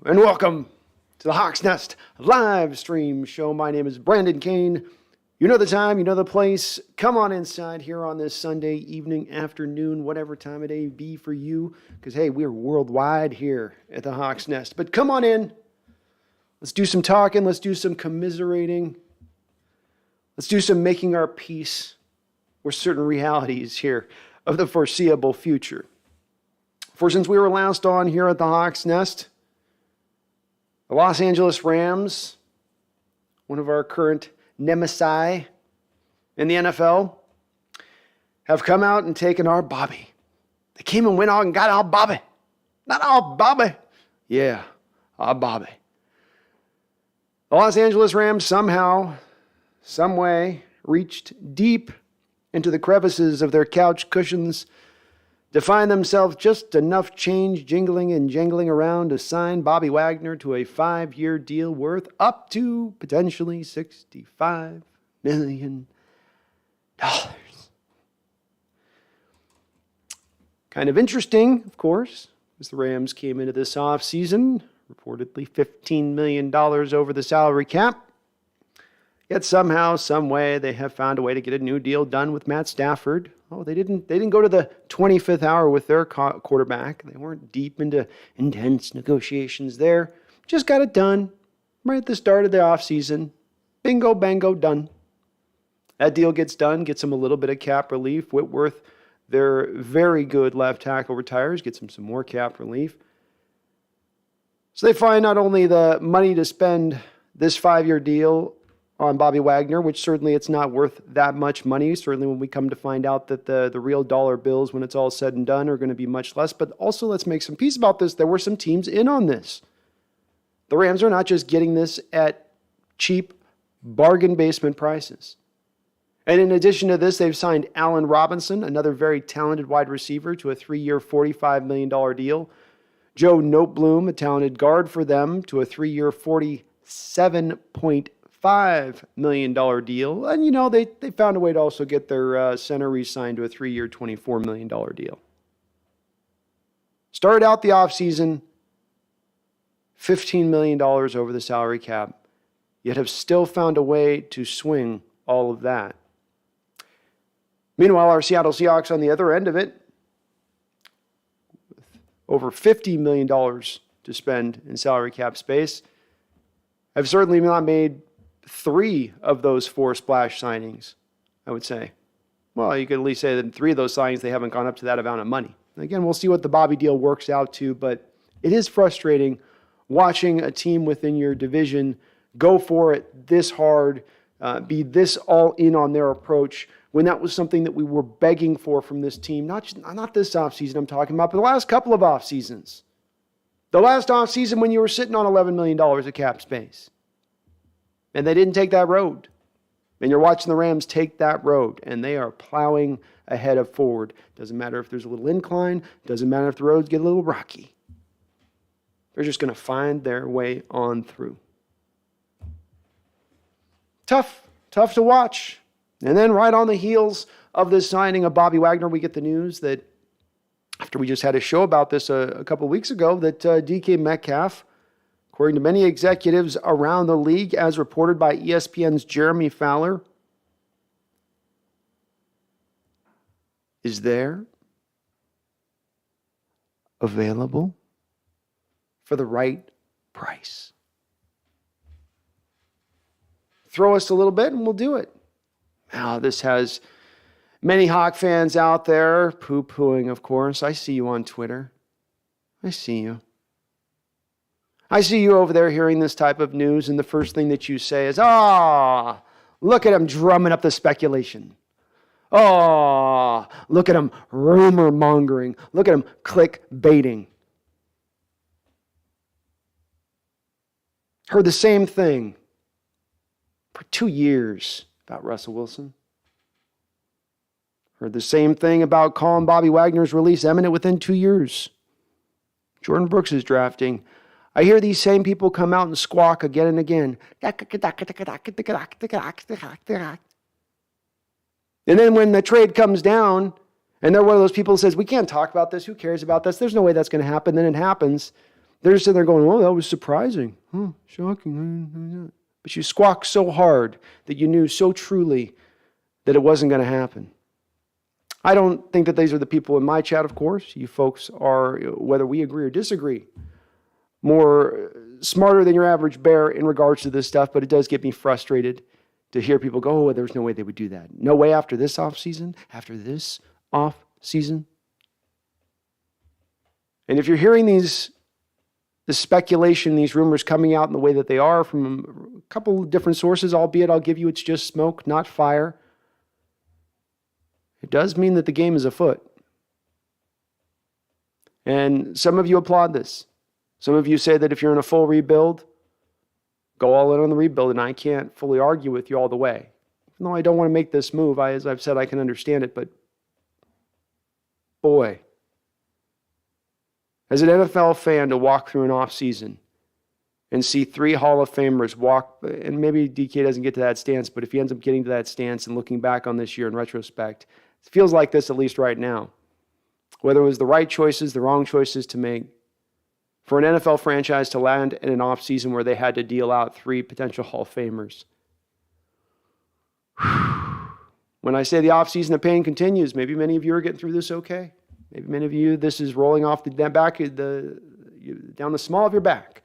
and welcome to the Hawks Nest live stream show. My name is Brandon Kane. You know the time, you know the place. Come on inside here on this Sunday evening, afternoon, whatever time of day be for you. Because, hey, we're worldwide here at the Hawks Nest. But come on in. Let's do some talking. Let's do some commiserating. Let's do some making our peace with certain realities here of the foreseeable future. For since we were last on here at the Hawks Nest, the Los Angeles Rams, one of our current nemesis in the NFL, have come out and taken our Bobby. They came and went out and got our Bobby. Not our Bobby. Yeah, our Bobby. The Los Angeles Rams somehow, some way, reached deep into the crevices of their couch cushions to find themselves just enough change jingling and jangling around to sign Bobby Wagner to a 5-year deal worth up to potentially $65 million. Kind of interesting, of course, as the Rams came into this offseason, reportedly $15 million over the salary cap. Yet somehow, some way, they have found a way to get a new deal done with Matt Stafford. Oh, they didn't go to the 25th hour with their quarterback. They weren't deep into intense negotiations there. Just got it done right at the start of the offseason. Bingo, bango, done. That deal gets done, gets them a little bit of cap relief. Whitworth, their very good left tackle, retires, gets them some more cap relief. So they find not only the money to spend this 5-year deal on Bobby Wagner, which certainly it's not worth that much money. Certainly when we come to find out that the real dollar bills, when it's all said and done, are going to be much less. But also, let's make some peace about this. There were some teams in on this. The Rams are not just getting this at cheap bargain basement prices. And in addition to this, they've signed Allen Robinson, another very talented wide receiver, to a 3-year, $45 million deal. Joe Noteboom, a talented guard for them, to a 3-year, $47.5 million deal. And, you know, they found a way to also get their center re-signed to a 3-year, $24 million deal. Started out the offseason, $15 million over the salary cap, yet have still found a way to swing all of that. Meanwhile, our Seattle Seahawks on the other end of it, with over $50 million to spend in salary cap space, have certainly not made 3 of those 4 splash signings, I would say. Well, you could at least say that in 3 of those signings, they haven't gone up to that amount of money. Again, we'll see what the Bobby deal works out to, but it is frustrating watching a team within your division go for it this hard, be this all in on their approach, when that was something that we were begging for from this team. Not this offseason I'm talking about, but the last couple of off seasons. The last offseason when you were sitting on $11 million of cap space. And they didn't take that road. And you're watching the Rams take that road, and they are plowing ahead of forward. Doesn't matter if there's a little incline. Doesn't matter if the roads get a little rocky. They're just going to find their way on through. Tough to watch. And then right on the heels of this signing of Bobby Wagner, we get the news that, after we just had a show about this a couple of weeks ago, that DK Metcalf, according to many executives around the league, as reported by ESPN's Jeremy Fowler, is there, available, for the right price. Throw us a little bit and we'll do it. Now, this has many Hawk fans out there poo-pooing, of course. I see you on Twitter. I see you. I see you over there hearing this type of news, and the first thing that you say is, look at him drumming up the speculation. Look at him rumor mongering. Look at him click baiting. Heard the same thing for 2 years about Russell Wilson. Heard the same thing about calling Bobby Wagner's release imminent within 2 years. Jordan Brooks is drafting. I hear these same people come out and squawk again and again. And then when the trade comes down, and they're one of those people who says, we can't talk about this, who cares about this, there's no way that's going to happen, then it happens. They're just sitting there going, oh, that was surprising. Shocking. But you squawked so hard that you knew so truly that it wasn't going to happen. I don't think that these are the people in my chat, of course. You folks are, whether we agree or disagree, more smarter than your average bear in regards to this stuff, but it does get me frustrated to hear people go, oh, there's no way they would do that. No way after this offseason? After this offseason? And if you're hearing the speculation, these rumors coming out in the way that they are from a couple of different sources, albeit I'll give you it's just smoke, not fire, it does mean that the game is afoot. And some of you applaud this. Some of you say that if you're in a full rebuild, go all in on the rebuild, and I can't fully argue with you all the way. Even though I don't want to make this move, as I've said, I can understand it, but boy, as an NFL fan, to walk through an offseason and see 3 Hall of Famers walk, and maybe DK doesn't get to that stance, but if he ends up getting to that stance and looking back on this year in retrospect, it feels like this at least right now. Whether it was the right choices, the wrong choices to make, for an NFL franchise to land in an offseason where they had to deal out 3 potential Hall of Famers. When I say the offseason, the pain continues. Maybe many of you are getting through this okay. Maybe many of you, this is rolling off the back, down the small of your back.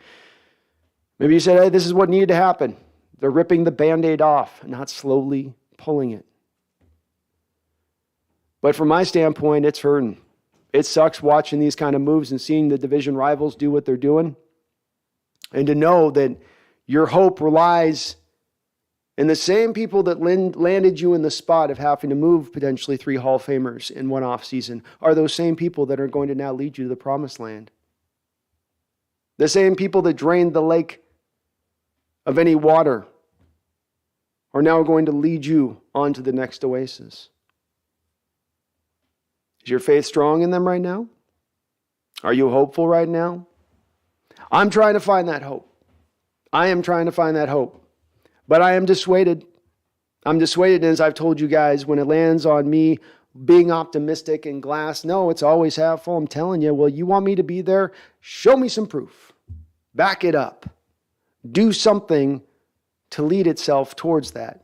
Maybe you said, hey, this is what needed to happen. They're ripping the Band-Aid off, not slowly pulling it. But from my standpoint, it's hurting. It sucks watching these kind of moves and seeing the division rivals do what they're doing. And to know that your hope relies in the same people that landed you in the spot of having to move potentially 3 Hall of Famers in one offseason are those same people that are going to now lead you to the promised land. The same people that drained the lake of any water are now going to lead you onto the next oasis. Is your faith strong in them right now? Are you hopeful right now? I'm trying to find that hope. I am trying to find that hope. But I am dissuaded. I'm dissuaded, as I've told you guys, when it lands on me being optimistic and glass, no, it's always half full. I'm telling you, well, you want me to be there? Show me some proof. Back it up. Do something to lead itself towards that.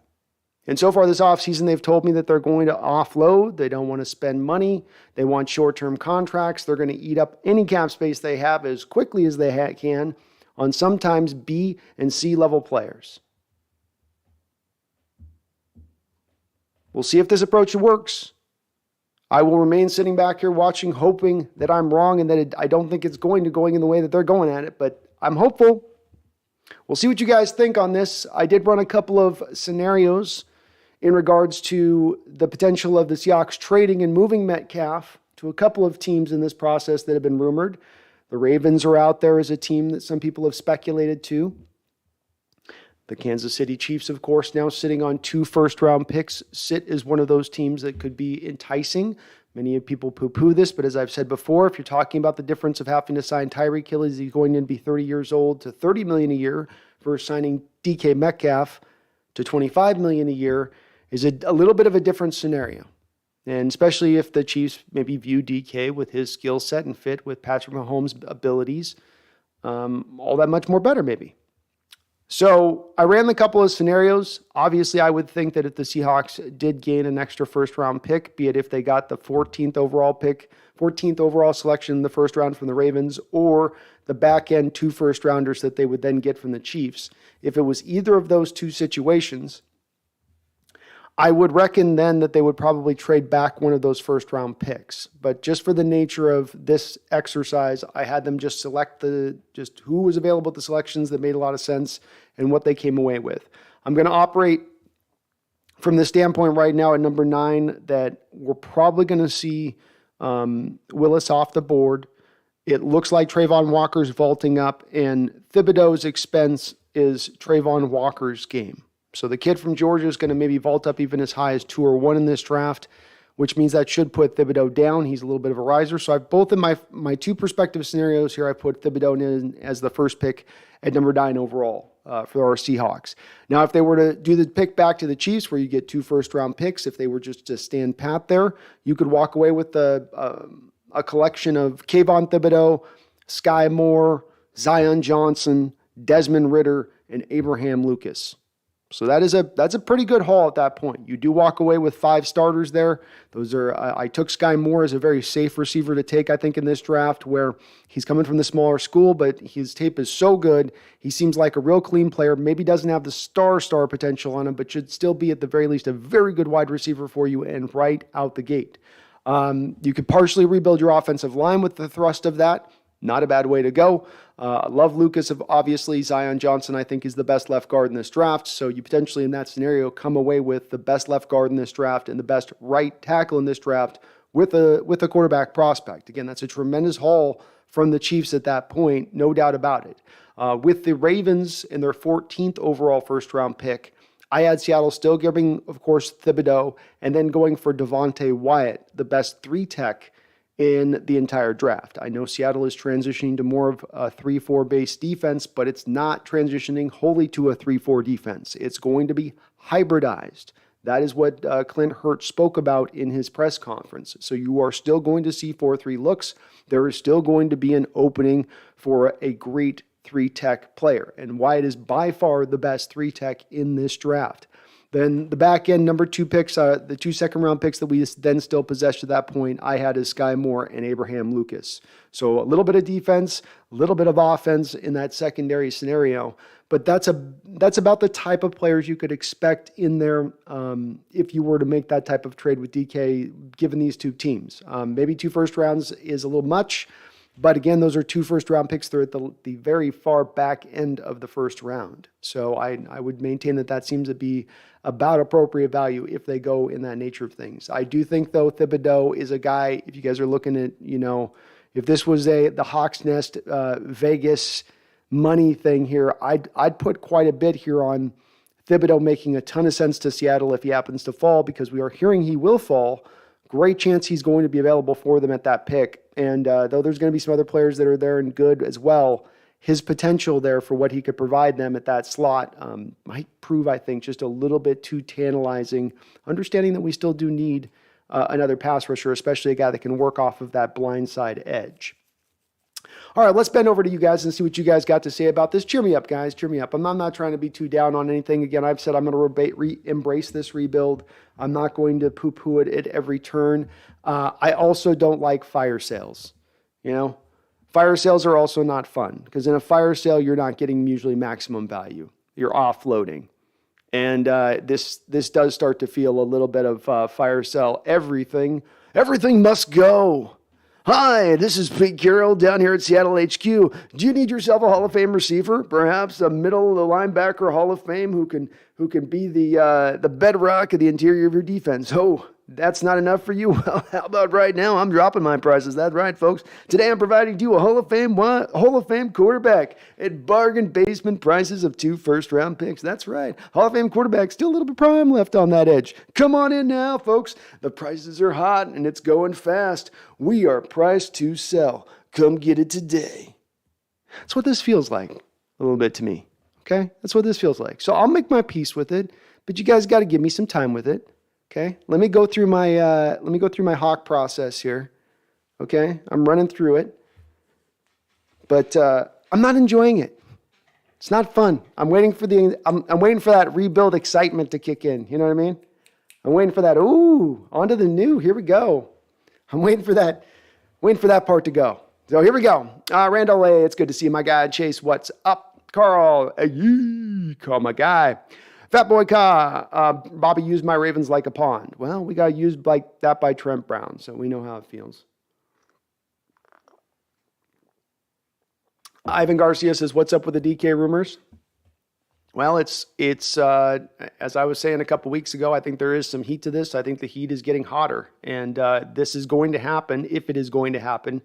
And so far this offseason, they've told me that they're going to offload. They don't want to spend money. They want short-term contracts. They're going to eat up any cap space they have as quickly as they can on sometimes B and C level players. We'll see if this approach works. I will remain sitting back here watching, hoping that I'm wrong and that I don't think it's going in the way that they're going at it, but I'm hopeful. We'll see what you guys think on this. I did run a couple of scenarios in regards to the potential of the Seahawks trading and moving Metcalf to a couple of teams in this process that have been rumored. The Ravens are out there as a team that some people have speculated to. The Kansas City Chiefs, of course, now sitting on 2 first-round picks, sit as one of those teams that could be enticing. Many people poo-poo this, but as I've said before, if you're talking about the difference of having to sign Tyreek Hill as he's going to be 30 years old to $30 million a year versus signing DK Metcalf to $25 million a year, is a little bit of a different scenario. And especially if the Chiefs maybe view DK with his skill set and fit with Patrick Mahomes' abilities, all that much more better maybe. So I ran a couple of scenarios. Obviously, I would think that if the Seahawks did gain an extra first-round pick, be it if they got the 14th overall selection in the first round from the Ravens, or the back-end 2 first-rounders that they would then get from the Chiefs, if it was either of those 2 situations, I would reckon then that they would probably trade back one of those first-round picks. But just for the nature of this exercise, I had them just select just who was available at the selections that made a lot of sense and what they came away with. I'm going to operate from the standpoint right now at number 9 that we're probably going to see Willis off the board. It looks like Trayvon Walker's vaulting up, and Thibodeau's expense is Trayvon Walker's game. So the kid from Georgia is going to maybe vault up even as high as 2 or 1 in this draft, which means that should put Thibodeau down. He's a little bit of a riser. So I've both in my 2 perspective scenarios here, I put Thibodeau in as the first pick at number 9 overall for our Seahawks. Now, if they were to do the pick back to the Chiefs, where you get 2 first-round picks, if they were just to stand pat there, you could walk away with a collection of Kayvon Thibodeau, Sky Moore, Zion Johnson, Desmond Ridder, and Abraham Lucas. So that's a pretty good haul at that point. You do walk away with 5 starters there. Those are I took Sky Moore as a very safe receiver to take, I think, in this draft, where he's coming from the smaller school, but his tape is so good. He seems like a real clean player. Maybe doesn't have the star potential on him, but should still be at the very least a very good wide receiver for you and right out the gate. You could partially rebuild your offensive line with the thrust of that. Not a bad way to go. Love Lucas. Obviously, Zion Johnson, I think, is the best left guard in this draft. So you potentially, in that scenario, come away with the best left guard in this draft and the best right tackle in this draft with a quarterback prospect. Again, that's a tremendous haul from the Chiefs at that point, no doubt about it. With the Ravens in their 14th overall first-round pick, I had Seattle still giving, of course, Thibodeau, and then going for Devontae Wyatt, the best 3-tech in the entire draft. I know Seattle is transitioning to more of a 3-4 base defense, but it's not transitioning wholly to a 3-4 defense. It's going to be hybridized. That is what Clint Hurtt spoke about in his press conference. So you are still going to see 4-3 looks. There is still going to be an opening for a great 3-tech player. And Wyatt is by far the best 3-tech in this draft. Then the back end number 2 picks, the 2 second-round picks that we then still possessed at that point, I had as Sky Moore and Abraham Lucas. So a little bit of defense, a little bit of offense in that secondary scenario. But that's about the type of players you could expect in there if you were to make that type of trade with DK, given these 2 teams. Maybe 2 first rounds is a little much. But again, those are 2 first-round picks. They're at the very far back end of the first round. So I would maintain that seems to be about appropriate value if they go in that nature of things. I do think, though, Thibodeau is a guy, if you guys are looking at, if this was the Hawks Nest Vegas money thing here, I'd put quite a bit here on Thibodeau making a ton of sense to Seattle if he happens to fall, because we are hearing he will fall. Great chance he's going to be available for them at that pick. And though there's going to be some other players that are there and good as well, his potential there for what he could provide them at that slot might prove, I think, just a little bit too tantalizing, understanding that we still do need another pass rusher, especially a guy that can work off of that blindside edge. All right, let's bend over to you guys and see what you guys got to say about this. Cheer me up, guys. Cheer me up. I'm not trying to be too down on anything. Again, I've said I'm going to embrace this rebuild. I'm not going to poo-poo it at every turn. I also don't like fire sales. Fire sales are also not fun, because in a fire sale, you're not getting usually maximum value. You're offloading. And this does start to feel a little bit of fire sale. Everything must go. Hi, this is Pete Carroll down here at Seattle HQ. Do you need yourself a Hall of Fame receiver? Perhaps a middle linebacker Hall of Fame who can be the bedrock of the interior of your defense? Oh, that's not enough for you? Well, how about right now? I'm dropping my prices. That's right, folks. Today I'm providing you a Hall of Fame quarterback at bargain basement prices of 2 first-round picks. That's right. Hall of Fame quarterback, still a little bit prime left on that edge. Come on in now, folks. The prices are hot and it's going fast. We are priced to sell. Come get it today. That's what this feels like a little bit to me. Okay? That's what this feels like. So I'll make my peace with it, but you guys got to give me some time with it. Okay, let me go through my Hawk process here. Okay, I'm running through it, but I'm not enjoying it. It's not fun. I'm waiting for that rebuild excitement to kick in. You know what I mean? I'm waiting for that. Ooh, onto the new. Here we go. I'm waiting for that part to go. So here we go. Randall A. It's good to see you, my guy. Chase, what's up? Carl, Carl, my guy. Fat Boy Ka, Bobby used my Ravens like a pond. Well, we got used like that by Trent Brown, so we know how it feels. Ivan Garcia says, what's up with the DK rumors? Well, it's as I was saying a couple weeks ago, I think there is some heat to this. I think the heat is getting hotter, and this is going to happen. If it is going to happen,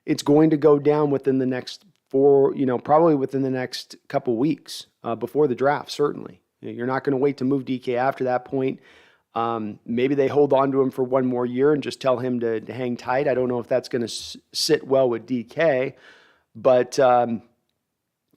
it's going to go down within the next probably within the next couple weeks before the draft, certainly. You're not going to wait to move DK after that point. Maybe they hold on to him for one more year and just tell him to hang tight. I don't know if that's going to sit well with DK, but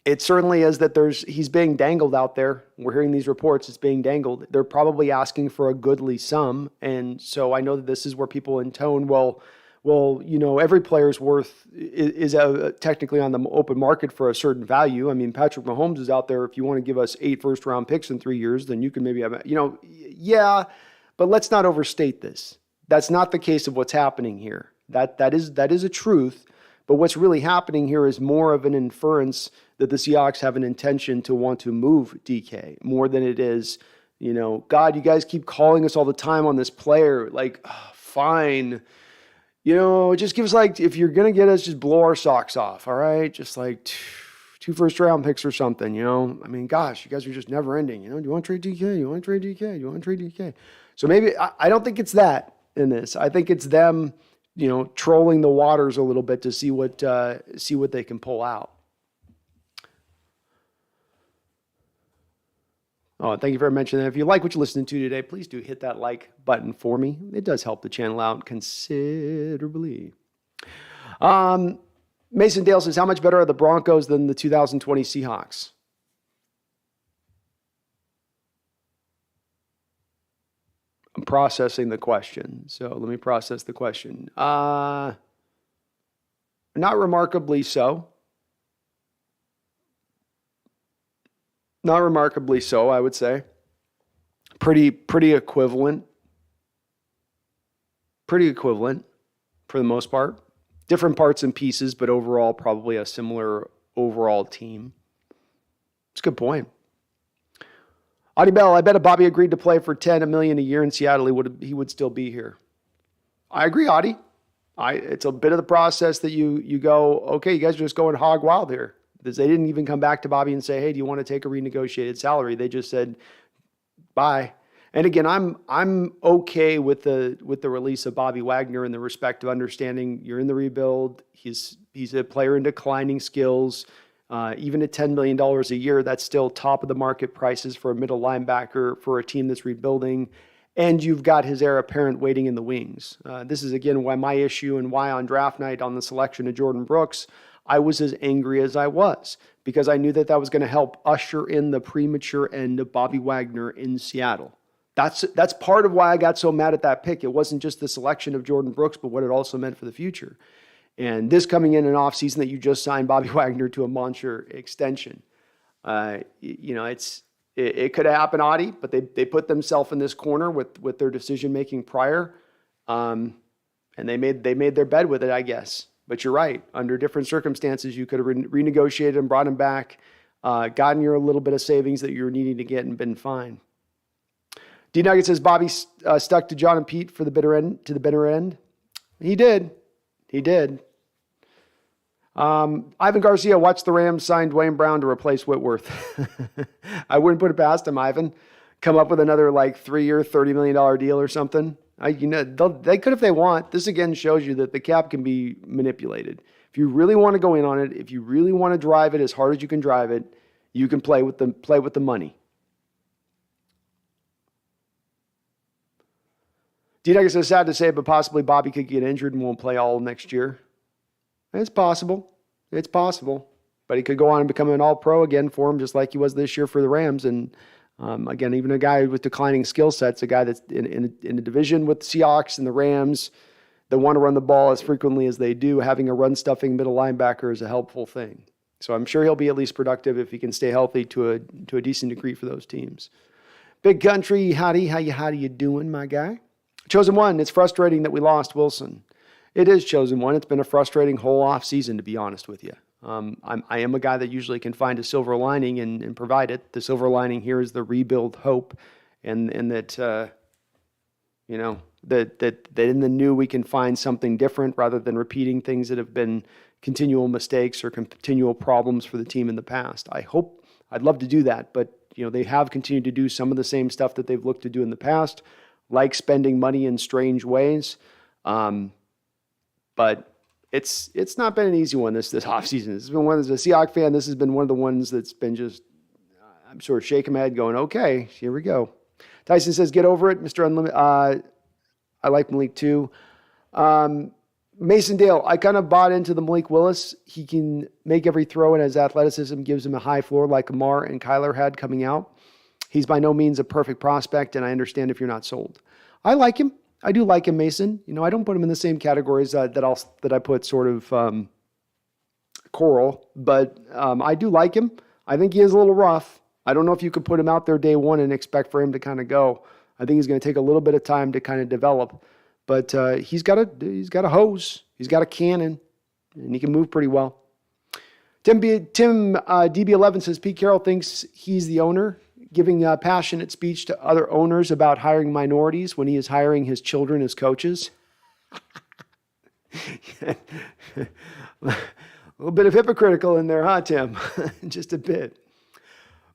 it certainly is that he's being dangled out there. We're hearing these reports. It's being dangled. They're probably asking for a goodly sum. And so I know that this is where people in tone will well, every player's worth is technically on the open market for a certain value. I mean, Patrick Mahomes is out there. If you want to give us 8 first-round picks in 3 years, then you can maybe have, yeah, but let's not overstate this. That's not the case of what's happening here. That is a truth. But what's really happening here is more of an inference that the Seahawks have an intention to want to move DK more than it is, God, you guys keep calling us all the time on this player. Like, fine. Just give us if you're going to get us, just blow our socks off. All right. Just like 2 first-round picks or something, I mean, gosh, you guys are just never ending. Do you want to trade DK? You want to trade DK? You want to trade DK? So maybe, I don't think it's that in this. I think it's them, trolling the waters a little bit to see what they can pull out. Oh, thank you for mentioning that. If you like what you're listening to today, please do hit that like button for me. It does help the channel out considerably. Mason Dale says, how much better are the Broncos than the 2020 Seahawks? I'm processing the question. So let me process the question. Not remarkably so. Not remarkably so, I would say. Pretty equivalent. Pretty equivalent for the most part. Different parts and pieces, but overall probably a similar overall team. It's a good point. Audie Bell, I bet if Bobby agreed to play for $10 million a year in Seattle, he would still be here. I agree, Audie. It's a bit of the process that you go, okay, you guys are just going hog wild here. Because they didn't even come back to Bobby and say, hey, do you want to take a renegotiated salary? They just said, bye. And again, I'm okay with the release of Bobby Wagner in the respect of understanding you're in the rebuild. He's a player in declining skills. Even at $10 million a year, that's still top of the market prices for a middle linebacker for a team that's rebuilding. And you've got his heir apparent waiting in the wings. This is, again, why my issue and why on draft night on the selection of Jordan Brooks, I was as angry as I was because I knew that was going to help usher in the premature end of Bobby Wagner in Seattle. That's part of why I got so mad at that pick. It wasn't just the selection of Jordan Brooks, but what it also meant for the future. And this coming in an offseason that you just signed Bobby Wagner to a monster extension. It could have happened, Audie, but they put themselves in this corner with their decision-making prior. And they made their bed with it, I guess. But you're right. Under different circumstances, you could have renegotiated and brought him back, gotten your little bit of savings that you were needing to get and been fine. D Nugget says Bobby stuck to John and Pete to the bitter end. He did. Ivan Garcia watched the Rams sign Dwayne Brown to replace Whitworth. I wouldn't put it past him, Ivan. Come up with another 3-year, $30 million deal or something. They could if they want. This again shows you that the cap can be manipulated. If you really want to go in on it, if you really want to drive it as hard as you can drive it, you can play with the money. D-Nuggets is sad to say, but possibly Bobby could get injured and won't play all next year. It's possible. But he could go on and become an all-pro again for him, just like he was this year for the Rams. And again, even a guy with declining skill sets, a guy that's in a division with the Seahawks and the Rams that want to run the ball as frequently as they do, having a run-stuffing middle linebacker is a helpful thing. So I'm sure he'll be at least productive if he can stay healthy to a decent degree for those teams. Big Country, howdy, how you doing, my guy? Chosen One, it's frustrating that we lost Wilson. It is Chosen One. It's been a frustrating whole offseason, to be honest with you. I am a guy that usually can find a silver lining and provide it. The silver lining here is the rebuild hope, and that that in the new we can find something different rather than repeating things that have been continual mistakes or continual problems for the team in the past. I'd love to do that, but they have continued to do some of the same stuff that they've looked to do in the past, like spending money in strange ways. But it's not been an easy one this offseason. This has been one as a Seahawks fan. This has been one of the ones that's been just, I'm sort of shaking my head going, okay, here we go. Tyson says, get over it, Mr. Unlimited. I like Malik too. Mason Dale, I kind of bought into the Malik Willis. He can make every throw, and his athleticism gives him a high floor like Amar and Kyler had coming out. He's by no means a perfect prospect, and I understand if you're not sold. I like him. I do like him, Mason. I don't put him in the same categories that I put sort of Coral, but I do like him. I think he is a little rough. I don't know if you could put him out there day one and expect for him to kind of go. I think he's going to take a little bit of time to kind of develop, but he's got a hose, he's got a cannon, and he can move pretty well. Tim DB11 says Pete Carroll thinks he's the owner, giving a passionate speech to other owners about hiring minorities when he is hiring his children as coaches. A little bit of hypocritical in there, huh, Tim? Just a bit.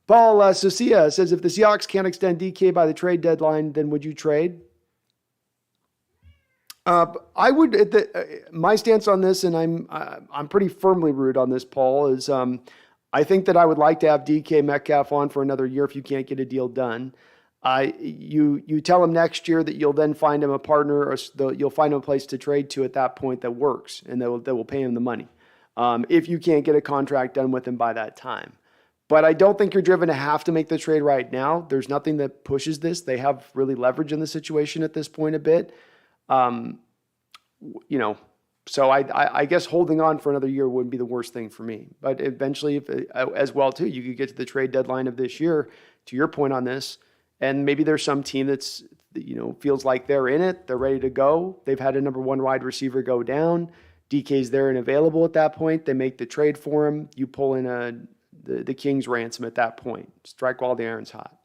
Paul Socia says, if the Seahawks can't extend DK by the trade deadline, then would you trade? I would. My stance on this, and I'm pretty firmly rooted on this, Paul, is I think that I would like to have DK Metcalf on for another year if you can't get a deal done. You tell him next year that you'll then find him a partner, or you'll find him a place to trade to at that point that works, and that will pay him the money. If you can't get a contract done with him by that time. But I don't think you're driven to have to make the trade right now. There's nothing that pushes this. They have really leverage in the situation at this point a bit. So I guess holding on for another year wouldn't be the worst thing for me. But eventually, as well too, you could get to the trade deadline of this year, to your point on this, and maybe there's some team that's, feels like they're in it, they're ready to go. They've had a number one wide receiver go down. DK's there and available at that point. They make the trade for him. You pull in the King's ransom at that point. Strike while the iron's hot.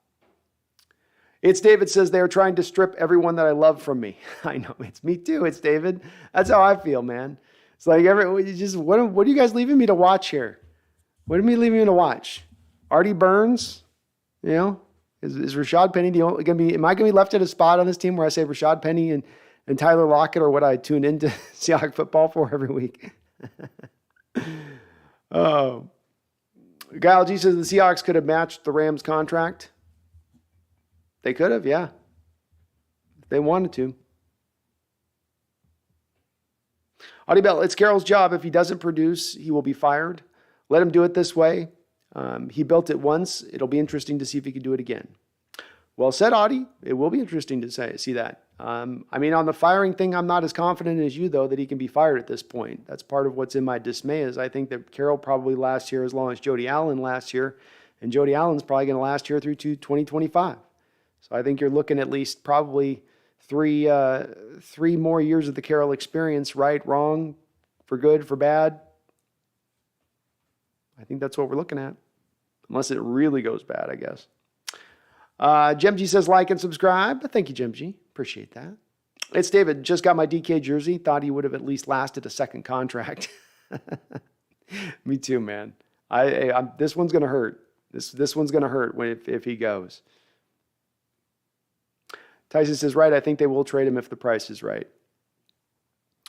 It's David says they're trying to strip everyone that I love from me. I know, it's me too. It's David. That's how I feel, man. It's like what are you guys leaving me to watch here? What are me leaving me to watch? Artie Burns, is Rashad Penny am I gonna be left at a spot on this team where I say Rashad Penny and Tyler Lockett are what I tune into Seahawks football for every week? Oh. Kyle G says the Seahawks could have matched the Rams contract. They could have, yeah. If they wanted to. Audie Bell, it's Carroll's job. If he doesn't produce, he will be fired. Let him do it this way. He built it once. It'll be interesting to see if he can do it again. Well said, Audie. It will be interesting to see that. On the firing thing, I'm not as confident as you, though, that he can be fired at this point. That's part of what's in my dismay is I think that Carroll probably lasts here as long as Jody Allen lasts here, and Jody Allen's probably going to last here through to 2025. So I think you're looking at least probably three more years of the Carroll experience, right, wrong, for good, for bad. I think that's what we're looking at, unless it really goes bad, I guess. Jemji says like and subscribe. Thank you, Jemji. Appreciate that. It's David. Just got my DK jersey. Thought he would have at least lasted a second contract. Me too, man. This one's going to hurt. This one's going to hurt if he goes. Tyson says, right, I think they will trade him if the price is right.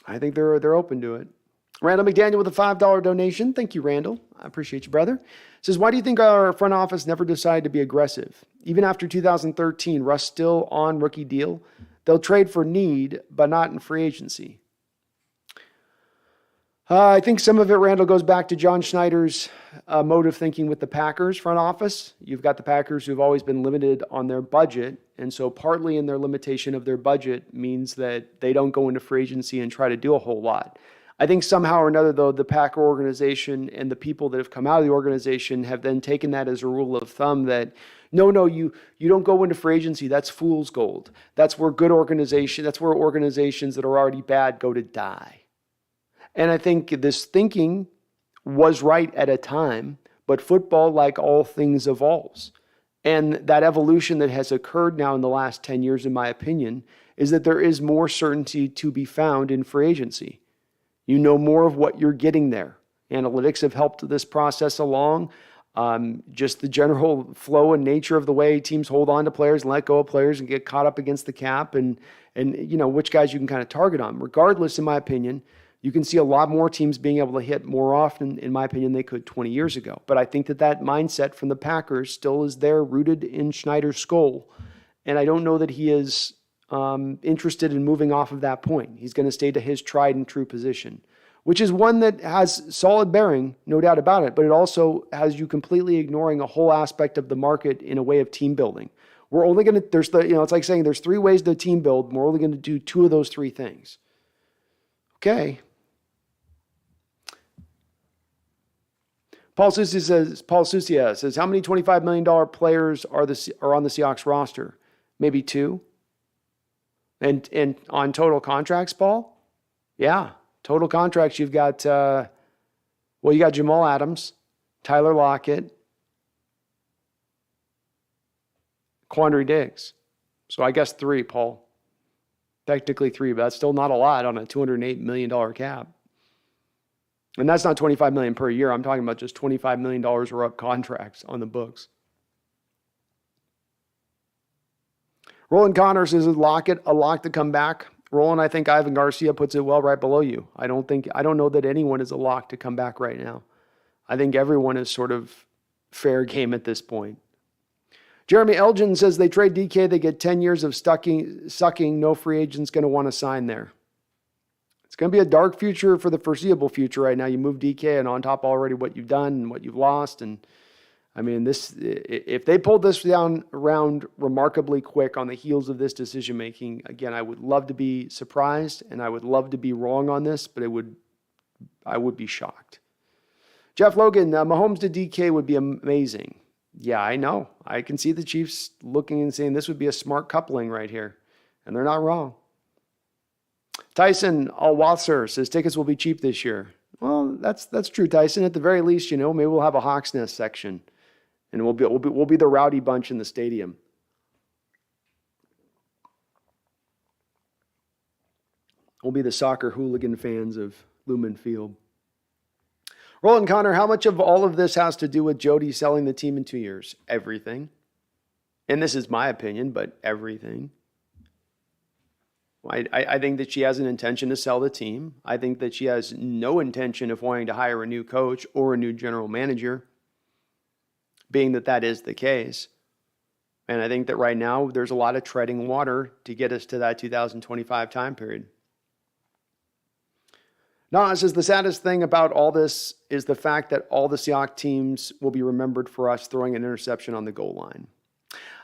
I think they're open to it. Randall McDaniel with a $5 donation. Thank you, Randall. I appreciate you, brother. Says, why do you think our front office never decided to be aggressive? Even after 2013, Russ still on rookie deal. They'll trade for need, but not in free agency. I think some of it, Randall, goes back to John Schneider's mode of thinking with the Packers front office. You've got the Packers who've always been limited on their budget. And so partly in their limitation of their budget means that they don't go into free agency and try to do a whole lot. I think somehow or another, though, the Packer organization and the people that have come out of the organization have then taken that as a rule of thumb that, no, you don't go into free agency. That's fool's gold. That's where that's where organizations that are already bad go to die. And I think this thinking was right at a time, but football, like all things, evolves. And that evolution that has occurred now in the last 10 years, in my opinion, is that there is more certainty to be found in free agency. You know more of what you're getting there. Analytics have helped this process along. Just the general flow and nature of the way teams hold on to players and let go of players and get caught up against the cap and which guys you can kind of target on. Regardless, in my opinion, you can see a lot more teams being able to hit more often, in my opinion, they could 20 years ago. But I think that mindset from the Packers still is there, rooted in Schneider's skull. And I don't know that he is interested in moving off of that point. He's going to stay to his tried and true position, which is one that has solid bearing, no doubt about it. But it also has you completely ignoring a whole aspect of the market in a way of team building, We're only going to, it's like saying there's 3 ways to team build. And we're only going to do 2 of those 3 things. Okay. Paul Susia says, how many $25 million players are on the Seahawks roster? Maybe 2. And on total contracts, Paul? Yeah. Total contracts, you've got, you got Jamal Adams, Tyler Lockett, Quandre Diggs. So I guess 3, Paul. Technically 3, but that's still not a lot on a $208 million cap. And that's not $25 million per year. I'm talking about just $25 million or up contracts on the books. Roland Connor says, is Lockett a lock to come back? Roland, I think Ivan Garcia puts it well right below you. I don't know that anyone is a lock to come back right now. I think everyone is sort of fair game at this point. Jeremy Elgin says they trade DK, they get 10 years of sucking. No free agent's going to want to sign there. It's going to be a dark future for the foreseeable future right now. You move DK and on top already what you've done and what you've lost. And I mean, if they pulled this down around remarkably quick on the heels of this decision making, again, I would love to be surprised and I would love to be wrong on this, but I would be shocked. Jeff Logan, Mahomes to DK would be amazing. Yeah, I know. I can see the Chiefs looking and saying this would be a smart coupling right here. And they're not wrong. Tyson Alwasser says tickets will be cheap this year. Well, that's true, Tyson. At the very least, maybe we'll have a Hawks Nest section. And we'll be the rowdy bunch in the stadium. We'll be the soccer hooligan fans of Lumen Field. Roland Connor, how much of all of this has to do with Jody selling the team in 2 years? Everything. And this is my opinion, but everything. I think that she has an intention to sell the team. I think that she has no intention of wanting to hire a new coach or a new general manager, being that is the case. And I think that right now there's a lot of treading water to get us to that 2025 time period. Now, it says the saddest thing about all this is the fact that all the Seahawks teams will be remembered for us throwing an interception on the goal line.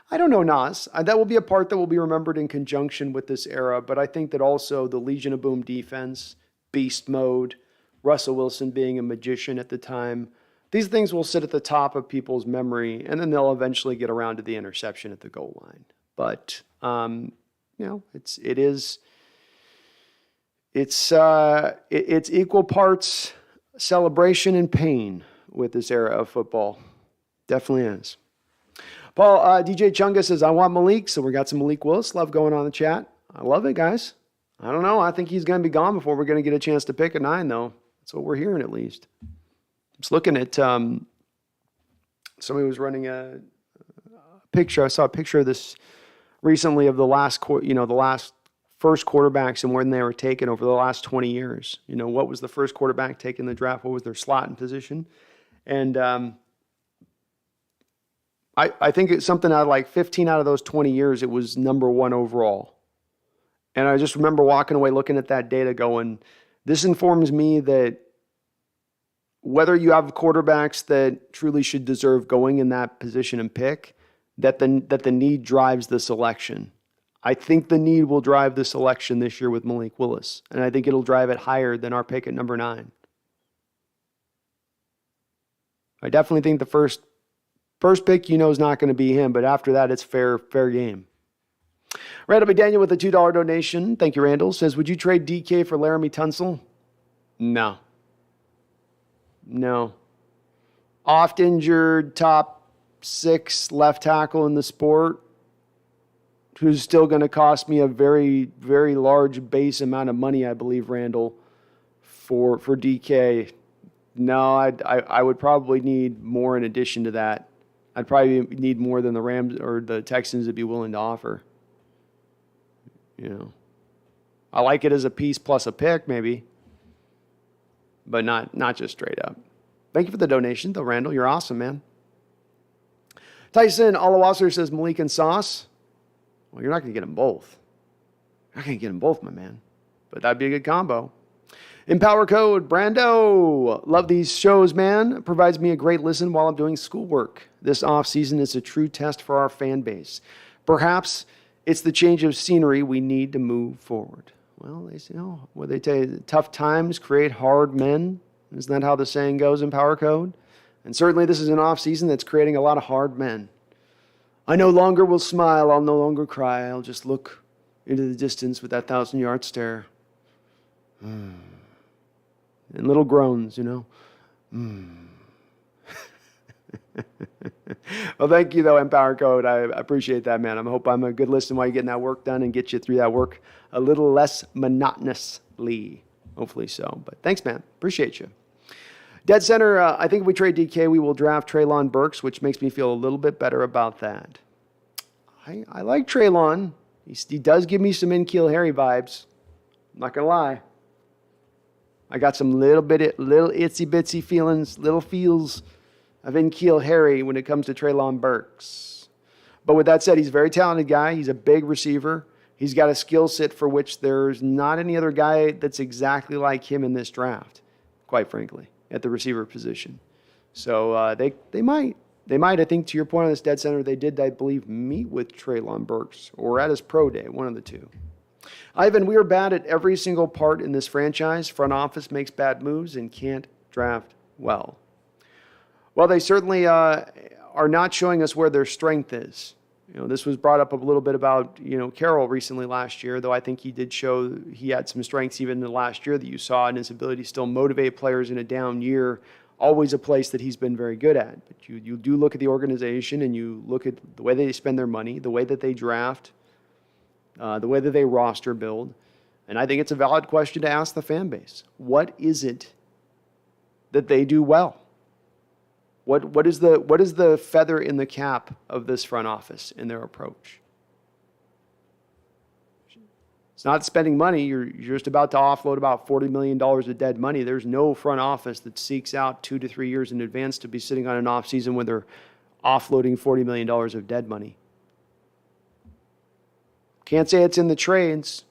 I don't know, Nas. That will be a part that will be remembered in conjunction with this era, but I think that also the Legion of Boom defense, beast mode, Russell Wilson being a magician at the time, these things will sit at the top of people's memory, and then they'll eventually get around to the interception at the goal line. But, it's equal parts celebration and pain with this era of football. Definitely is. Paul, DJ Chunga says, I want Malik. So we got some Malik Willis love going on in the chat. I love it, guys. I don't know. I think he's going to be gone before we're going to get a chance to pick a 9, though. That's what we're hearing, at least. I was looking at somebody was running a picture. I saw a picture of this recently of the last first quarterbacks and when they were taken over the last 20 years. What was the first quarterback taken in the draft? What was their slot and position? And I think it's something out of like 15 out of those 20 years, it was number 1 overall. And I just remember walking away looking at that data going, this informs me that whether you have quarterbacks that truly should deserve going in that position and pick, that the need drives the selection. I think the need will drive the selection this year with Malik Willis, and I think it'll drive it higher than our pick at number 9. I definitely think the first pick, is not going to be him, but after that, it's fair game. Randall McDaniel with a $2 donation. Thank you, Randall. Says, would you trade DK for Laramie Tunsil? No. Oft injured, top 6 left tackle in the sport, who's still going to cost me a very, very large base amount of money, I believe, Randall, for DK. No, I would probably need more in addition to that. I'd probably need more than the Rams or the Texans would be willing to offer. I like it as a piece plus a pick, maybe, but not just straight up. Thank you for the donation, though, Randall. You're awesome, man. Tyson Alawasser says Malik and Sauce. Well, you're not going to get them both. You're not going to get them both, my man. But that'd be a good combo. Empower Code, Brando. Love these shows, man. It provides me a great listen while I'm doing schoolwork. This offseason is a true test for our fan base. Perhaps it's the change of scenery we need to move forward. Well, they say, what they tell you, tough times create hard men. Isn't that how the saying goes in Power Code? And certainly this is an off-season that's creating a lot of hard men. I no longer will smile. I'll no longer cry. I'll just look into the distance with that 1,000-yard stare. And little groans, Well, thank you, though, Empower Code. I appreciate that, man. I hope I'm a good listen while you're getting that work done and get you through that work a little less monotonously. Hopefully so. But thanks, man. Appreciate you. Dead center, I think if we trade DK, we will draft Treylon Burks, which makes me feel a little bit better about that. I like Treylon. He does give me some N'Keal Harry vibes. I'm not going to lie. I got some little itsy-bitsy feelings, little feels of N'Keal Harry when it comes to Treylon Burks. But with that said, he's a very talented guy. He's a big receiver. He's got a skill set for which there's not any other guy that's exactly like him in this draft, quite frankly, at the receiver position. So they might. I think, to your point on this dead center, they did, I believe, meet with Treylon Burks or at his pro day, one of the two. Ivan, we are bad at every single part in this franchise. Front office makes bad moves and can't draft well. Well, they certainly are not showing us where their strength is. This was brought up a little bit about, Carroll recently last year, though I think he did show he had some strengths even in the last year that you saw in his ability to still motivate players in a down year, always a place that he's been very good at. But you do look at the organization and you look at the way they spend their money, the way that they draft, the way that they roster build, and I think it's a valid question to ask the fan base. What is it that they do well? What is the feather in the cap of this front office in their approach? It's not spending money. You're just about to offload about $40 million of dead money. There's no front office that seeks out 2 to 3 years in advance to be sitting on an offseason when they're offloading $40 million of dead money. Can't say it's in the trades.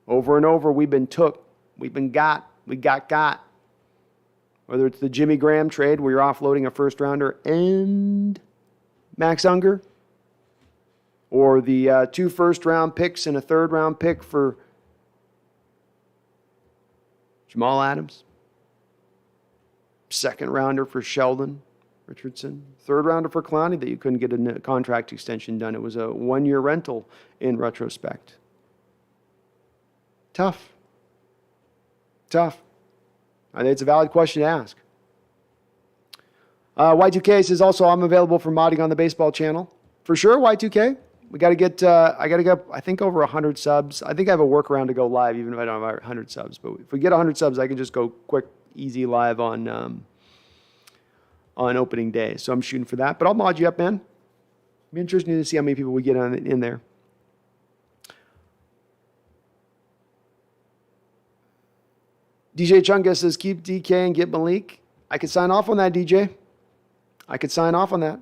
Over and over, we've been took. We've been got. We got. Whether it's the Jimmy Graham trade where you're offloading a first-rounder and Max Unger, or the 2 first-round picks and a third-round pick for Jamal Adams, second-rounder for Sheldon Richardson, third-rounder for Clowney that you couldn't get a contract extension done. It was a 1-year rental in retrospect. Tough. I think it's a valid question to ask. Y2K says also, I'm available for modding on the baseball channel. For sure, Y2K. We got to get, I think, over 100 subs. I think I have a workaround to go live even if I don't have 100 subs. But if we get 100 subs, I can just go quick, easy live on opening day. So I'm shooting for that. But I'll mod you up, man. It'll be interesting to see how many people we get in there. DJ Chunga says, keep DK and get Malik. I could sign off on that, DJ. I could sign off on that.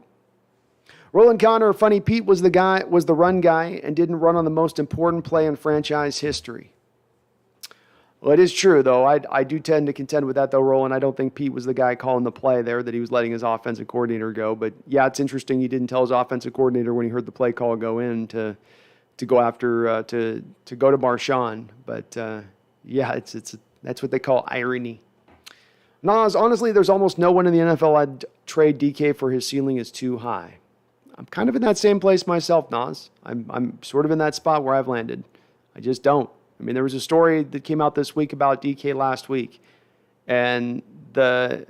Roland Connor, Funny Pete was the run guy and didn't run on the most important play in franchise history. Well, it is true, though. I do tend to contend with that, though, Roland. I don't think Pete was the guy calling the play there, that he was letting his offensive coordinator go. But, yeah, it's interesting he didn't tell his offensive coordinator when he heard the play call go in to go after, to go to Marshawn. But, yeah, that's what they call irony. Nas, honestly, there's almost no one in the NFL I'd trade DK for. His ceiling is too high. I'm kind of in that same place myself, Nas. I'm sort of in that spot where I've landed. I just don't. I mean, there was a story that came out this week about DK last week, and the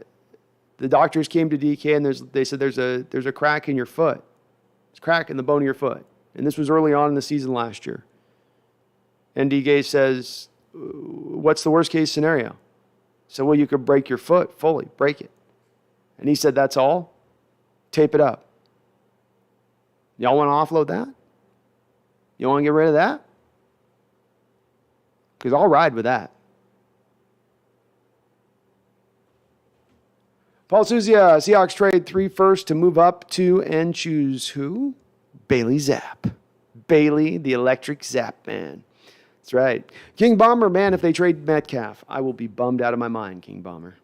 doctors came to DK and they said there's a crack in your foot. It's a crack in the bone of your foot, and this was early on in the season last year. And DK says, what's the worst case scenario? So, well, you could break your foot fully, break it. And he said, that's all? Tape it up. Y'all want to offload that? You want to get rid of that? Because I'll ride with that. Paul Suzia, Seahawks trade 3 first to move up to and choose who? Bailey Zapp. Bailey, the electric Zapp man. That's right. King Bomber, man, if they trade Metcalf, I will be bummed out of my mind, King Bomber.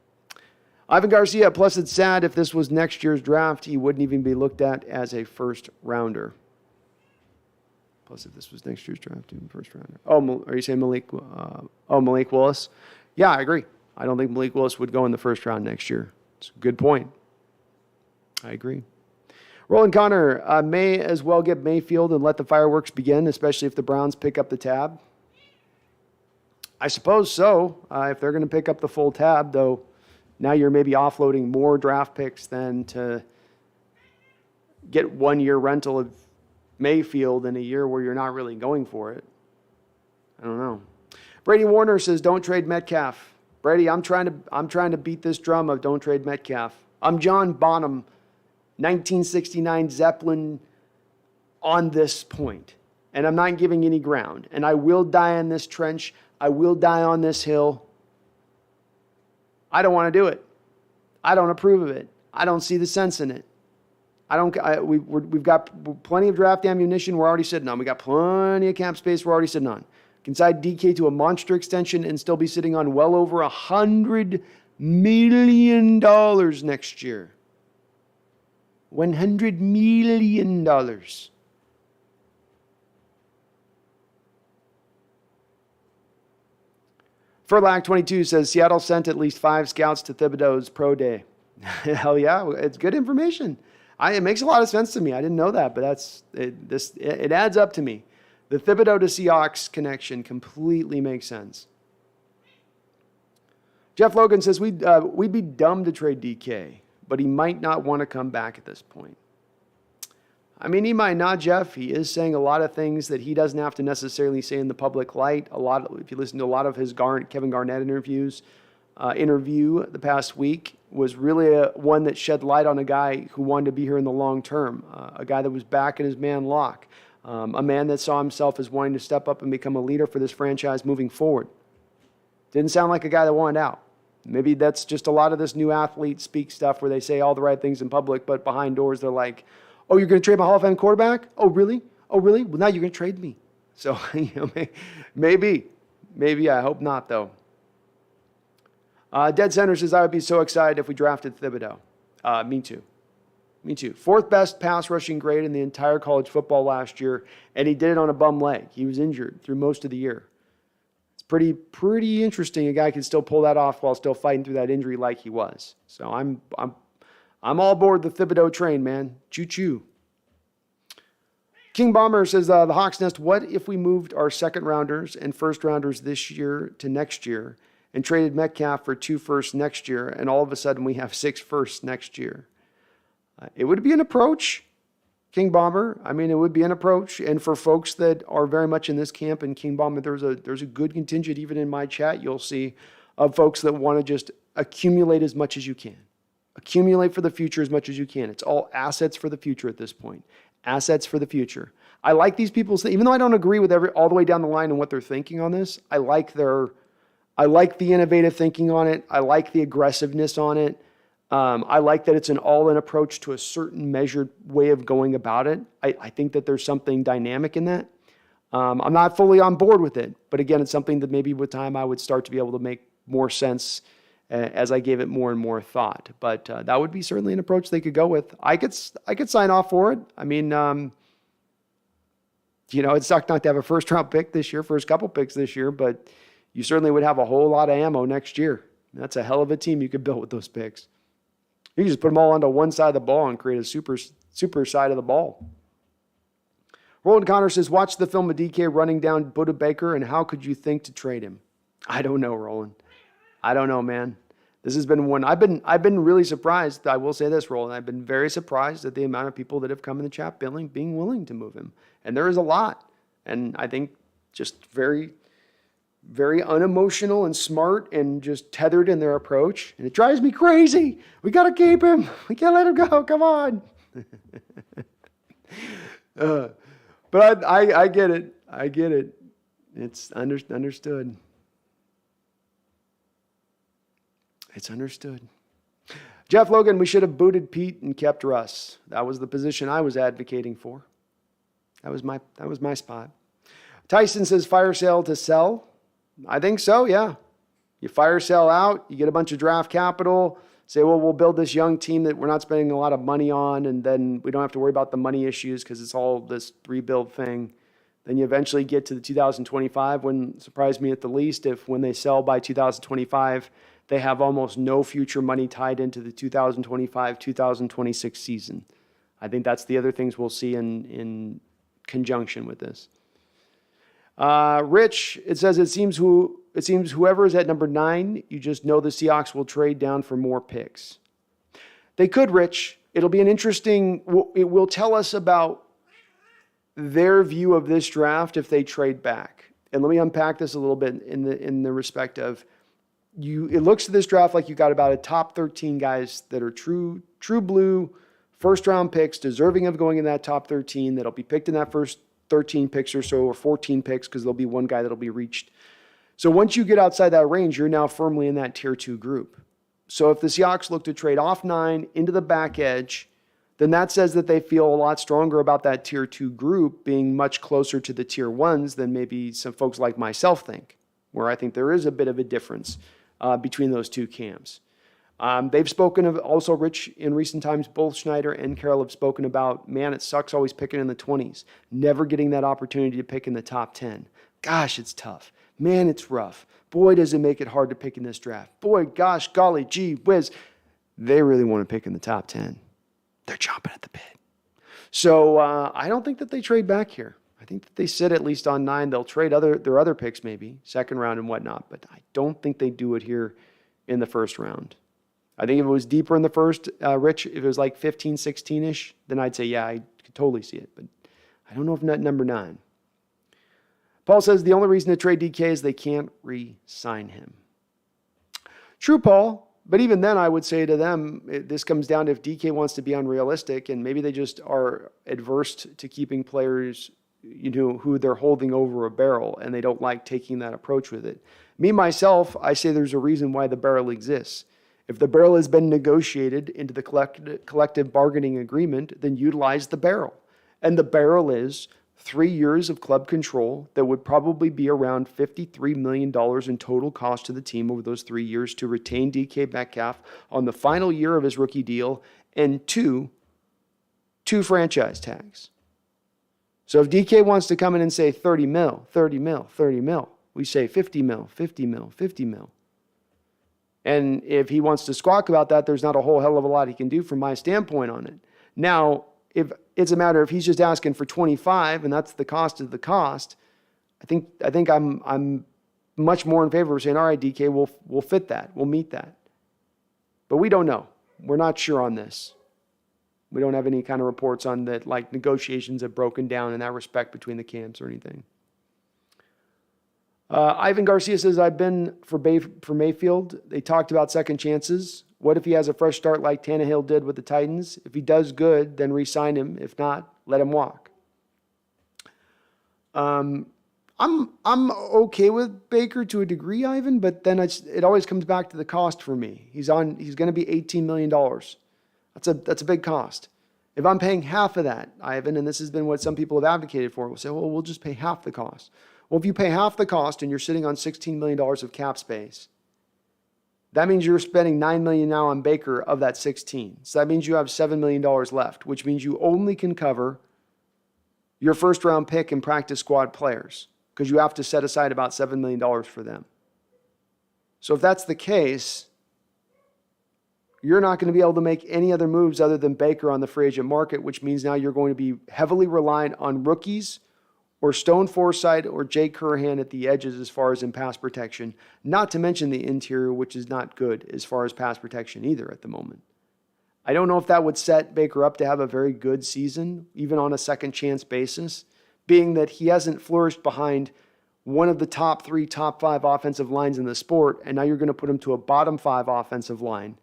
Ivan Garcia, plus it's sad if this was next year's draft, he wouldn't even be looked at as a first rounder. Plus, if this was next year's draft, team first rounder. Oh, are you saying Malik? Malik Willis? Yeah, I agree. I don't think Malik Willis would go in the first round next year. It's a good point. I agree. Roland Connor may as well get Mayfield and let the fireworks begin, especially if the Browns pick up the tab. I suppose so. If they're going to pick up the full tab, though, now you're maybe offloading more draft picks than to get 1 year rental of Mayfield in a year where you're not really going for it. I don't know. Brady Warner says, "Don't trade Metcalf." Brady, I'm trying to beat this drum of don't trade Metcalf. I'm John Bonham, 1969 Zeppelin on this point, and I'm not giving any ground. And I will die in this trench. I will die on this hill. I don't want to do it. I don't approve of it. I don't see the sense in it. We've got plenty of draft ammunition we're already sitting on. We got plenty of cap space we're already sitting on. Can side DK to a monster extension and still be sitting on well over $100 million next year. $100 million. Furlack22 says Seattle sent at least 5 scouts to Thibodeau's pro day. Hell yeah, it's good information. It makes a lot of sense to me. I didn't know that, but it adds up to me. The Thibodeau to Seahawks connection completely makes sense. Jeff Logan says we'd be dumb to trade DK, but he might not want to come back at this point. I mean, he might not, Jeff. He is saying a lot of things that he doesn't have to necessarily say in the public light. If you listen to a lot of his Kevin Garnett interview the past week, was really one that shed light on a guy who wanted to be here in the long term, a guy that was back in his man lock, a man that saw himself as wanting to step up and become a leader for this franchise moving forward. Didn't sound like a guy that wanted out. Maybe that's just a lot of this new athlete speak stuff where they say all the right things in public, but behind doors they're like, "Oh, you're going to trade my Hall of Fame quarterback? Oh, really? Oh, really? Well, now you're going to trade me." So, maybe. I hope not, though. Dead Center says, "I would be so excited if we drafted Thibodeau." Me too. 4th best pass rushing grade in the entire college football last year, and he did it on a bum leg. He was injured through most of the year. It's pretty interesting. A guy can still pull that off while still fighting through that injury like he was. So I'm all aboard the Thibodeau train, man. Choo-choo. King Bomber says, the Hawks Nest, what if we moved our second rounders and first rounders this year to next year and traded Metcalf for 2 firsts next year, and all of a sudden we have 6 firsts next year? It would be an approach, King Bomber. I mean, it would be an approach. And for folks that are very much in this camp, and King Bomber, there's a good contingent, even in my chat, you'll see, of folks that want to just accumulate as much as you can. Accumulate for the future as much as you can. It's all assets for the future at this point. Assets for the future. I like these people, even though I don't agree with all the way down the line and what they're thinking on this, I like the innovative thinking on it. I like the aggressiveness on it. I like that it's an all-in approach to a certain measured way of going about it. I think that there's something dynamic in that. I'm not fully on board with it, but again, it's something that maybe with time I would start to be able to make more sense as I gave it more and more thought. But that would be certainly an approach they could go with. I could sign off for it. I mean, it sucked not to have a first-round pick this year, first couple picks this year, but you certainly would have a whole lot of ammo next year. That's a hell of a team you could build with those picks. You can just put them all onto one side of the ball and create a super side of the ball. Roland Connor says, watch the film of DK running down Buda Baker, and how could you think to trade him? I don't know, Roland. I don't know, man. This has been one. I've been really surprised. I will say this, Roland. I've been very surprised at the amount of people that have come in the chat being willing to move him. And there is a lot. And I think just very, very unemotional and smart and just tethered in their approach. And it drives me crazy. We got to keep him. We can't let him go. Come on. But I get it. I get it. It's understood. It's understood. Jeff Logan, we should have booted Pete and kept Russ. That was the position I was advocating for. That was my spot. Tyson says fire sale to sell. I think so, yeah. You fire sale out, you get a bunch of draft capital, say, well, we'll build this young team that we're not spending a lot of money on, and then we don't have to worry about the money issues because it's all this rebuild thing. Then you eventually get to the 2025, wouldn't surprise me at the least if when they sell by 2025, they have almost no future money tied into the 2025-2026 season. I think that's the other things we'll see in conjunction with this. Rich, it says it seems whoever is at number 9, you just know the Seahawks will trade down for more picks. They could, Rich. It'll be an interesting. It will tell us about their view of this draft if they trade back. And let me unpack this a little bit in the respect of you. It looks to this draft like you got about a top 13 guys that are true blue first round picks, deserving of going in that top 13. That'll be picked in that first 13 picks or so, or 14 picks, because there'll be one guy that'll be reached. So once you get outside that range, you're now firmly in that tier 2 group. So if the Seahawks look to trade off 9 into the back edge, then that says that they feel a lot stronger about that tier 2 group being much closer to the tier 1s than maybe some folks like myself think, where I think there is a bit of a difference between those two camps. They've spoken of also, Rich, in recent times, both Schneider and Carroll have spoken about, man, it sucks always picking in the 20s, never getting that opportunity to pick in the top 10. Gosh, it's tough. Man, it's rough. Boy, does it make it hard to pick in this draft. Boy, gosh, golly, gee whiz. They really want to pick in the top 10. They're chomping at the bit. So I don't think that they trade back here. I think that they sit at least on 9. They'll trade their other picks maybe, second round and whatnot, but I don't think they do it here in the first round. I think if it was deeper in the first, Rich, if it was like 15, 16-ish, then I'd say, yeah, I could totally see it. But I don't know if not number 9. Paul says the only reason to trade DK is they can't re-sign him. True, Paul. But even then, I would say to them, this comes down to if DK wants to be unrealistic, and maybe they just are adverse to keeping players, who they're holding over a barrel, and they don't like taking that approach with it. Me, myself, I say there's a reason why the barrel exists. If the barrel has been negotiated into the collective bargaining agreement, then utilize the barrel. And the barrel is 3 years of club control that would probably be around $53 million in total cost to the team over those 3 years to retain DK Metcalf on the final year of his rookie deal, and two franchise tags. So if DK wants to come in and say 30 mil, 30 mil, 30 mil, we say 50 mil, 50 mil, 50 mil. And if he wants to squawk about that, there's not a whole hell of a lot he can do from my standpoint on it. Now, if it's a matter of he's just asking for 25 and that's the cost of the cost, I think I'm much more in favor of saying, all right, DK, we'll fit that. We'll meet that. But we don't know. We're not sure on this. We don't have any kind of reports on that, like negotiations have broken down in that respect between the camps or anything. Ivan Garcia says, I've been for Mayfield. They talked about second chances. What if he has a fresh start like Tannehill did with the Titans? If he does good, then re-sign him. If not, let him walk. I'm okay with Baker to a degree, Ivan, but then it always comes back to the cost for me. He's going to be $18 million. That's a big cost. If I'm paying half of that, Ivan, and this has been what some people have advocated for, we'll say, well, we'll just pay half the cost. Well, if you pay half the cost and you're sitting on $16 million of cap space, that means you're spending $9 million now on Baker of that 16. So that means you have $7 million left, which means you only can cover your first round pick and practice squad players because you have to set aside about $7 million for them. So if that's the case, you're not going to be able to make any other moves other than Baker on the free agent market, which means now you're going to be heavily reliant on rookies or Stone Forsythe or Jake Curhan at the edges as far as in pass protection, not to mention the interior, which is not good as far as pass protection either at the moment. I don't know if that would set Baker up to have a very good season, even on a second chance basis, being that he hasn't flourished behind one of the top 3, top 5 offensive lines in the sport, and now you're going to put him to a bottom 5 offensive line.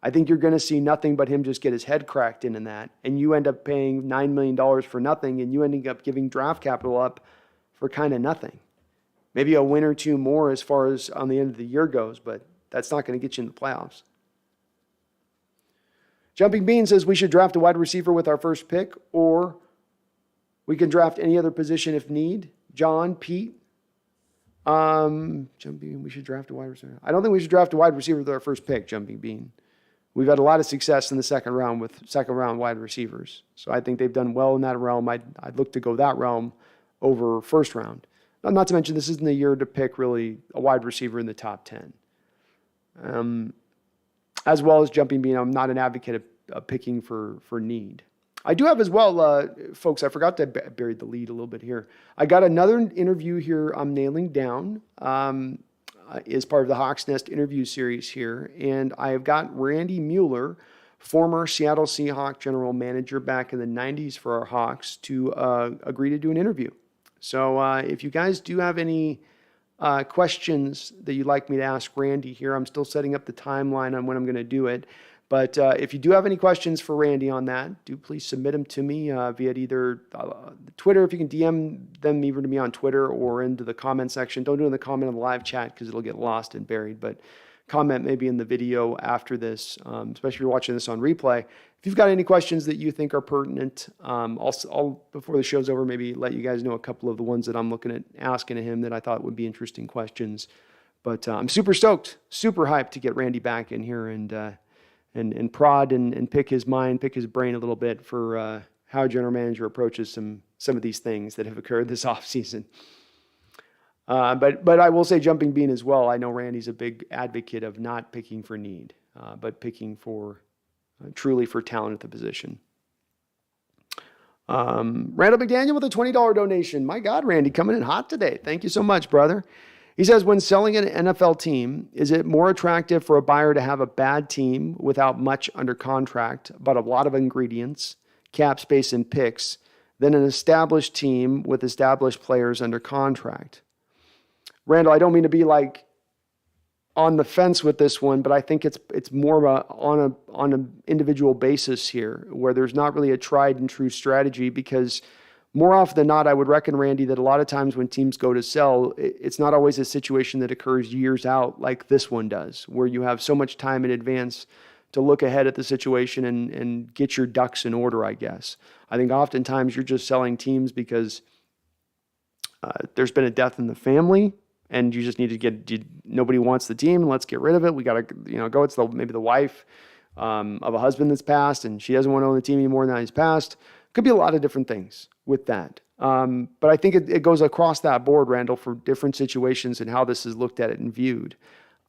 I think you're going to see nothing but him just get his head cracked in that, and you end up paying $9 million for nothing, and you ending up giving draft capital up for kind of nothing. Maybe a win or two more as far as on the end of the year goes, but that's not going to get you in the playoffs. Jumping Bean says we should draft a wide receiver with our first pick, or we can draft any other position if need. John, Pete. Jumping Bean, we should draft a wide receiver. I don't think we should draft a wide receiver with our first pick, Jumping Bean. We've had a lot of success in the second round with second-round wide receivers. So I think they've done well in that realm. I'd look to go that realm over first round. Not to mention, this isn't the year to pick really a wide receiver in the top 10. As well as jumping being, I'm not an advocate of picking for need. I do have as well, folks, I forgot to bury the lead a little bit here. I got another interview here I'm nailing down as part of the Hawks Nest interview series here. And I have got Randy Mueller, former Seattle Seahawks general manager back in the 90s for our Hawks, to agree to do an interview. So if you guys do have any questions that you'd like me to ask Randy here, I'm still setting up the timeline on when I'm going to do it. But if you do have any questions for Randy on that, do please submit them to me via either Twitter, if you can DM them either to me on Twitter or into the comment section. Don't do it in the comment on the live chat because it'll get lost and buried. But comment maybe in the video after this, especially if you're watching this on replay. If you've got any questions that you think are pertinent, I'll before the show's over, maybe let you guys know a couple of the ones that I'm looking at asking to him that I thought would be interesting questions. But I'm super stoked, super hyped to get Randy back in here and prod and pick his mind, pick his brain a little bit for how a general manager approaches some of these things that have occurred this offseason. But I will say, jumping bean as well, I know Randy's a big advocate of not picking for need, but picking for truly for talent at the position. Randall McDaniel with a $20 donation. My God, Randy, coming in hot today. Thank you so much, brother. He says, when selling an NFL team, is it more attractive for a buyer to have a bad team without much under contract, but a lot of ingredients, cap space, and picks, than an established team with established players under contract? Randall, I don't mean to be like on the fence with this one, but I think it's more of on an individual basis here, where there's not really a tried and true strategy, because more often than not, I would reckon, Randy, that a lot of times when teams go to sell, it's not always a situation that occurs years out like this one does, where you have so much time in advance to look ahead at the situation and get your ducks in order, I guess. I think oftentimes you're just selling teams because there's been a death in the family, and you just need to nobody wants the team. Let's get rid of it. We got to, go. It's maybe the wife of a husband that's passed, and she doesn't want to own the team anymore now he's passed. Could be a lot of different things with that. But I think it goes across that board, Randall, for different situations and how this is looked at and viewed.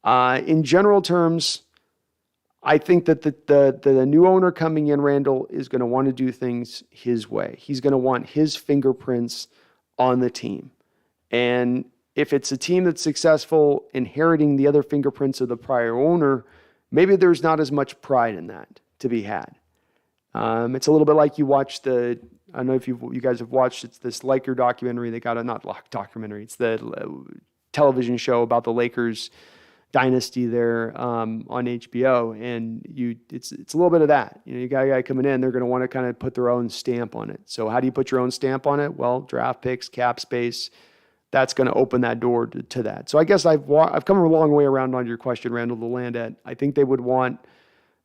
In general terms, I think that the new owner coming in, Randall, is going to want to do things his way. He's going to want his fingerprints on the team. And if it's a team that's successful inheriting the other fingerprints of the prior owner, maybe there's not as much pride in that to be had. It's a little bit like you watch I don't know if you guys have watched, it's this Laker documentary. They got not documentary, it's the television show about the Lakers dynasty there on HBO. And it's a little bit of that. You got a guy coming in, they're going to want to kind of put their own stamp on it. So how do you put your own stamp on it? Well, draft picks, cap space. That's going to open that door to that. So I guess I've come a long way around on your question, Randall, to land at. I think they would want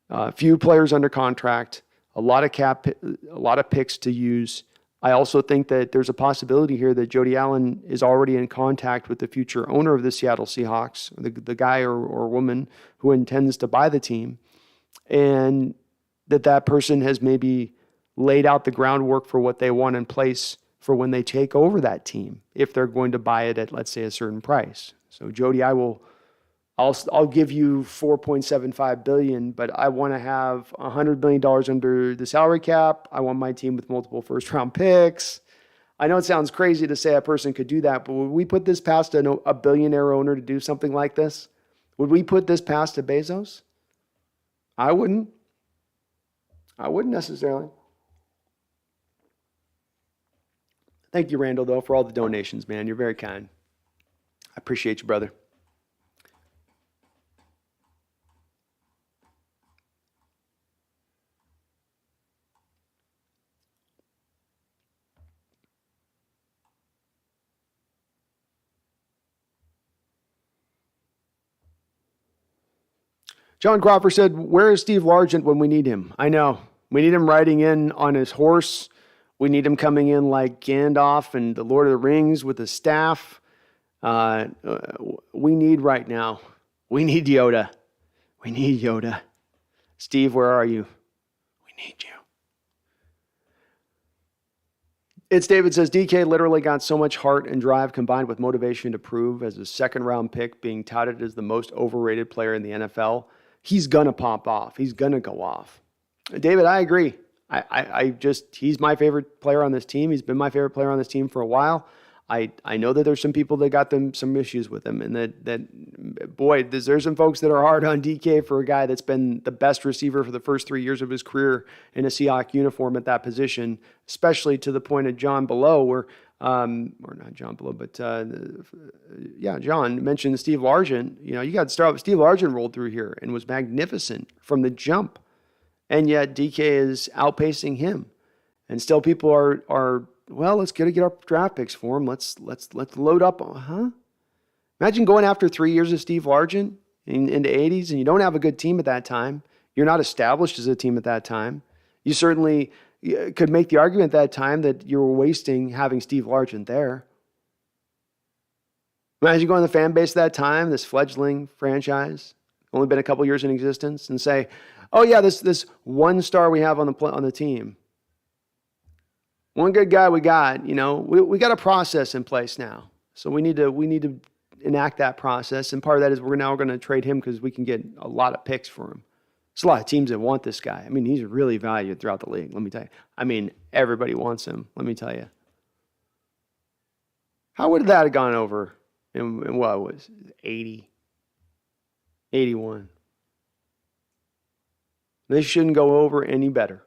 a few players under contract, a lot of picks to use. I also think that there's a possibility here that Jody Allen is already in contact with the future owner of the Seattle Seahawks, the guy or woman who intends to buy the team, and that person has maybe laid out the groundwork for what they want in place for when they take over that team, if they're going to buy it at, let's say, a certain price. So Jody, I'll give you $4.75 billion, but I want to have $100 million under the salary cap. I want my team with multiple first-round picks. I know it sounds crazy to say a person could do that, but would we put this past a billionaire owner to do something like this? Would we put this past a Bezos? I wouldn't. I wouldn't necessarily. Thank you, Randall, though, for all the donations, man. You're very kind. I appreciate you, brother. John Crawford said, where is Steve Largent when we need him? I know. We need him riding in on his horse. We need him coming in like Gandalf and the Lord of the Rings with a staff. We need right now. We need Yoda. We need Yoda. Steve, where are you? We need you. It's David says, DK literally got so much heart and drive combined with motivation to prove as a second-round pick being touted as the most overrated player in the NFL. He's going to pop off. He's going to go off. David, I agree. He's my favorite player on this team. He's been my favorite player on this team for a while. I know that there's some people that got some issues with him, and that boy, there's some folks that are hard on DK for a guy that's been the best receiver for the first 3 years of his career in a Seahawks uniform at that position, especially to the point of John Below, where or not John Below, but John mentioned Steve Largent. You got to start with Steve Largent rolled through here and was magnificent from the jump, and yet DK is outpacing him, and still people are. Well, let's get our draft picks for him. Let's load up. Imagine going after 3 years of Steve Largent in the 80s, and you don't have a good team at that time. You're not established as a team at that time. You certainly could make the argument at that time that you were wasting having Steve Largent there. Imagine going to the fan base at that time, this fledgling franchise, only been a couple years in existence, and say, "Oh yeah, this one star we have on the team." One good guy we got, we got a process in place now. So we need to enact that process. And part of that is we're now going to trade him because we can get a lot of picks for him. There's a lot of teams that want this guy. I mean, he's really valued throughout the league, let me tell you. I mean, everybody wants him, let me tell you. How would that have gone over in what was it, 80, 81? This shouldn't go over any better.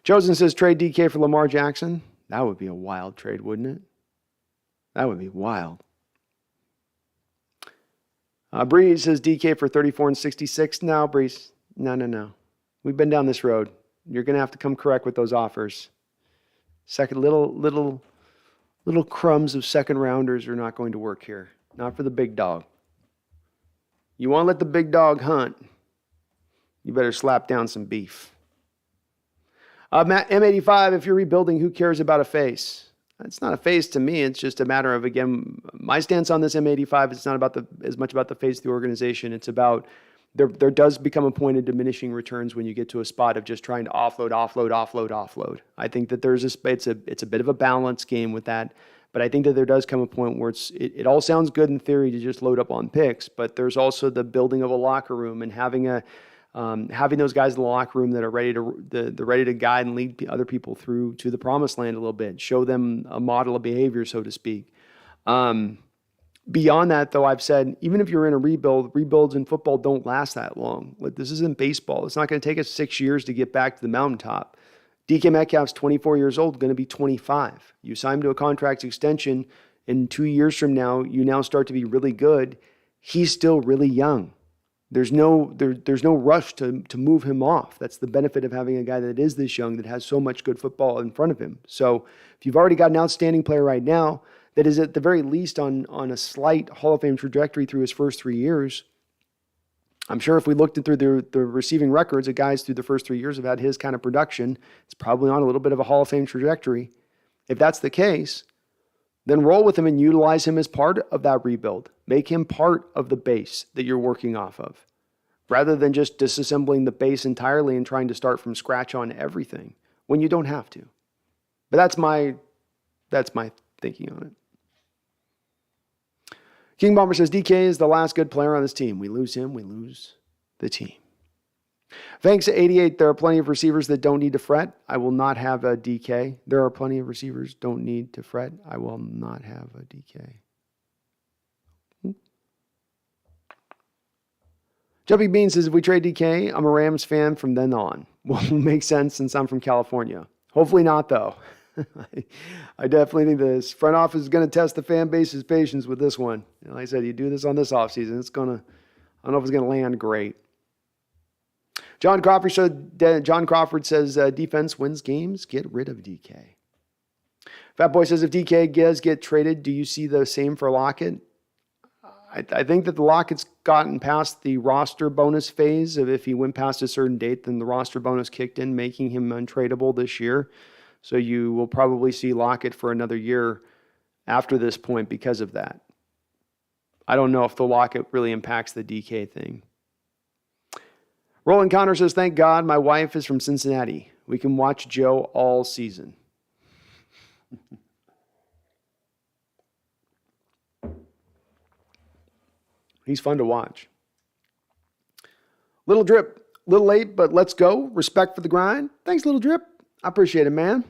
Chosen says, trade DK for Lamar Jackson. That would be a wild trade, wouldn't it? That would be wild. Breeze says, DK for 34 and 66. No, Breeze. No. We've been down this road. You're going to have to come correct with those offers. Second, little crumbs of second rounders are not going to work here. Not for the big dog. You want to let the big dog hunt, you better slap down some beef. Matt, M85, if you're rebuilding, who cares about a face? It's not a face to me. It's just a matter of, again, my stance on this M85, it's not about as much about the face of the organization. It's about there does become a point of diminishing returns when you get to a spot of just trying to offload. I think that it's a bit of a balance game with that. But I think that there does come a point where it all sounds good in theory to just load up on picks, but there's also the building of a locker room and having those guys in the locker room that are ready to guide and lead other people through to the promised land a little bit, show them a model of behavior, so to speak. Beyond that, though, I've said, even if you're in a rebuilds in football don't last that long. Like, this isn't baseball. It's not going to take us 6 years to get back to the mountaintop. DK Metcalf's 24 years old, going to be 25. You sign him to a contract extension, and 2 years from now, you now start to be really good. He's still really young. There's no rush to move him off. That's the benefit of having a guy that is this young, that has so much good football in front of him. So if you've already got an outstanding player right now that is at the very least on a slight Hall of Fame trajectory through his first 3 years, I'm sure if we looked through the receiving records of guys through the first 3 years have had his kind of production, it's probably on a little bit of a Hall of Fame trajectory. If that's the case, then roll with him and utilize him as part of that rebuild. Make him part of the base that you're working off of, rather than just disassembling the base entirely and trying to start from scratch on everything when you don't have to. But that's my thinking on it. King Bomber says, DK is the last good player on this team. We lose him, we lose the team. Thanks to 88, there are plenty of receivers that don't need to fret. I will not have a DK. There are plenty of receivers don't need to fret. I will not have a DK. Jumpy Bean says, if we trade DK, I'm a Rams fan from then on. Well, it makes sense since I'm from California. Hopefully not, though. I definitely think this front office is going to test the fan base's patience with this one. Like I said, you do this on this offseason, I don't know if it's going to land great. John Crawford says, defense wins games, get rid of DK. Fat Boy says, if DK does get traded, do you see the same for Lockett? I think that the Lockett's gotten past the roster bonus phase of if he went past a certain date, then the roster bonus kicked in, making him untradeable this year. So you will probably see Lockett for another year after this point because of that. I don't know if the Lockett really impacts the DK thing. Roland Connor says, thank God my wife is from Cincinnati. We can watch Joe all season. He's fun to watch. Little Drip, little late, but let's go. Respect for the grind. Thanks, Little Drip. I appreciate it, man.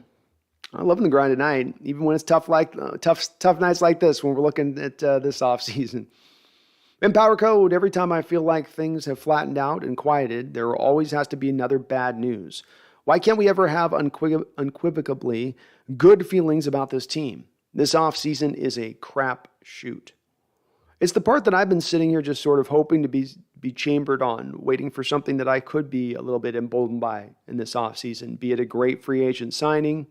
I'm loving the grind tonight, even when it's tough nights like this when we're looking at this offseason. In Power Code, every time I feel like things have flattened out and quieted, there always has to be another bad news. Why can't we ever have unequivocally good feelings about this team? This offseason is a crap shoot. It's the part that I've been sitting here just sort of hoping to be chambered on, waiting for something that I could be a little bit emboldened by in this offseason, be it a great free agent signing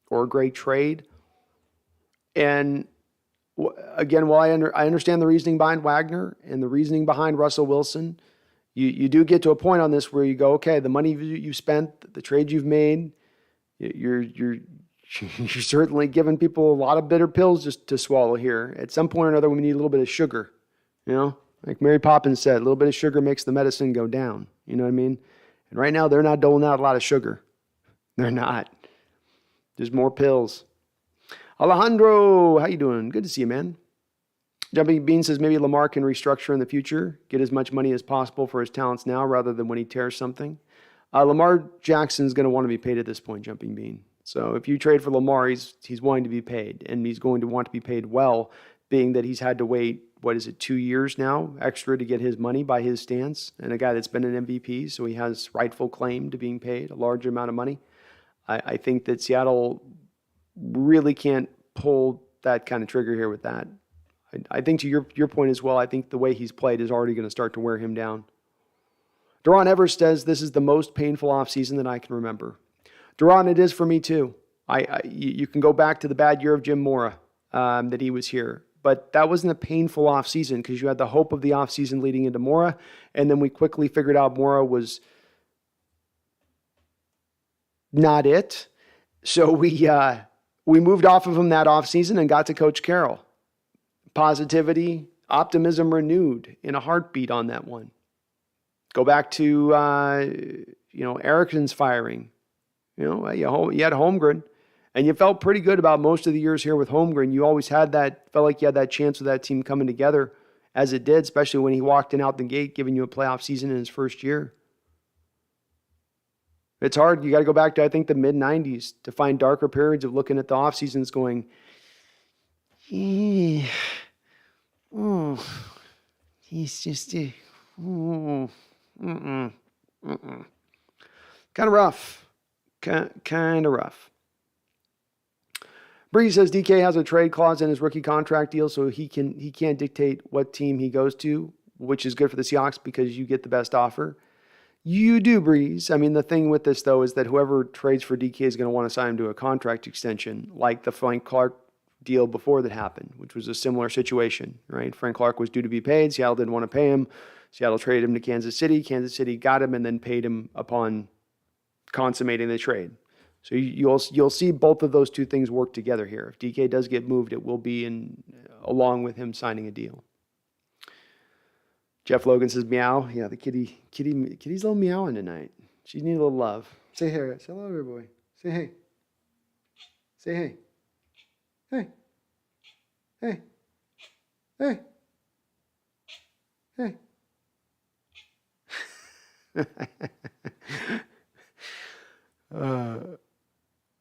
or a great trade. And again, while I understand the reasoning behind Wagner and the reasoning behind Russell Wilson, you do get to a point on this where you go, okay, the money you spent, the trade you've made, you're certainly giving people a lot of bitter pills just to swallow here. At some point or another, we need a little bit of sugar, Like Mary Poppins said, a little bit of sugar makes the medicine go down. You know what I mean? And right now, they're not doling out a lot of sugar. They're not. There's more pills. Alejandro, how you doing? Good to see you, man. Jumping Bean says maybe Lamar can restructure in the future, get as much money as possible for his talents now rather than when he tears something. Lamar Jackson's going to want to be paid at this point, Jumping Bean. So if you trade for Lamar, he's wanting to be paid, and he's going to want to be paid well, being that he's had to wait, 2 years now extra to get his money by his stance, and a guy that's been an MVP, so he has rightful claim to being paid a large amount of money. I think that Seattle really can't pull that kind of trigger here with that. I think to your point as well, I think the way he's played is already going to start to wear him down. Duran Evers says, this is the most painful offseason that I can remember. Duran, it is for me too. You can go back to the bad year of Jim Mora that he was here. But that wasn't a painful offseason because you had the hope of the offseason leading into Mora, and then we quickly figured out Mora was not it. So we moved off of him that offseason and got to Coach Carroll. Positivity, optimism renewed in a heartbeat on that one. Go back to Erickson's firing. You had Holmgren, and you felt pretty good about most of the years here with Holmgren. You always felt like you had that chance with that team coming together as it did, especially when he walked in out the gate, giving you a playoff season in his first year. It's hard. You got to go back to, I think, the mid-'90s to find darker periods of looking at the off seasons going, he's just kind of rough. Kind of rough. Bree says DK has a trade clause in his rookie contract deal, so he can't dictate what team he goes to, which is good for the Seahawks because you get the best offer. You do, Breeze. I mean, the thing with this, though, is that whoever trades for DK is going to want to sign him to a contract extension, like the Frank Clark deal before that happened, which was a similar situation, right? Frank Clark was due to be paid. Seattle didn't want to pay him. Seattle traded him to Kansas City. Kansas City got him and then paid him upon consummating the trade. So you'll see both of those two things work together here. If DK does get moved, it will be along with him signing a deal. Jeff Logan says meow. Yeah, the kitty's a little meowing tonight. She needs a little love. Say hey. Say hello, everybody. Say hey. Say hey. Hey. Hey. Hey. Hey.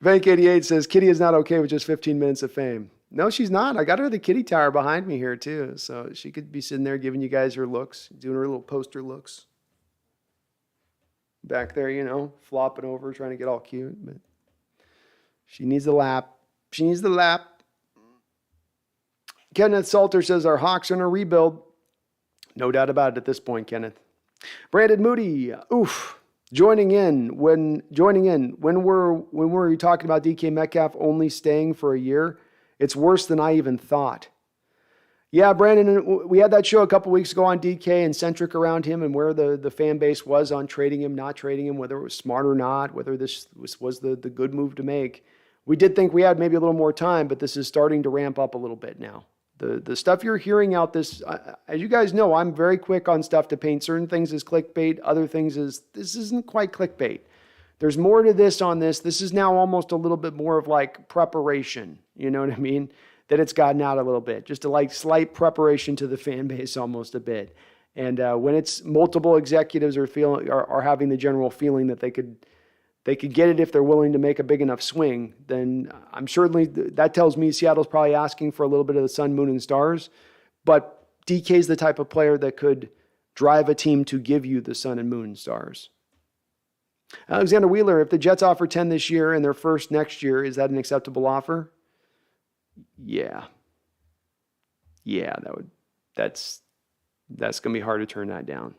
Vank88 says Kitty is not okay with just 15 minutes of fame. No, she's not. I got her the kitty tower behind me here too, so she could be sitting there giving you guys her looks, doing her little poster looks. Back there, flopping over, trying to get all cute. But she needs the lap. She needs the lap. Kenneth Salter says our Hawks are in a rebuild. No doubt about it at this point, Kenneth. Brandon Moody, joining in. When were you talking about DK Metcalf only staying for a year? It's worse than I even thought. Yeah, Brandon, we had that show a couple weeks ago on DK and centric around him and where the fan base was on trading him, not trading him, whether it was smart or not, whether this was the good move to make. We did think we had maybe a little more time, but this is starting to ramp up a little bit now. The stuff you're hearing out this, as you guys know, I'm very quick on stuff to paint certain things as clickbait, other things as this isn't quite clickbait. there's more to this on this. This is now almost a little bit more of like preparation. You know what I mean? That it's gotten out a little bit, just a like slight preparation to the fan base almost a bit. And when it's multiple executives are having the general feeling that they could get it if they're willing to make a big enough swing, then I'm certainly, that tells me Seattle's probably asking for a little bit of the sun, moon, and stars. But DK's the type of player that could drive a team to give you the sun and moon and stars. Alexander Wheeler, if the Jets offer 10 this year and their first next year, is that an acceptable offer? Yeah. Yeah, that's going to be hard to turn that down.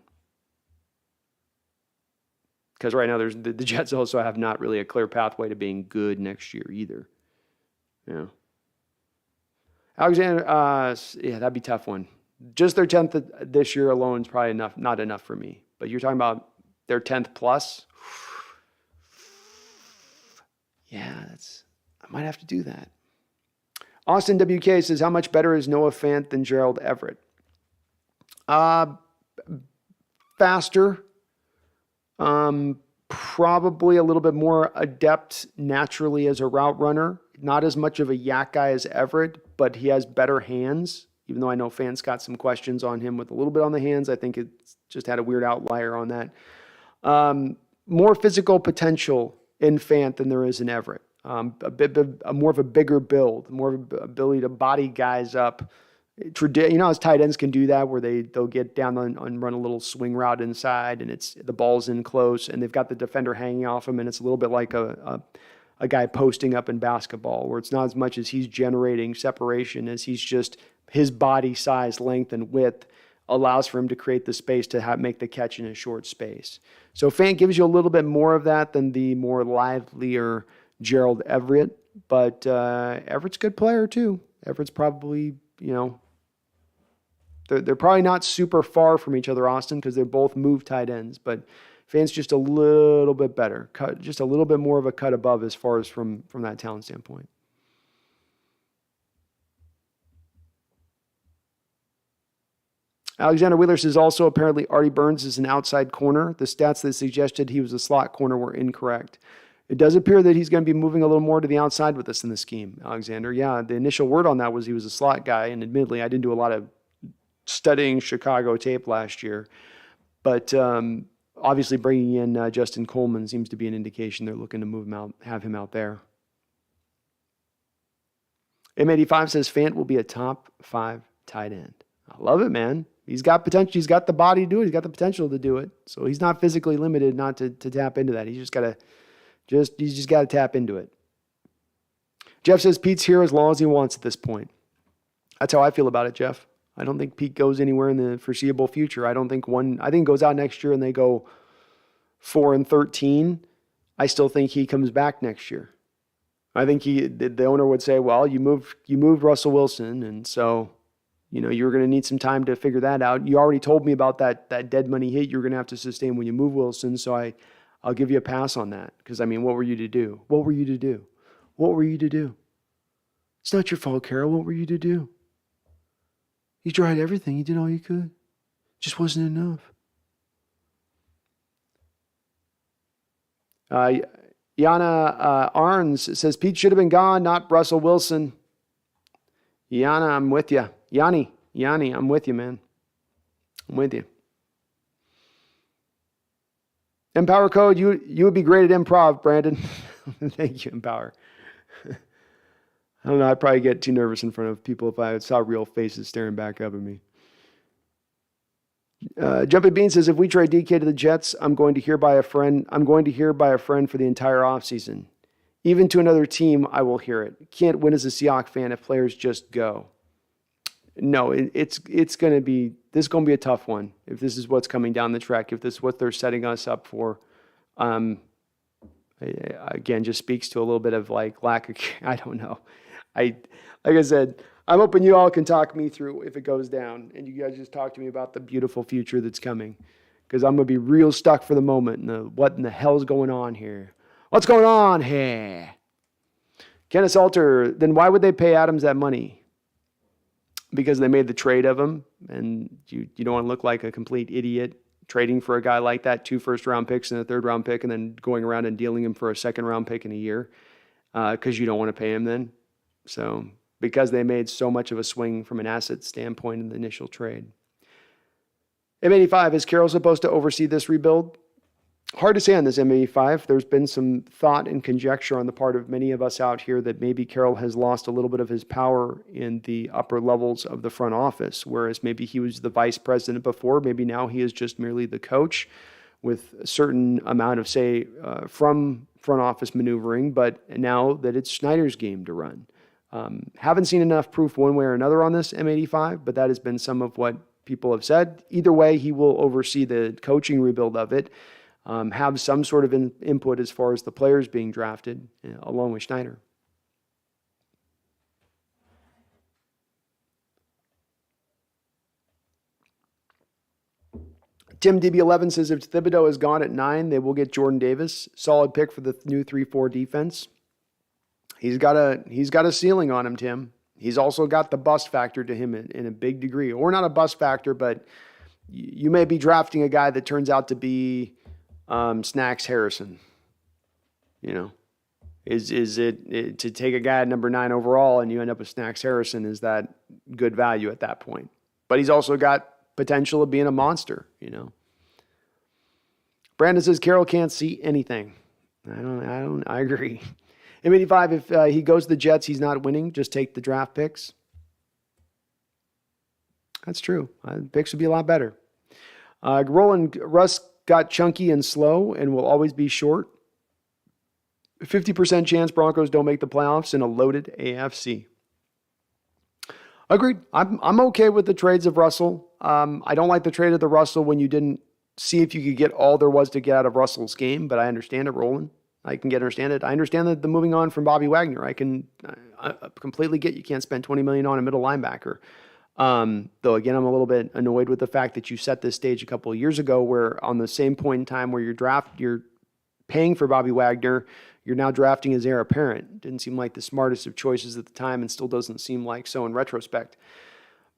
Because right now the Jets also have not really a clear pathway to being good next year either. Yeah. Alexander, yeah, that'd be a tough one. Just their 10th this year alone is probably not enough for me. But you're talking about their 10th plus? Yeah, I might have to do that. Austin WK says, how much better is Noah Fant than Gerald Everett? Faster. Probably a little bit more adept naturally as a route runner. Not as much of a yak guy as Everett, but he has better hands. Even though I know fans got some questions on him with a little bit on the hands. I think it's just had a weird outlier on that. More physical potential in Fant than there is in Everett. More of a bigger build, more of an ability to body guys up. You know, as tight ends can do that, where they'll get down and run a little swing route inside, and the ball's in close, and they've got the defender hanging off him, and it's a little bit like a guy posting up in basketball, where it's not as much as he's generating separation as he's just his body size, length, and width allows for him to create the space to make the catch in a short space. So Fant gives you a little bit more of that than the more livelier Gerald Everett, but Everett's a good player too. Everett's probably, you know, they're probably not super far from each other, Austin, because they're both move tight ends, but Fant's just a little bit better, just a little bit more of a cut above as far as from that talent standpoint. Alexander Wheeler says also apparently Artie Burns is an outside corner. The stats that suggested he was a slot corner were incorrect. It does appear that he's going to be moving a little more to the outside with us in the scheme, Alexander. Yeah, the initial word on that was he was a slot guy, and admittedly I didn't do a lot of studying Chicago tape last year. But obviously bringing in Justin Coleman seems to be an indication they're looking to move him out, have him out there. M85 says Fant will be a top 5 tight end. I love it, man. He's got potential. He's got the body to do it. He's got the potential to do it. So he's not physically limited not to tap into that. He's just got to tap into it. Jeff says Pete's here as long as he wants at this point. That's how I feel about it, Jeff. I don't think Pete goes anywhere in the foreseeable future. I think he goes out next year and they go 4-13. I still think he comes back next year. I think the owner would say, well, you moved Russell Wilson, and so you know you're going to need some time to figure that out. You already told me about that dead money hit you're going to have to sustain when you move Wilson, so I'll give you a pass on that. Because, I mean, what were you to do? What were you to do? What were you to do? It's not your fault, Carol. What were you to do? You tried everything. You did all you could. Just wasn't enough. Yana Arns says, Pete should have been gone, not Russell Wilson. Yana, I'm with you. Yanni, I'm with you, man. I'm with you. Empower Code, you would be great at improv, Brandon. Thank you, Empower. I don't know, I'd probably get too nervous in front of people if I saw real faces staring back up at me. Jumpy Bean says, if we trade DK to the Jets, I'm going to hear by a friend for the entire offseason. Even to another team, I will hear it. Can't win as a Seahawks fan if players just go. No, this is going to be a tough one. If this is what's coming down the track, if this is what they're setting us up for, again, just speaks to a little bit of like lack of, I don't know. Like I said, I'm hoping you all can talk me through if it goes down, and you guys just talk to me about the beautiful future that's coming, because I'm going to be real stuck for the moment. And what in the hell's going on here? What's going on here? Kenneth Salter, then why would they pay Adams that money? Because they made the trade of him, and you don't want to look like a complete idiot trading for a guy like that, 2 first-round picks and a third-round pick, and then going around and dealing him for a second-round pick in a year because you don't want to pay him then. So because they made so much of a swing from an asset standpoint in the initial trade. M85, is Carroll supposed to oversee this rebuild? Hard to say on this M85. There's been some thought and conjecture on the part of many of us out here that maybe Carroll has lost a little bit of his power in the upper levels of the front office, whereas maybe he was the vice president before. Maybe now he is just merely the coach with a certain amount of say from front office maneuvering, but now that it's Schneider's game to run. Haven't seen enough proof one way or another on this M85, but that has been some of what people have said. Either way, he will oversee the coaching rebuild of it. Have some sort of input as far as the players being drafted, along with Schneider. Tim DB11 says if Thibodeau is gone at 9, they will get Jordan Davis. Solid pick for the new 3-4 defense. He's got a ceiling on him, Tim. He's also got the bust factor to him in a big degree. Or not a bust factor, but you may be drafting a guy that turns out to be Snacks Harrison. You know, is it to take a guy at number 9 overall and you end up with Snacks Harrison? Is that good value at that point? But he's also got potential of being a monster. You know, Brandon says Carroll can't see anything. I agree. M85, if he goes to the Jets, he's not winning. Just take the draft picks. That's true. Picks would be a lot better. Roland Russ got chunky and slow and will always be short. 50% chance Broncos don't make the playoffs in a loaded AFC. Agreed. I'm okay with the trades of Russell. I don't like the trade of the Russell when you didn't see if you could get all there was to get out of Russell's game, but I understand it, Roland. I can understand it. I understand that the moving on from Bobby Wagner. I completely get you can't spend $20 million on a middle linebacker. Though, again, I'm a little bit annoyed with the fact that you set this stage a couple of years ago where on the same point in time where you're paying for Bobby Wagner, you're now drafting his heir apparent. Didn't seem like the smartest of choices at the time and still doesn't seem like so in retrospect.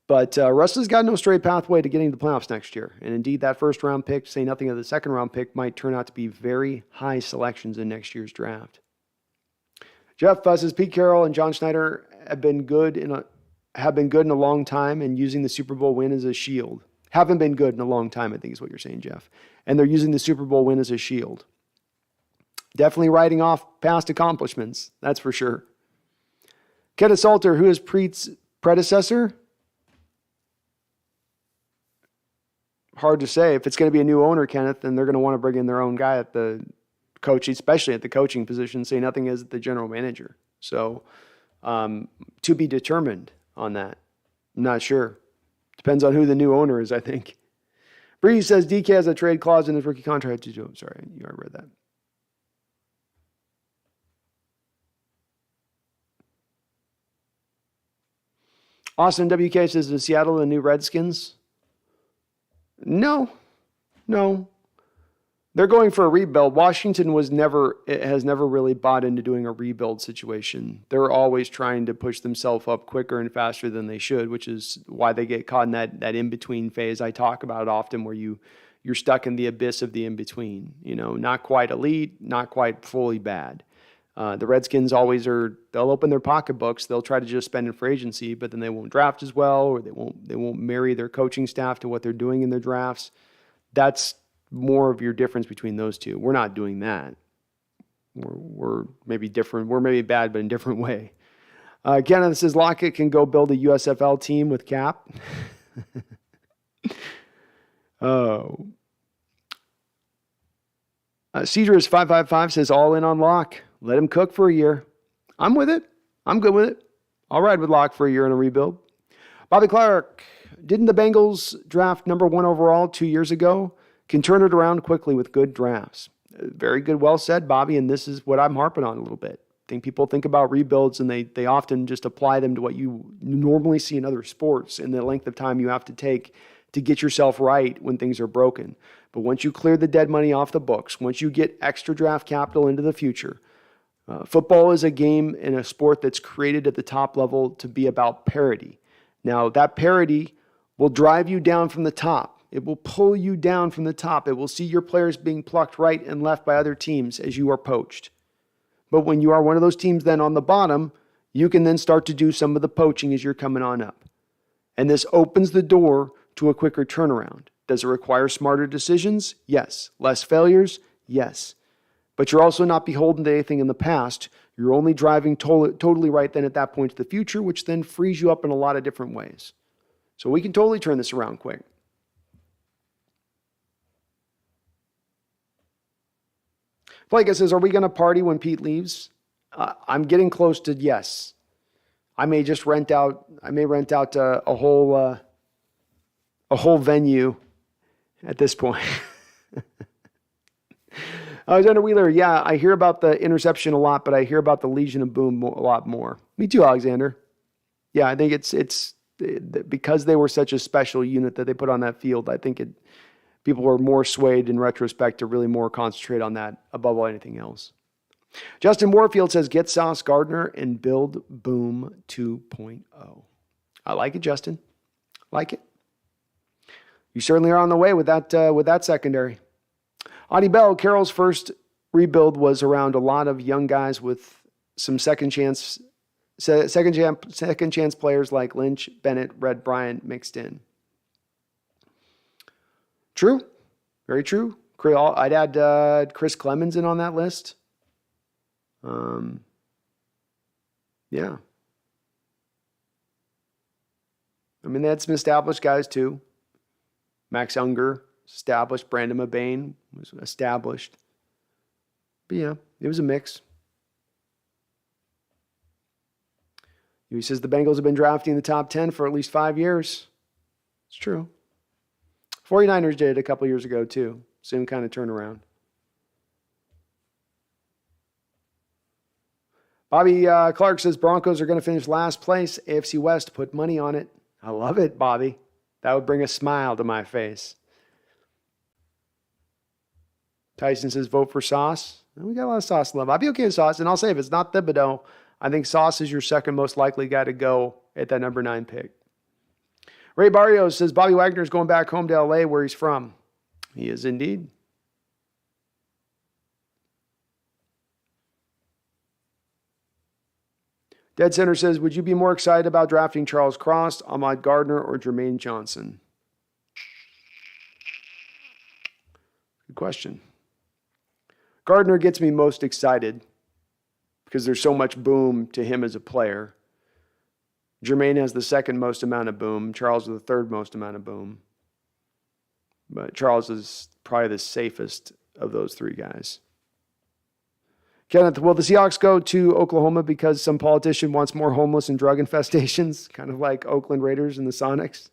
But Russ has got no straight pathway to getting to the playoffs next year. And indeed, that first-round pick, say nothing of the second-round pick, might turn out to be very high selections in next year's draft. Jeff says Pete Carroll and John Schneider have been good in a long time and using the Super Bowl win as a shield. Haven't been good in a long time, I think is what you're saying, Jeff. And they're using the Super Bowl win as a shield. Definitely writing off past accomplishments, that's for sure. Kenneth Salter, who is Preet's predecessor? Hard to say. If it's going to be a new owner, Kenneth, then they're going to want to bring in their own guy at the coach, especially at the coaching position, say nothing as the general manager. So to be determined on that. I'm not sure. Depends on who the new owner is, I think. Bree says DK has a trade clause in his rookie contract. Oh, sorry, you already read that. Austin WK says, is Seattle the new Redskins? No. They're going for a rebuild. Washington has never really bought into doing a rebuild situation. They're always trying to push themselves up quicker and faster than they should, which is why they get caught in that in-between phase. I talk about it often where you're stuck in the abyss of the in-between. You know, not quite elite, not quite fully bad. The Redskins always they'll open their pocketbooks. They'll try to just spend in free agency, but then they won't draft as well, or they won't marry their coaching staff to what they're doing in their drafts. That's more of your difference between those two. We're not doing that. We're maybe different. We're maybe bad, but in a different way. Kenneth says Lockett can go build a USFL team with Cap. Oh. Cedrus 555 says all in on Locke. Let him cook for a year. I'm with it. I'm good with it. I'll ride with Locke for a year in a rebuild. Bobby Clark, didn't the Bengals draft number 1 overall 2 years ago? Can turn it around quickly with good drafts. Very good, well said, Bobby, and this is what I'm harping on a little bit. I think people think about rebuilds and they often just apply them to what you normally see in other sports and the length of time you have to take to get yourself right when things are broken. But once you clear the dead money off the books, once you get extra draft capital into the future, football is a game and a sport that's created at the top level to be about parity. Now, that parity will drive you down from the top. It will pull you down from the top. It will see your players being plucked right and left by other teams as you are poached. But when you are one of those teams then on the bottom, you can then start to do some of the poaching as you're coming on up. And this opens the door to a quicker turnaround. Does it require smarter decisions? Yes. Less failures? Yes. But you're also not beholden to anything in the past. You're only driving totally right then at that point to the future, which then frees you up in a lot of different ways. So we can totally turn this around quick. Flake says, are we going to party when Pete leaves? I'm getting close to yes. I may rent out a whole venue at this point. Alexander Wheeler, yeah, I hear about the interception a lot, but I hear about the Legion of Boom a lot more. Me too, Alexander. Yeah, I think it's because they were such a special unit that they put on that field. I think people were more swayed in retrospect to really more concentrate on that above all anything else. Justin Warfield says, get Sauce Gardner and build Boom 2.0. I like it, Justin. Like it. You certainly are on the way with that secondary. Audie Bell, Carroll's first rebuild was around a lot of young guys with some second chance players like Lynch, Bennett, Red Bryant mixed in. True. Very true. I'd add Chris Clemens in on that list. Yeah. I mean, they had some established guys too. Max Unger, established. Brandon Mabane was established. But yeah, it was a mix. He says the Bengals have been drafting the top 10 for at least 5 years. It's true. 49ers did it a couple years ago too. Same kind of turnaround. Bobby Clark says Broncos are going to finish last place. AFC West, put money on it. I love it, Bobby. That would bring a smile to my face. Tyson says vote for Sauce. We got a lot of Sauce love. I'd be okay with Sauce. And I'll say if it's not Thibodeau, I think Sauce is your second most likely guy to go at that number 9 pick. Ray Barrios says Bobby Wagner is going back home to LA where he's from. He is indeed. Dead Center says, would you be more excited about drafting Charles Cross, Ahmad Gardner, or Jermaine Johnson? Good question. Gardner gets me most excited because there's so much boom to him as a player. Jermaine has the second most amount of boom. Charles has the third most amount of boom. But Charles is probably the safest of those three guys. Kenneth, will the Seahawks go to Oklahoma because some politician wants more homeless and drug infestations? Kind of like Oakland Raiders and the Sonics?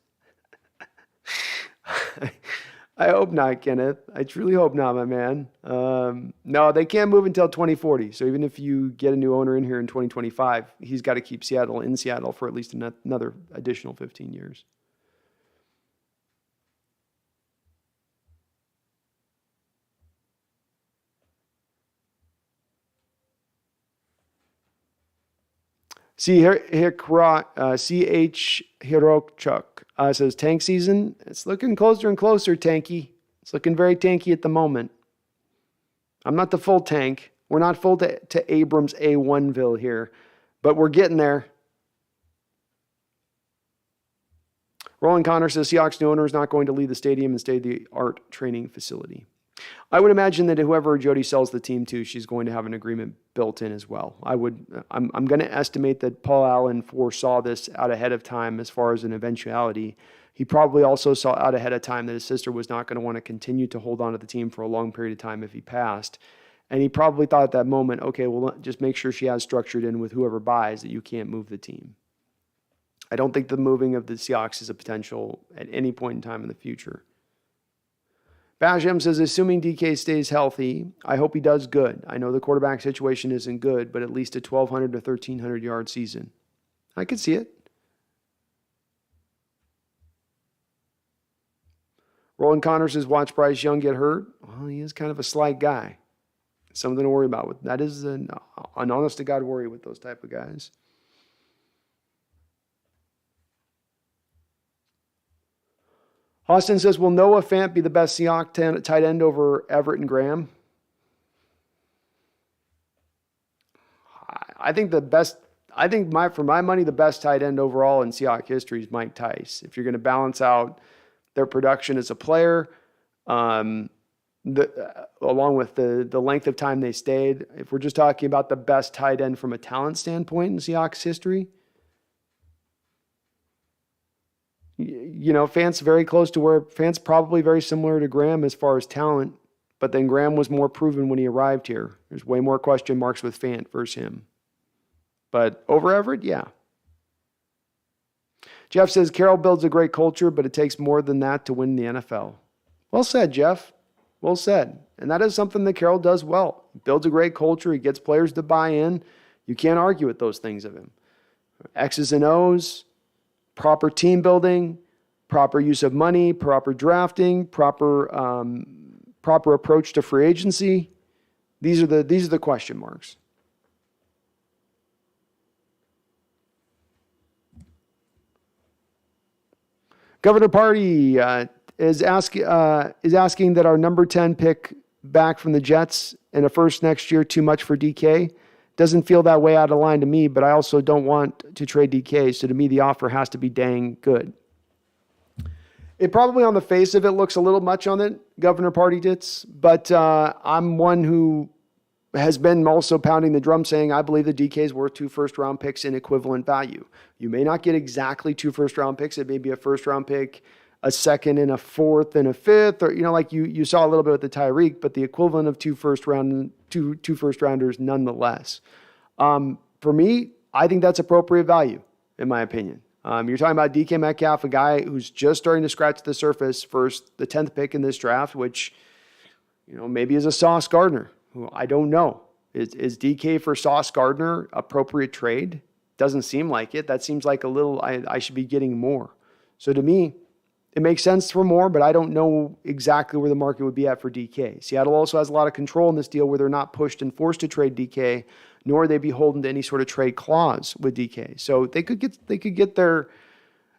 I hope not, Kenneth. I truly hope not, my man. No, they can't move until 2040. So even if you get a new owner in here in 2025, he's got to keep Seattle in Seattle for at least another additional 15 years. C.H. Hirokchuk says, tank season, it's looking closer and closer, Tanky. It's looking very tanky at the moment. I'm not the full tank. We're not full to Abrams A1ville here, but we're getting there. Roland Connor says, Seahawks new owner is not going to leave the stadium and state-of-the-art training facility. I would imagine that whoever Jody sells the team to, she's going to have an agreement built in as well. I'm going to estimate that Paul Allen foresaw this out ahead of time as far as an eventuality. He probably also saw out ahead of time that his sister was not going to want to continue to hold on to the team for a long period of time if he passed. And he probably thought at that moment, okay, well, just make sure she has structured in with whoever buys that you can't move the team. I don't think the moving of the Seahawks is a potential at any point in time in the future. Basham says, assuming DK stays healthy, I hope he does good. I know the quarterback situation isn't good, but at least a 1,200 to 1,300 yard season. I could see it. Roland Connor says, watch Bryce Young get hurt. Well, he is kind of a slight guy. Something to worry about. That is an honest to God worry with those type of guys. Austin says, will Noah Fant be the best Seahawks tight end over Everett and Graham? I think for my money, the best tight end overall in Seahawks history is Mike Tice. If you're going to balance out their production as a player, along with the length of time they stayed, if we're just talking about the best tight end from a talent standpoint in Seahawks history, Fant's very close to where Fant's probably very similar to Graham as far as talent, but then Graham was more proven when he arrived here. There's way more question marks with Fant versus him. But over Everett, yeah. Jeff says, Carroll builds a great culture, but it takes more than that to win the NFL. Well said, Jeff. Well said. And that is something that Carroll does well. He builds a great culture. He gets players to buy in. You can't argue with those things of him. X's and O's, proper team building, proper use of money, proper drafting, proper approach to free agency. These are the question marks. Governor Party is asking that our number 10 pick back from the Jets and a first next year too much for DK. Doesn't feel that way out of line to me, but I also don't want to trade DK. So to me, the offer has to be dang good. It probably on the face of it looks a little much on it, Governor Party dits, but I'm one who has been also pounding the drum saying I believe the DK is worth 2 first-round picks in equivalent value. You may not get exactly 2 first-round picks. It may be a first-round pick, a second and a fourth and a fifth, or like you saw a little bit with the Tyreek, but the equivalent of 2 first-rounders nonetheless. For me, I think that's appropriate value, in my opinion. You're talking about DK Metcalf, a guy who's just starting to scratch the surface for the 10th pick in this draft, which maybe is a Sauce Gardner. I don't know. Is DK for Sauce Gardner appropriate trade? Doesn't seem like it. That seems like a little, I should be getting more. So to me, it makes sense for more, but I don't know exactly where the market would be at for DK. Seattle also has a lot of control in this deal where they're not pushed and forced to trade DK, nor are they beholden to any sort of trade clause with DK. So they could get their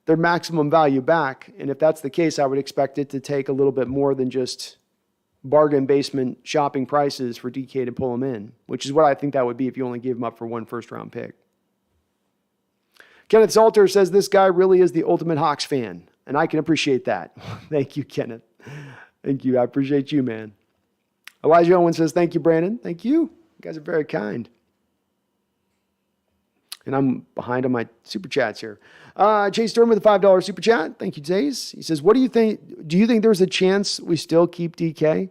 maximum value back. And if that's the case, I would expect it to take a little bit more than just bargain basement shopping prices for DK to pull him in, which is what I think that would be if you only gave him up for 1 first-round pick. Kenneth Salter says this guy really is the ultimate Hawks fan, and I can appreciate that. Thank you, Kenneth. Thank you. I appreciate you, man. Elijah Owen says, thank you, Brandon. Thank you. You guys are very kind. And I'm behind on my super chats here. Chase Stern with a $5 super chat. Thank you, Chase. He says, what do you think? Do you think there's a chance we still keep DK?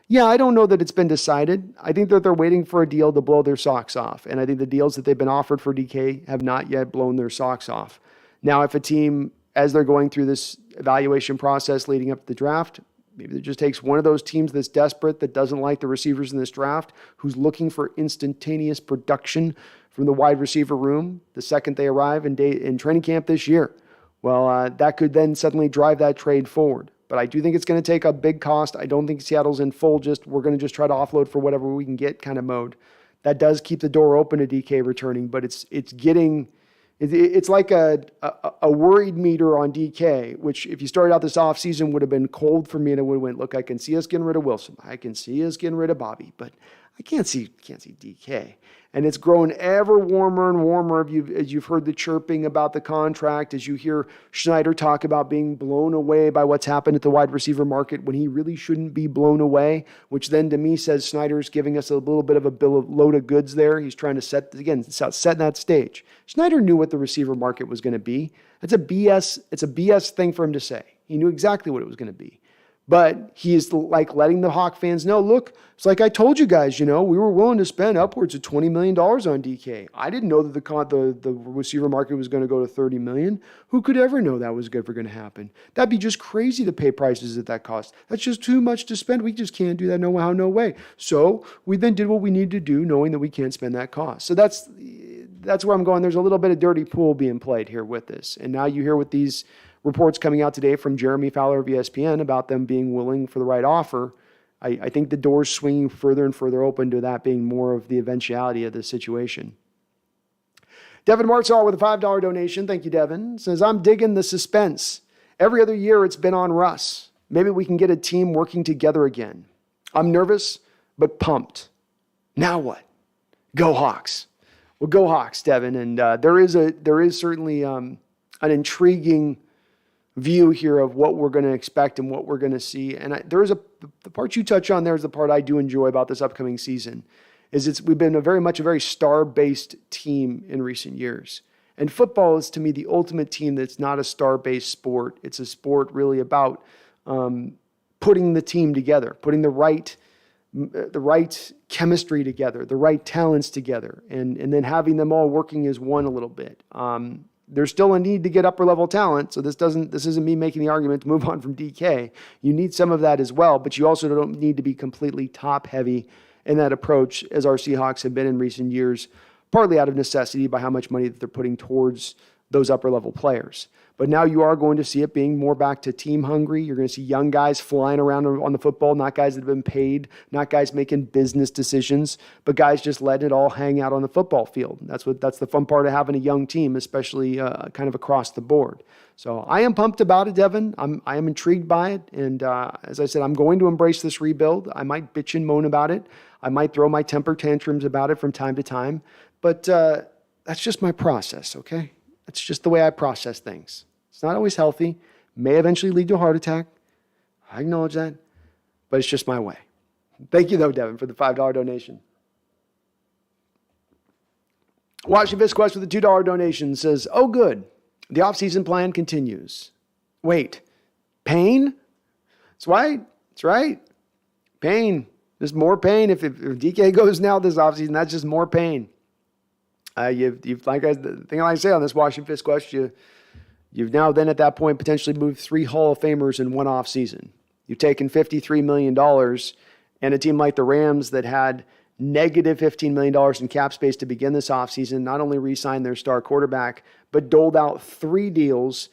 Yeah, I don't know that it's been decided. I think that they're waiting for a deal to blow their socks off. And I think the deals that they've been offered for DK have not yet blown their socks off. Now, if a team, as they're going through this evaluation process leading up to the draft, maybe it just takes one of those teams that's desperate, that doesn't like the receivers in this draft, who's looking for instantaneous production from the wide receiver room the second they arrive in training camp this year. Well, that could then suddenly drive that trade forward. But I do think it's going to take a big cost. I don't think Seattle's in full we're going to just try to offload for whatever we can get kind of mode. That does keep the door open to DK returning, but it's like a worried meter on DK, which if you started out this offseason would have been cold for me, and it would have went, look, I can see us getting rid of Wilson. I can see us getting rid of Bobby, but I can't see DK. And it's grown ever warmer and warmer as you've heard the chirping about the contract, as you hear Schneider talk about being blown away by what's happened at the wide receiver market when he really shouldn't be blown away, which then to me says Schneider's giving us a little bit of a load of goods there. He's trying to set that stage. Schneider knew what the receiver market was going to be. It's a BS thing for him to say. He knew exactly what it was going to be. But he is like letting the Hawk fans know, look, it's like I told you guys, we were willing to spend upwards of $20 million on DK. I didn't know that the receiver market was going to go to $30 million. Who could ever know that was ever going to happen? That'd be just crazy to pay prices at that cost. That's just too much to spend. We just can't do that. No how, no way. So we then did what we needed to do, knowing that we can't spend that cost. So that's where I'm going. There's a little bit of dirty pool being played here with this. And now you hear with these reports coming out today from Jeremy Fowler of ESPN about them being willing for the right offer. I think the door's swinging further and further open to that being more of the eventuality of the situation. Devin Martzall with a $5 donation. Thank you, Devin. Says, I'm digging the suspense. Every other year, it's been on Russ. Maybe we can get a team working together again. I'm nervous, but pumped. Now what? Go Hawks. Well, go Hawks, Devin. And there is certainly an intriguing view here of what we're going to expect and what we're going to see. And the part you touch on there is the part I do enjoy about this upcoming season. We've been very much a very star-based team in recent years. And football is, to me, the ultimate team that's not a star-based sport. It's a sport really about putting the team together, putting the right chemistry together, the right talents together, and then having them all working as one a little bit. There's still a need to get upper-level talent, so this isn't me making the argument to move on from DK. You need some of that as well, but you also don't need to be completely top-heavy in that approach, as our Seahawks have been in recent years, partly out of necessity by how much money that they're putting towards those upper-level players. But now you are going to see it being more back to team hungry. You're going to see young guys flying around on the football, not guys that have been paid, not guys making business decisions, but guys just letting it all hang out on the football field. That's the fun part of having a young team, especially kind of across the board. So I am pumped about it, Devin. I am intrigued by it. And as I said, I'm going to embrace this rebuild. I might bitch and moan about it. I might throw my temper tantrums about it from time to time. But that's just my process, okay? That's just the way I process things. It's not always healthy. May eventually lead to a heart attack. I acknowledge that. But it's just my way. Thank you, though, Devin, for the $5 donation. Washington Visquest with a $2 donation says, oh, good. The offseason plan continues. Wait, pain? That's right. That's right. Pain. There's more pain. If DK goes now this offseason, that's just more pain. The thing I say on this Washington Fist question, you've now then at that point potentially moved 3 Hall of Famers in one offseason. You've taken $53 million, and a team like the Rams that had negative $15 million in cap space to begin this offseason not only re-signed their star quarterback, but doled out 3 deals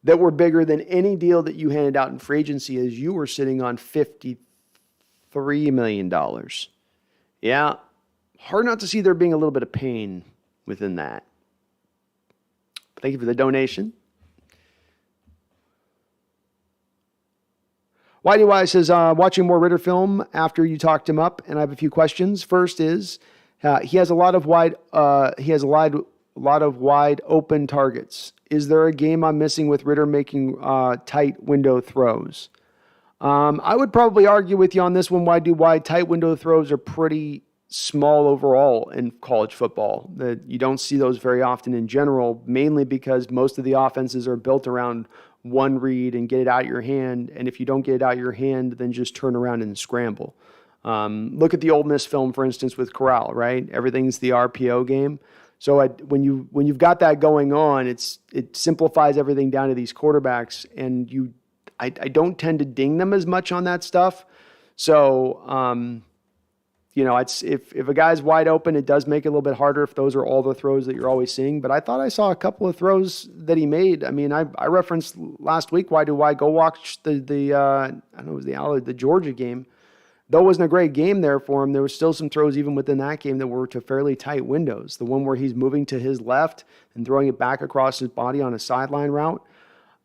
that were bigger than any deal that you handed out in free agency, as you were sitting on $53 million. Yeah, hard not to see there being a little bit of pain within that. Thank you for the donation. YDY says, watching more Ritter film after you talked him up, and I have a few questions. First is, he has a lot of wide open targets. Is there a game I'm missing with Ritter making tight window throws? I would probably argue with you on this one. Wide tight window throws are pretty small overall in college football. That you don't see those very often in general, mainly because most of the offenses are built around one read and get it out your hand. And if you don't get it out your hand, then just turn around and scramble. Look at the Ole Miss film, for instance, with Corral, right? Everything's the RPO game. So when you've got that going on, it simplifies everything down to these quarterbacks, and I don't tend to ding them as much on that stuff. So if a guy's wide open, it does make it a little bit harder if those are all the throws that you're always seeing. But I thought I saw a couple of throws that he made. I mean, I referenced last week, why go watch the Georgia game. Though it wasn't a great game there for him, there was still some throws even within that game that were to fairly tight windows. The one where he's moving to his left and throwing it back across his body on a sideline route.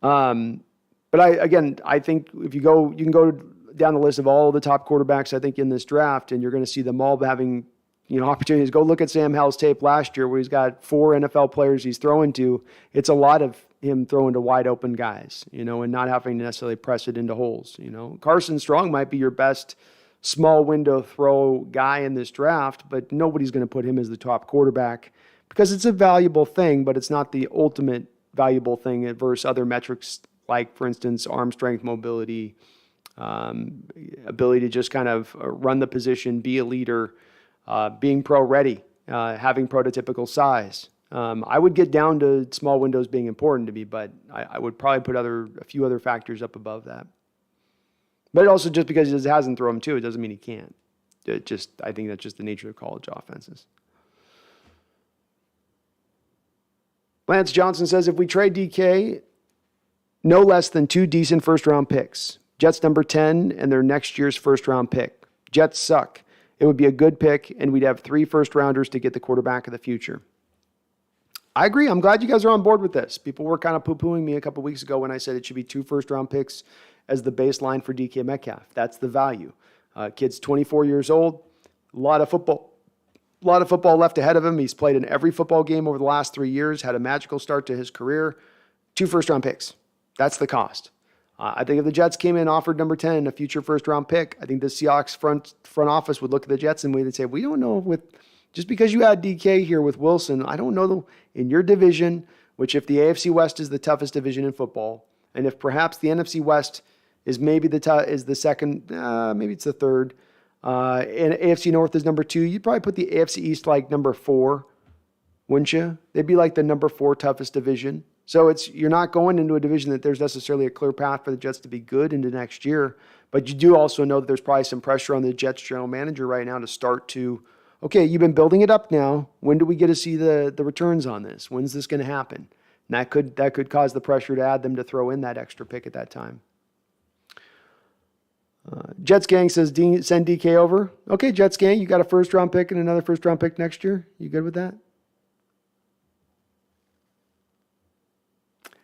But I think if you can go down the list of all the top quarterbacks, I think, in this draft, and you're going to see them all having, opportunities. Go look at Sam Howell's tape last year where he's got 4 NFL players he's throwing to. It's a lot of him throwing to wide open guys, and not having to necessarily press it into holes. Carson Strong might be your best small window throw guy in this draft, but nobody's going to put him as the top quarterback because it's a valuable thing, but it's not the ultimate valuable thing versus other metrics like, for instance, arm strength, mobility, ability to just kind of run the position, be a leader, being pro ready, having prototypical size. I would get down to small windows being important to me, but I would probably put a few other factors up above that. But also, just because he hasn't thrown them too, it doesn't mean he can't. I think that's just the nature of college offenses. Lance Johnson says, if we trade DK, no less than 2 decent first-round picks. Jets number 10 and their next year's first-round pick. Jets suck. It would be a good pick, and we'd have 3 first-rounders to get the quarterback of the future. I agree. I'm glad you guys are on board with this. People were kind of poo-pooing me a couple weeks ago when I said it should be 2 first-round picks as the baseline for DK Metcalf. That's the value. Kid's 24 years old, a lot of football left ahead of him. He's played in every football game over the last 3 years, had a magical start to his career. 2 first-round picks. That's the cost. I think if the Jets came in and offered number 10, a future first-round pick, I think the Seahawks front office would look at the Jets and they'd say, we don't know just because you had DK here with Wilson, I don't know in your division, which if the AFC West is the toughest division in football, and if perhaps the NFC West is maybe is the second, maybe it's the third, and AFC North is number 2, you'd probably put the AFC East like number 4, wouldn't you? They'd be like the number 4 toughest division. So you're not going into a division that there's necessarily a clear path for the Jets to be good into next year, but you do also know that there's probably some pressure on the Jets general manager right now to start to, okay, you've been building it up now. When do we get to see the returns on this? When's this going to happen? And that could cause the pressure to add them to throw in that extra pick at that time. Jets Gang says, send DK over. Okay, Jets Gang, you got a first-round pick and another first-round pick next year. You good with that?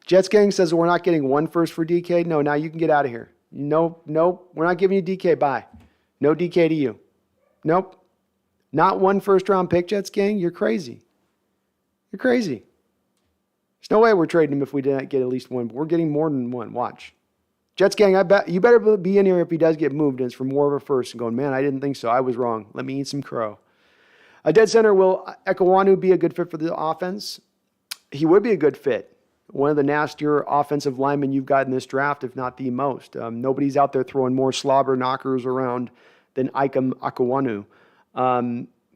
Jets Gang says, we're not getting 1 first for DK. No, now you can get out of here. No, we're not giving you DK. Bye. No DK to you. Nope. Not 1 first-round pick, Jets Gang. You're crazy. You're crazy. There's no way we're trading him if we didn't get at least 1. But we're getting more than 1. Watch. Jets Gang, I bet you better be in here if he does get moved and it's for more of a first and going, man, I didn't think so. I was wrong. Let me eat some crow. A dead center, will Ekawanu be a good fit for the offense? He would be a good fit. One of the nastier offensive linemen you've got in this draft, if not the most. Nobody's out there throwing more slobber knockers around than Ikem Ekawanu.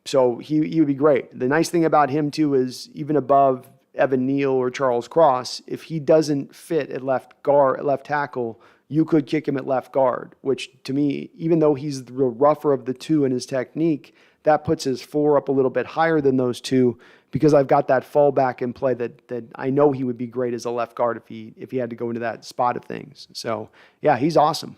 So he would be great. The nice thing about him, too, is even above Evan Neal or Charles Cross, if he doesn't fit at left tackle, you could kick him at left guard, which to me, even though he's the rougher of the two in his technique, that puts his floor up a little bit higher than those two because I've got that fallback in play that I know he would be great as a left guard if he had to go into that spot of things. So, yeah, he's awesome.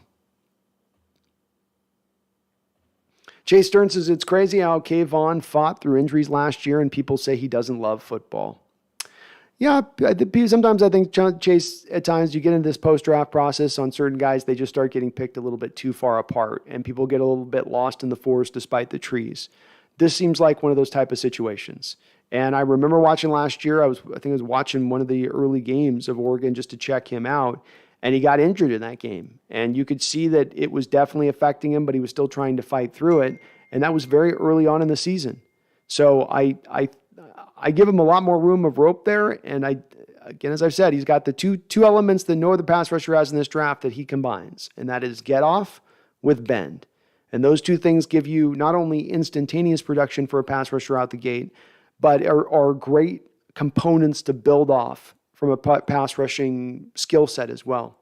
Chase Stern says, it's crazy how Kayvon fought through injuries last year and people say he doesn't love football. Yeah, sometimes I think, Chase, at times you get into this post-draft process on certain guys, they just start getting picked a little bit too far apart, and people get a little bit lost in the forest despite the trees. This seems like one of those type of situations. And I remember watching last year, I was watching one of the early games of Oregon just to check him out, and he got injured in that game. And you could see that it was definitely affecting him, but he was still trying to fight through it, and that was very early on in the season. So I give him a lot more room of rope there, and again, as I've said, he's got the two elements that no other pass rusher has in this draft that he combines, and that is get off with bend. And those two things give you not only instantaneous production for a pass rusher out the gate, but are great components to build off from a pass rushing skill set as well.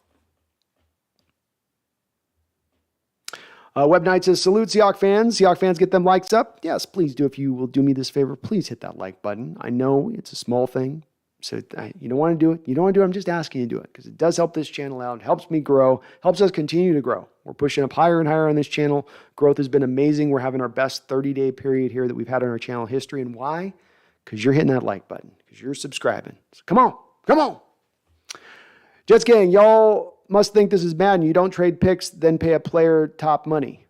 Web Knight says, salute Seahawks fans. Seahawks fans, get them likes up. Yes, please do. If you will do me this favor, please hit that like button. I know it's a small thing, so you don't want to do it. You don't want to do it. I'm just asking you to do it because it does help this channel out. It helps me grow, helps us continue to grow. We're pushing up higher and higher on this channel. Growth has been amazing. We're having our best 30-day period here that we've had on our channel history. And why? Because you're hitting that like button, because you're subscribing. So come on. Jets gang, y'all must think this is bad and you don't trade picks, then pay a player top money.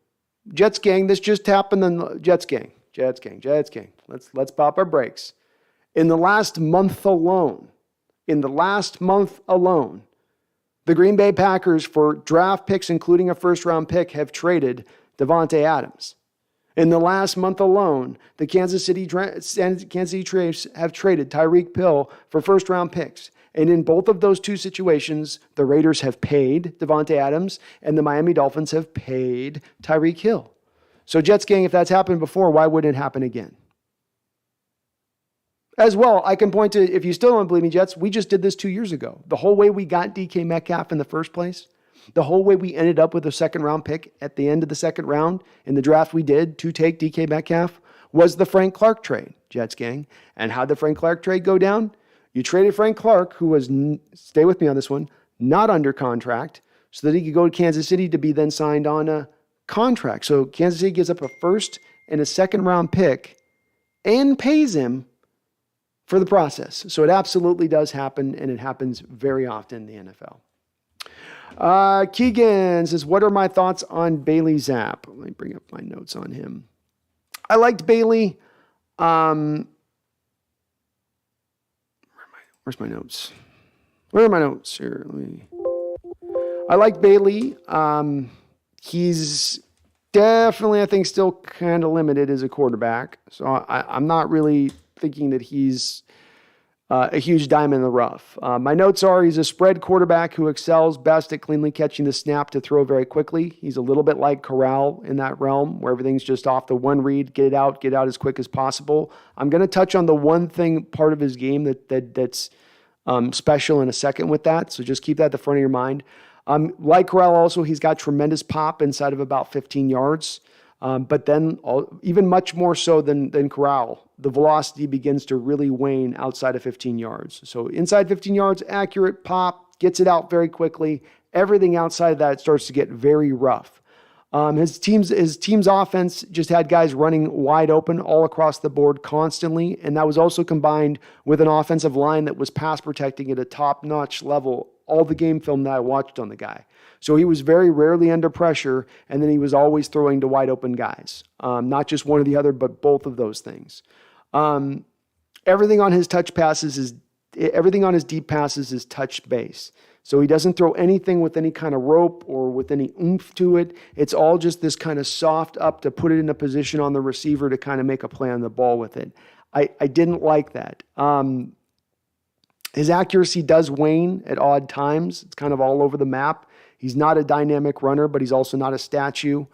Jets gang, this just happened in the Jets gang. Let's pop our brakes. In the last month alone, the Green Bay Packers for draft picks, including a first-round pick, have traded Davante Adams. In the last month alone, the Kansas City Chiefs have traded Tyreek Hill for first-round picks. And in both of those two situations, the Raiders have paid Davante Adams and the Miami Dolphins have paid Tyreek Hill. So Jets gang, if that's happened before, why wouldn't it happen again? As well, I can point to, if you still don't believe me, Jets, we just did this 2 years ago. The whole way we got DK Metcalf in the first place, the whole way we ended up with a second-round pick at the end of the second round in the draft we did to take DK Metcalf was the Frank Clark trade, Jets gang. And how'd the Frank Clark trade go down? You traded Frank Clark, who was, stay with me on this one, not under contract, so that he could go to Kansas City to be then signed on a contract. So Kansas City gives up a first and a second-round pick and pays him for the process. So it absolutely does happen, and it happens very often in the NFL. Keegan says, what are my thoughts on Bailey Zapp? Let me bring up my notes on him. I liked Bailey. Where's my notes? Where are my notes here? I like Bailey. He's definitely, I think, still kind of limited as a quarterback. So I'm not really thinking that he's a huge diamond in the rough. My notes are he's a spread quarterback who excels best at cleanly catching the snap to throw very quickly. He's a little bit like Corral in that realm where everything's just off the one read, get out as quick as possible. I'm going to touch on the one thing part of his game that's special in a second with that. So just keep that at the front of your mind. Like Corral also, he's got tremendous pop inside of about 15 yards. But then even much more so than Corral, the velocity begins to really wane outside of 15 yards. So inside 15 yards, accurate pop, gets it out very quickly. Everything outside of that starts to get very rough. His team's offense just had guys running wide open all across the board constantly, and that was also combined with an offensive line that was pass protecting at a top-notch level. All the game film that I watched on the guy. So he was very rarely under pressure, and then he was always throwing to wide open guys. Not just one or the other, but both of those things. Everything on his deep passes is touch base. So he doesn't throw anything with any kind of rope or with any oomph to it. It's all just this kind of soft up to put it in a position on the receiver to kind of make a play on the ball with it. I didn't like that. His accuracy does wane at odd times. It's kind of all over the map. He's not a dynamic runner, but he's also not a statue.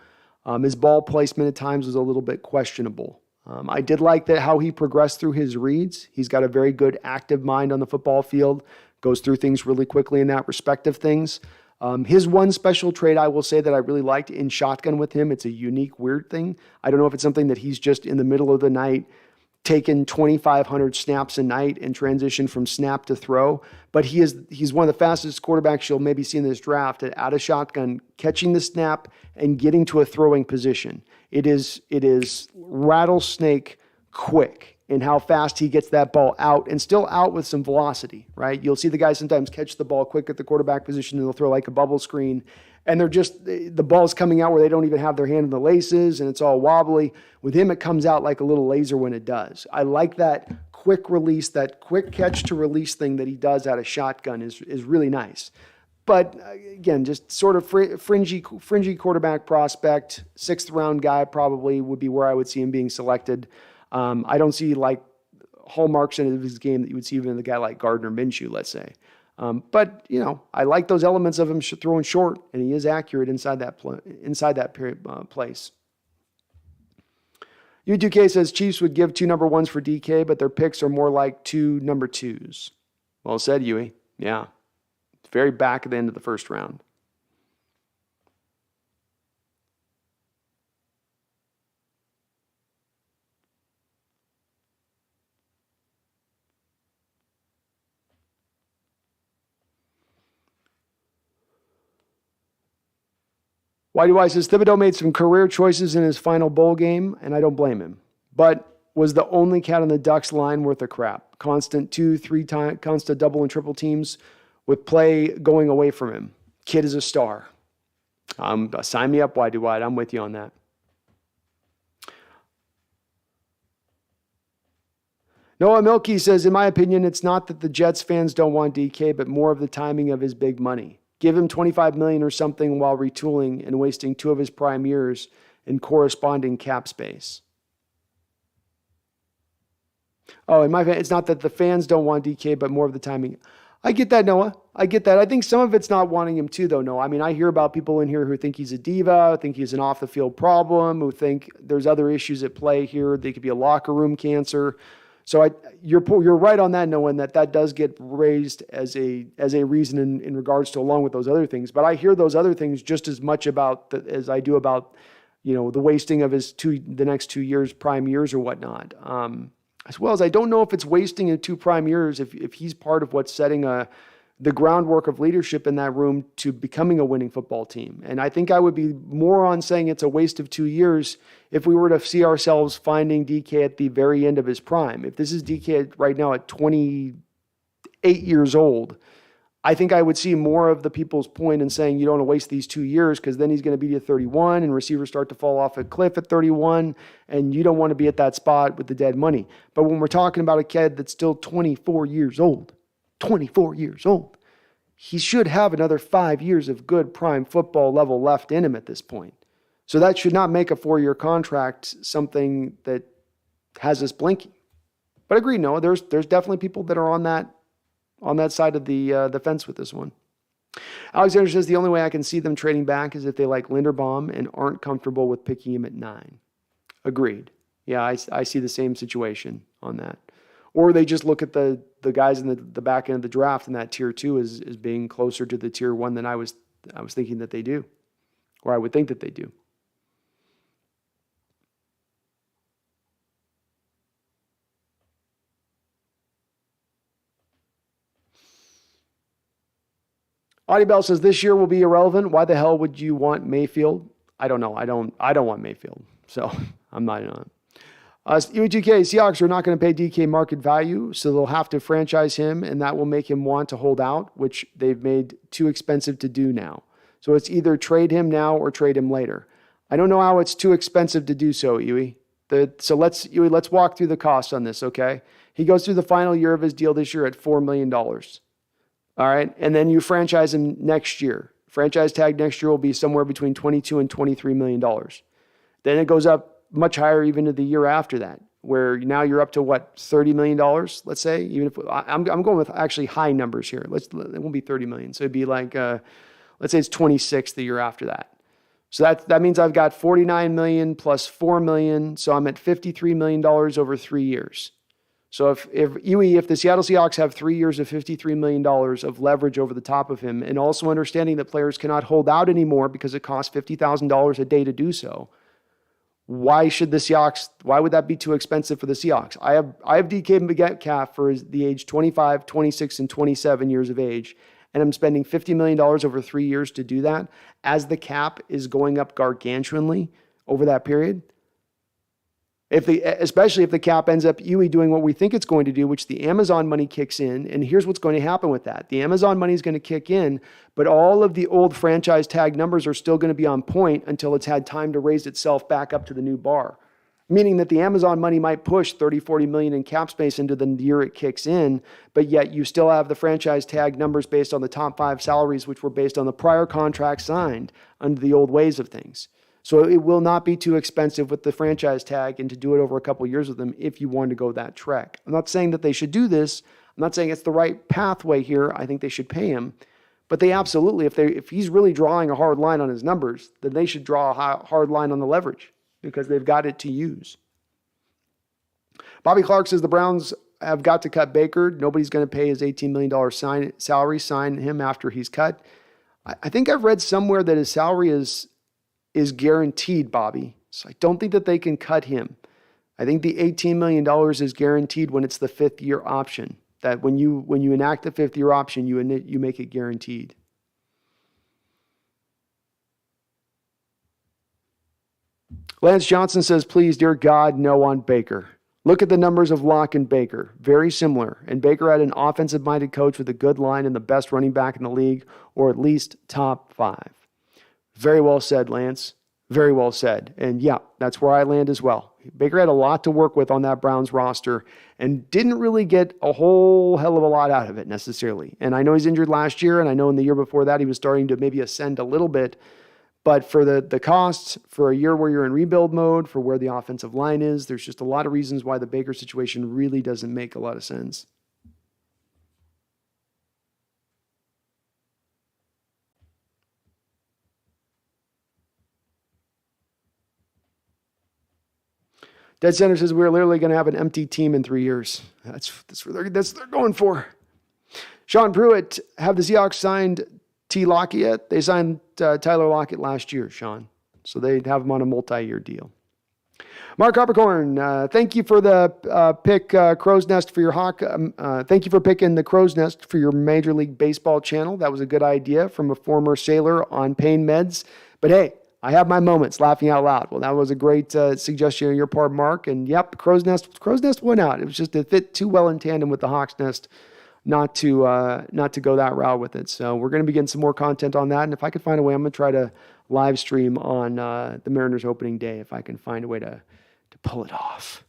His ball placement at times was a little bit questionable. I did like that how he progressed through his reads. He's got a very good active mind on the football field, goes through things really quickly in that respect of things. His one special trait I will say that I really liked in shotgun with him, it's a unique, weird thing. I don't know if it's something that he's just in the middle of the night taken 2,500 snaps a night and transition from snap to throw. But he's one of the fastest quarterbacks you'll maybe see in this draft out of shotgun, catching the snap and getting to a throwing position. It is rattlesnake quick in how fast he gets that ball out and still out with some velocity, right? You'll see the guys sometimes catch the ball quick at the quarterback position and they'll throw like a bubble screen. And the ball's coming out where they don't even have their hand in the laces and it's all wobbly. With him, it comes out like a little laser when it does. I like that quick release, that quick catch to release thing that he does out of shotgun is really nice. But again, just sort of fringy quarterback prospect, 6th round guy probably would be where I would see him being selected. I don't see like hallmarks in his game that you would see even in a guy like Gardner Minshew, let's say. But I like those elements of him throwing short, and he is accurate inside that place. U2K says Chiefs would give 2 number 1s for DK, but their picks are more like 2 number 2s. Well said, Huey. Yeah, very back at the end of the first round. Whitey says Thibodeau made some career choices in his final bowl game, and I don't blame him. But was the only cat on the Ducks line worth a crap. Constant 2-3 constant double and triple teams with play going away from him. Kid is a star. Sign me up, Whitey White. I'm with you on that. Noah Milkey says, in my opinion, it's not that the Jets fans don't want DK, but more of the timing of his big money. Give him $25 million or something while retooling and wasting 2 of his prime years in corresponding cap space. Oh, it's not that the fans don't want DK, but more of the timing. I get that, Noah. I get that. I think some of it's not wanting him too, though, Noah. I mean, I hear about people in here who think he's a diva, think he's an off-the-field problem, who think there's other issues at play here. They could be a locker room cancer. So you're right on that, Noah, and that does get raised as a reason in regards to along with those other things. But I hear those other things just as much as I do about the wasting of the next 2 years, prime years or whatnot. As well as I don't know if it's wasting in 2 prime years if he's part of what's setting a the groundwork of leadership in that room to becoming a winning football team. And I think I would be more on saying it's a waste of 2 years if we were to see ourselves finding DK at the very end of his prime. If this is DK right now at 28 years old, I think I would see more of the people's point in saying you don't want to waste these 2 years, because then he's going to be at 31 and receivers start to fall off a cliff at 31, and you don't want to be at that spot with the dead money. But when we're talking about a kid that's still 24 years old, he should have another 5 years of good prime football level left in him at this point. So that should not make a 4-year contract something that has us blinking. But I agree, no, there's definitely people that are on that side of the fence with this one. Alexander says the only way I can see them trading back is if they like Linderbaum and aren't comfortable with picking him at 9. Agreed. Yeah, I see the same situation on that. Or they just look at the guys in the back end of the draft in that tier 2 as being closer to the tier 1 than I was thinking that they do, or I would think that they do. Audie Bell says this year will be irrelevant. Why the hell would you want Mayfield? I don't know. I don't want Mayfield, so I'm not in on it. U2K, Seahawks are not going to pay DK market value, so they'll have to franchise him, and that will make him want to hold out, which they've made too expensive to do now. So it's either trade him now or trade him later. I don't know how it's too expensive to do so, Huey. So let's walk through the costs on this, okay? He goes through the final year of his deal this year at $4 million. All right, and then you franchise him next year. Franchise tag next year will be somewhere between $22 and $23 million. Then it goes up much higher even to the year after that, where now you're up to what, $30 million, let's say? Even if I'm going with actually high numbers here. It won't be 30 million. So it'd be like, let's say it's 26 the year after that. So that means I've got 49 million plus 4 million. So I'm at $53 million over 3 years. So if the Seattle Seahawks have 3 years of $53 million of leverage over the top of him, and also understanding that players cannot hold out anymore because it costs $50,000 a day to do so, why would that be too expensive for the Seahawks? I have DK Metcalf for the age 25, 26, and 27 years of age, and I'm spending $50 million over 3 years to do that as the cap is going up gargantuanly over that period. Especially if the cap ends up doing what we think it's going to do, which the Amazon money kicks in, and here's what's going to happen with that. The Amazon money is going to kick in, but all of the old franchise tag numbers are still going to be on point until it's had time to raise itself back up to the new bar. Meaning that the Amazon money might push 30, 40 million in cap space into the year it kicks in, but yet you still have the franchise tag numbers based on the top 5 salaries, which were based on the prior contract signed under the old ways of things. So it will not be too expensive with the franchise tag and to do it over a couple of years with them if you want to go that trek. I'm not saying that they should do this. I'm not saying it's the right pathway here. I think they should pay him. But they absolutely, if he's really drawing a hard line on his numbers, then they should draw a hard line on the leverage because they've got it to use. Bobby Clark says the Browns have got to cut Baker. Nobody's going to pay his $18 million salary, sign him after he's cut. I think I've read somewhere that his salary is guaranteed, Bobby. So I don't think that they can cut him. I think the $18 million is guaranteed when it's the 5th year option. That when you enact the 5th year option, you make it guaranteed. Lance Johnson says, please, dear God, no on Baker. Look at the numbers of Locke and Baker. Very similar. And Baker had an offensive-minded coach with a good line and the best running back in the league, or at least top 5. Very well said, Lance. Very well said. And yeah, that's where I land as well. Baker had a lot to work with on that Browns roster and didn't really get a whole hell of a lot out of it necessarily. And I know he's injured last year, and I know in the year before that he was starting to maybe ascend a little bit. But for the costs, for a year where you're in rebuild mode, for where the offensive line is, there's just a lot of reasons why the Baker situation really doesn't make a lot of sense. Dead Center says we're literally going to have an empty team in 3 years. That's what they're going for. Sean Pruitt, have the Seahawks signed T. Lockett yet? They signed Tyler Lockett last year, Sean. So they have him on a multi-year deal. Mark Harpercorn, thank you for the pick Crow's Nest for your Hawk. Thank you for picking the Crow's Nest for your Major League Baseball channel. That was a good idea from a former sailor on pain meds. But hey, I have my moments laughing out loud. Well, that was a great suggestion on your part, Mark. And yep, Crow's Nest went out. It was just it fit too well in tandem with the Hawk's Nest not to go that route with it. So we're going to be getting some more content on that. And if I can find a way, I'm going to try to live stream on the Mariners opening day if I can find a way to pull it off.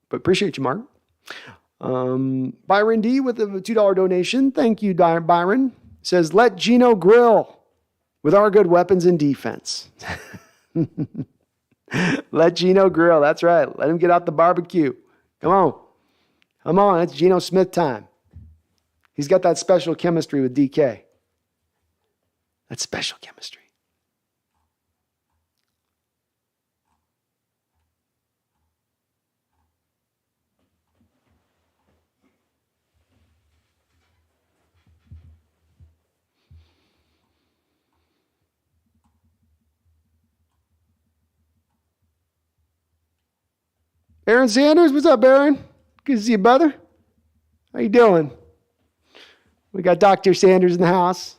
But appreciate you, Mark. Byron D with a $2 donation. Thank you, Byron. Says, let Gino grill with our good weapons and defense. Let Gino grill. That's right. Let him get out the barbecue. Come on. Come on. It's Geno Smith time. He's got that special chemistry with DK. That's special chemistry. Aaron Sanders, what's up, Aaron? Good to see you, brother. How you doing? We got Dr. Sanders in the house.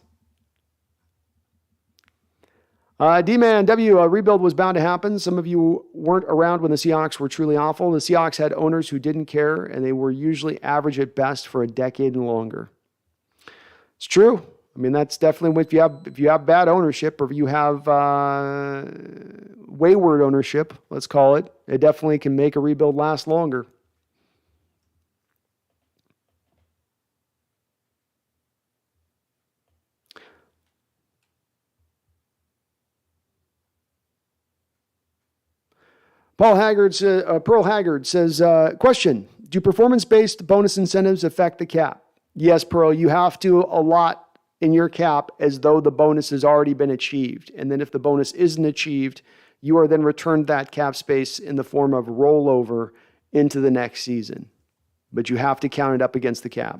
D-Man W, a rebuild was bound to happen. Some of you weren't around when the Seahawks were truly awful. The Seahawks had owners who didn't care, and they were usually average at best for a decade and longer. It's true. I mean, that's definitely if you have bad ownership or if you have wayward ownership, let's call it, it definitely can make a rebuild last longer. Pearl Haggard says, question, do performance-based bonus incentives affect the cap? Yes, Pearl, you have to allot in your cap as though the bonus has already been achieved. And then if the bonus isn't achieved, you are then returned that cap space in the form of rollover into the next season. But you have to count it up against the cap.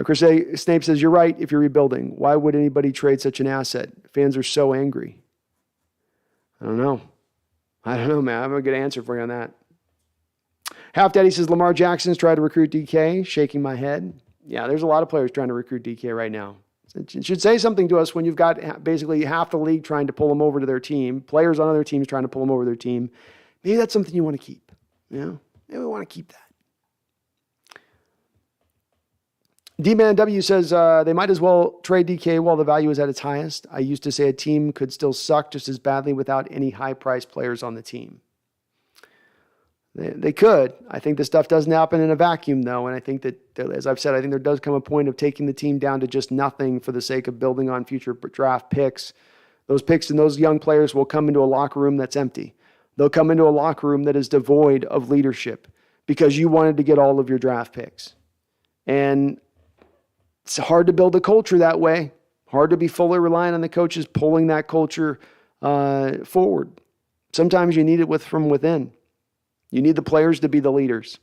Chris Snape says, you're right if you're rebuilding. Why would anybody trade such an asset? Fans are so angry. I don't know, man. I have a good answer for you on that. Half Daddy says, Lamar Jackson's tried to recruit DK. Shaking my head. Yeah, there's a lot of players trying to recruit DK right now. It should say something to us when you've got basically half the league trying to pull him over to their team, players on other teams trying to pull him over to their team. Maybe that's something you want to keep. You know, maybe we want to keep that. D-Man W says they might as well trade DK while the value is at its highest. I used to say a team could still suck just as badly without any high-priced players on the team. They could. I think this stuff doesn't happen in a vacuum, though. And I think that, as I've said, I think there does come a point of taking the team down to just nothing for the sake of building on future draft picks. Those picks and those young players will come into a locker room that's empty. They'll come into a locker room that is devoid of leadership because you wanted to get all of your draft picks. And it's hard to build a culture that way. Hard to be fully reliant on the coaches pulling that culture forward. Sometimes you need it from within. You need the players to be the leaders.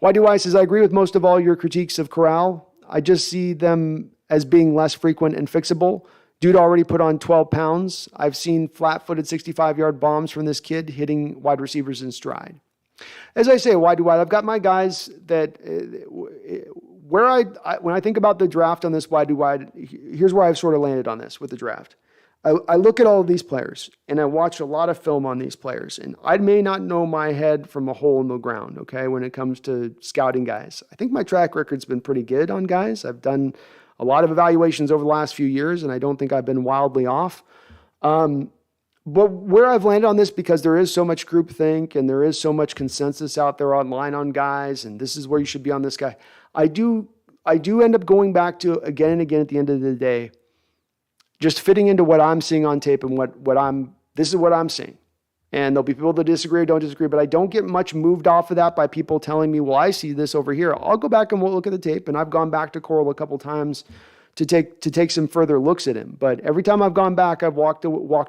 YDY says, I agree with most of all your critiques of Corral. I just see them as being less frequent and fixable. Dude already put on 12 pounds. I've seen flat-footed 65-yard bombs from this kid hitting wide receivers in stride. As I say, YDY, I've got my guys that when I think about the draft on this YDY, here's where I've sort of landed on this with the draft. I look at all of these players, and I watch a lot of film on these players, and I may not know my head from a hole in the ground, okay, when it comes to scouting guys. I think my track record's been pretty good on guys. I've done a lot of evaluations over the last few years, and I don't think I've been wildly off. But where I've landed on this, because there is so much groupthink, and there is so much consensus out there online on guys, and this is where you should be on this guy, I do end up going back to, again and again at the end of the day, just fitting into what I'm seeing on tape and this is what I'm seeing. And there'll be people that disagree or don't disagree, but I don't get much moved off of that by people telling me, well, I see this over here. I'll go back and we'll look at the tape. And I've gone back to Coral a couple times to take some further looks at him. But every time I've gone back, I've walked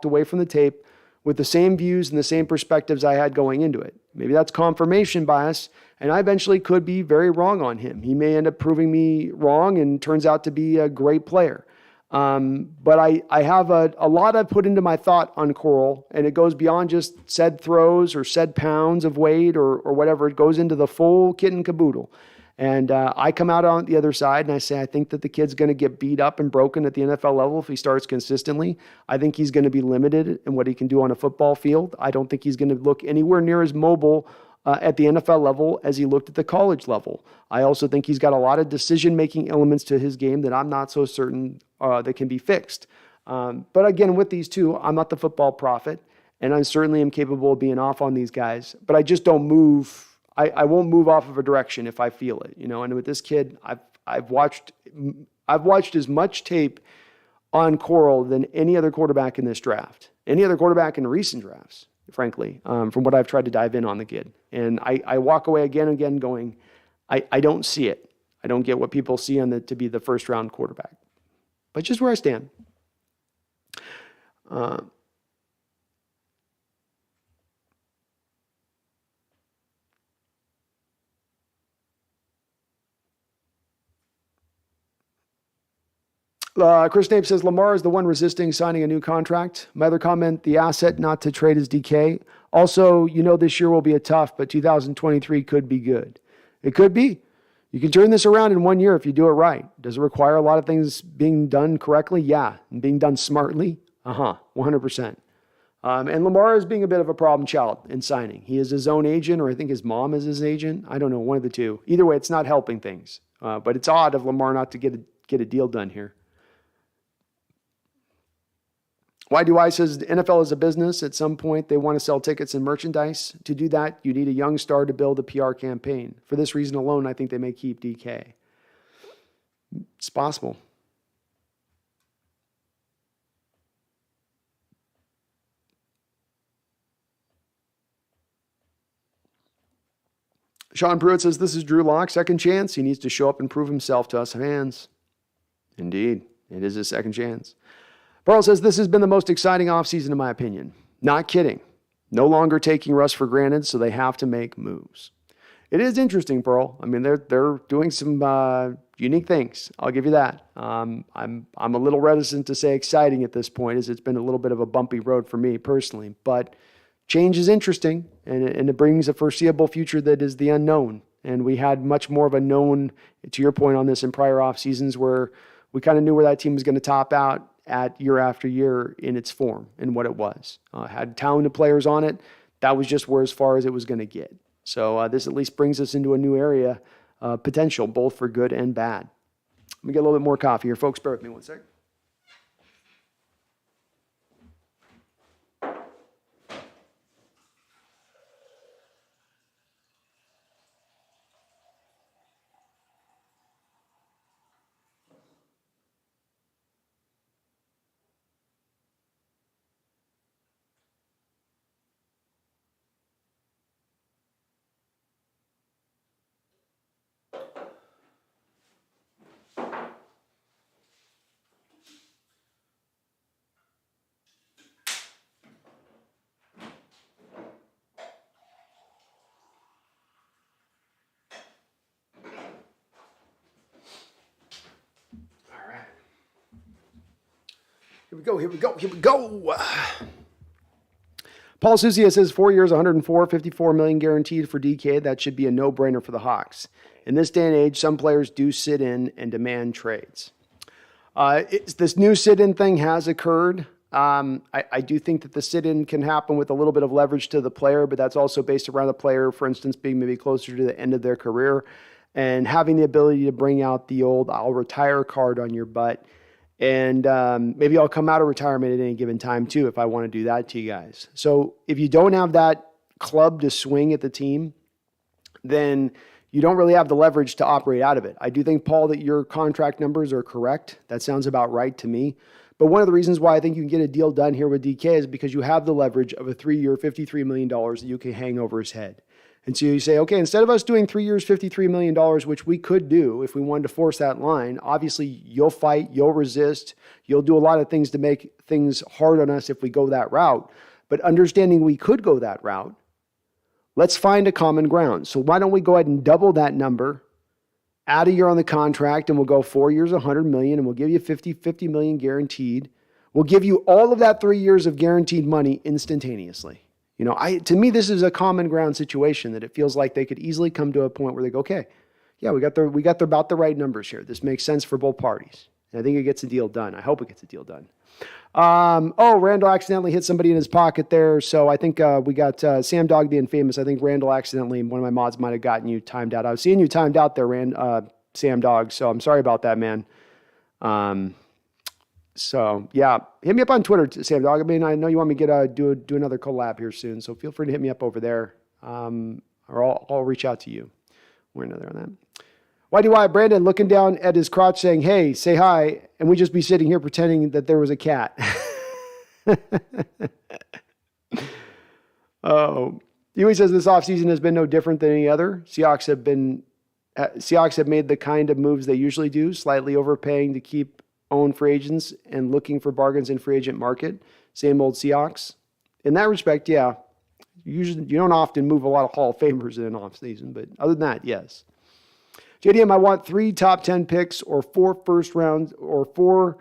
away from the tape with the same views and the same perspectives I had going into it. Maybe that's confirmation bias, and I eventually could be very wrong on him. He may end up proving me wrong and turns out to be a great player. But I have a lot I've put into my thought on Coral, and it goes beyond just said throws or said pounds of weight or whatever. It goes into the full kit and caboodle. And I come out on the other side and I say, I think that the kid's going to get beat up and broken at the NFL level if he starts consistently. I think he's going to be limited in what he can do on a football field. I don't think he's going to look anywhere near as mobile at the NFL level as he looked at the college level. I also think he's got a lot of decision-making elements to his game that I'm not so certain that can be fixed. But again, with these two, I'm not the football prophet, and I certainly am capable of being off on these guys, but I just don't move. I won't move off of a direction if I feel it, And with this kid, I've watched as much tape on Coral than any other quarterback in this draft, any other quarterback in recent drafts, frankly, from what I've tried to dive in on the kid. And I walk away again and again going, I don't see it. I don't get what people see to be the first round quarterback. But just where I stand. Chris Nape says, Lamar is the one resisting signing a new contract. My other comment, the asset not to trade is DK. Also, this year will be a tough, but 2023 could be good. It could be. You can turn this around in 1 year if you do it right. Does it require a lot of things being done correctly? Yeah. And being done smartly? 100%. And Lamar is being a bit of a problem child in signing. He is his own agent, or I think his mom is his agent. I don't know, one of the two. Either way, it's not helping things. But it's odd of Lamar not to get a deal done here. Why do I says the NFL is a business. At some point, they want to sell tickets and merchandise. To do that, you need a young star to build a PR campaign. For this reason alone, I think they may keep DK. It's possible. Sean Pruitt says, this is Drew Lock. Second chance. He needs to show up and prove himself to us fans. Indeed. It is his second chance. Pearl says, this has been the most exciting offseason in my opinion. Not kidding. No longer taking Russ for granted, so they have to make moves. It is interesting, Pearl. I mean, they're doing some unique things. I'll give you that. I'm a little reticent to say exciting at this point, as it's been a little bit of a bumpy road for me personally. But change is interesting, and it brings a foreseeable future that is the unknown. And we had much more of a known, to your point on this, in prior off seasons where we kind of knew where that team was going to top out at year after year in its form and what it was. Had talented players on it. That was just as far as it was going to get. So this at least brings us into a new area, potential, both for good and bad. Let me get a little bit more coffee here. Folks, bear with me one second. Here we go. Paul Susia says 4 years, 104, 54 million guaranteed for DK. That should be a no-brainer for the Hawks. In this day and age, some players do sit in and demand trades. This new sit-in thing has occurred. I do think that the sit-in can happen with a little bit of leverage to the player, but that's also based around the player, for instance, being maybe closer to the end of their career and having the ability to bring out the old I'll retire card on your butt. And maybe I'll come out of retirement at any given time too if I want to do that to you guys. So if you don't have that club to swing at the team, then you don't really have the leverage to operate out of it. I do think, Paul, that your contract numbers are correct. That sounds about right to me. But one of the reasons why I think you can get a deal done here with DK is because you have the leverage of a 3-year, $53 million that you can hang over his head. And so you say, okay, instead of us doing 3 years, $53 million, which we could do if we wanted to force that line, obviously you'll fight, you'll resist, you'll do a lot of things to make things hard on us if we go that route. But understanding we could go that route, let's find a common ground. So why don't we go ahead and double that number add a year on the contract, and we'll go 4 years, 100 million, and we'll give you 50 million guaranteed. We'll give you all of that 3 years of guaranteed money instantaneously. To me, this is a common ground situation that it feels like they could easily come to a point where they go, okay, yeah, we got the about the right numbers here. This makes sense for both parties. And I think it gets a deal done. I hope it gets a deal done. Randall accidentally hit somebody in his pocket there. So I think we got Sam Dog the Infamous. I think Randall accidentally, one of my mods might have gotten you timed out. I was seeing you timed out there, Sam Dog. So I'm sorry about that, man. So yeah, hit me up on Twitter, Sam Dog. I mean, I know you want me to do another collab here soon. So feel free to hit me up over there. Or I'll reach out to you. We're another on that. Why do I, Brandon, looking down at his crotch saying, hey, say hi, and we just be sitting here pretending that there was a cat. Huey says this offseason has been no different than any other. Seahawks have made the kind of moves they usually do, slightly overpaying to keep own free agents and looking for bargains in free agent market. Same old Seahawks. In that respect, yeah. Usually, you don't often move a lot of Hall of Famers in an offseason, but other than that, yes. JDM, I want 3 top 10 picks or 4 first rounds or 4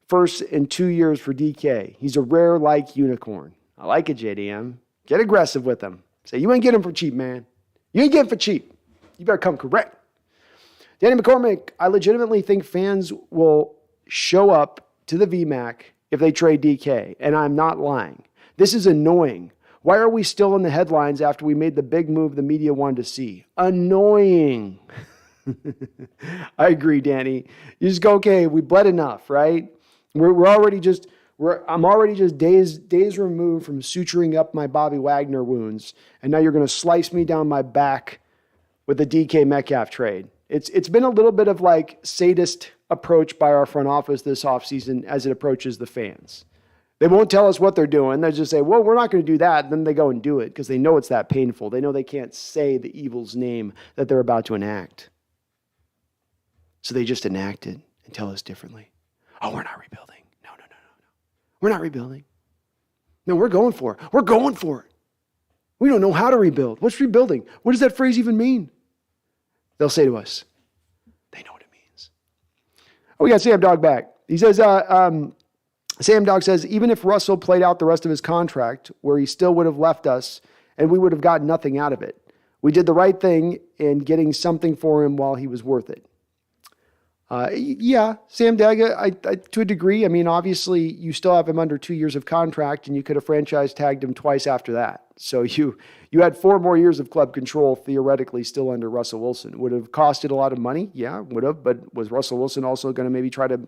firsts in 2 years for DK. He's a rare like unicorn. I like it, JDM. Get aggressive with him. Say, you ain't getting him for cheap, man. You ain't getting for cheap. You better come correct. Danny McCormick, I legitimately think fans will show up to the VMAC if they trade DK, and I'm not lying. This is annoying. Why are we still in the headlines after we made the big move the media wanted to see? Annoying. I agree, Danny. You just go, okay, we bled enough, right? I'm already just days removed from suturing up my Bobby Wagner wounds, and now you're going to slice me down my back with the DK Metcalf trade. It's been a little bit of like sadist approach by our front office this offseason as it approaches the fans. They won't tell us what they're doing. They'll just say, well, we're not going to do that. And then they go and do it because they know it's that painful. They know they can't say the evil's name that they're about to enact. So they just enact it and tell us differently. Oh, we're not rebuilding. No. We're not rebuilding. No, we're going for it. We're going for it. We don't know how to rebuild. What's rebuilding? What does that phrase even mean? They'll say to us, they know what it means. Oh, we got Sam Dog back. He says, Sam Dog says, even if Russell played out the rest of his contract, where he still would have left us and we would have gotten nothing out of it. We did the right thing in getting something for him while he was worth it. Yeah, Sam Dog, to a degree. I mean, obviously, you still have him under 2 years of contract, and you could have franchise tagged him twice after that. So you had 4 more years of club control, theoretically, still under Russell Wilson. Would have costed a lot of money? Yeah, would have. But was Russell Wilson also going to maybe try to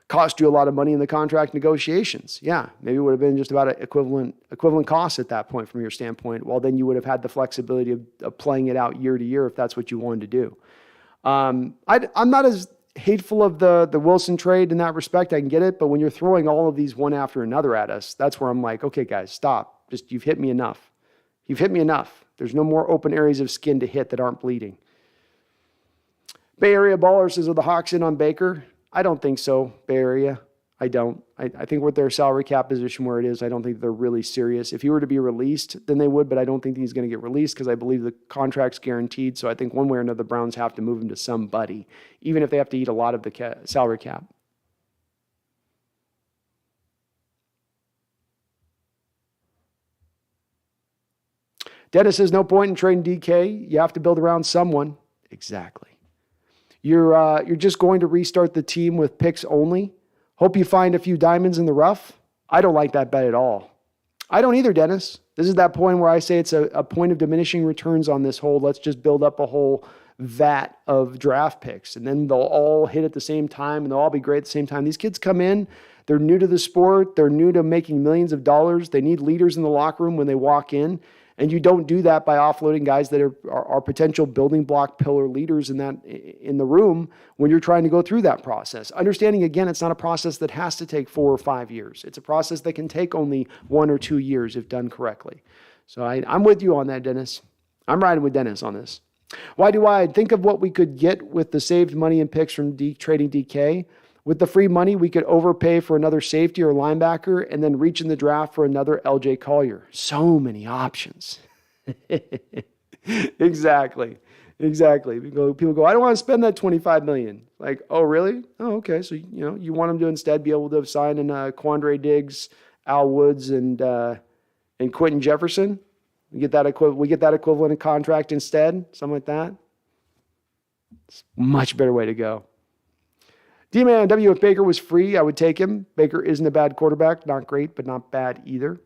cost you a lot of money in the contract negotiations? Yeah, maybe it would have been just about an equivalent cost at that point from your standpoint. Well, then you would have had the flexibility of playing it out year to year if that's what you wanted to do. I'm not as hateful of the Wilson trade in that respect. I can get it, but when you're throwing all of these one after another at us, that's where I'm like, okay, guys, stop. Just you've hit me enough. You've hit me enough. There's no more open areas of skin to hit that aren't bleeding. Bay Area Baller says, are the Hawks in on Baker? I don't think so, Bay Area. I don't. I think with their salary cap position where it is, I don't think they're really serious. If he were to be released, then they would, but I don't think he's going to get released because I believe the contract's guaranteed. So I think one way or another, the Browns have to move him to somebody, even if they have to eat a lot of the salary cap. Dennis says, no point in trading DK. You have to build around someone. Exactly. You're just going to restart the team with picks only. Hope you find a few diamonds in the rough. I don't like that bet at all. I don't either, Dennis. This is that point where I say it's a point of diminishing returns on this whole, let's just build up a whole vat of draft picks. And then they'll all hit at the same time and they'll all be great at the same time. These kids come in, they're new to the sport. They're new to making millions of dollars. They need leaders in the locker room when they walk in. And you don't do that by offloading guys that are potential building block pillar leaders in the room when you're trying to go through that process. Understanding, again, it's not a process that has to take 4 or 5 years. It's a process that can take only 1 or 2 years if done correctly. So I'm with you on that, Dennis. I'm riding with Dennis on this. Why do I think of what we could get with the saved money and picks from trading DK? With the free money, we could overpay for another safety or linebacker and then reach in the draft for another LJ Collier. So many options. Exactly. Exactly. People go, I don't want to spend that $25 million. Like, oh, really? Oh, okay. So, you want them to instead be able to sign in Quandre Diggs, Al Woods, and Quentin Jefferson. We get that equivalent of contract instead, something like that. It's a much better way to go. D-Man W, if Baker was free, I would take him. Baker isn't a bad quarterback. Not great, but not bad either.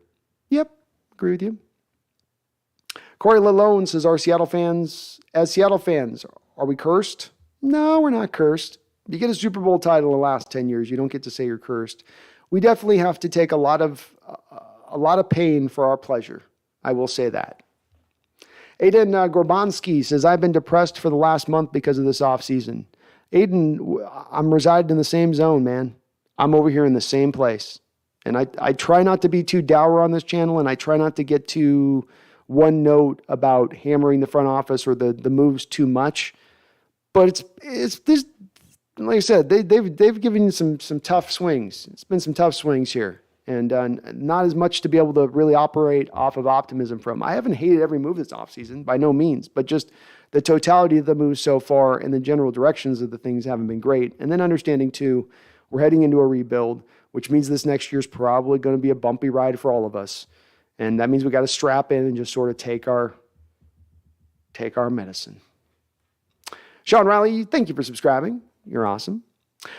Yep, agree with you. Corey Lalone says, as Seattle fans, are we cursed? No, we're not cursed. You get a Super Bowl title in the last 10 years, you don't get to say you're cursed. We definitely have to take a lot of pain for our pleasure. I will say that. Aiden Gorbanski says, I've been depressed for the last month because of this offseason. Aiden, I'm residing in the same zone, man. I'm over here in the same place. And I try not to be too dour on this channel, and I try not to get too one note about hammering the front office or the moves too much. But it's this, like I said, they've given you some tough swings. It's been some tough swings here. And not as much to be able to really operate off of optimism from. I haven't hated every move this offseason, by no means, but just the totality of the moves so far and the general directions of the things haven't been great. And then understanding, too, we're heading into a rebuild, which means this next year's probably going to be a bumpy ride for all of us. And that means we got to strap in and just sort of take our medicine. Sean Riley, thank you for subscribing. You're awesome.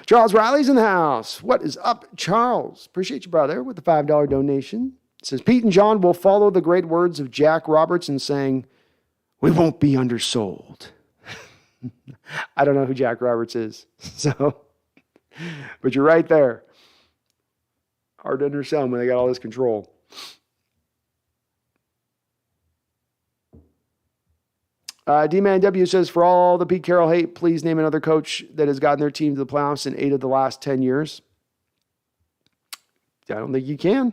Charles Riley's in the house. What is up, Charles? Appreciate you, brother, with the $5 donation. It says, Pete and John will follow the great words of Jack Robertson saying, we won't be undersold. I don't know who Jack Roberts is. But you're right there. Hard to understand when they got all this control. D-Man W says, for all the Pete Carroll hate, please name another coach that has gotten their team to the playoffs in 8 of the last 10 years. I don't think you can.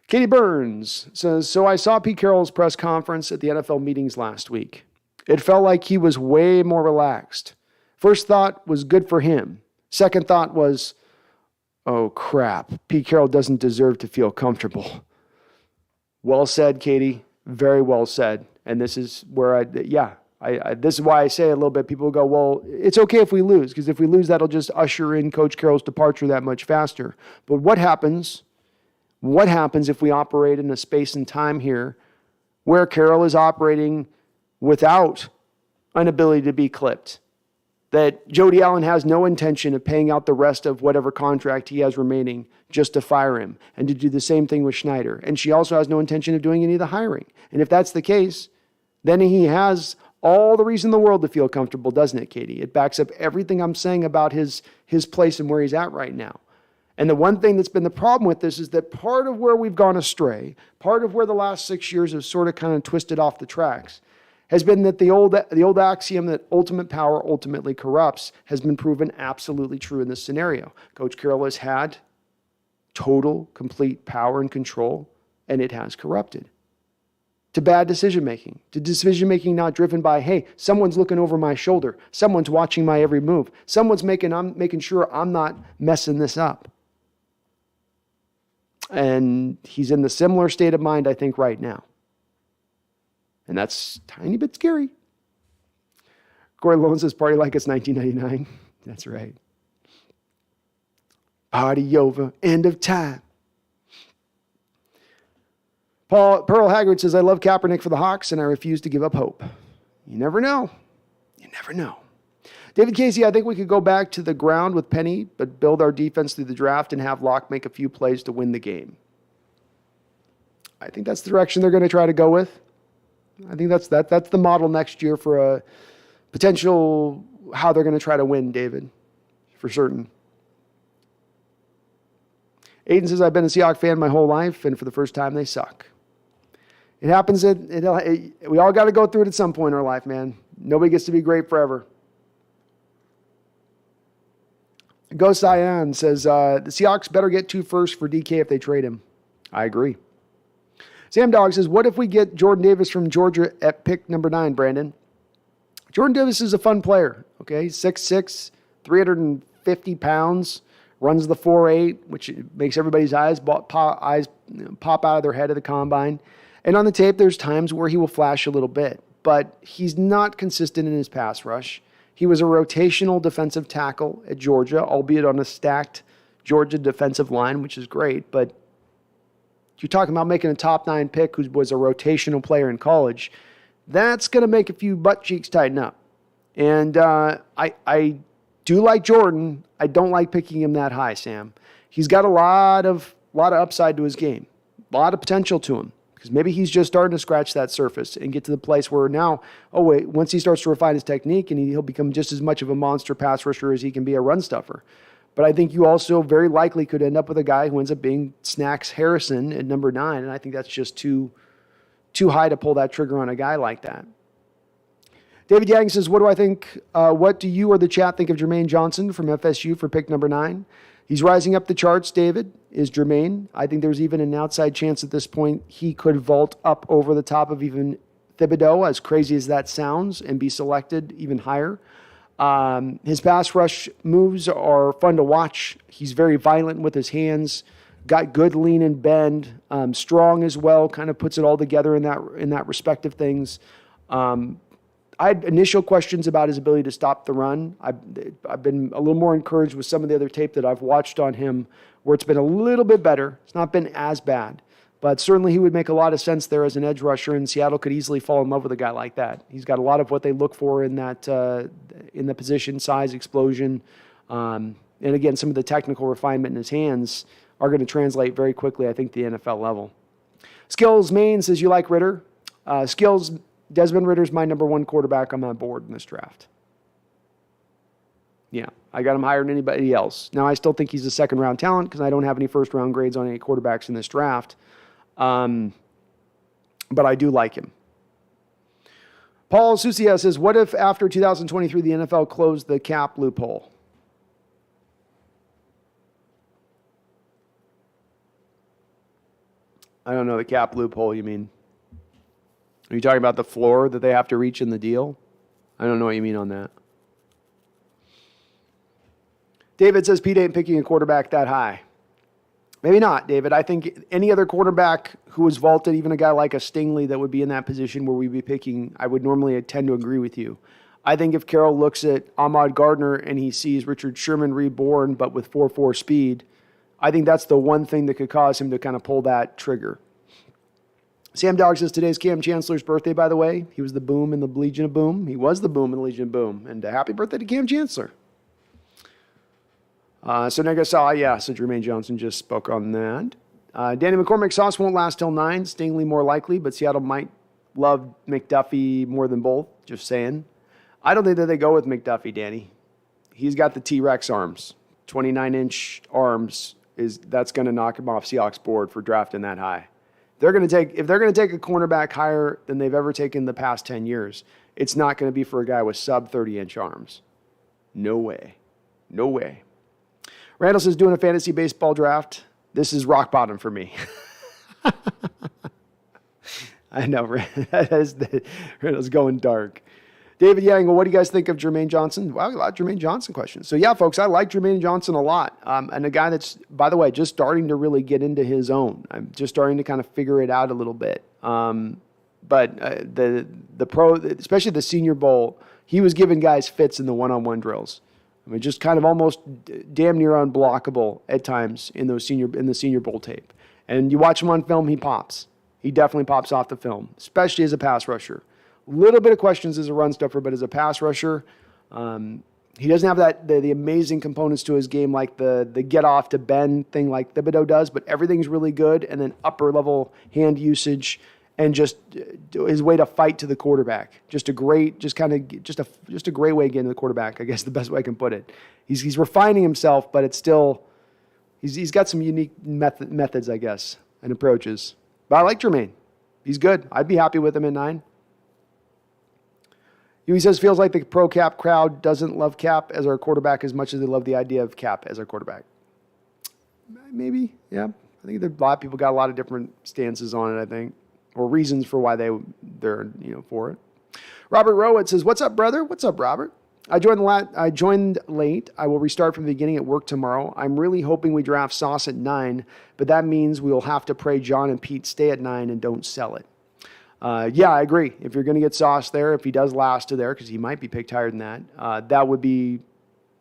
Katie Burns says, so I saw Pete Carroll's press conference at the NFL meetings last week. It felt like he was way more relaxed. First thought was good for him. Second thought was, oh crap, Pete Carroll doesn't deserve to feel comfortable. Well said, Katie. Very well said. And this is where this is why I say a little bit, people go, well, it's okay if we lose, because if we lose, that'll just usher in Coach Carroll's departure that much faster. But what happens if we operate in a space and time here where Carroll is operating without an ability to be clipped? That Jody Allen has no intention of paying out the rest of whatever contract he has remaining just to fire him, and to do the same thing with Schneider. And she also has no intention of doing any of the hiring. And if that's the case, then he has all the reason in the world to feel comfortable, doesn't it, Katie? It backs up everything I'm saying about his place and where he's at right now. And the one thing that's been the problem with this is that part of where we've gone astray, part of where the last 6 years have sort of kind of twisted off the tracks, has been that the old axiom that ultimate power ultimately corrupts has been proven absolutely true in this scenario. Coach Carroll has had total, complete power and control, and it has corrupted to bad decision-making, to decision-making not driven by, hey, someone's looking over my shoulder, someone's watching my every move, someone's making sure I'm not messing this up. And he's in the similar state of mind, I think, right now. And that's a tiny bit scary. Corey Lone says, party like it's 1999. That's right. Party over, end of time. Pearl Haggard says, I love Kaepernick for the Hawks, and I refuse to give up hope. You never know. You never know. David Casey, I think we could go back to the ground with Penny, but build our defense through the draft and have Locke make a few plays to win the game. I think that's the direction they're going to try to go with. I think that's the model next year for a potential how they're going to try to win, David, for certain. Aiden says, I've been a Seahawks fan my whole life, and for the first time, they suck. It happens. We all got to go through it at some point in our life, man. Nobody gets to be great forever. Go Cyan says, the Seahawks better get 2 firsts for DK if they trade him. I agree. Sam Dog says, what if we get Jordan Davis from Georgia at pick number 9, Brandon? Jordan Davis is a fun player, okay? He's 6'6", 350 pounds, runs the 4.8, which makes everybody's eyes pop out of their head at the combine. And on the tape, there's times where he will flash a little bit, but he's not consistent in his pass rush. He was a rotational defensive tackle at Georgia, albeit on a stacked Georgia defensive line, which is great, but you're talking about making a top 9 pick who was a rotational player in college. That's going to make a few butt cheeks tighten up. And I do like Jordan. I don't like picking him that high, Sam. He's got a lot of upside to his game, a lot of potential to him, because maybe he's just starting to scratch that surface and get to the place where now, once he starts to refine his technique, and he'll become just as much of a monster pass rusher as he can be a run stuffer. But I think you also very likely could end up with a guy who ends up being Snacks Harrison at number 9, and I think that's just too high to pull that trigger on a guy like that. David Yang says, what do you or the chat think of Jermaine Johnson from FSU for pick number 9? He's rising up the charts, David, is Jermaine. I think there's even an outside chance at this point he could vault up over the top of even Thibodeau, as crazy as that sounds, and be selected even higher. His pass rush moves are fun to watch. He's very violent with his hands, got good lean and bend, strong as well, kind of puts it all together in that respect of things. I had initial questions about his ability to stop the run. I've been a little more encouraged with some of the other tape that I've watched on him, where it's been a little bit better. It's not been as bad. But certainly he would make a lot of sense there as an edge rusher, and Seattle could easily fall in love with a guy like that. He's got a lot of what they look for in that in the position, size, explosion, and again, some of the technical refinement in his hands are going to translate very quickly, I think, to the NFL level. Skills Main says you like Ritter. Skills, Desmond Ritter's my number 1 quarterback on my board in this draft. Yeah, I got him higher than anybody else. Now, I still think he's a second-round talent because I don't have any first-round grades on any quarterbacks in this draft. But I do like him. Paul Sucia says, what if after 2023 the NFL closed the cap loophole? I don't know the cap loophole you mean. Are you talking about the floor that they have to reach in the deal? I don't know what you mean on that. David says Pete ain't picking a quarterback that high. Maybe not, David. I think any other quarterback who was vaulted, even a guy like a Stingley that would be in that position where we'd be picking, I would normally tend to agree with you. I think if Carroll looks at Ahmad Gardner and he sees Richard Sherman reborn but with 4.4 speed, I think that's the one thing that could cause him to kind of pull that trigger. Sam Dog says today's Cam Chancellor's birthday, by the way. He was the boom in the Legion of Boom. He was the boom in the Legion of Boom. And happy birthday to Cam Chancellor. So Jermaine Johnson just spoke on that. Danny McCormick, Sauce won't last till 9. Stingley more likely, but Seattle might love McDuffie more than both. Just saying. I don't think that they go with McDuffie, Danny. He's got the T-Rex arms. 29-inch arms. That's going to knock him off Seahawks board for drafting that high. If they're going to take a cornerback higher than they've ever taken the past 10 years, it's not going to be for a guy with sub 30-inch arms. No way. No way. Randall says, doing a fantasy baseball draft. This is rock bottom for me. I know. Randall's going dark. David Yang, what do you guys think of Jermaine Johnson? Wow, a lot of Jermaine Johnson questions. So, yeah, folks, I like Jermaine Johnson a lot. And a guy that's, by the way, just starting to really get into his own. I'm just starting to kind of figure it out a little bit. But the pro, especially the Senior Bowl, he was giving guys fits in the one-on-one drills. I mean, just kind of almost damn near unblockable at times in the Senior Bowl tape. And you watch him on film, he pops. He definitely pops off the film, especially as a pass rusher. Little bit of questions as a run stuffer, but as a pass rusher, he doesn't have the amazing components to his game like the get off to bend thing like Thibodeau does, but everything's really good. And then upper level hand usage and just his way to fight to the quarterback. Just a great way to get into the quarterback, I guess the best way I can put it. He's refining himself, but it's still, he's got some unique methods, I guess, and approaches. But I like Jermaine. He's good. I'd be happy with him at 9. He says, feels like the pro Cap crowd doesn't love Cap as our quarterback as much as they love the idea of Cap as our quarterback. Maybe, yeah. I think a lot of people got a lot of different stances on it, I think, or reasons for why they're for it. Robert Rowett says, what's up, brother? What's up, Robert? I joined late. I will restart from the beginning at work tomorrow. I'm really hoping we draft Sauce at 9, but that means we will have to pray John and Pete stay at 9 and don't sell it. Yeah, I agree. If you're going to get Sauce there, if he does last to there, because he might be picked higher than that, that would be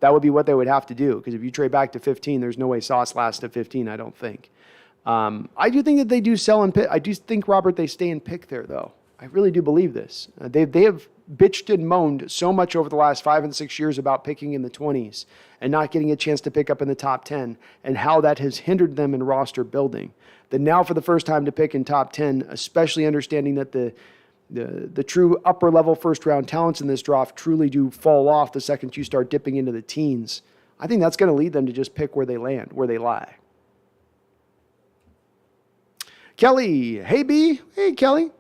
what they would have to do. Because if you trade back to 15, there's no way Sauce lasts to 15, I don't think. I do think that they do sell and pick. I do think, Robert, they stay and pick there, though. I really do believe this. They have bitched and moaned so much over the last 5 and 6 years about picking in the 20s and not getting a chance to pick up in the top 10 and how that has hindered them in roster building. That now for the first time to pick in top 10, especially understanding that the true upper level first round talents in this draft truly do fall off the second you start dipping into the teens. I think that's going to lead them to just pick where they land, where they lie. Kelly, hey B, hey Kelly.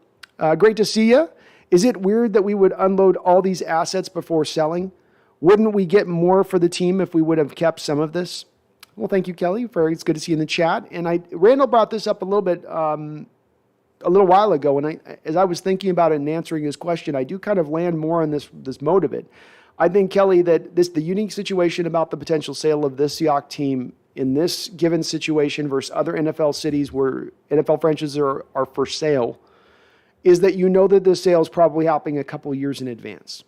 Great to see you. Is it weird that we would unload all these assets before selling? Wouldn't we get more for the team if we would have kept some of this? Well, thank you, Kelly. It's good to see you in the chat. And Randall brought this up a little bit, a little while ago. And as I was thinking about it and answering his question, I do kind of land more on this mode of it. I think, Kelly, that the unique situation about the potential sale of this Seahawks team in this given situation versus other NFL cities where NFL franchises are for sale is that you know that the sale is probably happening a couple years in advance.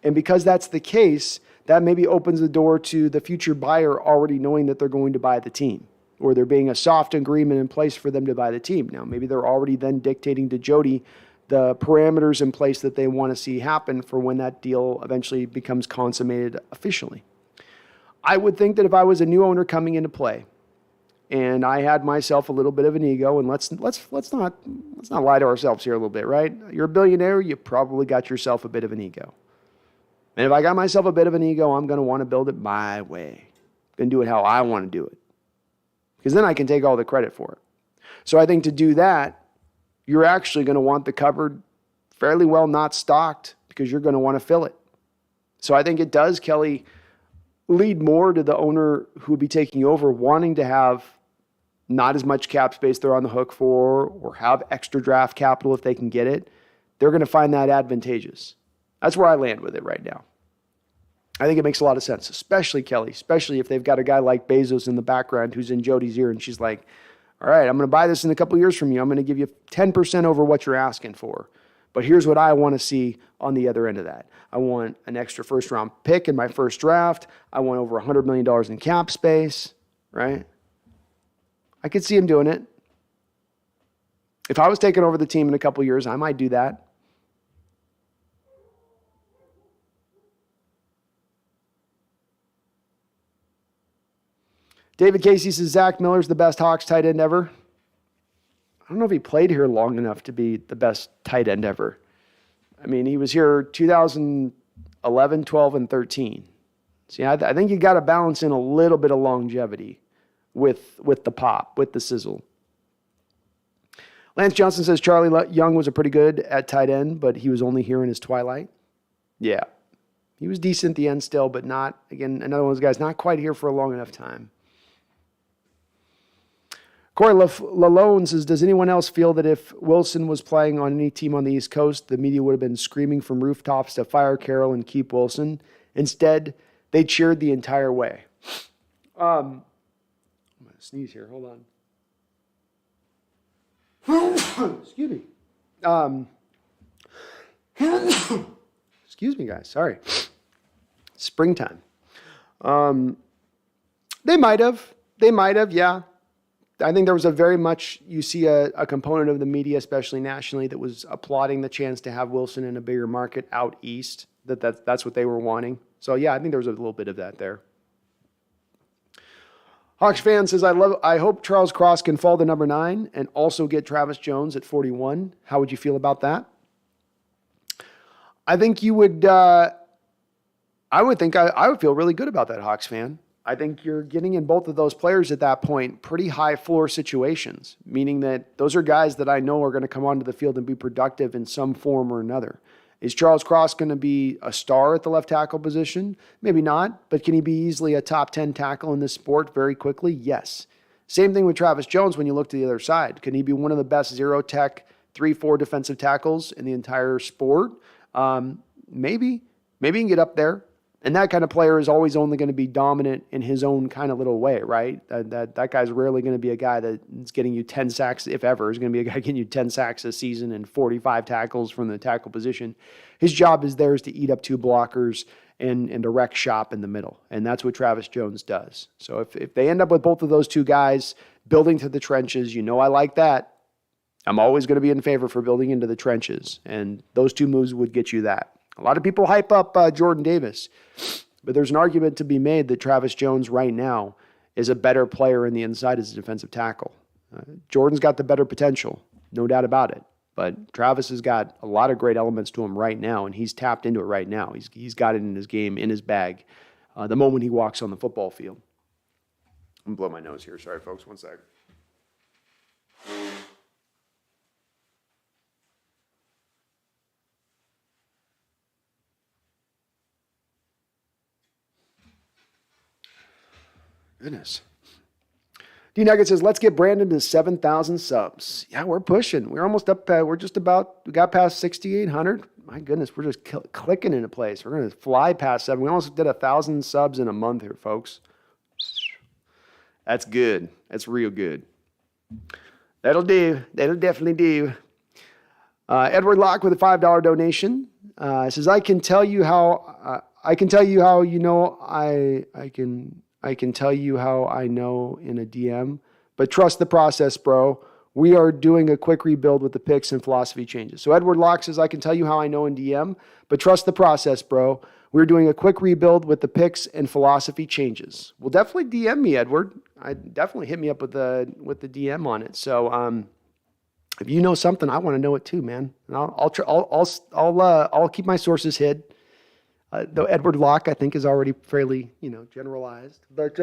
And because that's the case, that maybe opens the door to the future buyer already knowing that they're going to buy the team, or there being a soft agreement in place for them to buy the team. Now, maybe they're already then dictating to Jody the parameters in place that they want to see happen for when that deal eventually becomes consummated officially. I would think that if I was a new owner coming into play, and I had myself a little bit of an ego, and let's not lie to ourselves here a little bit, right? You're a billionaire, you probably got yourself a bit of an ego. And if I got myself a bit of an ego, I'm going to want to build it my way. I'm going to do it how I want to do it. Because then I can take all the credit for it. So I think to do that, you're actually going to want the cupboard fairly well not stocked because you're going to want to fill it. So I think it does, Kelly, lead more to the owner who would be taking over wanting to have not as much cap space they're on the hook for or have extra draft capital if they can get it. They're going to find that advantageous. That's where I land with it right now. I think it makes a lot of sense, especially Kelly, especially if they've got a guy like Bezos in the background who's in Jody's ear and she's like, all right, I'm going to buy this in a couple years from you. I'm going to give you 10% over what you're asking for. But here's what I want to see on the other end of that. I want an extra first-round pick in my first draft. I want over $100 million in cap space, right? I could see him doing it. If I was taking over the team in a couple years, I might do that. David Casey says Zach Miller's the best Hawks tight end ever. I don't know if he played here long enough to be the best tight end ever. I mean, he was here 2011, 12, and 13. See, I think you got to balance in a little bit of longevity with the pop, with the sizzle. Lance Johnson says Charlie Young was a pretty good at tight end, but he was only here in his twilight. Yeah. He was decent at the end still, but not, again, another one of those guys not quite here for a long enough time. Corey Lalone says, does anyone else feel that if Wilson was playing on any team on the East Coast, the media would have been screaming from rooftops to fire Carroll and keep Wilson? Instead, they cheered the entire way. I'm going to sneeze here. Hold on. Excuse me. Excuse me, guys. Sorry. Springtime. They might have. Yeah. I think there was a very much, you see a component of the media, especially nationally, that was applauding the chance to have Wilson in a bigger market out east. That's what they were wanting. So yeah, I think there was a little bit of that there. Hawks fan says, I hope Charles Cross can fall to number 9 and also get Travis Jones at 41. How would you feel about that? I think you would, I would feel really good about that, Hawks fan. I think you're getting in both of those players at that point pretty high floor situations, meaning that those are guys that I know are going to come onto the field and be productive in some form or another. Is Charles Cross going to be a star at the left tackle position? Maybe not, but can he be easily a top 10 tackle in this sport very quickly? Yes. Same thing with Travis Jones when you look to the other side. Can he be one of the best zero tech 3-4 defensive tackles in the entire sport? Maybe. Maybe he can get up there. And that kind of player is always only going to be dominant in his own kind of little way, right? That guy's rarely going to be a guy that's getting you 10 sacks, if ever. Is going to be a guy getting you 10 sacks a season and 45 tackles from the tackle position. His job is to eat up two blockers and direct shop in the middle. And that's what Travis Jones does. So if they end up with both of those two guys building to the trenches, I like that. I'm always going to be in favor for building into the trenches. And those two moves would get you that. A lot of people hype up Jordan Davis, but there's an argument to be made that Travis Jones right now is a better player in the inside as a defensive tackle. Jordan's got the better potential, no doubt about it. But Travis has got a lot of great elements to him right now, and he's tapped into it right now. He's got it in his game, in his bag, the moment he walks on the football field. I'm going to blow my nose here. Sorry, folks. One sec. Goodness. D Nugget says, let's get Brandon to 7,000 subs. Yeah, we're pushing. We're almost up. We got past 6,800. My goodness, we're just clicking into place. We're going to fly past 7. We almost did 1,000 subs in a month here, folks. That's good. That's real good. That'll do. That'll definitely do. Edward Locke with a $5 donation says, I can tell you how I can tell you how I know in a DM, but trust the process, bro. We are doing a quick rebuild with the picks and philosophy changes. So Edward Locke says, I can tell you how I know in DM, but trust the process, bro. We're doing a quick rebuild with the picks and philosophy changes. Well, definitely DM me, Edward. Definitely hit me up with the DM on it. So if you know something, I want to know it too, man. And I'll keep my sources hid. Though Edward Locke, I think, is already fairly, generalized. But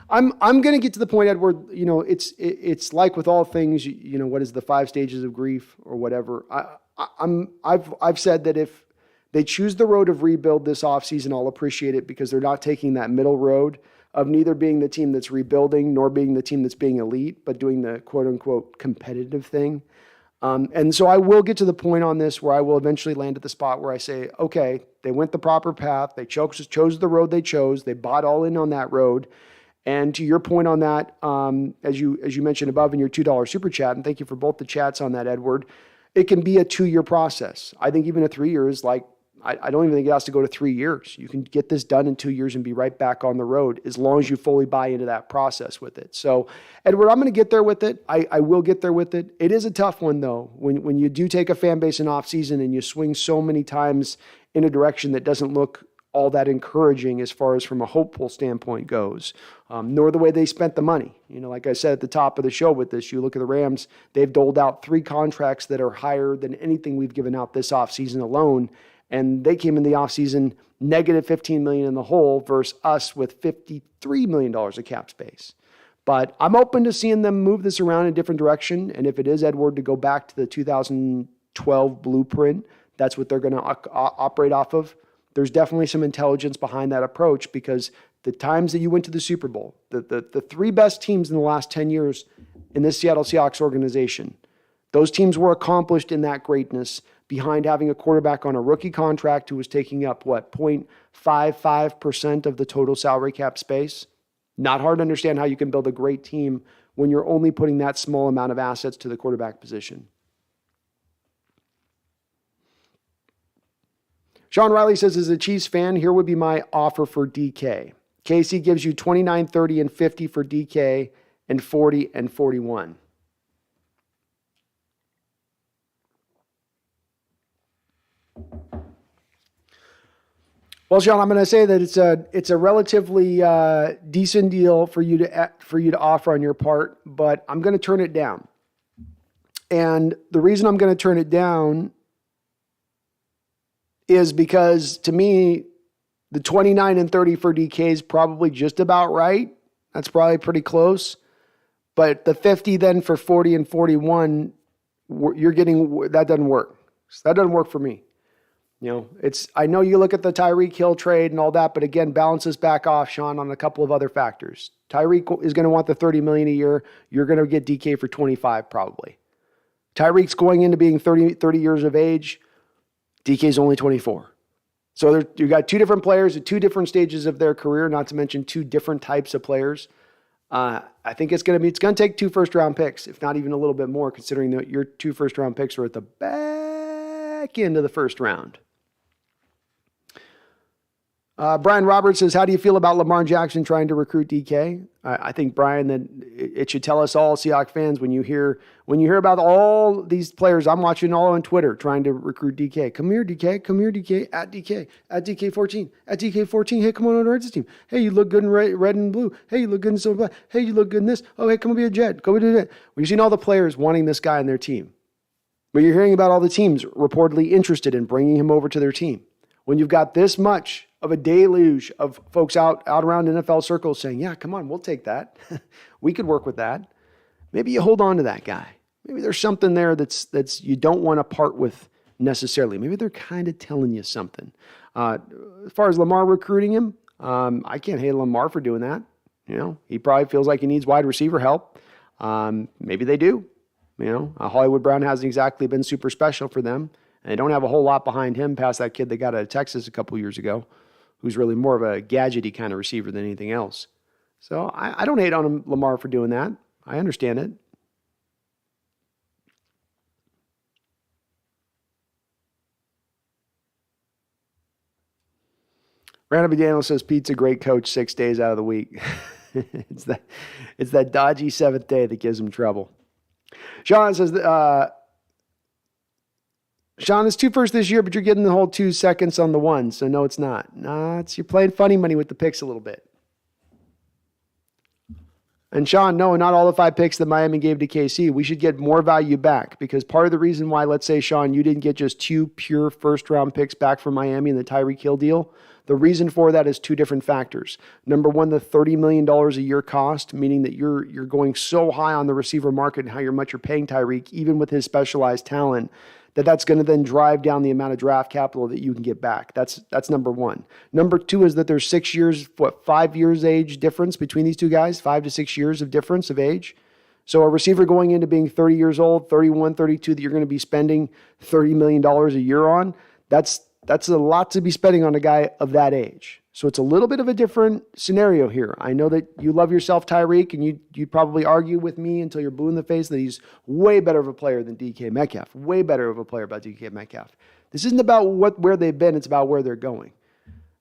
I'm going to get to the point, Edward. It's like with all things. What is the 5 stages of grief or whatever? I've said that if they choose the road of rebuild this offseason, I'll appreciate it because they're not taking that middle road of neither being the team that's rebuilding nor being the team that's being elite, but doing the quote unquote competitive thing. And so I will get to the point on this where I will eventually land at the spot where I say, okay, they went the proper path. They chose the road they chose. They bought all in on that road. And to your point on that, as you mentioned above in your $2 super chat, and thank you for both the chats on that, Edward, it can be a 2-year process. I think even a 3 years, I don't even think it has to go to 3 years. You can get this done in 2 years and be right back on the road as long as you fully buy into that process with it. So, Edward, I'm going to get there with it. I will get there with it. It is a tough one, though, when you do take a fan base in off-season and you swing so many times in a direction that doesn't look all that encouraging as far as from a hopeful standpoint goes, nor the way they spent the money. Like I said at the top of the show with this, you look at the Rams, they've doled out 3 contracts that are higher than anything we've given out this offseason alone. And they came in the offseason negative $15 million in the hole versus us with $53 million of cap space. But I'm open to seeing them move this around in a different direction. And if it is, Edward, to go back to the 2012 blueprint, that's what they're going to operate off of. There's definitely some intelligence behind that approach because the times that you went to the Super Bowl, the 3 best teams in the last 10 years in this Seattle Seahawks organization, those teams were accomplished in that greatness behind having a quarterback on a rookie contract who was taking up, 0.55% of the total salary cap space. Not hard to understand how you can build a great team when you're only putting that small amount of assets to the quarterback position. Sean Riley says, as a Chiefs fan, here would be my offer for DK. KC gives you 29, 30, and 50 for DK and 40 and 41. Well, Sean, I'm going to say that it's a relatively decent deal for you to offer on your part, but I'm going to turn it down. And the reason I'm going to turn it down is because to me, the 29 and 30 for DK is probably just about right. That's probably pretty close. But the 50 then for 40 and 41, that doesn't work. So that doesn't work for me. I know you look at the Tyreek Hill trade and all that, but again, balances back off, Sean, on a couple of other factors. Tyreek is going to want the $30 million a year. You're going to get DK for 25 probably. Tyreek's going into being 30 years of age. DK's only 24. So you got two different players at two different stages of their career, not to mention two different types of players. I think it's going to take 2 first-round picks, if not even a little bit more, considering that your 2 first-round picks are at the back end of the first round. Brian Roberts says, how do you feel about Lamar Jackson trying to recruit DK? I think, Brian, that it should tell us all Seahawks fans when you hear about all these players, I'm watching all on Twitter trying to recruit DK. Come here, DK. Come here, DK. At DK14. At DK14. Hey, come on the Reds team. Hey, you look good in red and blue. Hey, you look good in silver black. Hey, you look good in this. Oh, hey, come be a Jet. Go be a Jet. We've seen all the players wanting this guy on their team. But you're hearing about all the teams reportedly interested in bringing him over to their team. When you've got this much of a deluge of folks out around NFL circles saying, yeah, come on, we'll take that. We could work with that. Maybe you hold on to that guy. Maybe there's something there that's you don't want to part with necessarily. Maybe they're kind of telling you something. As far as Lamar recruiting him, I can't hate Lamar for doing that. He probably feels like he needs wide receiver help. Maybe they do. Hollywood Brown hasn't exactly been super special for them. And they don't have a whole lot behind him past that kid they got out of Texas a couple years ago, who's really more of a gadgety kind of receiver than anything else. So I don't hate on him, Lamar, for doing that. I understand it. Randall McDaniel says Pete's a great coach 6 days out of the week. It's that dodgy 7th day that gives him trouble. Sean says, Sean, it's 2 firsts this year, but you're getting the whole 2 seconds on the 1. So no, it's not. No, you're playing funny money with the picks a little bit. And Sean, no, not all the 5 picks that Miami gave to KC. We should get more value back, because part of the reason why, let's say, Sean, you didn't get just 2 pure first-round picks back from Miami in the Tyreek Hill deal, the reason for that is 2 different factors. Number one, the $30 million a year cost, meaning that you're going so high on the receiver market and how much you're paying Tyreek, even with his specialized talent, that's going to then drive down the amount of draft capital that you can get back. That's number one. Number 2 is that there's 6 years, 5 years age difference between these two guys, 5 to 6 years of difference of age. So a receiver going into being 30 years old, 31, 32, that you're going to be spending $30 million a year on, that's a lot to be spending on a guy of that age. So it's a little bit of a different scenario here. I know that you love yourself, Tyreek, and you probably argue with me until you're blue in the face that he's way better of a player than DK Metcalf, way better of a player about DK Metcalf. This isn't about where they've been, it's about where they're going.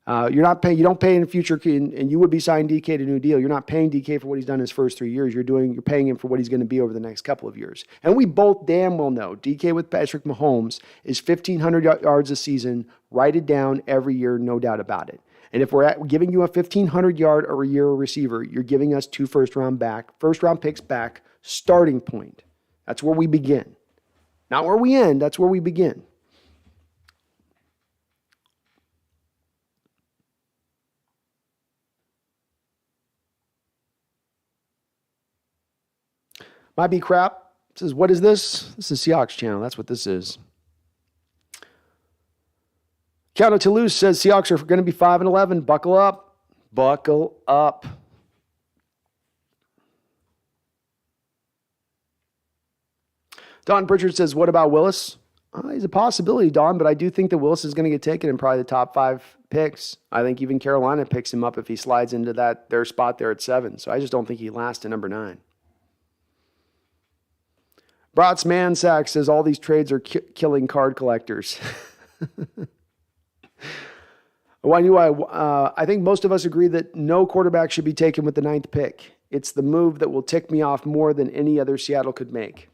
You don't pay in the future, and you would be signing DK to a new deal. You're not paying DK for what he's done his first 3 years. You're paying him for what he's going to be over the next couple of years. And we both damn well know DK with Patrick Mahomes is 1,500 yards a season. Write it down every year, no doubt about it. And if we're giving you a 1,500 yard a year receiver, you're giving us 2 first round picks back, starting point. That's where we begin. Not where we end, that's where we begin. Might be crap. It says, what is this? This is Seahawks channel. That's what this is. Count of Toulouse says Seahawks are going to be 5-11. Buckle up. Buckle up. Don Pritchard says, what about Willis? He's a possibility, Don, but I do think that Willis is going to get taken in probably the top 5 picks. I think even Carolina picks him up if he slides into their spot there at 7. So I just don't think he lasts to number 9. Bratz Mansack says all these trades are killing card collectors. I think most of us agree that no quarterback should be taken with the 9th pick. It's the move that will tick me off more than any other Seattle could make.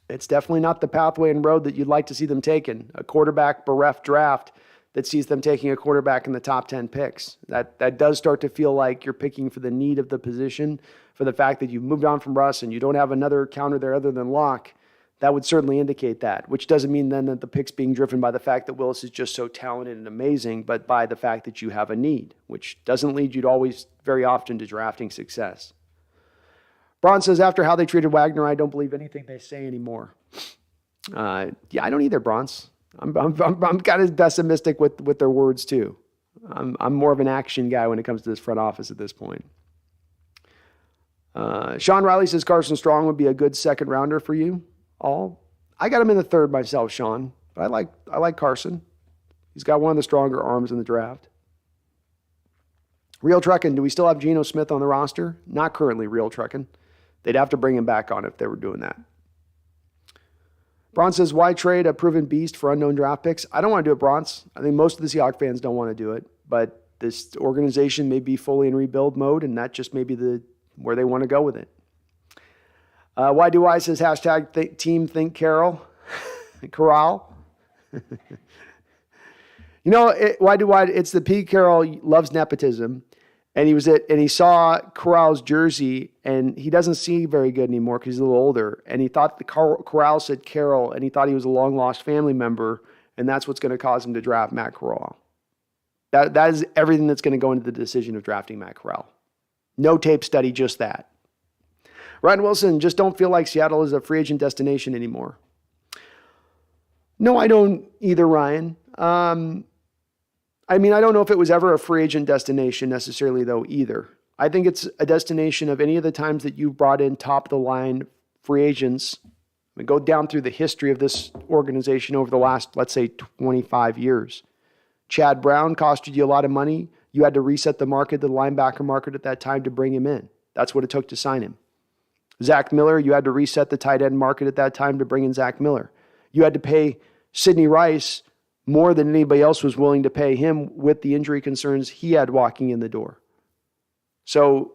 It's definitely not the pathway and road that you'd like to see them taken. A quarterback bereft draft that sees them taking a quarterback in the top 10 picks. That does start to feel like you're picking for the need of the position, for the fact that you've moved on from Russ and you don't have another counter there other than Locke. That would certainly indicate that, which doesn't mean then that the pick's being driven by the fact that Willis is just so talented and amazing, but by the fact that you have a need, which doesn't lead you to always very often to drafting success. Braun says, after how they treated Wagner, I don't believe anything they say anymore. I don't either, Bronze. I'm kind of pessimistic with their words too. I'm more of an action guy when it comes to this front office at this point. Sean Riley says Carson Strong would be a good second rounder for you all. I got him in the 3rd myself, Sean. But I like Carson. He's got one of the stronger arms in the draft. Real Truckin', do we still have Geno Smith on the roster? Not currently, Real Truckin'. They'd have to bring him back on if they were doing that. Bron says, why trade a proven beast for unknown draft picks? I don't want to do it, Bronze. I think most of the Seahawks fans don't want to do it, but this organization may be fully in rebuild mode, and that just may be where they want to go with it. Why do I says hashtag team think Carroll. Corral. Why do I? It's the Pete Carroll loves nepotism. And he saw Corral's jersey, and he doesn't see very good anymore because he's a little older. And he thought the Corral said Carroll, and he thought he was a long-lost family member, and that's what's going to cause him to draft Matt Corral. That is everything that's going to go into the decision of drafting Matt Corral. No tape study, just that. Ryan Wilson, just don't feel like Seattle is a free agent destination anymore. No, I don't either, Ryan. I don't know if it was ever a free agent destination necessarily, though, either. I think it's a destination of any of the times that you've brought in top-of-the-line free agents. Go down through the history of this organization over the last, let's say, 25 years. Chad Brown costed you a lot of money. You had to reset the market, the linebacker market at that time to bring him in. That's what it took to sign him. Zach Miller, you had to reset the tight end market at that time to bring in Zach Miller. You had to pay Sidney Rice more than anybody else was willing to pay him with the injury concerns he had walking in the door. So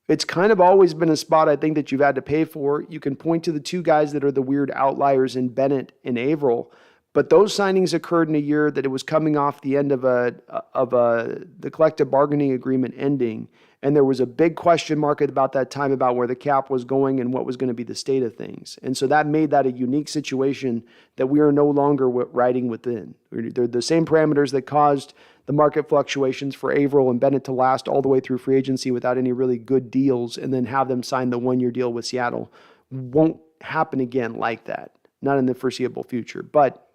it's kind of always been a spot I think that you've had to pay for. You can point to the two guys that are the weird outliers in Bennett and Averill, but those signings occurred in a year that it was coming off the end of the collective bargaining agreement ending, and there was a big question mark at about that time about where the cap was going and what was going to be the state of things. And so that made that a unique situation that we are no longer riding within. They're the same parameters that caused the market fluctuations for Averill and Bennett to last all the way through free agency without any really good deals and then have them sign the one-year deal with Seattle. Won't happen again like that. Not in the foreseeable future. But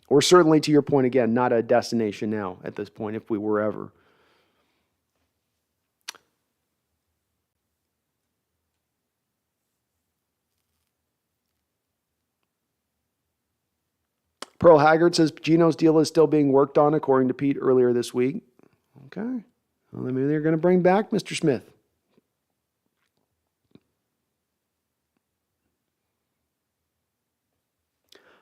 we're certainly, to your point again, not a destination now at this point if we were ever. Pearl Haggard says Geno's deal is still being worked on, according to Pete earlier this week. Okay. Well, maybe they're going to bring back Mr. Smith.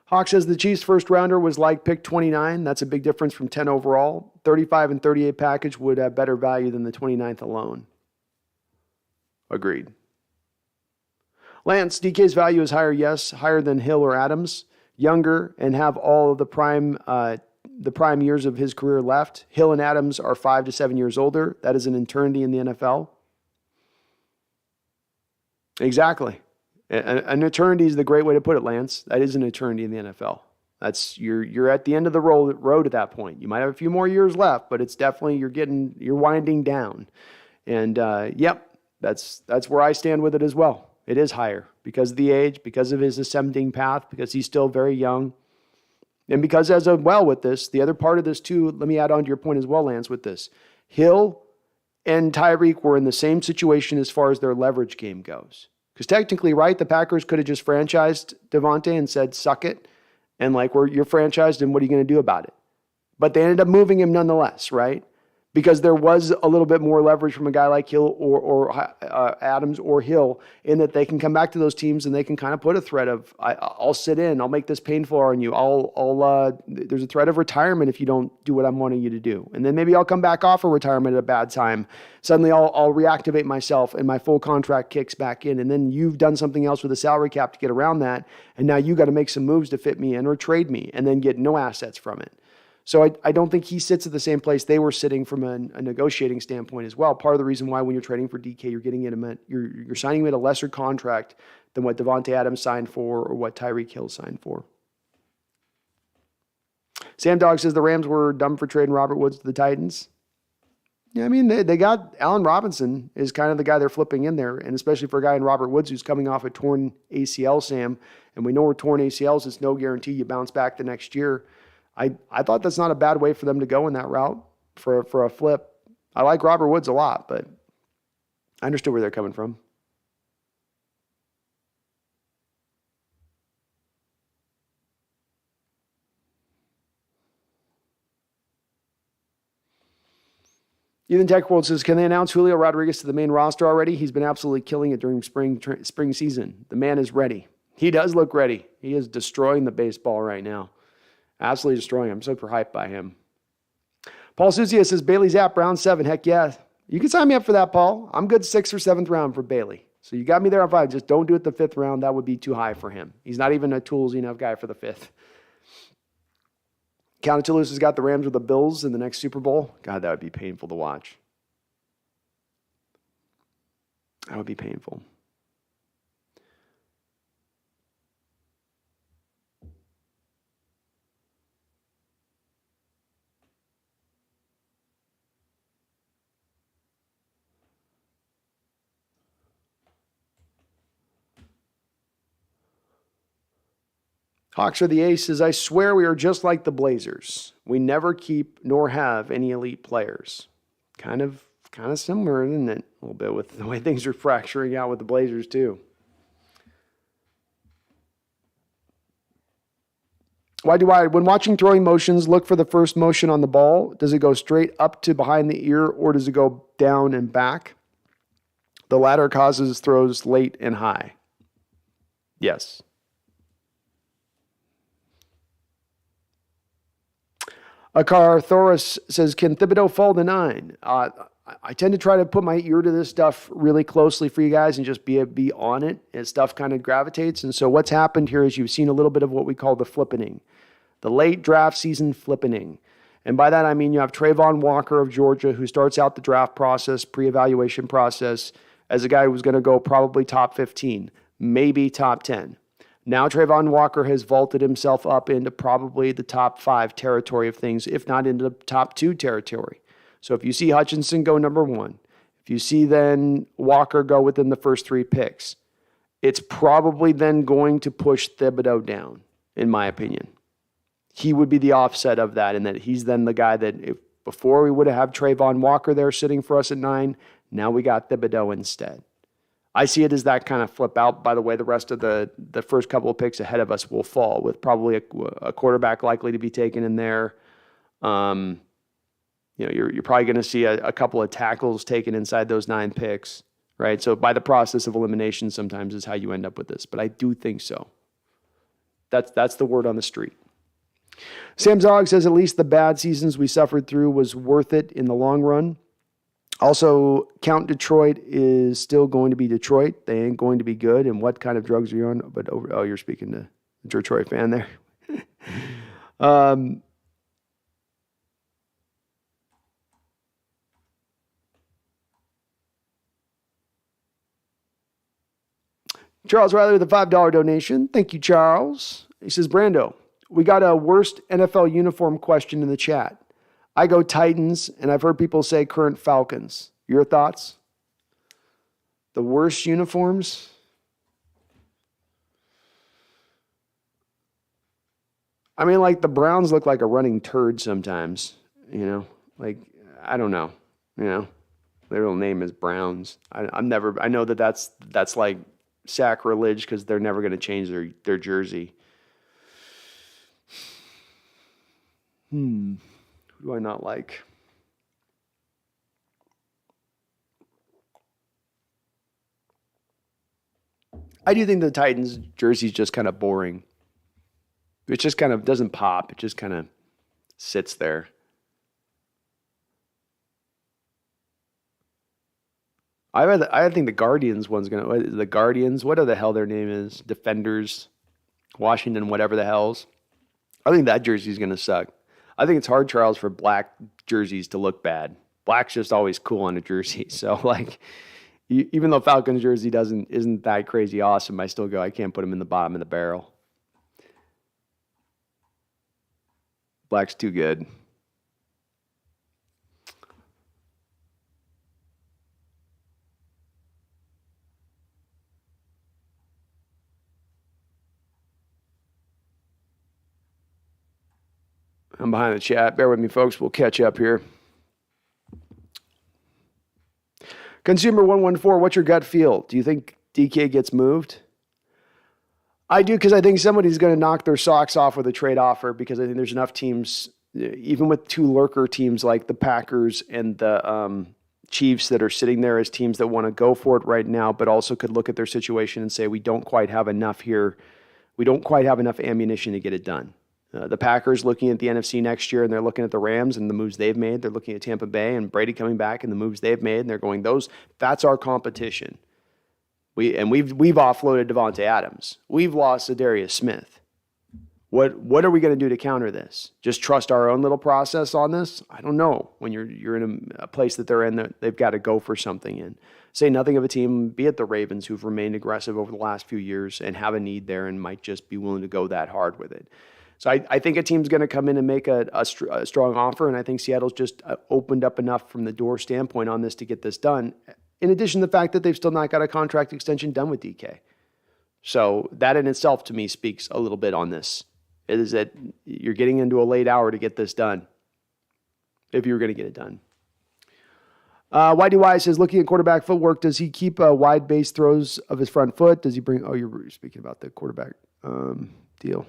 Hawk says the Chiefs' first rounder was like pick 29. That's a big difference from 10 overall. 35 and 38 package would have better value than the 29th alone. Agreed. Lance, DK's value is higher, yes, higher than Hill or Adams. Younger and have all of the prime years of his career left. Hill and Adams are 5 to 7 years older. That is an eternity in the NFL. Exactly. An eternity is the great way to put it, Lance. That is an eternity in the NFL. That's you're at the end of the road at that point. You might have a few more years left, but it's definitely you're winding down. And that's where I stand with it as well. It is higher because of the age, because of his ascending path, because he's still very young. And because with this, the other part of this too, let me add on to your point as well, Lance, with this. Hill and Tyreek were in the same situation as far as their leverage game goes. Because technically, right, the Packers could have just franchised Devontae and said, suck it. And you're franchised and what are you going to do about it? But they ended up moving him nonetheless, right? Because there was a little bit more leverage from a guy like Hill or Adams or Hill in that they can come back to those teams and they can kind of put a threat of, I'll sit in, I'll make this painful on you. There's a threat of retirement if you don't do what I'm wanting you to do. And then maybe I'll come back off of retirement at a bad time. Suddenly I'll reactivate myself and my full contract kicks back in. And then you've done something else with a salary cap to get around that. And now you got to make some moves to fit me in or trade me and then get no assets from it. So I don't think he sits at the same place they were sitting from a negotiating standpoint as well. Part of the reason why when you're trading for DK, you're signing him at a lesser contract than what Devontae Adams signed for or what Tyreek Hill signed for. Sam Dog says the Rams were dumb for trading Robert Woods to the Titans. Yeah, I mean, they got Allen Robinson is kind of the guy they're flipping in there, and especially for a guy in Robert Woods who's coming off a torn ACL, Sam. And we know we're torn ACLs. It's no guarantee you bounce back the next year. I thought that's not a bad way for them to go in that route for a flip. I like Robert Woods a lot, but I understood where they're coming from. Ethan Tech World says, can they announce Julio Rodriguez to the main roster already? He's been absolutely killing it during spring season. The man is ready. He does look ready. He is destroying the baseball right now. Absolutely destroying him. I'm super hyped by him. Paul Suzia says, Bailey Zapp, round 7. Heck yeah. You can sign me up for that, Paul. I'm good 6th or 7th round for Bailey. So you got me there on 5. Just don't do it the 5th round. That would be too high for him. He's not even a toolsy enough guy for the 5th. Count Toulouse has got the Rams with the Bills in the next Super Bowl. God, that would be painful to watch. That would be painful. Hawks are the aces. I swear we are just like the Blazers. We never keep nor have any elite players. Kind of similar, isn't it? A little bit with the way things are fracturing out with the Blazers too. Why do I, when watching throwing motions, look for the first motion on the ball? Does it go straight up to behind the ear or does it go down and back? The latter causes throws late and high. Yes. Akar Thoris says, can Thibodeau fall to 9? I tend to try to put my ear to this stuff really closely for you guys and just be on it as stuff kind of gravitates. And so what's happened here is you've seen a little bit of what we call the flippening, the late draft season flippening. And by that, I mean you have Trayvon Walker of Georgia, who starts out the draft process, pre-evaluation process, as a guy who's going to go probably top 15, maybe top 10. Now Trayvon Walker has vaulted himself up into probably the top 5 territory of things, if not into the top 2 territory. So if you see Hutchinson go number 1, if you see then Walker go within the first 3 picks, it's probably then going to push Thibodeau down, in my opinion. He would be the offset of that, in that he's then the guy that before we would have Trayvon Walker there sitting for us at 9, now we got Thibodeau instead. I see it as that kind of flip out. By the way, the rest of the first couple of picks ahead of us will fall, with probably a quarterback likely to be taken in there. You're probably going to see a couple of tackles taken inside those 9 picks, right? So by the process of elimination, sometimes is how you end up with this. But I do think so. That's the word on the street. Sam Zog says, at least the bad seasons we suffered through was worth it in the long run. Also, Count Detroit is still going to be Detroit. They ain't going to be good. And what kind of drugs are you on? But you're speaking to a Detroit fan there. Charles Riley with a $5 donation. Thank you, Charles. He says, Brando, we got a worst NFL uniform question in the chat. I go Titans, and I've heard people say current Falcons. Your thoughts? The worst uniforms? I mean, like the Browns look like a running turd sometimes, like, I don't know, their real name is Browns. I know that's like sacrilege because they're never going to change their jersey. Who do I not like? I do think the Titans jersey is just kind of boring. It just kind of doesn't pop. It just kind of sits there. I think the Guardians one's going to... The Guardians, whatever the hell their name is, Defenders, Washington, whatever the hell's. I think that jersey's going to suck. I think it's hard, Charles, for black jerseys to look bad. Black's just always cool on a jersey. So, like, even though Falcons jersey isn't that crazy awesome, I still go, I can't put them in the bottom of the barrel. Black's too good. I'm behind the chat. Bear with me, folks. We'll catch up here. Consumer 114, what's your gut feel? Do you think DK gets moved? I do, because I think somebody's going to knock their socks off with a trade offer, because I think there's enough teams even with two lurker teams like the Packers and the Chiefs that are sitting there as teams that want to go for it right now, but also could look at their situation and say, we don't quite have enough here. We don't quite have enough ammunition to get it done. The Packers looking at the NFC next year, and they're looking at the Rams and the moves they've made. They're looking at Tampa Bay and Brady coming back and the moves they've made, and they're going, that's our competition. We've offloaded Devontae Adams. We've lost Zadarius Smith. What are we going to do to counter this? Just trust our own little process on this? I don't know. When you're in a place that they're in, they've got to go for something in. Say nothing of a team, be it the Ravens, who've remained aggressive over the last few years and have a need there and might just be willing to go that hard with it. So I think a team's going to come in and make a strong offer, and I think Seattle's just opened up enough from the door standpoint on this to get this done. In addition to the fact that they've still not got a contract extension done with DK. So that in itself, to me, speaks a little bit on this. It is that you're getting into a late hour to get this done, if you're going to get it done. YDY says, looking at quarterback footwork, does he keep wide base throws of his front foot? Does he bring, you're speaking about the quarterback deal.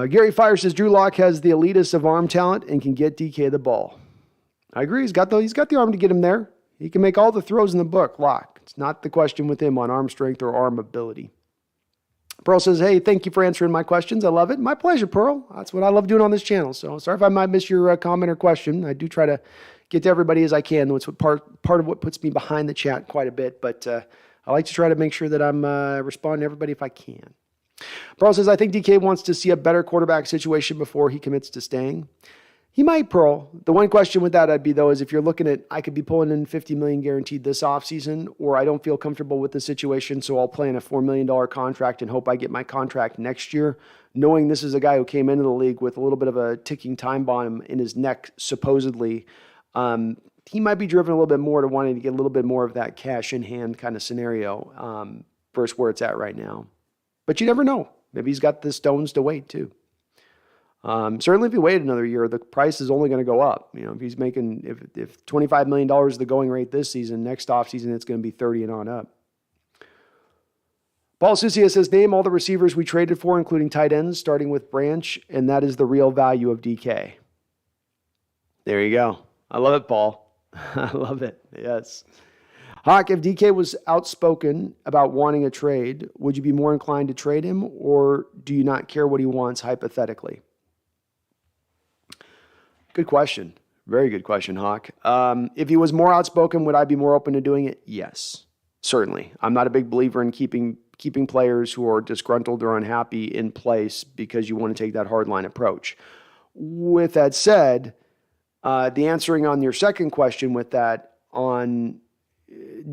Gary Fire says Drew Lock has the elitist of arm talent and can get DK the ball. I agree. He's got the arm to get him there. He can make all the throws in the book, Lock. It's not the question with him on arm strength or arm ability. Pearl says, hey, thank you for answering my questions. I love it. My pleasure, Pearl. That's what I love doing on this channel. So sorry if I might miss your comment or question. I do try to get to everybody as I can. It's part of what puts me behind the chat quite a bit. But I like to try to make sure that I'm responding to everybody if I can. Pearl says, I think DK wants to see a better quarterback situation before he commits to staying. He might, Pearl. The one question with that I'd be, though, is if you're looking at, I could be pulling in $50 million guaranteed this offseason, or I don't feel comfortable with the situation, so I'll play in a $4 million contract and hope I get my contract next year, knowing this is a guy who came into the league with a little bit of a ticking time bomb in his neck, supposedly. He might be driven a little bit more to wanting to get a little bit more of that cash in hand kind of scenario versus where it's at right now. But you never know. Maybe he's got the stones to wait too. Certainly if he waited another year, the price is only going to go up. You know, if he's making, if $25 million is the going rate this season, next offseason it's going to be 30 and on up. Paul Sucia says, name all the receivers we traded for, including tight ends, starting with Branch, and that is the real value of DK. There you go. I love it, Paul. I love it. Yes. Hawk, if DK was outspoken about wanting a trade, would you be more inclined to trade him, or do you not care what he wants hypothetically? Good question. Very good question, Hawk. If he was more outspoken, would I be more open to doing it? Yes, certainly. I'm not a big believer in keeping players who are disgruntled or unhappy in place because you want to take that hardline approach. With that said, the answering on your second question with that on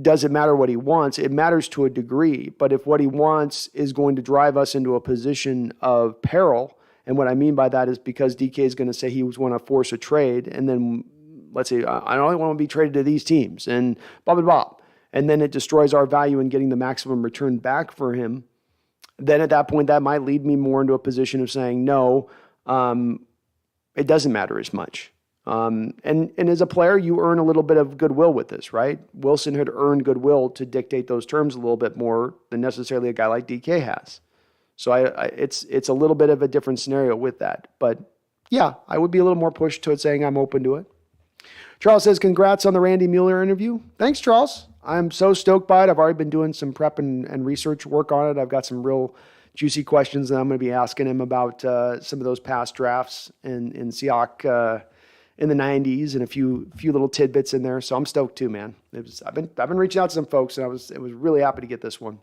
does it matter what he wants? It matters to a degree, but if what he wants is going to drive us into a position of peril, and what I mean by that is because DK is going to say he was want to force a trade, and then let's say I only want to be traded to these teams, and blah, blah, blah, and then it destroys our value in getting the maximum return back for him, then at that point that might lead me more into a position of saying, no, it doesn't matter as much. And as a player, you earn a little bit of goodwill with this, right? Wilson had earned goodwill to dictate those terms a little bit more than necessarily a guy like DK has. So it's a little bit of a different scenario with that. But yeah, I would be a little more pushed to it saying I'm open to it. Charles says, congrats on the Randy Mueller interview. Thanks, Charles. I'm so stoked by it. I've already been doing some prep and research work on it. I've got some real juicy questions that I'm going to be asking him about some of those past drafts in Seahawks in the 90s and a few little tidbits in there. So I'm stoked too, man. I've been reaching out to some folks, and I was really happy to get this one.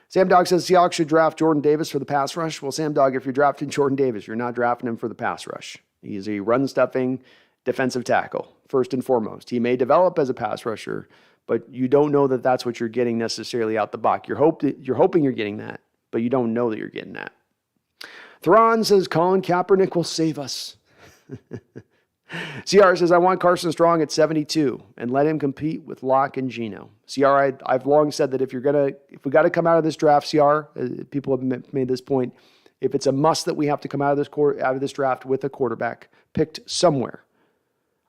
Sam Dog says Seahawks should draft Jordan Davis for the pass rush. Well, Sam Dog, if you're drafting Jordan Davis, you're not drafting him for the pass rush. He is a run-stuffing defensive tackle, first and foremost. He may develop as a pass rusher, but you don't know that that's what you're getting necessarily out the box. You're hoping you're getting that, but you don't know that you're getting that. Theron says Colin Kaepernick will save us. CR says, I want Carson Strong at 72 and let him compete with Locke and Geno. CR, I've long said that if we got to come out of this draft, CR, people have made this point, if it's a must that we have to come out of this draft with a quarterback picked somewhere,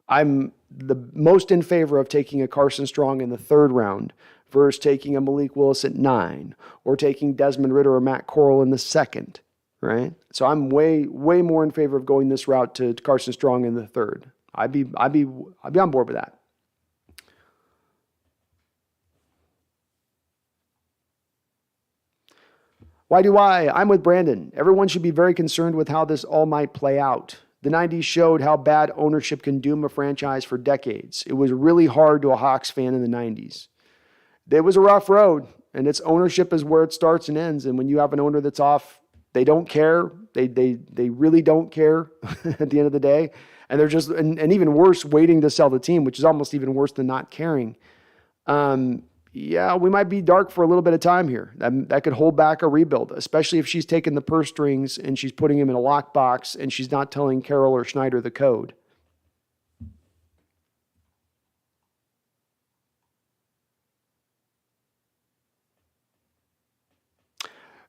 I'm the most in favor of taking a Carson Strong in the 3rd round versus taking a Malik Willis at 9 or taking Desmond Ridder or Matt Corral in the 2nd, right? So I'm way more in favor of going this route to Carson Strong in the 3rd. I'd be on board with that. Why do I? I'm with Brandon. Everyone should be very concerned with how this all might play out. The 90s showed how bad ownership can doom a franchise for decades. It was really hard to a Hawks fan in the 90s. It was a rough road, and its ownership is where it starts and ends. And when you have an owner that's off, they don't care. They really don't care at the end of the day. And they're just, and even worse, waiting to sell the team, which is almost even worse than not caring. Yeah, we might be dark for a little bit of time here. That could hold back a rebuild, especially if she's taking the purse strings and she's putting him in a lockbox and she's not telling Carroll or Schneider the code.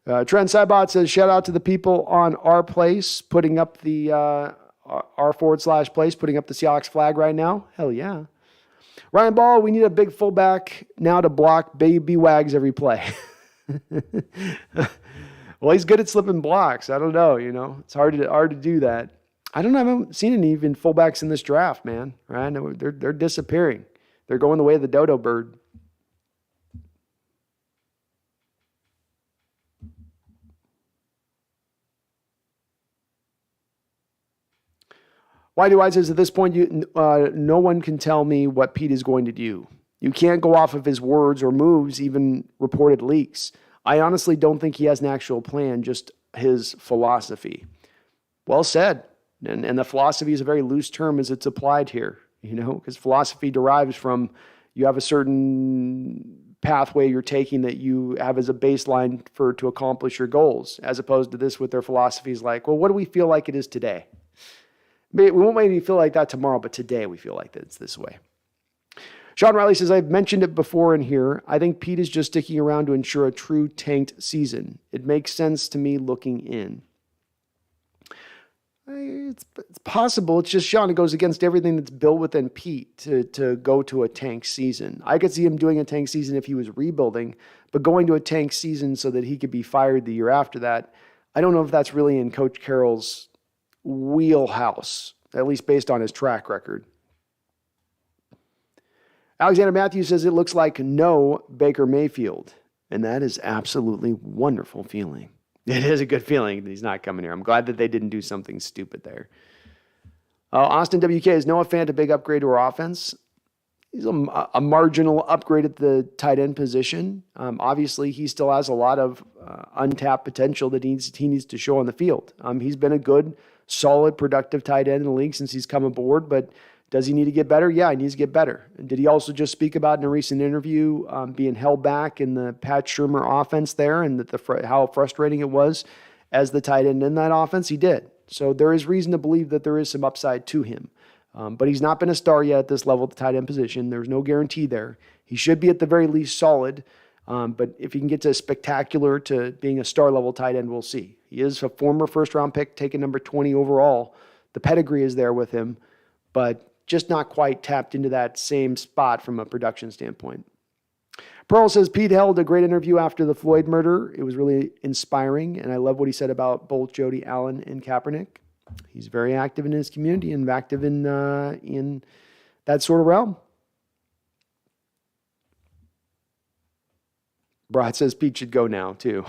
Trent Cybot says, shout out to the people on our place putting up the r/place, putting up the Seahawks flag right now. Hell yeah. Ryan Ball, we need a big fullback now to block baby wags every play. Well, he's good at slipping blocks. I don't know, It's hard to do that. I haven't seen any even fullbacks in this draft, man. Right? They're disappearing. They're going the way of the dodo bird. Why do I says at this point, no one can tell me what Pete is going to do. You can't go off of his words or moves, even reported leaks. I honestly don't think he has an actual plan, just his philosophy. Well said. And the philosophy is a very loose term as it's applied here, because philosophy derives from you have a certain pathway you're taking that you have as a baseline to accomplish your goals, as opposed to this with their philosophies like, well, what do we feel like it is today? We won't maybe feel like that tomorrow, but today we feel like it's this way. Sean Riley says, I've mentioned it before in here. I think Pete is just sticking around to ensure a true tanked season. It makes sense to me looking in. It's possible. It's just, Sean, it goes against everything that's built within Pete to go to a tank season. I could see him doing a tank season if he was rebuilding, but going to a tank season so that he could be fired the year after that, I don't know if that's really in Coach Carroll's wheelhouse, at least based on his track record. Alexander Matthews says it looks like no Baker Mayfield, and that is absolutely wonderful feeling. It is a good feeling that he's not coming here. I'm glad that they didn't do something stupid there. Austin WK is Noah Fant a big upgrade to our offense? He's a marginal upgrade at the tight end position. Obviously, he still has a lot of untapped potential that he needs to show on the field. He's been a good, solid, productive tight end in the league since he's come aboard, but does he need to get better? Yeah, he needs to get better. Did he also just speak about in a recent interview being held back in the Pat Shurmur offense there and how frustrating it was as the tight end in that offense? He did. So there is reason to believe that there is some upside to him. But he's not been a star yet at this level at the tight end position. There's no guarantee there. He should be at the very least solid. But if he can get to spectacular to being a star level tight end, we'll see. He is a former first round pick, taken number 20 overall. The pedigree is there with him, but just not quite tapped into that same spot from a production standpoint. Pearl says Pete held a great interview after the Floyd murder. It was really inspiring, and I love what he said about both Jody Allen and Kaepernick. He's very active in his community and active in that sort of realm. Brad says Pete should go now, too.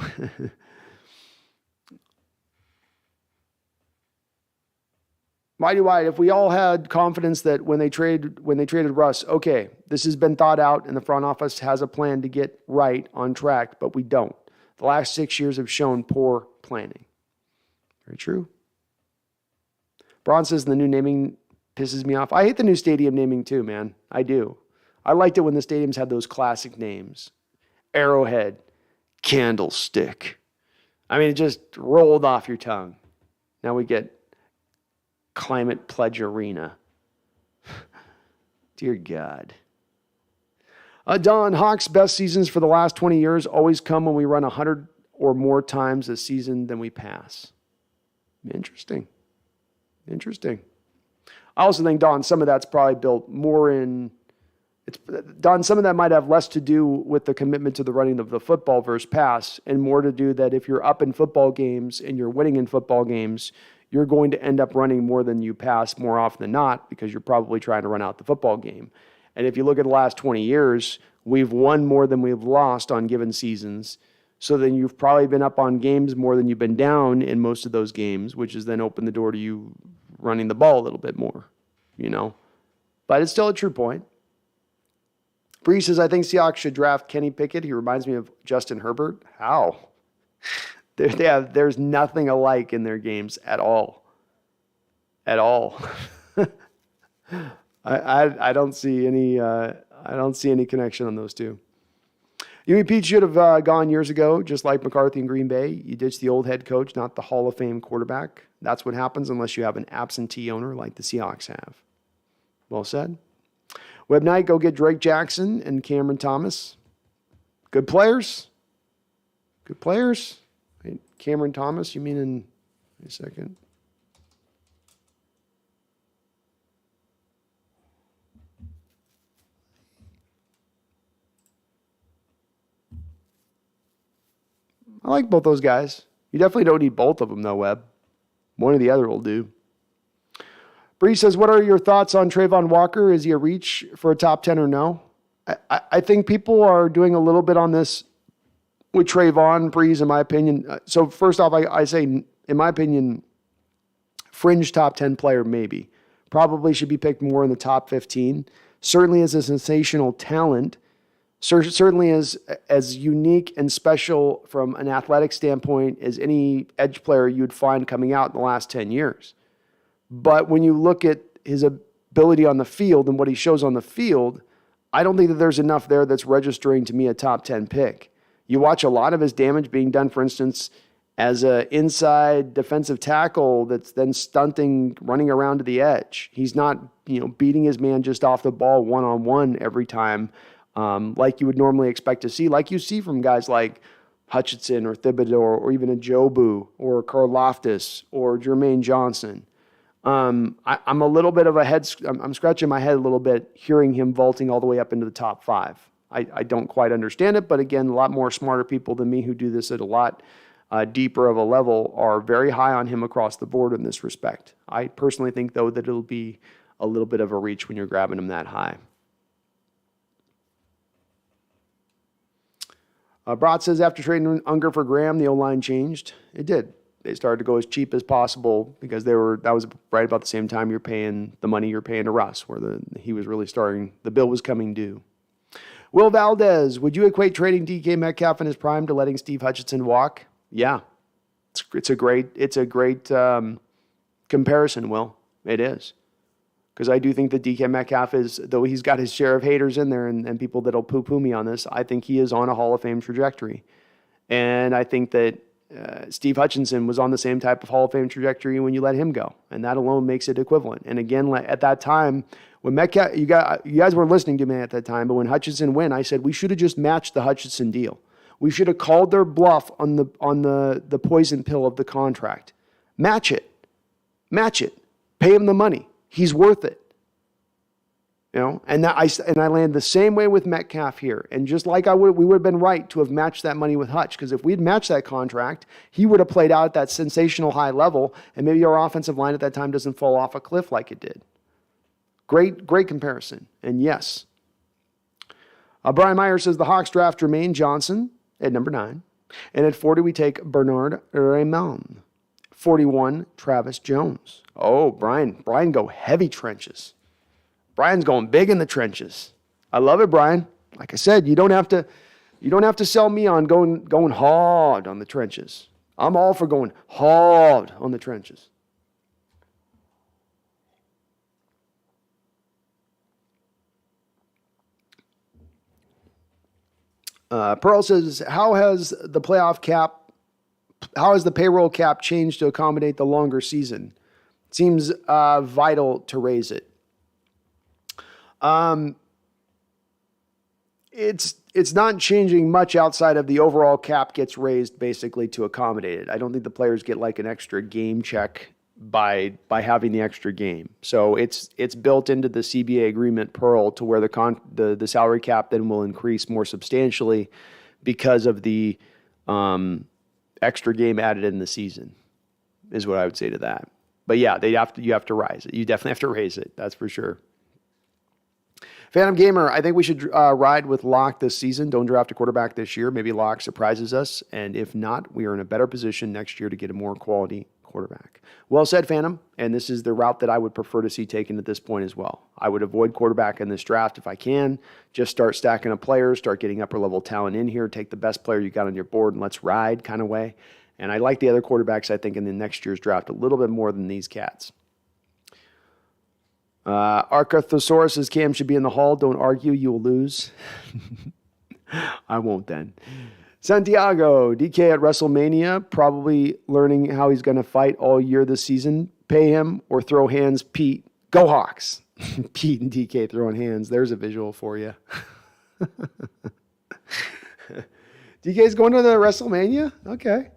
Mighty White, if we all had confidence that when they traded Russ, okay, this has been thought out and the front office has a plan to get right on track, but we don't. The last 6 years have shown poor planning. Very true. Braun says the new naming pisses me off. I hate the new stadium naming too, man. I do. I liked it when the stadiums had those classic names. Arrowhead, Candlestick. I mean, it just rolled off your tongue. Now we get Climate Pledge Arena. Dear God. Don, Hawks' best seasons for the last 20 years always come when we run 100 or more times a season than we pass. Interesting. I also think, Don, some of that's probably built more in... Don, some of that might have less to do with the commitment to the running of the football versus pass and more to do that if you're up in football games and you're winning in football games, you're going to end up running more than you pass more often than not because you're probably trying to run out the football game. And if you look at the last 20 years, we've won more than we've lost on given seasons. So then you've probably been up on games more than you've been down in most of those games, which has then opened the door to you running the ball a little bit more, But it's still a true point. Bree says, I think Seahawks should draft Kenny Pickett. He reminds me of Justin Herbert. How? There's nothing alike in their games at all. At all. I don't see any connection on those two. Yumi Pete should have gone years ago, just like McCarthy in Green Bay. You ditch the old head coach, not the Hall of Fame quarterback. That's what happens unless you have an absentee owner like the Seahawks have. Well said. Web Knight, go get Drake Jackson and Cameron Thomas. Good players. Wait, Cameron Thomas, you mean in a second? I like both those guys. You definitely don't need both of them, though, Webb. One or the other will do. Bree says, what are your thoughts on Trayvon Walker? Is he a reach for a top 10 or no? I think people are doing a little bit on this with Trayvon, Breeze, in my opinion. So first off, I say, in my opinion, fringe top 10 player, maybe. Probably should be picked more in the top 15. Certainly as a sensational talent. Certainly as unique and special from an athletic standpoint as any edge player you'd find coming out in the last 10 years. But when you look at his ability on the field and what he shows on the field, I don't think that there's enough there that's registering to me a top 10 pick. You watch a lot of his damage being done, for instance, as an inside defensive tackle that's then stunting, running around to the edge. He's not, beating his man just off the ball one-on-one every time like you would normally expect to see, like you see from guys like Hutchinson or Thibodeau or even a Jobu or Karlaftis or Jermaine Johnson. I'm a little bit of I'm scratching my head a little bit hearing him vaulting all the way up into the top 5. I don't quite understand it, but again, a lot more smarter people than me who do this at a lot deeper of a level are very high on him across the board in this respect. I personally think, though, that it'll be a little bit of a reach when you're grabbing him that high. Brott says, after trading Unger for Graham, the O-line changed. It did. They started to go as cheap as possible because that was right about the same time you're paying the money you're paying to Russ, where he was really starting, the bill was coming due. Will Valdez, would you equate trading DK Metcalf in his prime to letting Steve Hutchinson walk? Yeah. It's a great comparison, Will. It is. Because I do think that DK Metcalf is, though he's got his share of haters in there and people that'll poo-poo me on this, I think he is on a Hall of Fame trajectory. And I think that Steve Hutchinson was on the same type of Hall of Fame trajectory when you let him go. And that alone makes it equivalent. And again, at that time, when Metcalf, you guys weren't listening to me at that time, but when Hutchinson went, I said we should have just matched the Hutchinson deal. We should have called their bluff on the poison pill of the contract. Match it. Pay him the money. He's worth it. And I landed the same way with Metcalf here. And just like we would have been right to have matched that money with Hutch, because if we'd matched that contract, he would have played out at that sensational high level, and maybe our offensive line at that time doesn't fall off a cliff like it did. Great comparison. And yes. Brian Meyer says the Hawks draft Jermaine Johnson at number 9. And at 40, we take Bernard Raymond. 41, Travis Jones. Oh, Brian go heavy trenches. Brian's going big in the trenches. I love it, Brian. Like I said, you don't have to sell me on going hard on the trenches. I'm all for going hard on the trenches. Pearl says, how has the payroll cap changed to accommodate the longer season? Seems vital to raise it. It's not changing much outside of the overall cap gets raised basically to accommodate it. I don't think the players get like an extra game check by having the extra game. So it's built into the CBA agreement Pearl to where the salary cap then will increase more substantially because of the extra game added in the season, is what I would say to that. But yeah, you have to rise it. You definitely have to raise it. That's for sure. Phantom Gamer, I think we should ride with Locke this season. Don't draft a quarterback this year. Maybe Locke surprises us. And if not, we are in a better position next year to get a more quality quarterback. Well said, Phantom. And this is the route that I would prefer to see taken at this point as well. I would avoid quarterback in this draft if I can. Just start stacking up players, start getting upper level talent in here, take the best player you got on your board and let's ride kind of way. And I like the other quarterbacks, I think, in the next year's draft a little bit more than these cats. Arcathosaurus says Cam should be in the hall. Don't argue, you will lose. I won't then. Santiago, DK at WrestleMania, probably learning how he's going to fight all year this season. Pay him or throw hands, Pete. Go Hawks. Pete and DK throwing hands. There's a visual for you. DK's going to the WrestleMania? Okay.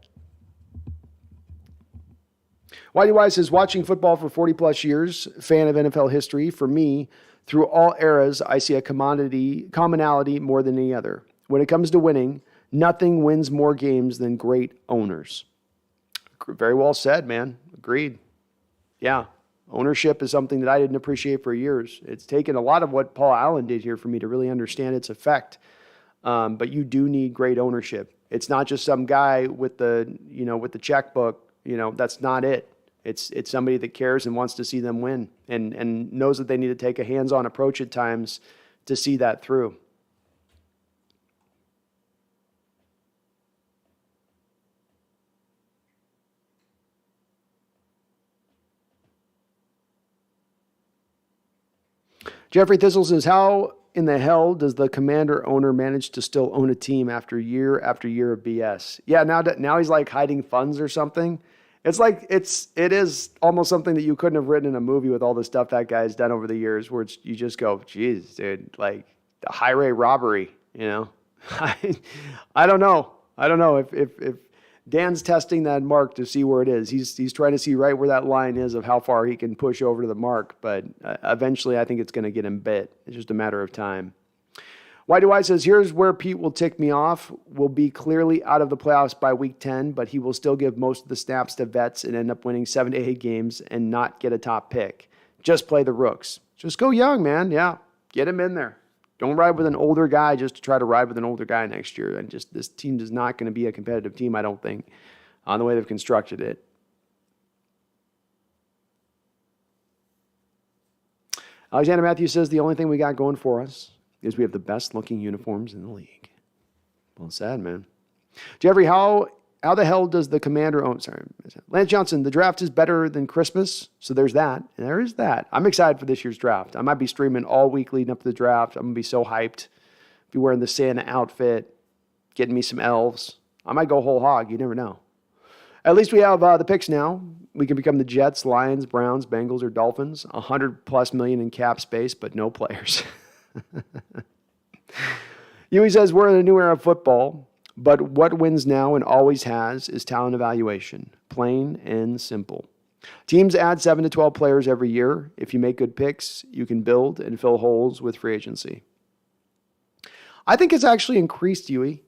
Whitey Wise says, watching football for 40 plus years, fan of NFL history. For me, through all eras, I see a commonality more than any other. When it comes to winning, nothing wins more games than great owners. Very well said, man. Agreed. Yeah. Ownership is something that I didn't appreciate for years. It's taken a lot of what Paul Allen did here for me to really understand its effect. But you do need great ownership. It's not just some guy with the checkbook. That's not it. It's somebody that cares and wants to see them win and knows that they need to take a hands-on approach at times to see that through. Jeffrey Thistle says, how in the hell does the Commander owner manage to still own a team after year of BS? Yeah, now he's like hiding funds or something. It's like it is almost something that you couldn't have written in a movie with all the stuff that guy's done over the years, where you just go, geez, dude, like the highway robbery, I don't know. I don't know if Dan's testing that mark to see where it is. He's trying to see right where that line is of how far he can push over to the mark, but eventually I think it's going to get him bit. It's just a matter of time. Whitey White says, here's where Pete will tick me off. We'll be clearly out of the playoffs by week 10, but he will still give most of the snaps to vets and end up winning 7 to 8 games and not get a top pick. Just play the rooks. Just go young, man. Yeah, get him in there. Don't ride with an older guy just to try to ride with an older guy next year. And just this team is not going to be a competitive team, I don't think, on the way they've constructed it. Alexander Matthews says the only thing we got going for us is we have the best looking uniforms in the league. Well said, man. Jeffrey, how the hell does the Commander own? Sorry, Lance Johnson, the draft is better than Christmas. So there's that. And there is that. I'm excited for this year's draft. I might be streaming all week leading up to the draft. I'm going to be so hyped. Be wearing the Santa outfit, getting me some elves. I might go whole hog. You never know. At least we have the picks now. We can become the Jets, Lions, Browns, Bengals, or Dolphins. $100+ million in cap space, but no players. Huey says, we're in a new era of football, but what wins now and always has is talent evaluation. Plain and simple. Teams add 7 to 12 players every year. If you make good picks, you can build and fill holes with free agency. I think it's actually increased, Huey.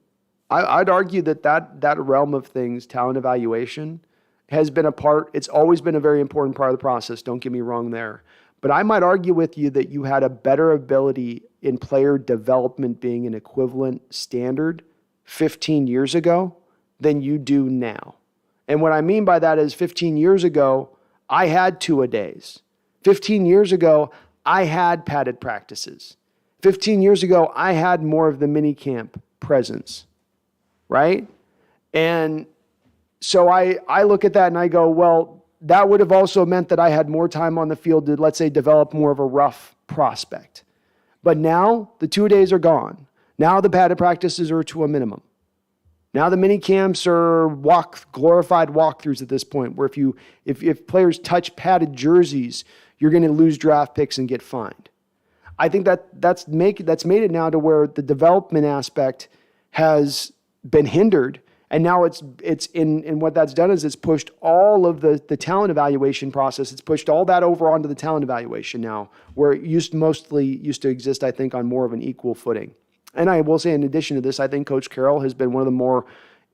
I'd argue that realm of things, talent evaluation, has been it's always been a very important part of the process. Don't get me wrong there. But I might argue with you that you had a better ability in player development being an equivalent standard 15 years ago than you do now. And what I mean by that is 15 years ago, I had two-a-days. 15 years ago, I had padded practices. 15 years ago, I had more of the mini camp presence, right? And so I look at that and I go, well, that would have also meant that I had more time on the field to, let's say, develop more of a rough prospect. But now the 2 days are gone. Now the padded practices are to a minimum. Now the mini camps are glorified walkthroughs at this point, where if players touch padded jerseys, you're going to lose draft picks and get fined. I think that's made it now to where the development aspect has been hindered. And now it's in what that's done is it's pushed all of the talent evaluation process. It's pushed all that over onto the talent evaluation now, where it used to exist, I think, on more of an equal footing. And I will say, in addition to this, I think Coach Carroll has been one of the more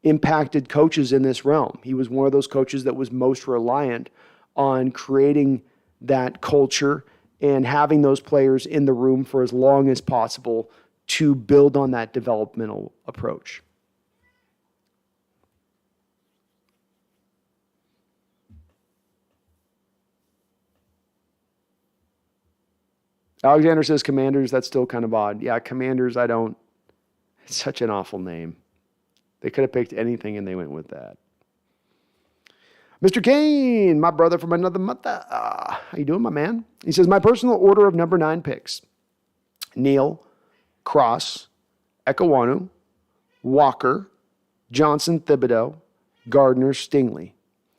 impacted coaches in this realm. He was one of those coaches that was most reliant on creating that culture and having those players in the room for as long as possible to build on that developmental approach. Alexander says Commanders. That's still kind of odd. Yeah, Commanders, it's such an awful name. They could have picked anything and they went with that. Mr. Kane, my brother from another mother. How you doing, my man? He says, my personal order of number 9 picks. Neal, Cross, Ekawanu, Walker, Johnson, Thibodeau, Gardner, Stingley.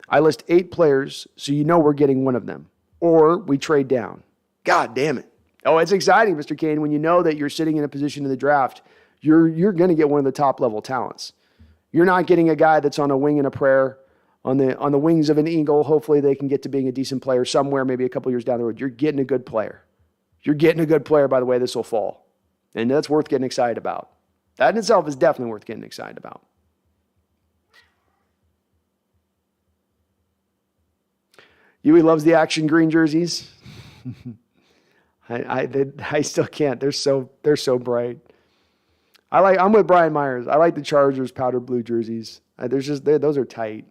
I list 8 players, so you know we're getting one of them. Or we trade down. God damn it. Oh, it's exciting, Mr. Kane, when you know that you're sitting in a position in the draft, you're going to get one of the top-level talents. You're not getting a guy that's on a wing and a prayer, on the wings of an eagle. Hopefully they can get to being a decent player somewhere, maybe a couple years down the road. You're getting a good player. You're getting a good player by the way this will fall. And that's worth getting excited about. That in itself is definitely worth getting excited about. Yui loves the action green jerseys. I still can't. They're so bright. I'm with Brian Myers. I like the Chargers powder blue jerseys. Those are tight.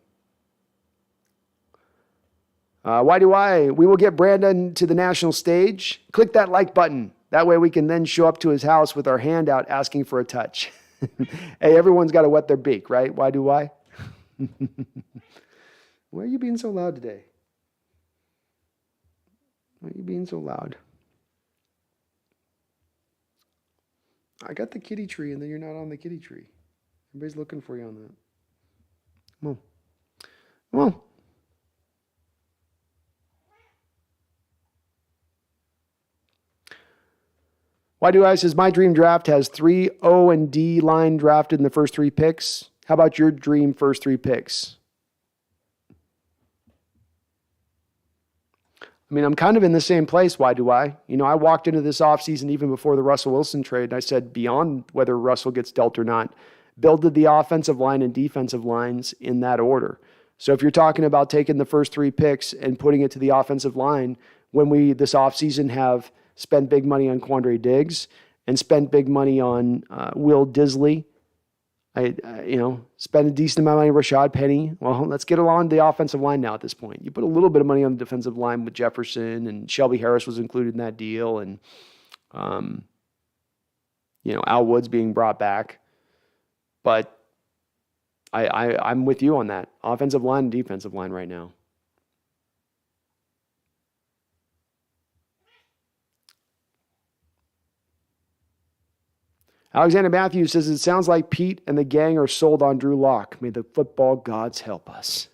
Why do I? We will get Brandon to the national stage. Click that like button. That way we can then show up to his house with our hand out asking for a touch. Hey, everyone's got to wet their beak, right? Why do I? Why are you being so loud today? Why are you being so loud? I got the kitty tree, and then you're not on the kitty tree. Everybody's looking for you on that. Come on. Come on. Why do I says my dream draft has 3 O and D line drafted in the first 3 picks. How about your dream first 3 picks? I mean, I'm kind of in the same place. Why do I? I walked into this offseason even before the Russell Wilson trade, and I said beyond whether Russell gets dealt or not, builded the offensive line and defensive lines in that order. So if you're talking about taking the first 3 picks and putting it to the offensive line, when we this offseason have spent big money on Quandre Diggs and spent big money on Will Disley, spend a decent amount of money on Rashad Penny. Well, let's get along the offensive line now at this point. You put a little bit of money on the defensive line with Jefferson, and Shelby Harris was included in that deal, and Al Woods being brought back. But I'm with you on that. Offensive line and defensive line right now. Alexander Matthews says, it sounds like Pete and the gang are sold on Drew Lock. May the football gods help us.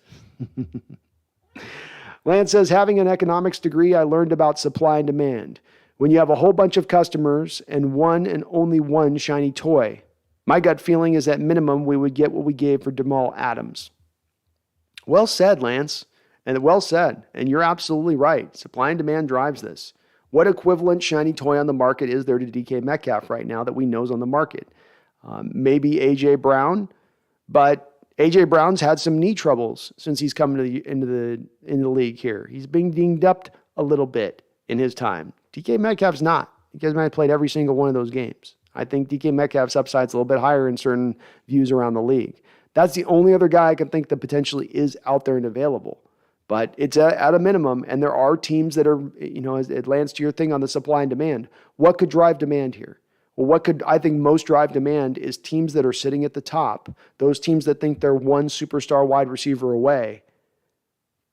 Lance says, having an economics degree, I learned about supply and demand. When you have a whole bunch of customers and one and only one shiny toy, my gut feeling is at minimum we would get what we gave for Jamal Adams. Well said, Lance. And well said. And you're absolutely right. Supply and demand drives this. What equivalent shiny toy on the market is there to DK Metcalf right now that we know is on the market? Maybe A.J. Brown, but A.J. Brown's had some knee troubles since he's come into the league here. He's being dinged up a little bit in his time. DK Metcalf's not. DK might have played every single one of those games. I think DK Metcalf's upside's a little bit higher in certain views around the league. That's the only other guy I can think that potentially is out there and available. But it's at a minimum, and there are teams that are, as it lands to your thing on the supply and demand. What could drive demand here? Well, I think most drive demand is teams that are sitting at the top, those teams that think they're one superstar wide receiver away,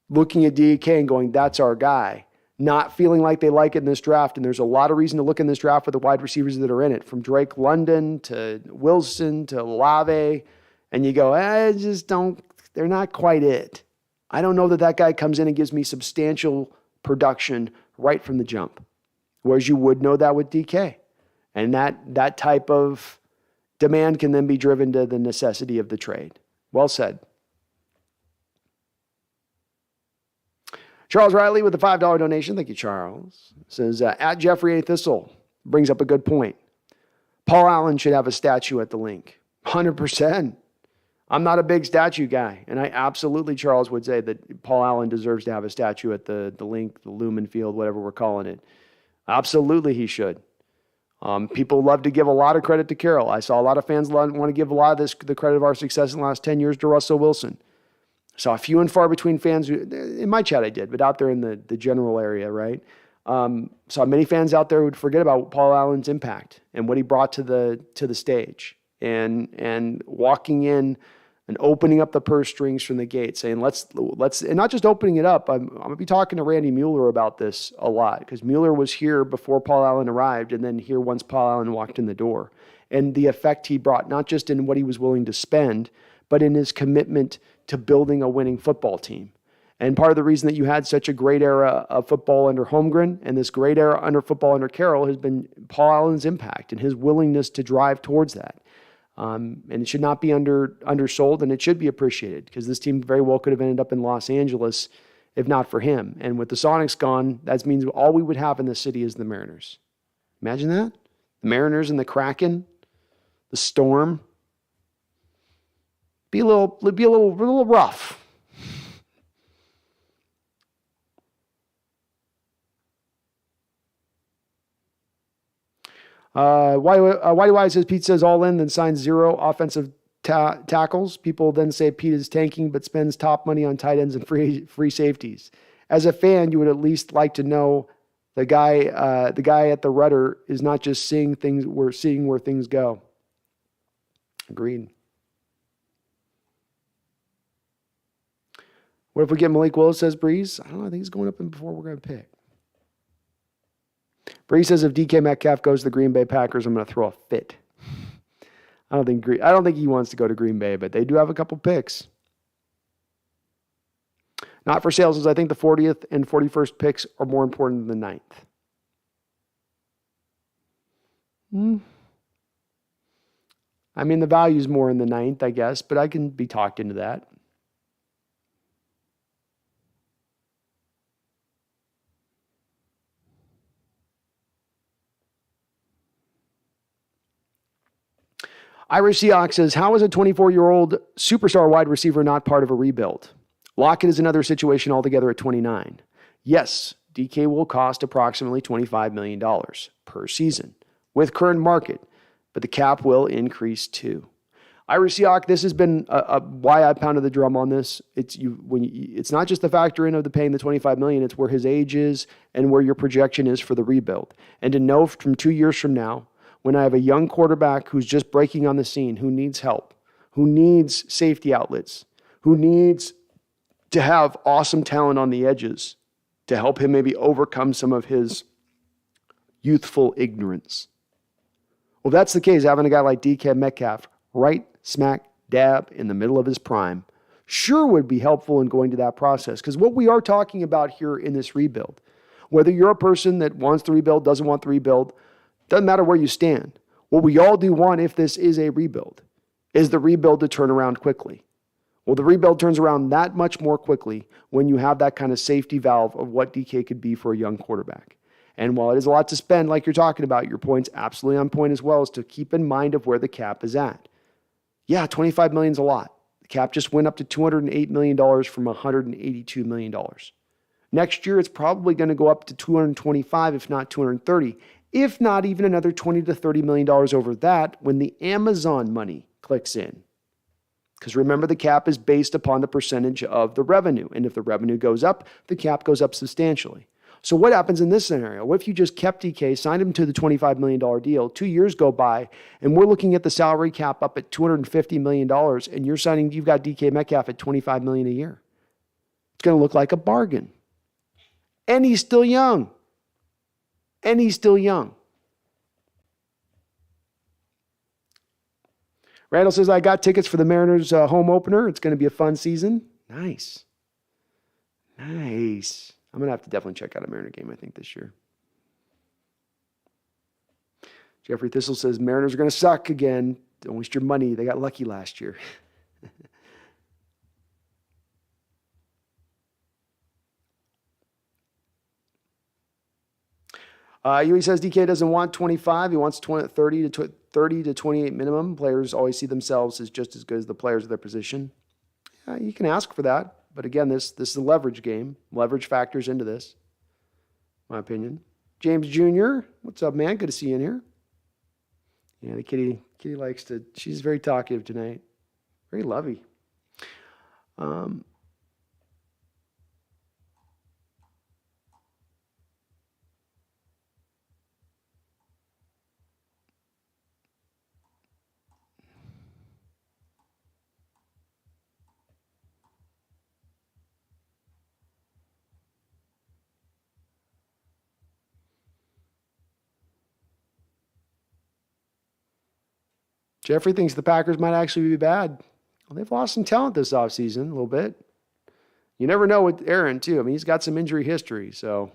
looking at DK and going, that's our guy, not feeling like they like it in this draft. And there's a lot of reason to look in this draft for the wide receivers that are in it, from Drake London to Wilson to Olave, and you go, they're not quite it. I don't know that guy comes in and gives me substantial production right from the jump. whereas you would know that with DK. And that type of demand can then be driven to the necessity of the trade. Well said. Charles Riley with a $5 donation. Thank you, Charles. Says, at Jeffrey A. Thistle brings up a good point. Paul Allen should have a statue at the link. 100%. I'm not a big statue guy. And I absolutely, Charles, would say that Paul Allen deserves to have a statue at the link, the Lumen Field, whatever we're calling it. Absolutely, he should. People love to give a lot of credit to Carroll. I saw a lot of fans want to give a lot of the credit of our success in the last 10 years to Russell Wilson. Saw a few and far between fans in my chat I did, but out there in the general area, right? Saw many fans out there who would forget about Paul Allen's impact and what he brought to the stage, and walking in and opening up the purse strings from the gate, saying let's and not just opening it up. I'm gonna be talking to Randy Mueller about this a lot, because Mueller was here before Paul Allen arrived, and then here once Paul Allen walked in the door, and the effect he brought, not just in what he was willing to spend, but in his commitment to building a winning football team. And part of the reason that you had such a great era of football under Holmgren and this great era under football under Carroll has been Paul Allen's impact and his willingness to drive towards that. And it should not be undersold, and it should be appreciated, because this team very well could have ended up in Los Angeles if not for him. And with the Sonics gone, that means all we would have in the city is the Mariners. Imagine that. The Mariners and the Kraken, the Storm. Be a little rough. Whitey Wise says Pete says all in, then signs 0 offensive tackles. People then say Pete is tanking, but spends top money on tight ends and free safeties. As a fan, you would at least like to know the guy at the rudder is not just seeing things. We're seeing where things go. Agreed. What if we get Malik Willis, says Breeze? I don't know. I think he's going up in before we're going to pick. Breeze says if DK Metcalf goes to the Green Bay Packers, I'm going to throw a fit. I don't think he wants to go to Green Bay, but they do have a couple picks. Not for sale says I think the 40th and 41st picks are more important than the 9th. I mean, the value's more in the 9th, I guess, but I can be talked into that. Irish Seahawks says, how is a 24-year-old superstar wide receiver not part of a rebuild? Lockett is another situation altogether at 29. Yes, DK will cost approximately $25 million per season with current market, but the cap will increase too. Irish Seahawk, this has been why I pounded the drum on this. It's not just the factor in of the paying the $25 million, it's where his age is and where your projection is for the rebuild. And to know from 2 years from now, when I have a young quarterback who's just breaking on the scene, who needs help, who needs safety outlets, who needs to have awesome talent on the edges to help him maybe overcome some of his youthful ignorance. Well, if that's the case, having a guy like DK Metcalf right smack dab in the middle of his prime sure would be helpful in going to that process. Because what we are talking about here in this rebuild, whether you're a person that wants the rebuild, doesn't want the rebuild, doesn't matter where you stand. What we all do want, if this is a rebuild, is the rebuild to turn around quickly. Well, the rebuild turns around that much more quickly when you have that kind of safety valve of what DK could be for a young quarterback. And while it is a lot to spend, like you're talking about, your point's absolutely on point as well, is to keep in mind of where the cap is at. Yeah, $25 million is a lot. The cap just went up to $208 million from $182 million. Next year, it's probably going to go up to $225, if not $230. If not even another $20 to $30 million over that when the Amazon money clicks in. Because remember, the cap is based upon the percentage of the revenue. And if the revenue goes up, the cap goes up substantially. So what happens in this scenario? What if you just kept DK, signed him to the $25 million deal, 2 years go by, and we're looking at the salary cap up at $250 million, and you've got DK Metcalf at $25 million a year. It's going to look like a bargain. And he's still young. Randall says, I got tickets for the Mariners home opener. It's going to be a fun season. Nice. I'm going to have to definitely check out a Mariner game, I think, this year. Jeffrey Thistle says, Mariners are going to suck again. Don't waste your money. They got lucky last year. Yui says DK doesn't want 25. He wants 30 to 28 minimum. Players always see themselves as just as good as the players of their position. You can ask for that. But again, this is a leverage game. Leverage factors into this, in my opinion. James Jr., what's up, man? Good to see you in here. Yeah, the kitty likes to, she's very talkative tonight. Very lovey. Jeffrey thinks the Packers might actually be bad. Well, they've lost some talent this offseason a little bit. You never know with Aaron, too. I mean, he's got some injury history, so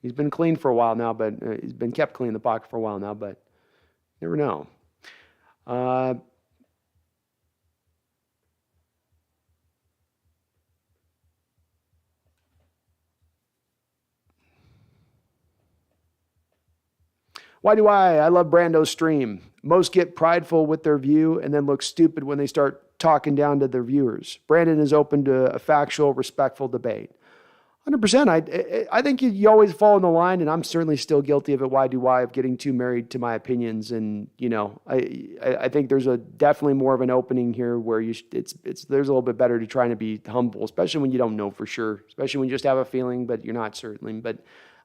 he's been clean for a while now, but he's been kept clean in the pocket for a while now, but you never know. Why do I love Brando's stream. Most get prideful with their view and then look stupid when they start talking down to their viewers. Brandon is open to a factual, respectful debate. 100%. I think you always fall in the line, and I'm certainly still guilty of it. Why do I of getting too married to my opinions? And I think there's definitely more of an opening here where there's a little bit better to trying to be humble, especially when you don't know for sure, especially when you just have a feeling, but you're not certain. But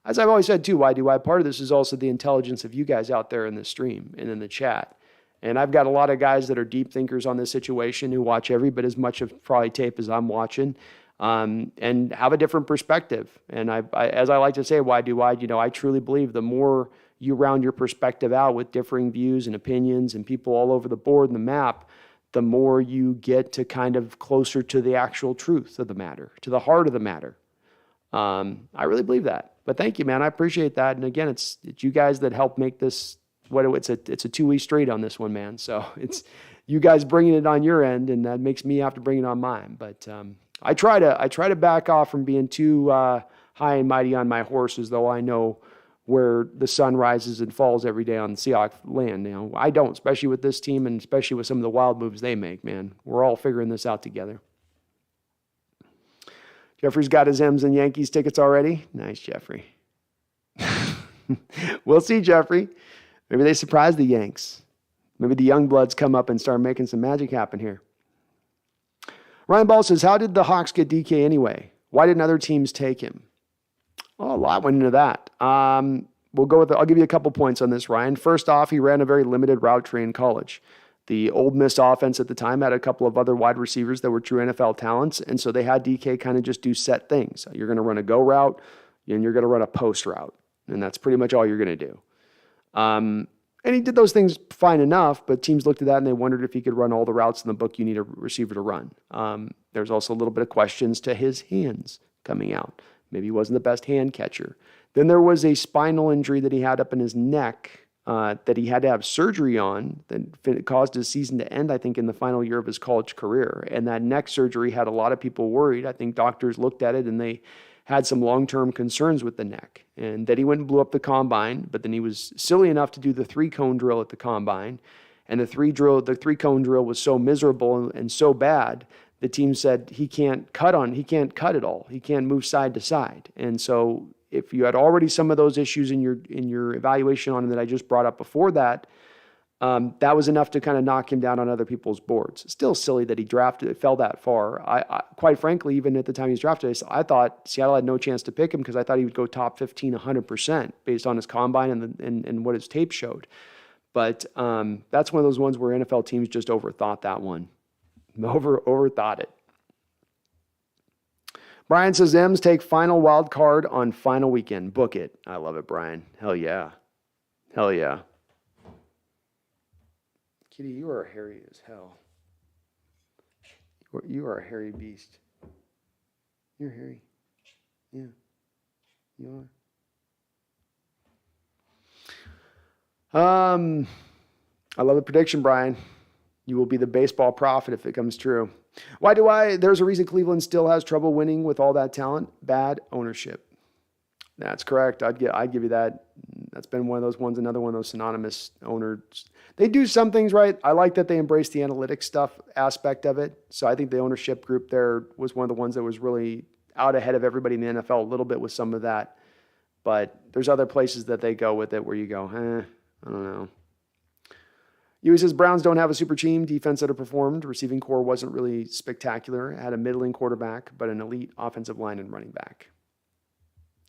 as I've always said too, why do I? Part of this is also the intelligence of you guys out there in the stream and in the chat. And I've got a lot of guys that are deep thinkers on this situation who watch every bit as much of probably tape as I'm watching, and have a different perspective. And as I like to say, why do I? I truly believe the more you round your perspective out with differing views and opinions and people all over the board and the map, the more you get to kind of closer to the actual truth of the matter, to the heart of the matter. I really believe that. But thank you, man. I appreciate that. And again, it's you guys that help make this it's a two-way street on this one, man. So it's you guys bringing it on your end, and that makes me have to bring it on mine. But I try to back off from being too high and mighty on my horse, as though I know where the sun rises and falls every day on the Seahawks land. I don't, especially with this team and especially with some of the wild moves they make, man. We're all figuring this out together. Jeffrey's got his M's and Yankees tickets already. Nice, Jeffrey. We'll see, Jeffrey. Maybe they surprise the Yanks. Maybe the young bloods come up and start making some magic happen here. Ryan Ball says, how did the Hawks get DK anyway? Why didn't other teams take him? Oh, a lot went into that. I'll give you a couple points on this, Ryan. First off, he ran a very limited route tree in college. The Ole Miss offense at the time had a couple of other wide receivers that were true NFL talents, and so they had DK kind of just do set things. You're going to run a go route, and you're going to run a post route, and that's pretty much all you're going to do. And he did those things fine enough, but teams looked at that and they wondered if he could run all the routes in the book you need a receiver to run. There's also a little bit of questions to his hands coming out. Maybe he wasn't the best hand catcher. Then there was a spinal injury that he had up in his neck that he had to have surgery on that caused his season to end, I think, in the final year of his college career. And that neck surgery had a lot of people worried. I think doctors looked at it and they had some long-term concerns with the neck. And that he went and blew up the combine, but then he was silly enough to do the 3-cone drill at the combine. And the 3-cone drill was so miserable and so bad, the team said he can't cut at all. He can't move side to side. And so if you had already some of those issues in your evaluation on him that I just brought up before that, that was enough to kind of knock him down on other people's boards. Still silly that he fell that far. I quite frankly, even at the time he was drafted, I thought Seattle had no chance to pick him because I thought he would go top 15 100% based on his combine and what his tape showed. But that's one of those ones where NFL teams just overthought that one. Overthought it. Brian says, M's take final wild card on final weekend. Book it. I love it, Brian. Hell yeah. Hell yeah. Kitty, you are hairy as hell. You are a hairy beast. You're hairy. Yeah. You are. I love the prediction, Brian. You will be the baseball prophet if it comes true. There's a reason Cleveland still has trouble winning with all that talent. Bad ownership. That's correct. I'd give you that. That's been one of those ones, another one of those synonymous owners. They do some things right. I like that they embrace the analytics stuff aspect of it. So I think the ownership group there was one of the ones that was really out ahead of everybody in the NFL a little bit with some of that. But there's other places that they go with it where you go, I don't know. Huey says Browns don't have a super team. Defense underperformed. Receiving core wasn't really spectacular. Had a middling quarterback, but an elite offensive line and running back.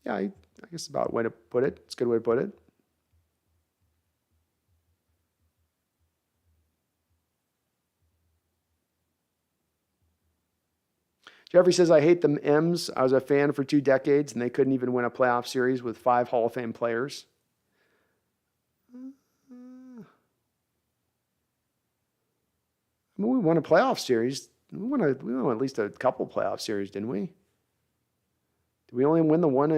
Yeah, I guess about a way to put it. It's a good way to put it. Jeffrey says, I hate the M's. I was a fan for 2 decades, and they couldn't even win a playoff series with 5 Hall of Fame players. I mean, we won a playoff series. We won at least a couple playoff series, didn't we? Did we only win the one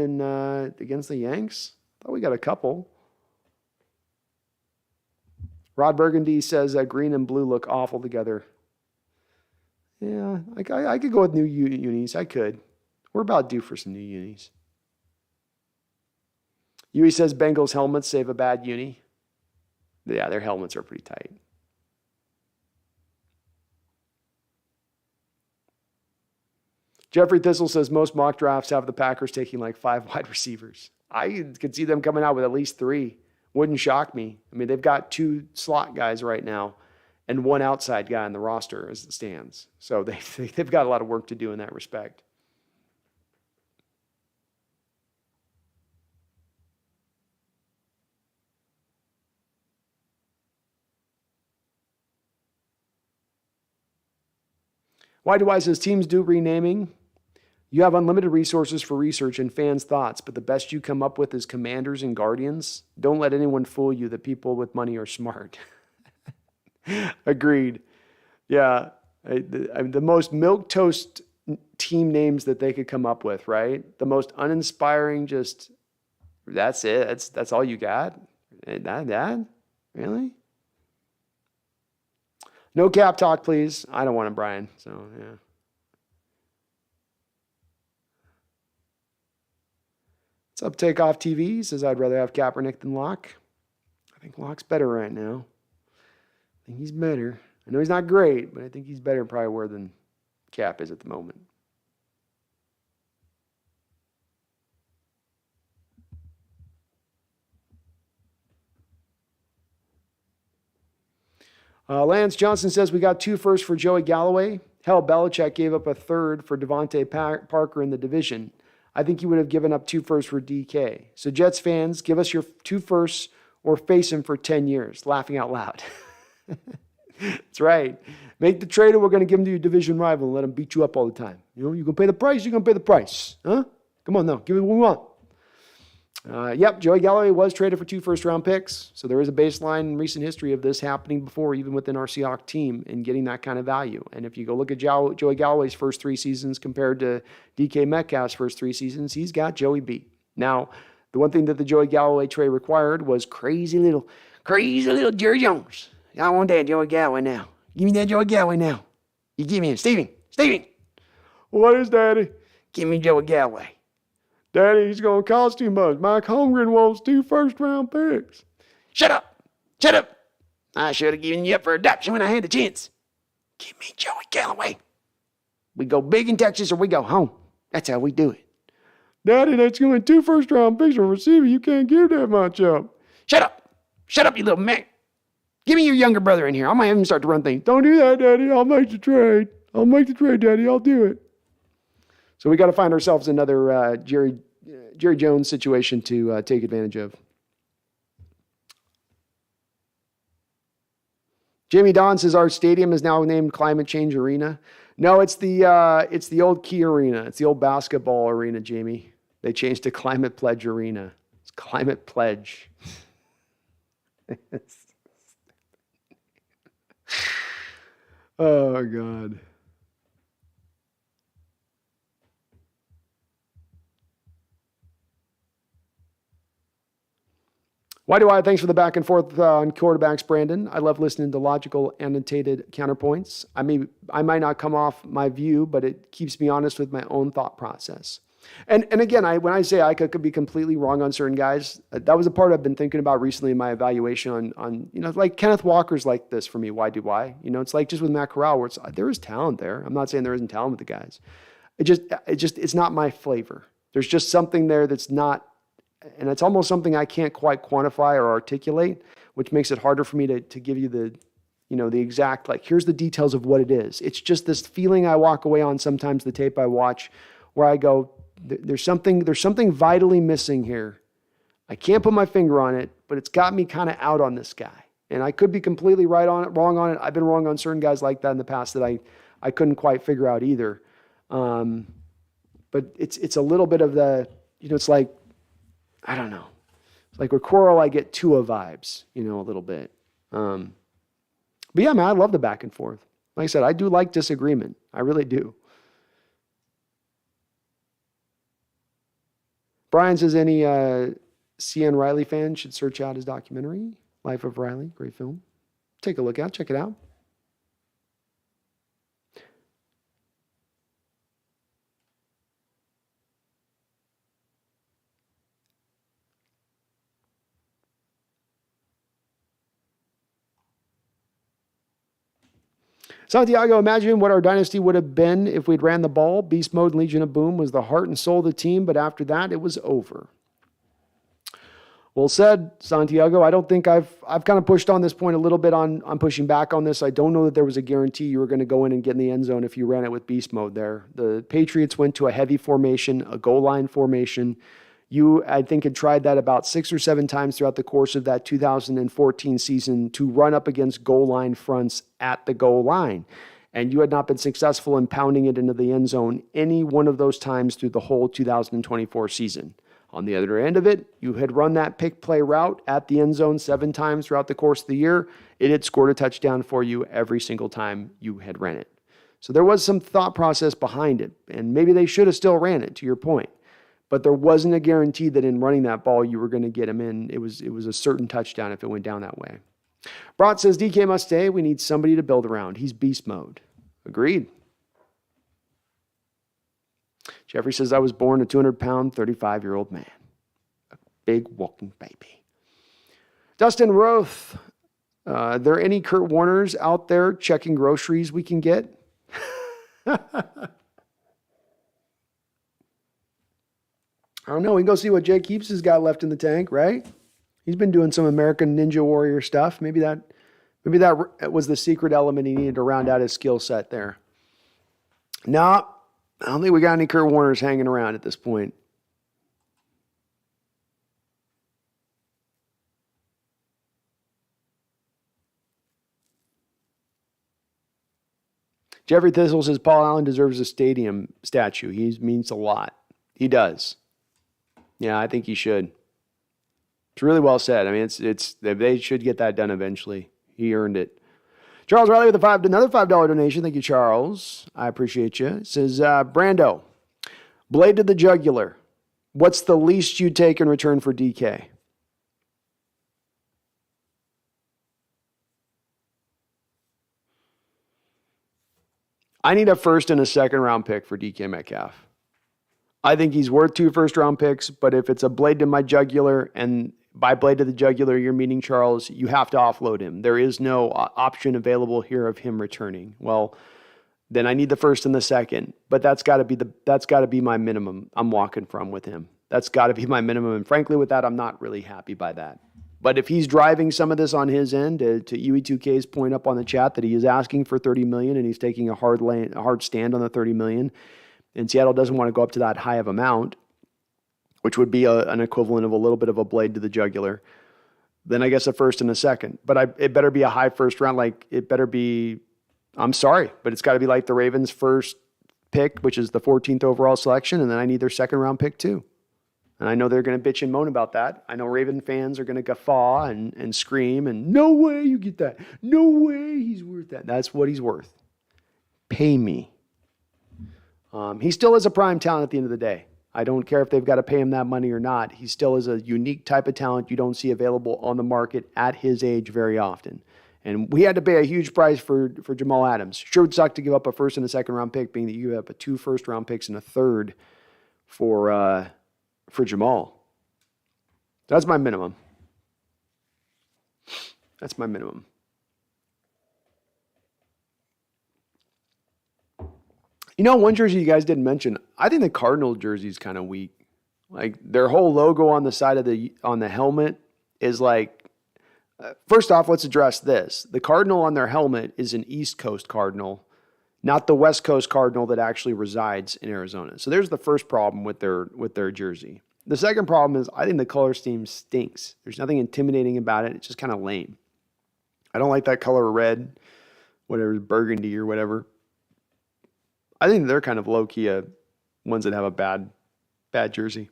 against the Yanks? I thought we got a couple. Rod Burgundy says green and blue look awful together. Yeah, I could go with new unis. I could. We're about due for some new unis. Huey says Bengals helmets save a bad uni. Yeah, their helmets are pretty tight. Jeffrey Thistle says most mock drafts have the Packers taking like 5 wide receivers. I could see them coming out with at least 3. Wouldn't shock me. I mean, they've got 2 slot guys right now and 1 outside guy on the roster as it stands. So they've got a lot of work to do in that respect. White Wise says teams do renaming. You have unlimited resources for research and fans' thoughts, but the best you come up with is Commanders and Guardians. Don't let anyone fool you that people with money are smart. Agreed. Yeah. The most milquetoast team names that they could come up with, right? The most uninspiring, just, that's it. That's all you got? That? Really? No cap talk, please. I don't want it, Brian. So, yeah. What's up, Takeoff TV? He says, I'd rather have Kaepernick than Locke. I think Locke's better right now. I think he's better. I know he's not great, but I think he's better probably where than Cap is at the moment. Lance Johnson says we got 2 firsts for Joey Galloway. Hell, Belichick gave up a 3rd for Devontae Parker in the division. I think he would have given up 2 firsts for DK. So Jets fans, give us your 2 firsts or face him for 10 years. Laughing out loud. That's right. Make the trade or we're going to give him to your division rival and let him beat you up all the time. You know, you're going to pay the price, you're going to pay the price. Huh? Come on now, give me what we want. Yep, Joey Galloway was traded for 2 first-round picks, so there is a baseline in recent history of this happening before, even within our Seahawks team, and getting that kind of value. And if you go look at Joey Galloway's first 3 seasons compared to DK Metcalf's first 3 seasons, he's got Joey beat. Now, the one thing that the Joey Galloway trade required was crazy little Jerry Jones. I want that Joey Galloway now. Give me that Joey Galloway now. You give me him. Steven. What is, Daddy? Give me Joey Galloway. Daddy, he's going to cost too much. Mike Holmgren wants 2 first-round picks. Shut up. I should have given you up for adoption when I had the chance. Give me Joey Galloway. We go big in Texas or we go home. That's how we do it. Daddy, that's going to be 2 first-round picks for a receiver. You can't give that much up. Shut up, you little man. Give me your younger brother in here. I might have him start to run things. Don't do that, Daddy. I'll make the trade. Daddy. I'll do it. So we got to find ourselves another Jerry Jones situation to take advantage of. Jamie Don says our stadium is now named Climate Change Arena. No, it's the old Key Arena. It's the old basketball arena, Jamie. They changed to Climate Pledge Arena. It's Climate Pledge. Oh, God. Why do I? Thanks for the back and forth on quarterbacks, Brandon. I love listening to logical, annotated counterpoints. I might not come off my view, but it keeps me honest with my own thought process. And again, when I say I could be completely wrong on certain guys, that was a part I've been thinking about recently in my evaluation on like Kenneth Walker's like this for me. Why do I? It's like just with Matt Corral, where there is talent there. I'm not saying there isn't talent with the guys. It's not my flavor. There's just something there that's not. And it's almost something I can't quite quantify or articulate, which makes it harder for me to give you the exact, like, here's the details of what it is. It's just this feeling I walk away on sometimes the tape I watch where I go, there's something vitally missing here. I can't put my finger on it, but it's got me kind of out on this guy. And I could be completely wrong on it. I've been wrong on certain guys like that in the past that I couldn't quite figure out either. But it's a little bit of the, it's like, I don't know. It's like with Coral, I get Tua vibes, a little bit. But yeah, man, I love the back and forth. Like I said, I do like disagreement. I really do. Brian says any C.N. Riley fan should search out his documentary, Life of Riley. Great film. Take a look out. Check it out. Santiago, imagine what our dynasty would have been if we'd ran the ball. Beast Mode and Legion of Boom was the heart and soul of the team, but after that, it was over. Well said, Santiago. I don't think I've kind of pushed on this point a little bit on pushing back on this. I don't know that there was a guarantee you were going to go in and get in the end zone if you ran it with Beast Mode there. The Patriots went to a heavy formation, a goal line formation. You, I think, had tried that about 6 or 7 times throughout the course of that 2014 season to run up against goal line fronts at the goal line. And you had not been successful in pounding it into the end zone any one of those times through the whole 2024 season. On the other end of it, you had run that pick play route at the end zone 7 times throughout the course of the year. It had scored a touchdown for you every single time you had ran it. So there was some thought process behind it. And maybe they should have still ran it, to your point. But there wasn't a guarantee that in running that ball, you were going to get him in. It was a certain touchdown if it went down that way. Brat says, DK must stay. We need somebody to build around. He's beast mode. Agreed. Jeffrey says, I was born a 200-pound, 35-year-old man. A big walking baby. Dustin Roth, are there any Kurt Warners out there checking groceries we can get? I don't know. We can go see what Jake Heaps has got left in the tank, right? He's been doing some American Ninja Warrior stuff. Maybe that was the secret element he needed to round out his skill set there. No, I don't think we got any Kurt Warners hanging around at this point. Jeffrey Thistle says Paul Allen deserves a stadium statue. He means a lot. He does. Yeah, I think he should. It's really well said. I mean, they should get that done eventually. He earned it. Charles Riley with another $5 donation. Thank you, Charles. I appreciate you. It says, Brando, blade to the jugular. What's the least you'd take in return for DK? I need a first and a second round pick for DK Metcalf. I think he's worth 2 first-round picks, but if it's a blade to my jugular, and by blade to the jugular, you're meaning Charles, you have to offload him. There is no option available here of him returning. Well, then I need the first and the second, but that's got to be my minimum I'm walking from with him. That's got to be my minimum, and frankly, with that, I'm not really happy by that. But if he's driving some of this on his end, to UE2K's point up on the chat that he is asking for $30 million and he's taking a hard stand on the $30 million, and Seattle doesn't want to go up to that high of amount, which would be an equivalent of a little bit of a blade to the jugular, then I guess a first and a second. But it better be a high first round. Like, it better be, I'm sorry, but it's got to be like the Ravens' first pick, which is the 14th overall selection, and then I need their second round pick too. And I know they're going to bitch and moan about that. I know Raven fans are going to guffaw and scream, and no way you get that. No way he's worth that. That's what he's worth. Pay me. He still is a prime talent at the end of the day. I don't care if they've got to pay him that money or not. He still is a unique type of talent you don't see available on the market at his age very often. And we had to pay a huge price for Jamal Adams. Sure would suck to give up a first and a second round pick, being that you give up 2 first round picks and a third for Jamal. That's my minimum. That's my minimum. You know, one jersey you guys didn't mention, I think the Cardinal jersey is kind of weak. Like their whole logo on the side of on the helmet is like, first off, let's address this. The Cardinal on their helmet is an East Coast Cardinal, not the West Coast Cardinal that actually resides in Arizona. So there's the first problem with their jersey. The second problem is I think the color scheme stinks. There's nothing intimidating about it. It's just kind of lame. I don't like that color of red, whatever, burgundy or whatever. I think they're kind of low-key ones that have a bad jersey.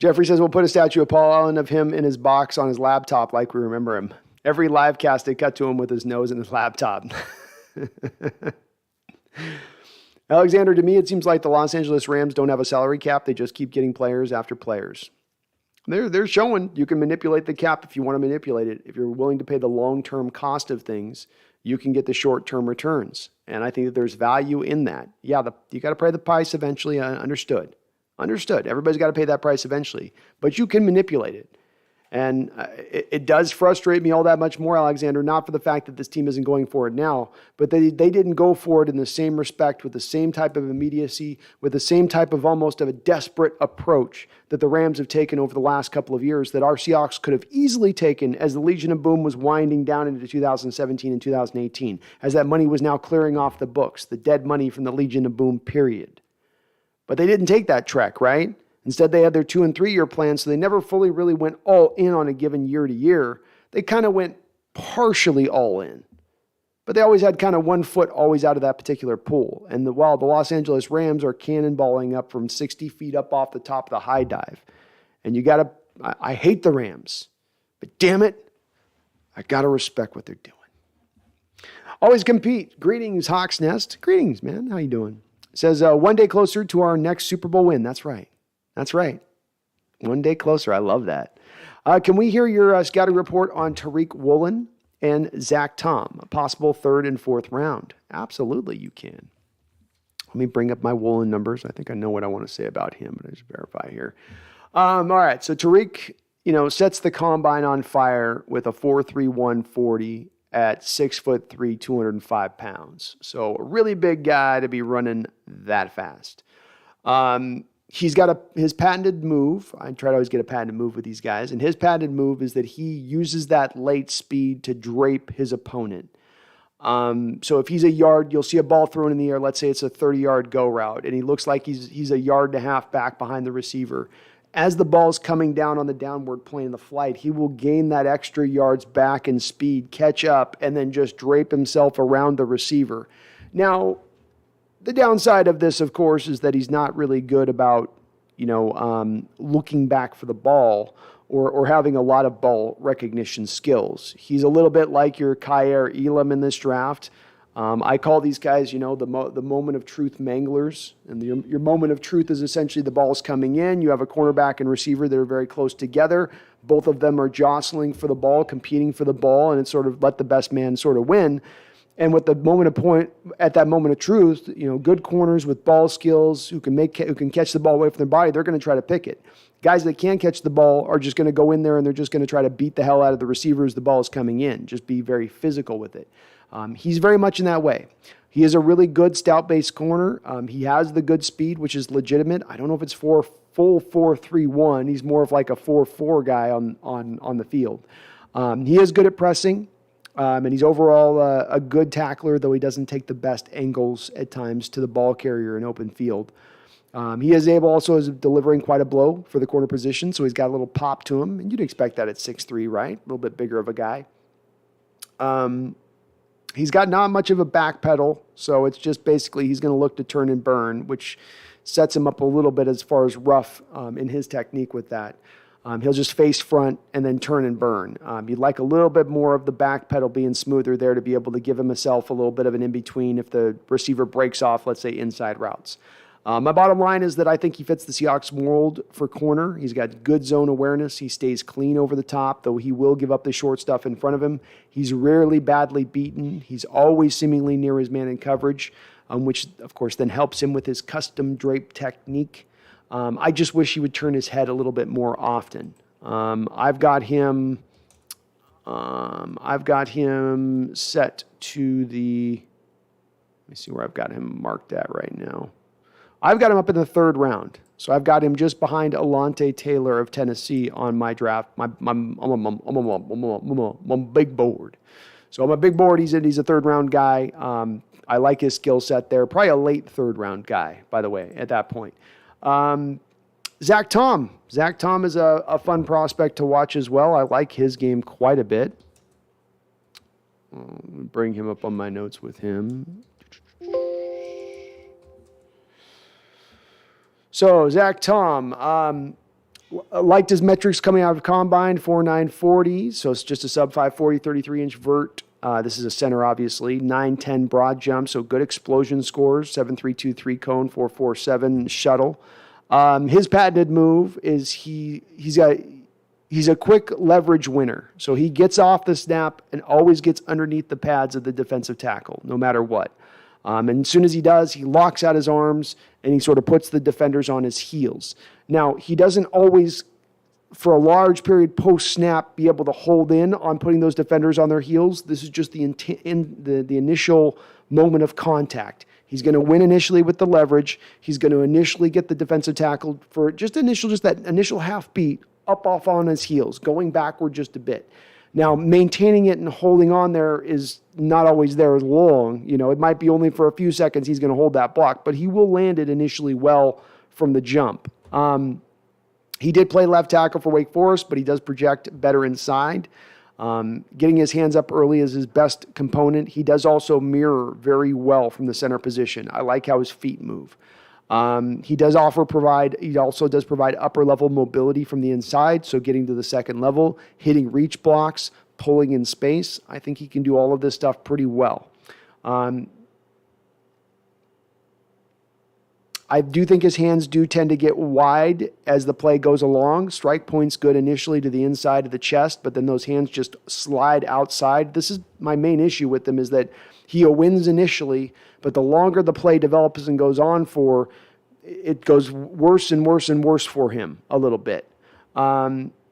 Jeffrey says we'll put a statue of Paul Allen of him in his box on his laptop like we remember him. Every live cast they cut to him with his nose in his laptop. Alexander, to me, it seems like the Los Angeles Rams don't have a salary cap. They just keep getting players after players. They're showing you can manipulate the cap if you want to manipulate it. If you're willing to pay the long-term cost of things, you can get the short-term returns. And I think that there's value in that. Yeah, you got to pay the price eventually. Understood. Everybody's got to pay that price eventually. But you can manipulate it. And it does frustrate me all that much more, Alexander, not for the fact that this team isn't going for it now, but they didn't go for it in the same respect, with the same type of immediacy, with the same type of almost of a desperate approach that the Rams have taken over the last couple of years that our Seahawks could have easily taken as the Legion of Boom was winding down into 2017 and 2018, as that money was now clearing off the books, the dead money from the Legion of Boom period. But they didn't take that trek, right? Instead, they had their 2- and 3-year plans, so they never fully really went all in on a given year to year. They kind of went partially all in. But they always had kind of one foot always out of that particular pool. And while the Los Angeles Rams are cannonballing up from 60 feet up off the top of the high dive. And I hate the Rams, but damn it, I got to respect what they're doing. Always compete. Greetings, Hawks Nest. Greetings, man. How you doing? It says, one day closer to our next Super Bowl win. That's right. That's right. One day closer. I love that. Can we hear your scouting report on Tariq Woolen and Zach Tom, a possible 3rd and 4th round? Absolutely, you can. Let me bring up my Woolen numbers. I think I know what I want to say about him, but I just verify here. All right, so Tariq, sets the combine on fire with a 4.31 40 at 6'3", 205 pounds. So a really big guy to be running that fast. He's got his patented move. I try to always get a patented move with these guys. And his patented move is that he uses that late speed to drape his opponent. So if he's a yard, you'll see a ball thrown in the air. Let's say it's a 30-yard go route. And he looks like he's a yard and a half back behind the receiver. As the ball's coming down on the downward plane of the flight, he will gain that extra yards back in speed, catch up, and then just drape himself around the receiver. Now, the downside of this, of course, is that he's not really good about, looking back for the ball or having a lot of ball recognition skills. He's a little bit like your Kyer Elam in this draft. I call these guys, the moment of truth manglers. And your moment of truth is essentially the ball's coming in. You have a cornerback and receiver that are very close together. Both of them are jostling for the ball, competing for the ball, and it's sort of let the best man sort of win. And with at that moment of truth, good corners with ball skills who can catch the ball away from their body, they're going to try to pick it. Guys that can't catch the ball are just going to go in there and they're just going to try to beat the hell out of the receivers. The ball is coming in. Just be very physical with it. He's very much in that way. He is a really good stout-based corner. He has the good speed, which is legitimate. I don't know if it's full 4.31. He's more of like a 4.4 guy on the field. He is good at pressing. And he's overall a good tackler, though he doesn't take the best angles at times to the ball carrier in open field. He is able also is delivering quite a blow for the corner position, so he's got a little pop to him. And you'd expect that at 6'3", right? A little bit bigger of a guy. He's got not much of a back pedal, So it's just basically he's going to look to turn and burn, which sets him up a little bit as far as rough in his technique with that. He'll just face front and then turn and burn. You'd like a little bit more of the back pedal being smoother there to be able to give himself a little bit of an in-between if the receiver breaks off, let's say, inside routes. My bottom line is that I think he fits the Seahawks mold for corner. He's got good zone awareness. He stays clean over the top, though he will give up the short stuff in front of him. He's rarely badly beaten. He's always seemingly near his man in coverage, which, of course, then helps him with his custom drape technique. I just wish he would turn his head a little bit more often. I've got him set to the. Let me see where I've got him marked at right now. I've got him up in the 3rd round, so I've got him just behind Alontae Taylor of Tennessee on my draft. My big board. So on my big board, he's a 3rd round guy. I like his skill set there. Probably a late 3rd round guy, by the way, at that point. Zach Tom. Zach Tom is a fun prospect to watch as well. I like his game quite a bit. I'll bring him up on my notes with him. So, Zach Tom, liked his metrics coming out of Combine, 4.9 40, so it's just a sub 540, 33-inch vert. This is a center, obviously. 9.10 broad jump, so good explosion scores. 7.323 cone, 4.47 shuttle. His patented move is he's a quick leverage winner. So he gets off the snap and always gets underneath the pads of the defensive tackle, no matter what. And as soon as he does, he locks out his arms and he sort of puts the defenders on his heels. Now, he doesn't always, for a large period post-snap, be able to hold in on putting those defenders on their heels. This is just the initial moment of contact. He's going to win initially with the leverage. He's going to initially get the defensive tackle for just that initial half beat up off on his heels, going backward just a bit. Now, maintaining it and holding on there is not always there as long. It might be only for a few seconds he's going to hold that block, but he will land it initially well from the jump. He did play left tackle for Wake Forest, but he does project better inside. Getting his hands up early is his best component. He does also mirror very well from the center position. I like how his feet move. He also does provide upper level mobility from the inside. So getting to the second level, hitting reach blocks, pulling in space. I think he can do all of this stuff pretty well. I do think his hands do tend to get wide as the play goes along. Strike point's good initially to the inside of the chest, but then those hands just slide outside. This is my main issue with him, is that he wins initially, but the longer the play develops and goes on for, it goes worse and worse and worse for him a little bit.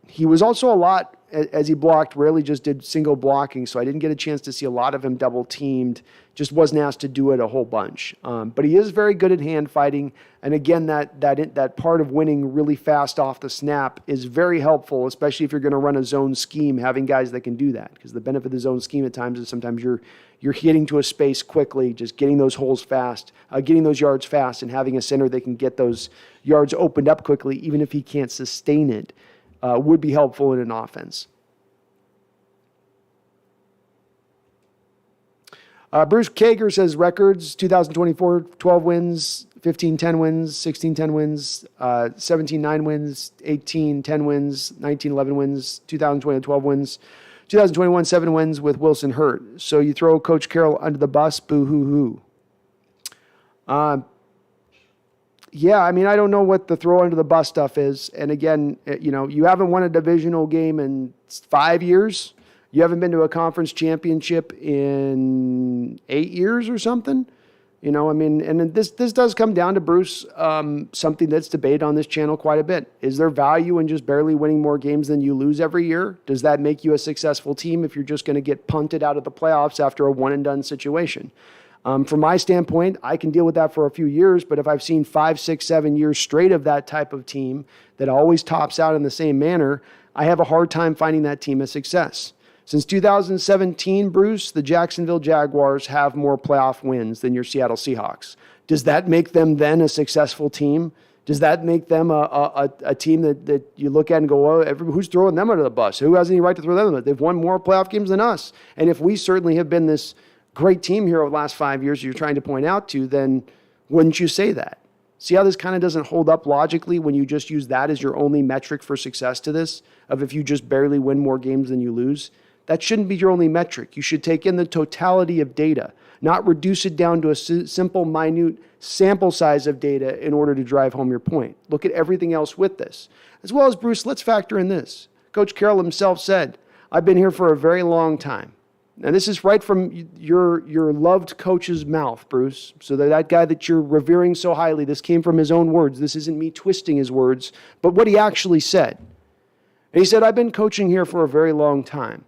He was also a lot, as he blocked, rarely just did single blocking, so I didn't get a chance to see a lot of him double teamed. Just wasn't asked to do it a whole bunch. But he is very good at hand fighting, and again, that part of winning really fast off the snap is very helpful, especially if you're going to run a zone scheme, having guys that can do that. Because the benefit of the zone scheme at times is sometimes you're hitting to a space quickly, just getting those holes fast, getting those yards fast, and having a center that can get those yards opened up quickly, even if he can't sustain it. Would be helpful in an offense. Bruce Kager says records, 2024, 12 wins, 15-10 wins, 16-10 wins, 17-9 wins, 18-10 wins, 19-11 wins, 2020, 12 wins, 2021, 7 wins with Wilson hurt. So you throw Coach Carroll under the bus, boo-hoo-hoo. Yeah, I mean, I don't know what the throw under the bus stuff is. And again, you haven't won a divisional game in 5 years. You haven't been to a conference championship in 8 years or something. And this does come down to, Bruce, something that's debated on this channel quite a bit. Is there value in just barely winning more games than you lose every year? Does that make you a successful team if you're just going to get punted out of the playoffs after a one-and-done situation? From my standpoint, I can deal with that for a few years, but if I've seen 5, 6, 7 years straight of that type of team that always tops out in the same manner, I have a hard time finding that team a success. Since 2017, Bruce, the Jacksonville Jaguars have more playoff wins than your Seattle Seahawks. Does that make them then a successful team? Does that make them a team that you look at and go, oh, who's throwing them under the bus? Who has any right to throw them under the bus? They've won more playoff games than us. And if we certainly have been this great team here over the last 5 years you're trying to point out to, then wouldn't you say that? See how this kind of doesn't hold up logically when you just use that as your only metric for success to this, of if you just barely win more games than you lose? That shouldn't be your only metric. You should take in the totality of data, not reduce it down to a simple, minute sample size of data in order to drive home your point. Look at everything else with this. As well as, Bruce, let's factor in this. Coach Carroll himself said, I've been here for a very long time. And this is right from your loved coach's mouth, Bruce. So that guy that you're revering so highly, this came from his own words. This isn't me twisting his words, but what he actually said. And he said, I've been coaching here for a very long time.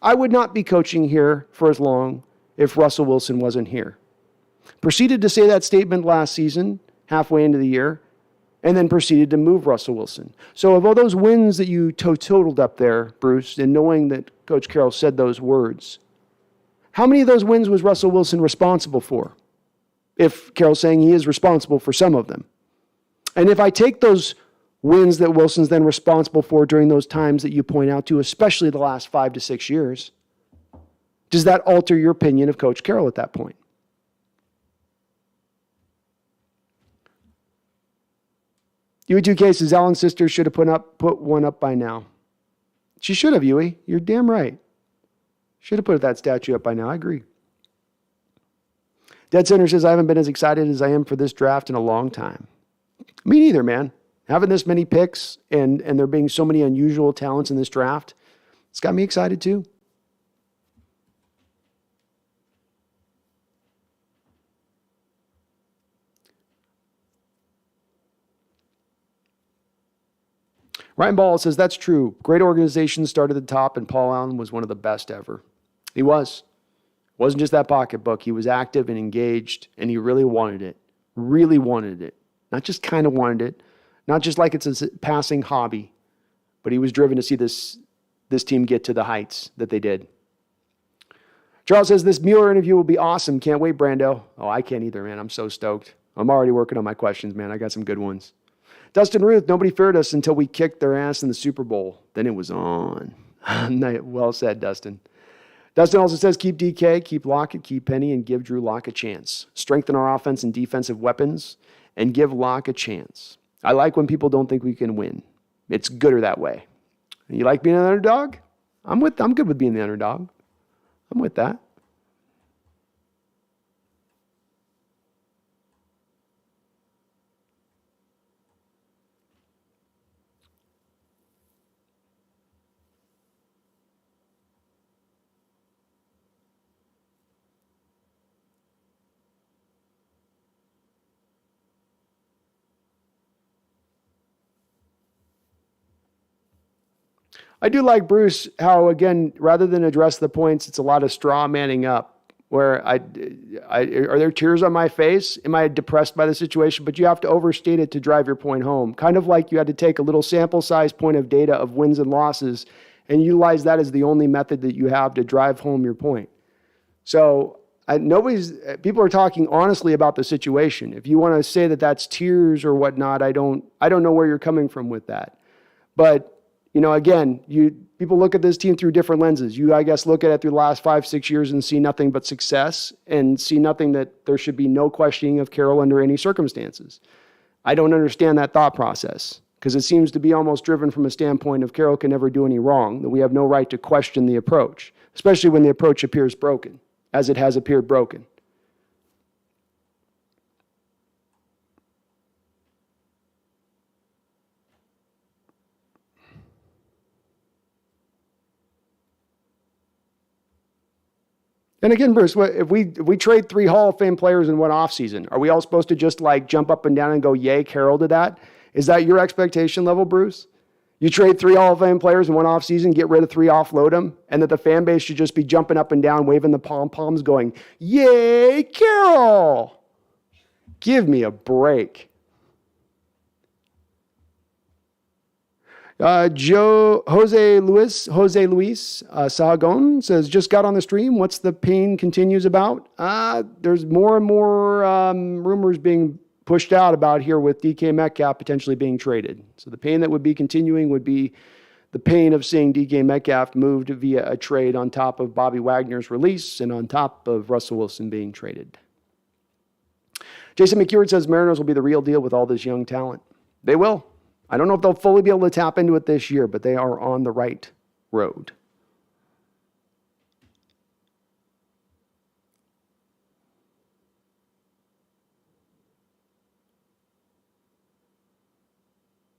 I would not be coaching here for as long if Russell Wilson wasn't here. Proceeded to say that statement last season, halfway into the year, and then proceeded to move Russell Wilson. So of all those wins that you totaled up there, Bruce, and knowing that Coach Carroll said those words, how many of those wins was Russell Wilson responsible for? If Carroll's saying he is responsible for some of them. And if I take those wins that Wilson's then responsible for during those times that you point out to, especially the last 5 to 6 years, does that alter your opinion of Coach Carroll at that point? Huey 2K says Alan's sister should have put one up by now. She should have, Huey. You're damn right. Should have put that statue up by now. I agree. Dead Center says, I haven't been as excited as I am for this draft in a long time. Me neither, man. Having this many picks and there being so many unusual talents in this draft, it's got me excited too. Ryan Ball says, that's true. Great organization started at the top, and Paul Allen was one of the best ever. He was. It wasn't just that pocketbook. He was active and engaged, and he really wanted it. Really wanted it. Not just kind of wanted it. Not just like it's a passing hobby, but he was driven to see this team get to the heights that they did. Charles says, this Mueller interview will be awesome. Can't wait, Brando. Oh, I can't either, man. I'm so stoked. I'm already working on my questions, man. I got some good ones. Dustin Ruth, nobody feared us until we kicked their ass in the Super Bowl. Then it was on. Well said, Dustin. Dustin also says, keep DK, keep Lockett, keep Penny, and give Drew Lock a chance. Strengthen our offense and defensive weapons, and give Lock a chance. I like when people don't think we can win. It's gooder that way. You like being an underdog? I'm good with being the underdog. I'm with that. I do like, Bruce, how, again, rather than address the points, it's a lot of straw manning up, where are there tears on my face? Am I depressed by the situation? But you have to overstate it to drive your point home. Kind of like you had to take a little sample size point of data of wins and losses and utilize that as the only method that you have to drive home your point. So people are talking honestly about the situation. If you want to say that that's tears or whatnot, I don't know where you're coming from with that. But again, people look at this team through different lenses. You, I guess, look at it through the last 5-6 years and see nothing but success and see nothing that there should be no questioning of Carroll under any circumstances. I don't understand that thought process because it seems to be almost driven from a standpoint of Carroll can never do any wrong, that we have no right to question the approach, especially when the approach appears broken, as it has appeared broken. And again, Bruce, if we trade 3 Hall of Fame players in one offseason, are we all supposed to just jump up and down and go, yay, Carroll did that? Is that your expectation level, Bruce? You trade 3 Hall of Fame players in one offseason, get rid of 3, offload them, and that the fan base should just be jumping up and down, waving the pom-poms, going, yay, Carroll! Give me a break. Jose Luis Sahagon says, just got on the stream. What's the pain continues about? There's more and more rumors being pushed out about here with DK Metcalf potentially being traded. So the pain that would be continuing would be the pain of seeing DK Metcalf moved via a trade on top of Bobby Wagner's release and on top of Russell Wilson being traded. Jason McEwen says Mariners will be the real deal with all this young talent. They will. I don't know if they'll fully be able to tap into it this year, but they are on the right road.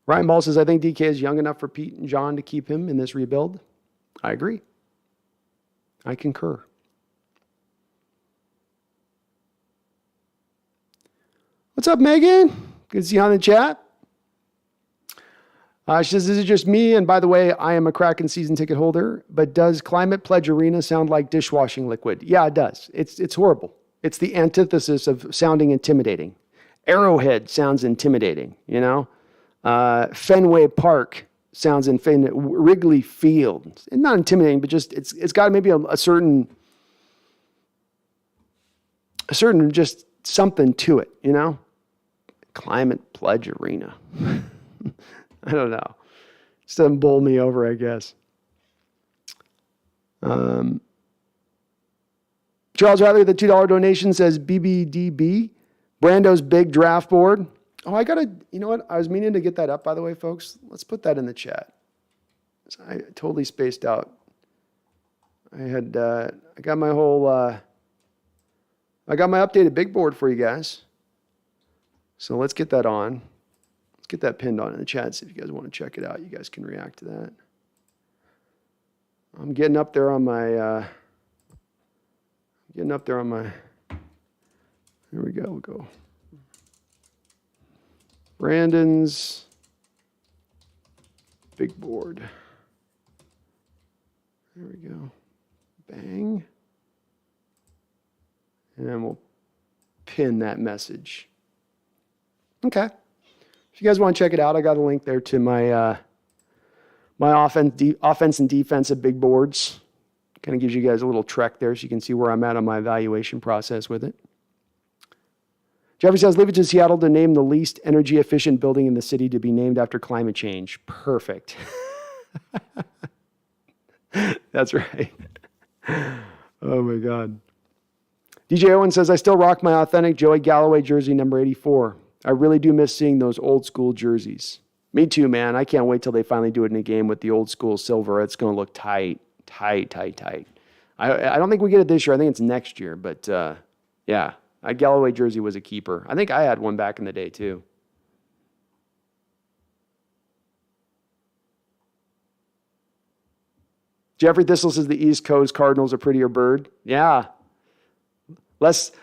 Ryan Ball says, I think DK is young enough for Pete and John to keep him in this rebuild. I agree. I concur. What's up, Megan? Good to see you on the chat. She says, this is just me. And by the way, I am a Kraken season ticket holder. But does Climate Pledge Arena sound like dishwashing liquid? Yeah, it does. It's horrible. It's the antithesis of sounding intimidating. Arrowhead sounds intimidating, you know? Fenway Park sounds Wrigley Field. It's not intimidating, but just it's got maybe a certain just something to it, you know? Climate Pledge Arena. I don't know. Just doesn't bowl me over, I guess. Charles Riley, the $2 donation says BBDB, Brando's big draft board. Oh, you know what? I was meaning to get that up, by the way, folks. Let's put that in the chat. I totally spaced out. I got my updated big board for you guys. So let's get that on. Let's get that pinned on in the chat. See if you guys want to check it out. You guys can react to that. I'm getting up there on my, here we go. We'll go. Brandon's big board. There we go. Bang. And we'll pin that message. Okay. If you guys want to check it out, I got a link there to my my offense and defensive big boards. Kind of gives you guys a little trek there so you can see where I'm at on my evaluation process with it. Jeffrey says, leave it to Seattle to name the least energy efficient building in the city to be named after climate change. Perfect. That's right. Oh my God. DJ Owen says, I still rock my authentic Joey Galloway jersey number 84. I really do miss seeing those old school jerseys. Me too, man. I can't wait till they finally do it in a game with the old school silver. It's going to look tight. I don't think we get it this year. I think it's next year. But yeah, a Galloway jersey was a keeper. I think I had one back in the day too. Jeffrey Thistle says the East Coast Cardinals a prettier bird. Yeah.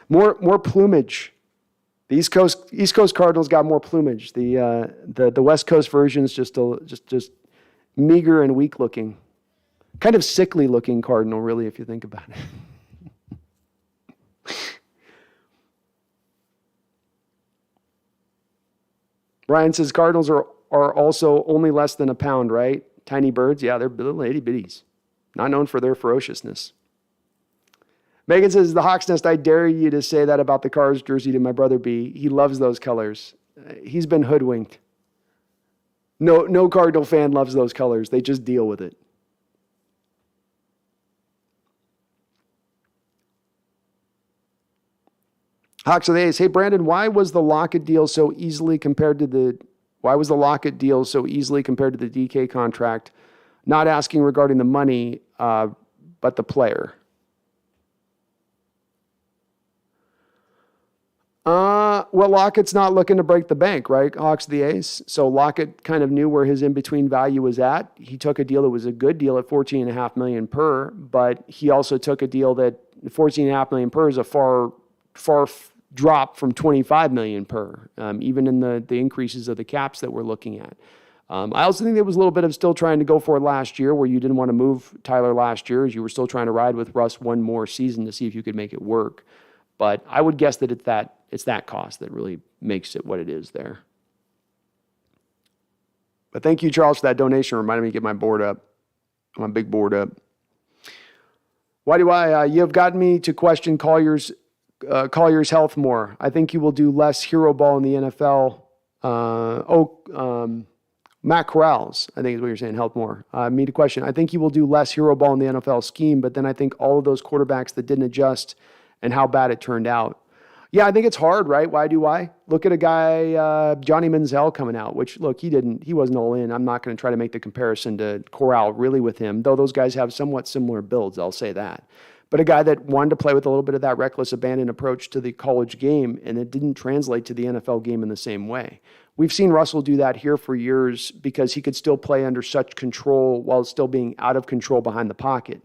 More plumage. The East Coast Cardinals got more plumage. The West Coast version is just meager and weak looking. Kind of sickly looking cardinal, really, if you think about it. Brian says Cardinals are also only less than a pound, right? Tiny birds? Yeah, they're little itty bitties. Not known for their ferociousness. Megan says, the Hawks Nest, I dare you to say that about the Cards jersey to my brother B. He loves those colors. He's been hoodwinked. No Cardinal fan loves those colors. They just deal with it. Hawks of the Ace. Hey, Brandon, why was the Lockett deal so easily compared to the DK contract? Not asking regarding the money, but the player. Well, Lockett's not looking to break the bank, right? Hawks of the Ace. So Lockett kind of knew where his in-between value was at. He took a deal that was a good deal at $14.5 million per, but he also took a deal that $14.5 million per is a far drop from $25 million per, even in the increases of the caps that we're looking at. I also think there was a little bit of still trying to go for it last year where you didn't want to move Tyler last year as you were still trying to ride with Russ one more season to see if you could make it work. But I would guess that it's that cost that really makes it what it is there. But thank you, Charles, for that donation. Reminded me to get my board up, my big board up. Why do you have gotten me to question Collier's health more. I think he will do less hero ball in the NFL. Matt Corrals, I think is what you're saying, helped more. Me to question. I think he will do less hero ball in the NFL scheme, but then I think all of those quarterbacks that didn't adjust and how bad it turned out. Yeah, I think it's hard, right? Why do I? Look at a guy, Johnny Manziel coming out, which, look, he wasn't all in. I'm not going to try to make the comparison to Corral really with him, though those guys have somewhat similar builds, I'll say that. But a guy that wanted to play with a little bit of that reckless abandon approach to the college game, and it didn't translate to the NFL game in the same way. We've seen Russell do that here for years because he could still play under such control while still being out of control behind the pocket.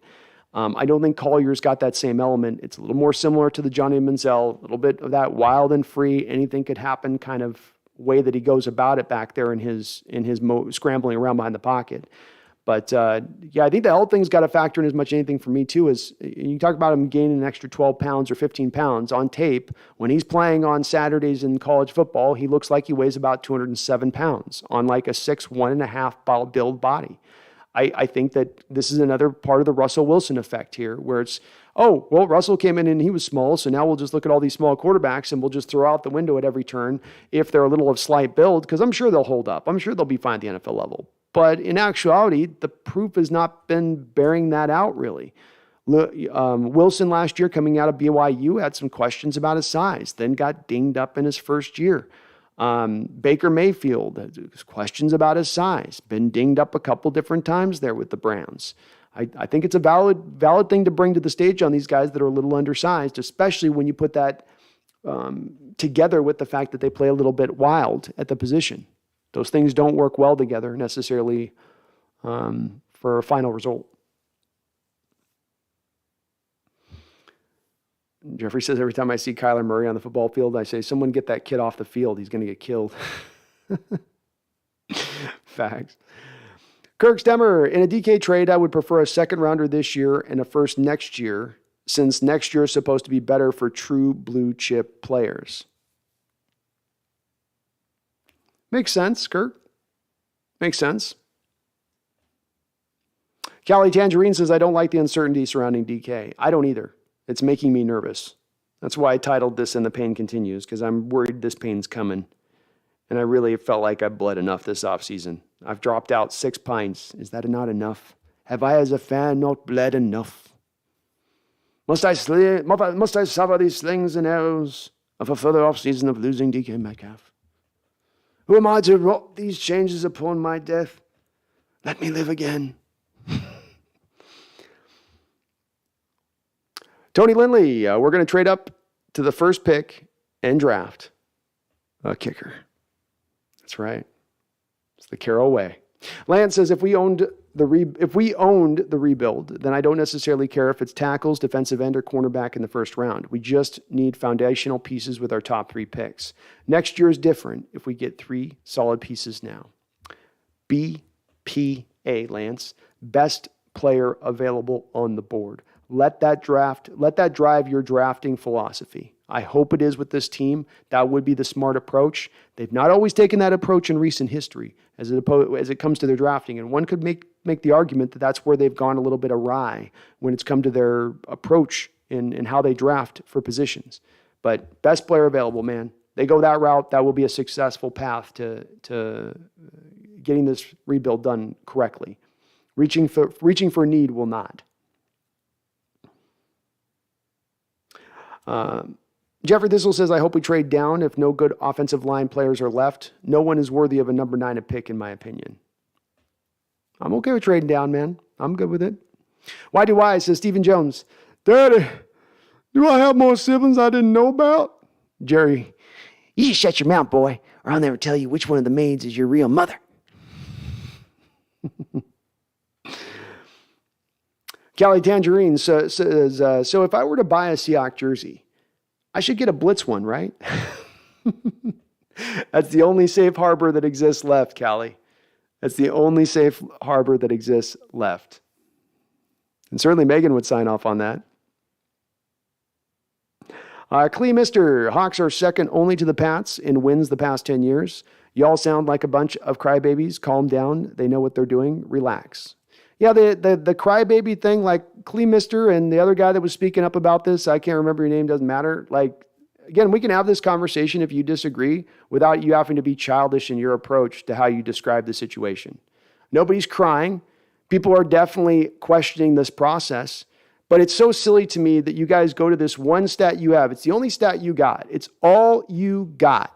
I don't think Collier's got that same element. It's a little more similar to the Johnny Manziel, a little bit of that wild and free, anything could happen kind of way that he goes about it back there in his scrambling around behind the pocket. But yeah, I think the health thing's got to factor in as much as anything for me too. Is you talk about him gaining an extra 12 pounds or 15 pounds on tape. When he's playing on Saturdays in college football, he looks like he weighs about 207 pounds on like a 6'1.5" build body. I think that this is another part of the Russell Wilson effect here, where it's, oh, well, Russell came in and he was small, so now we'll just look at all these small quarterbacks and we'll just throw out the window at every turn if they're a little of slight build, because I'm sure they'll hold up. I'm sure they'll be fine at the NFL level. But in actuality, the proof has not been bearing that out, really. Wilson last year coming out of BYU had some questions about his size, then got dinged up in his first year. Baker Mayfield, questions about his size, been dinged up a couple different times there with the Browns. I think it's a valid thing to bring to the stage on these guys that are a little undersized, especially when you put that together with the fact that they play a little bit wild at the position. Those things don't work well together necessarily for a final result. Jeffrey says, every time I see Kyler Murray on the football field, I say, someone get that kid off the field. He's going to get killed. Facts. Kirk Stemmer, in a DK trade, I would prefer a second rounder this year and a first next year, since next year is supposed to be better for true blue chip players. Makes sense, Kirk. Makes sense. Callie Tangerine says, I don't like the uncertainty surrounding DK. I don't either. It's making me nervous. That's why I titled this And the Pain Continues, because I'm worried this pain's coming. And I really felt like I bled enough this offseason. I've dropped out 6 pints. Is that not enough? Have I as a fan not bled enough? Must I suffer these slings and arrows of a further offseason of losing DK Metcalf? Who am I to wrought these changes upon my death? Let me live again. Tony Lindley, we're going to trade up to the first pick and draft a kicker. That's right. It's the Carroll way. Lance says, if we owned the rebuild, then I don't necessarily care if it's tackles, defensive end, or cornerback in the first round. We just need foundational pieces with our top 3 picks. Next year is different if we get 3 solid pieces now. BPA, Lance, best player available on the board. Let that drive your drafting philosophy. I hope it is with this team. That would be the smart approach. They've not always taken that approach in recent history as it comes to their drafting. And one could make the argument that that's where they've gone a little bit awry when it's come to their approach in how they draft for positions. But best player available, man. They go that route. That will be a successful path to getting this rebuild done correctly. Reaching for need will not. Jeffrey Thistle says, I hope we trade down if no good offensive line players are left. No one is worthy of a number 9 pick, in my opinion. I'm okay with trading down, man. I'm good with it. Why do I? Says Stephen Jones. Daddy, do I have more siblings I didn't know about? Jerry, you just shut your mouth, boy, or I'll never tell you which one of the maids is your real mother. Callie Tangerine says, so if I were to buy a Seahawks jersey, I should get a Blitz one, right? That's the only safe harbor that exists left, Callie. That's the only safe harbor that exists left. And certainly Megan would sign off on that. Clee Mister, Hawks are second only to the Pats in wins the past 10 years. Y'all sound like a bunch of crybabies. Calm down. They know what they're doing. Relax. Yeah, the crybaby thing, like Clee Mister and the other guy that was speaking up about this, I can't remember your name, doesn't matter. Like, again, we can have this conversation if you disagree without you having to be childish in your approach to how you describe the situation. Nobody's crying. People are definitely questioning this process. But it's so silly to me that you guys go to this one stat you have. It's the only stat you got. It's all you got.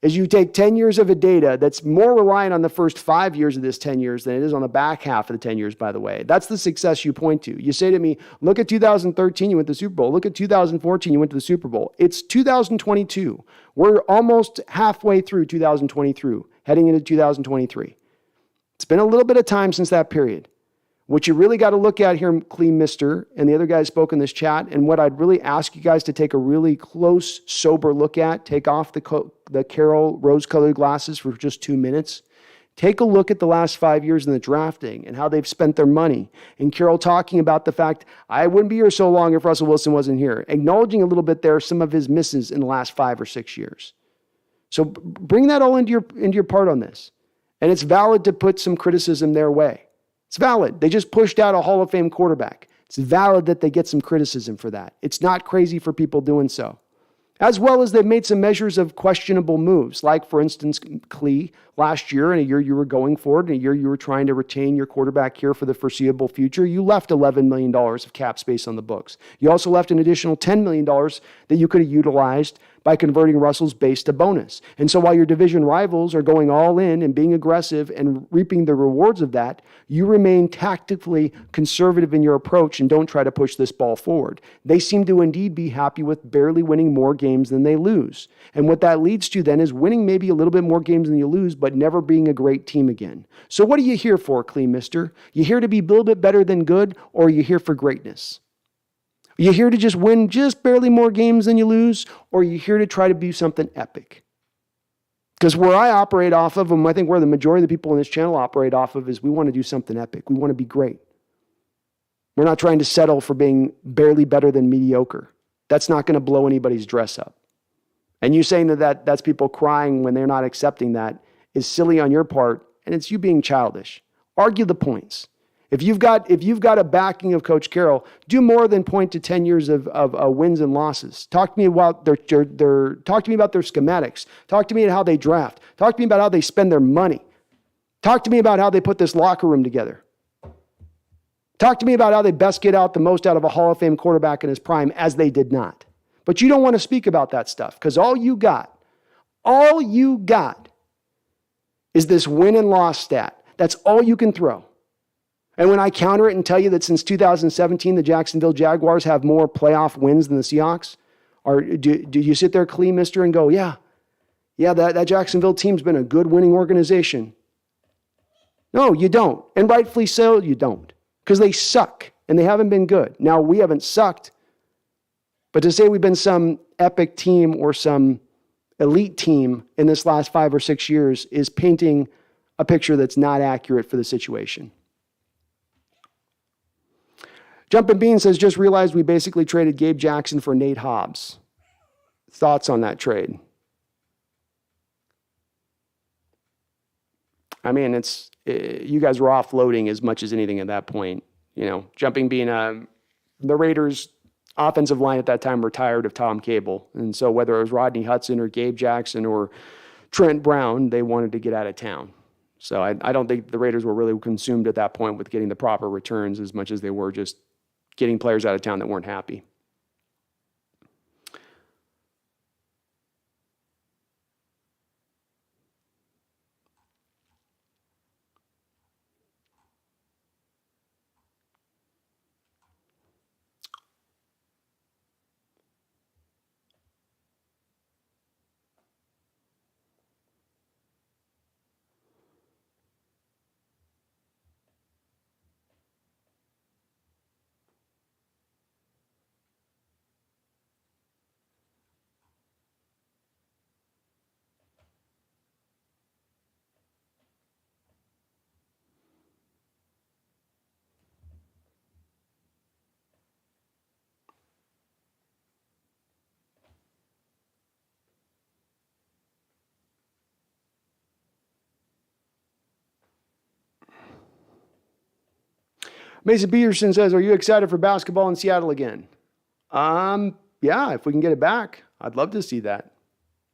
Is you take 10 years of a data that's more reliant on the first 5 years of this 10 years than it is on the back half of the 10 years, by the way. That's the success you point to. You say to me, look at 2013, you went to the Super Bowl. Look at 2014, you went to the Super Bowl. It's 2022. We're almost halfway through 2023, heading into 2023. It's been a little bit of time since that period. What you really got to look at here, Clean Mister, and the other guys spoke in this chat, and what I'd really ask you guys to take a really close, sober look at, take off the Carroll rose-colored glasses for just 2 minutes. Take a look at the last 5 years in the drafting and how they've spent their money. And Carroll talking about the fact, I wouldn't be here so long if Russell Wilson wasn't here. Acknowledging a little bit there some of his misses in the last 5 or 6 years. So bring that all into your part on this. And it's valid to put some criticism their way. It's valid. They just pushed out a Hall of Fame quarterback. It's valid that they get some criticism for that. It's not crazy for people doing so. As well as they've made some measures of questionable moves, like, for instance, Klee, last year, in a year you were going forward, in a year you were trying to retain your quarterback here for the foreseeable future, you left $11 million of cap space on the books. You also left an additional $10 million that you could have utilized by converting Russell's base to bonus. And so while your division rivals are going all in and being aggressive and reaping the rewards of that, you remain tactically conservative in your approach and don't try to push this ball forward. They seem to indeed be happy with barely winning more games than they lose. And what that leads to then is winning maybe a little bit more games than you lose, but never being a great team again. So what are you here for, Clean Mister? You here to be a little bit better than good, or are you here for greatness? Are you here to just win just barely more games than you lose, or are you here to try to be something epic? Because where I operate off of, and I think where the majority of the people in this channel operate off of, is we want to do something epic. We want to be great. We're not trying to settle for being barely better than mediocre. That's not going to blow anybody's dress up. And you saying that's people crying when they're not accepting that is silly on your part, and it's you being childish. Argue the points. If you've got a backing of Coach Carroll, do more than point to 10 years of wins and losses. Talk to me about their schematics. Talk to me about how they draft. Talk to me about how they spend their money. Talk to me about how they put this locker room together. Talk to me about how they best get out the most out of a Hall of Fame quarterback in his prime, as they did not. But you don't want to speak about that stuff, because all you got is this win and loss stat. That's all you can throw. And when I counter it and tell you that since 2017, the Jacksonville Jaguars have more playoff wins than the Seahawks, or do you sit there, Clean Mister, and go, yeah, that Jacksonville team's been a good winning organization? No, you don't. And rightfully so, you don't. Because they suck, and they haven't been good. Now, we haven't sucked, but to say we've been some epic team or some elite team in this last 5 or 6 years is painting a picture that's not accurate for the situation. Jumpin' Bean says, just realized we basically traded Gabe Jackson for Nate Hobbs. Thoughts on that trade? I mean, you guys were offloading as much as anything at that point. You know, Jumping Bean, the Raiders' offensive line at that time were tired of Tom Cable. And so whether it was Rodney Hudson or Gabe Jackson or Trent Brown, they wanted to get out of town. So I don't think the Raiders were really consumed at that point with getting the proper returns as much as they were just getting players out of town that weren't happy. Mason Peterson says, are you excited for basketball in Seattle again? Yeah, if we can get it back. I'd love to see that.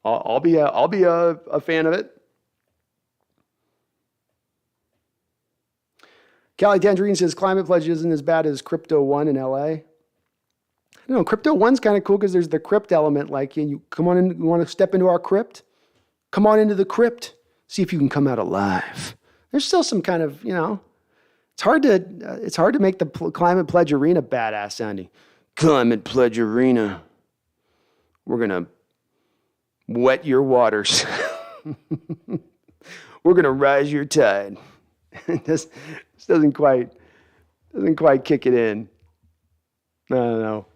I'll be a fan of it. Cali Tangerine says Climate Pledge isn't as bad as Crypto One in LA. I don't know. Crypto One's kind of cool because there's the crypt element. Like, you come on in, you want to step into our crypt? Come on into the crypt. See if you can come out alive. There's still some kind of, it's hard to make the Climate Pledge Arena badass sounding. Climate Pledge Arena. We're going to wet your waters. We're going to rise your tide. This doesn't quite kick it in. I don't know.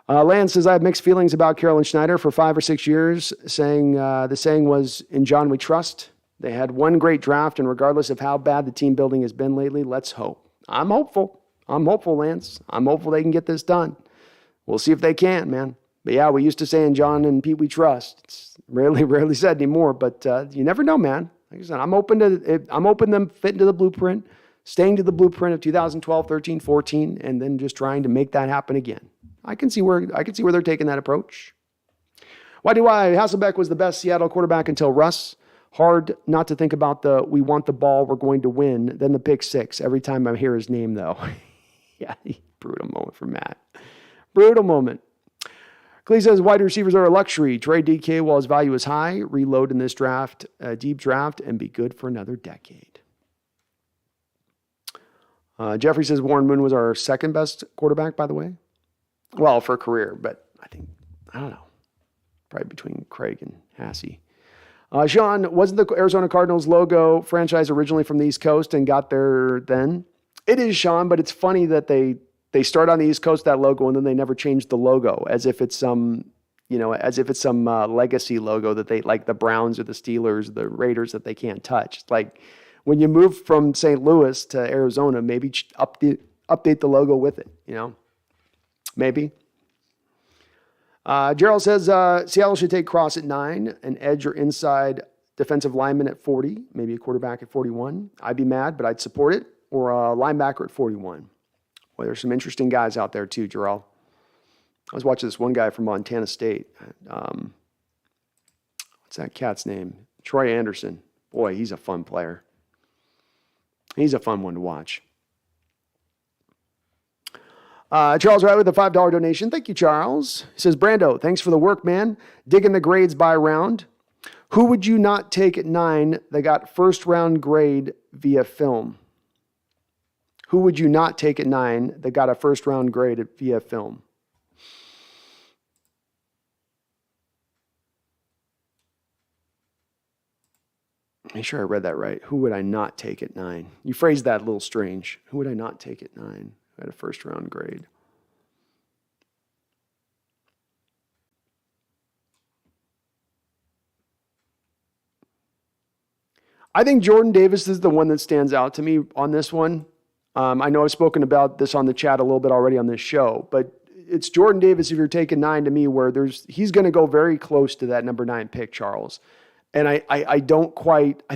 Lance says, I have mixed feelings about Carolyn Schneider for 5 or 6 years, saying the saying was, in John we trust. They had one great draft, and regardless of how bad the team building has been lately, let's hope. I'm hopeful, Lance. I'm hopeful they can get this done. We'll see if they can, man. But yeah, we used to say in John and Pete we trust. It's rarely said anymore, but you never know, man. Like I said, I'm open to them fitting to the blueprint, staying to the blueprint of 2012, 13, 14, and then just trying to make that happen again. I can see where they're taking that approach. Why do I? Hasselbeck was the best Seattle quarterback until Russ. Hard not to think about we want the ball, we're going to win, then the pick six every time I hear his name, though. Yeah, brutal moment for Matt. Brutal moment. Clee says wide receivers are a luxury. Trade DK while his value is high. Reload in this draft, deep draft, and be good for another decade. Jeffrey says Warren Moon was our second best quarterback, by the way. Well, for a career, but I don't know. Probably between Craig and Hassey. Sean, wasn't the Arizona Cardinals logo franchise originally from the East Coast and got there then? It is, Sean, but it's funny that they start on the East Coast, that logo, and then they never changed the logo as if it's some legacy logo that they, like the Browns or the Steelers, the Raiders, that they can't touch. It's like when you move from St. Louis to Arizona, maybe update the logo with it, Maybe. Gerald says Seattle should take Cross at 9, an edge or inside defensive lineman at 40, maybe a quarterback at 41. I'd be mad, but I'd support it. Or a linebacker at 41. Well, there's some interesting guys out there too, Gerald. I was watching this one guy from Montana State. What's that cat's name? Troy Anderson. Boy, he's a fun player. He's a fun one to watch. Charles Wright with a $5 donation. Thank you, Charles. He says, Brando, thanks for the work, man. Digging the grades by round. Who would you not take at 9 that got first round grade via film? Who would you not take at 9 that got a first round grade via film? Make sure I read that right. Who would I not take at 9? You phrased that a little strange. Who would I not take at 9? At a first round grade. I think Jordan Davis is the one that stands out to me on this one. I know I've spoken about this on the chat a little bit already on this show, but it's Jordan Davis, if you're taking 9 to me, where he's going to go very close to that number 9 pick, Charles. And I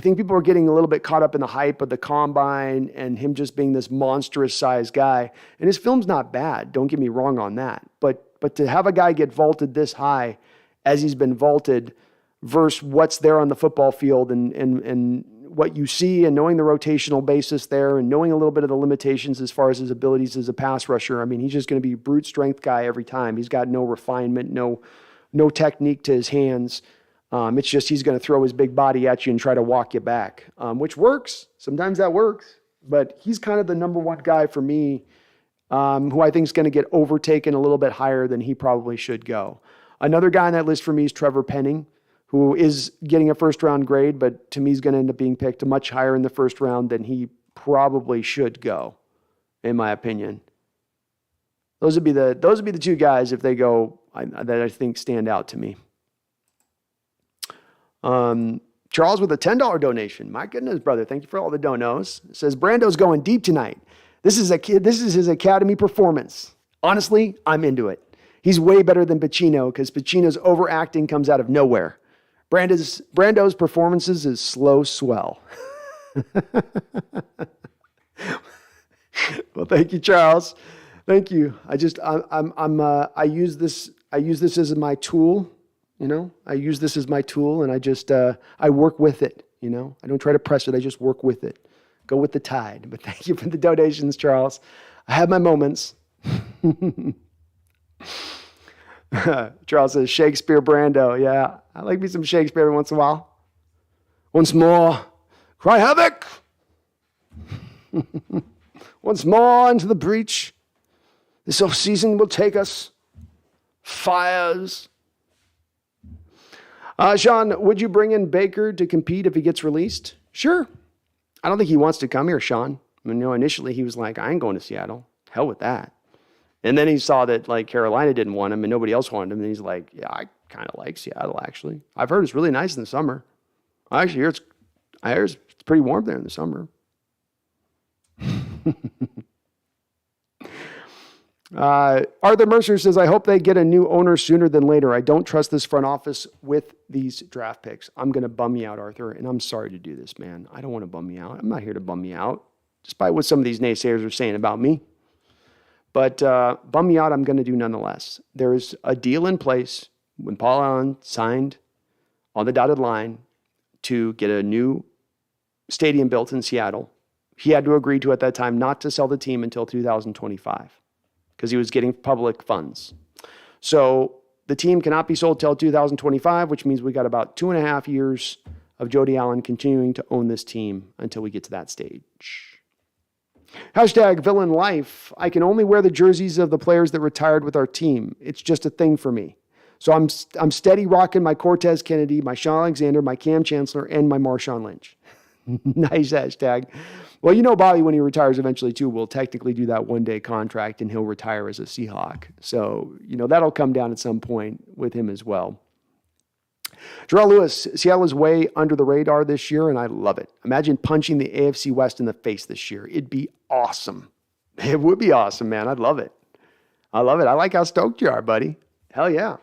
think people are getting a little bit caught up in the hype of the combine and him just being this monstrous size guy. And his film's not bad. Don't get me wrong on that. But to have a guy get vaulted this high as he's been vaulted versus what's there on the football field and what you see, and knowing the rotational basis there and knowing a little bit of the limitations as far as his abilities as a pass rusher. I mean, he's just going to be a brute strength guy every time. He's got no refinement, no technique to his hands. It's just he's going to throw his big body at you and try to walk you back, which works. Sometimes that works. But he's kind of the number one guy for me, who I think is going to get overtaken a little bit higher than he probably should go. Another guy on that list for me is Trevor Penning, who is getting a first-round grade, but to me is going to end up being picked much higher in the first round than he probably should go, in my opinion. Those would be the two guys, if they go, that I think stand out to me. Charles with a $10 donation. My goodness, brother. Thank you for all the donos. It says, Brando's going deep tonight. This is his academy performance. Honestly, I'm into it. He's way better than Pacino because Pacino's overacting comes out of nowhere. Brando's performances is slow swell. Well, thank you, Charles. Thank you. I use this use this as my tool, I use this as my tool, and I just, I work with it, I don't try to press it. I just work with it. Go with the tide. But thank you for the donations, Charles. I have my moments. Charles says, Shakespeare Brando. Yeah, I like me some Shakespeare every once in a while. Once more, cry havoc. Once more into the breach. This off-season will take us. Fires. Sean, would you bring in Baker to compete if he gets released? Sure. I don't think he wants to come here, Sean. I mean, initially he was like, I ain't going to Seattle. Hell with that. And then he saw that Carolina didn't want him and nobody else wanted him. And he's like, yeah, I kind of like Seattle, actually. I've heard it's really nice in the summer. I hear it's pretty warm there in the summer. Arthur Mercer says, I hope they get a new owner sooner than later. I don't trust this front office with these draft picks. I'm going to bum you out, Arthur, and I'm sorry to do this, man. I don't want to bum you out. I'm not here to bum you out, despite what some of these naysayers are saying about me. But bum you out, I'm going to do nonetheless. There is a deal in place when Paul Allen signed on the dotted line to get a new stadium built in Seattle. He had to agree to, at that time, not to sell the team until 2025 because he was getting public funds. So the team cannot be sold till 2025, which means we got about 2.5 years of Jody Allen continuing to own this team until we get to that stage. Hashtag villain life. I can only wear the jerseys of the players that retired with our team. It's just a thing for me. So I'm steady rocking my Cortez Kennedy, my Sean Alexander, my Cam Chancellor, and my Marshawn Lynch. Nice hashtag. Well, Bobby, when he retires eventually too, will technically do that one-day contract and he'll retire as a Seahawk. So, that'll come down at some point with him as well. Jarrell Lewis, Seattle is way under the radar this year, and I love it. Imagine punching the AFC West in the face this year. It'd be awesome. It would be awesome, man. I'd love it. I love it. I like how stoked you are, buddy. Hell yeah.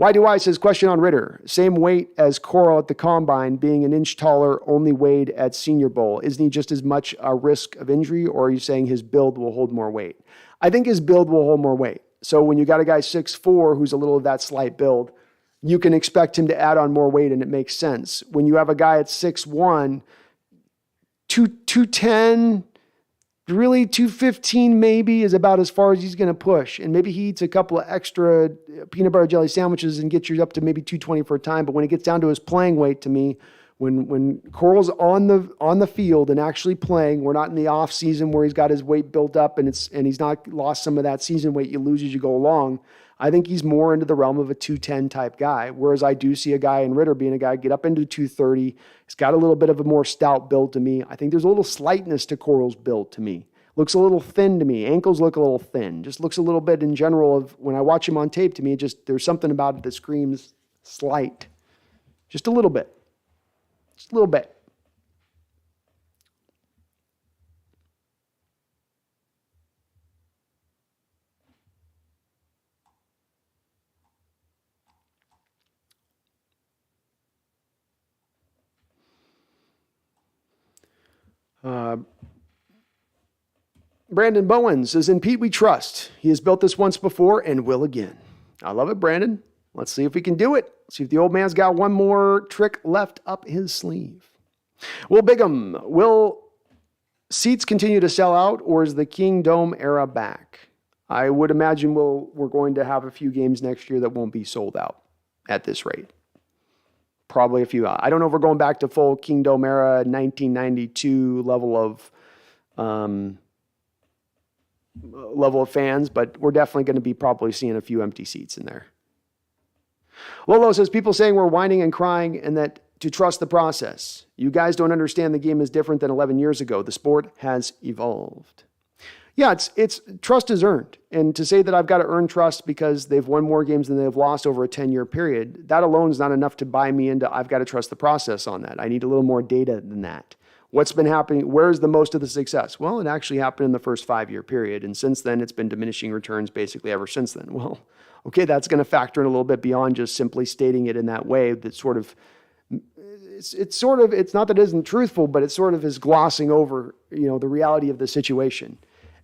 YDY says, question on Ritter. Same weight as Coral at the Combine, being an inch taller, only weighed at Senior Bowl. Isn't he just as much a risk of injury, or are you saying his build will hold more weight? I think his build will hold more weight. So when you got a guy 6'4", who's a little of that slight build, you can expect him to add on more weight, and it makes sense. When you have a guy at 6'1", 210, really 215 maybe is about as far as he's going to push. And maybe he eats a couple of extra peanut butter jelly sandwiches and gets you up to maybe 220 for a time. But when it gets down to his playing weight, to me, when Coral's on the field and actually playing, we're not in the off season where he's got his weight built up and he's not lost some of that season weight you lose as you go along. I think he's more into the realm of a 210 type guy, whereas I do see a guy in Ritter being a guy get up into 230. He's got a little bit of a more stout build to me. I think there's a little slightness to Coral's build to me. Looks a little thin to me. Ankles look a little thin. Just looks a little bit in general of when I watch him on tape to me, there's something about it that screams slight. Just a little bit. Just a little bit. Brandon Bowen says, in Pete we trust. He has built this once before and will again. I love it, Brandon. Let's see if we can do it. See if the old man's got one more trick left up his sleeve. Will Bigham, will seats continue to sell out, or is the King Dome era back? I would imagine we're going to have a few games next year that won't be sold out at this rate. Probably a few. I don't know if we're going back to full King Dome era 1992 level of fans, but we're definitely going to be probably seeing a few empty seats in there. Lolo says, people saying we're whining and crying and that to trust the process. You guys don't understand the game is different than 11 years ago. The sport has evolved. Yeah, it's trust is earned. And to say that I've got to earn trust because they've won more games than they've lost over a 10-year period, that alone is not enough to buy me into I've got to trust the process on that. I need a little more data than that. What's been happening? Where's the most of the success? Well, it actually happened in the first 5-year period. And since then, it's been diminishing returns basically ever since then. Well, okay, that's going to factor in a little bit beyond just simply stating it in that way that sort of, it's not that it isn't truthful, but it sort of is glossing over, the reality of the situation.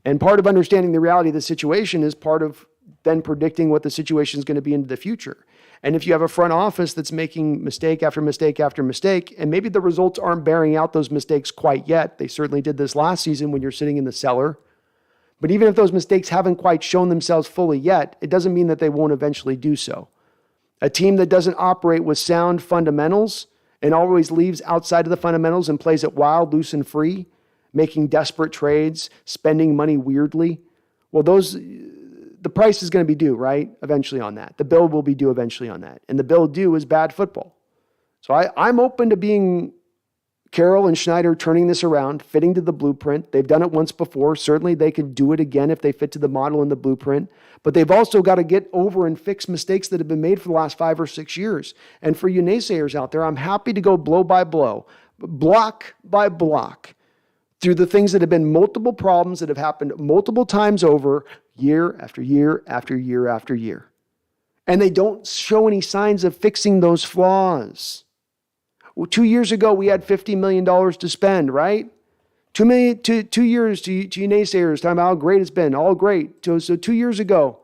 And part of understanding the reality of the situation is part of then predicting what the situation is going to be into the future. And if you have a front office that's making mistake after mistake after mistake, and maybe the results aren't bearing out those mistakes quite yet, they certainly did this last season when you're sitting in the cellar. But even if those mistakes haven't quite shown themselves fully yet, it doesn't mean that they won't eventually do so. A team that doesn't operate with sound fundamentals and always leaves outside of the fundamentals and plays it wild, loose, and free, making desperate trades, spending money weirdly, well, the price is going to be due, right? Eventually on that. The bill will be due eventually on that. And the bill due is bad football. So I'm open to being Carroll and Schneider turning this around, fitting to the blueprint. They've done it once before. Certainly they could do it again if they fit to the model and the blueprint. But they've also got to get over and fix mistakes that have been made for the last 5 or 6 years. And for you naysayers out there, I'm happy to go blow by blow, block by block, through the things that have been multiple problems that have happened multiple times over, year after year after year after year. And they don't show any signs of fixing those flaws. Well, 2 years ago, we had $50 million to spend, right? 2 years to you naysayers, talking about how great it's been, all great. So 2 years ago,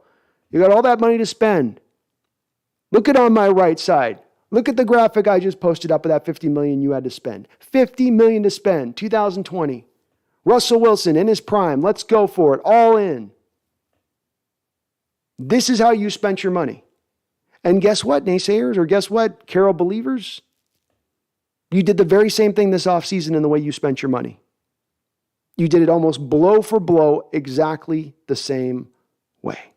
you got all that money to spend. Look at on my right side. Look at the graphic I just posted up of that $50 million you had to spend. $50 million to spend, 2020. Russell Wilson in his prime. Let's go for it. All in. This is how you spent your money. And guess what, naysayers? Or guess what, Carroll believers? You did the very same thing this offseason in the way you spent your money. You did it almost blow for blow exactly the same way.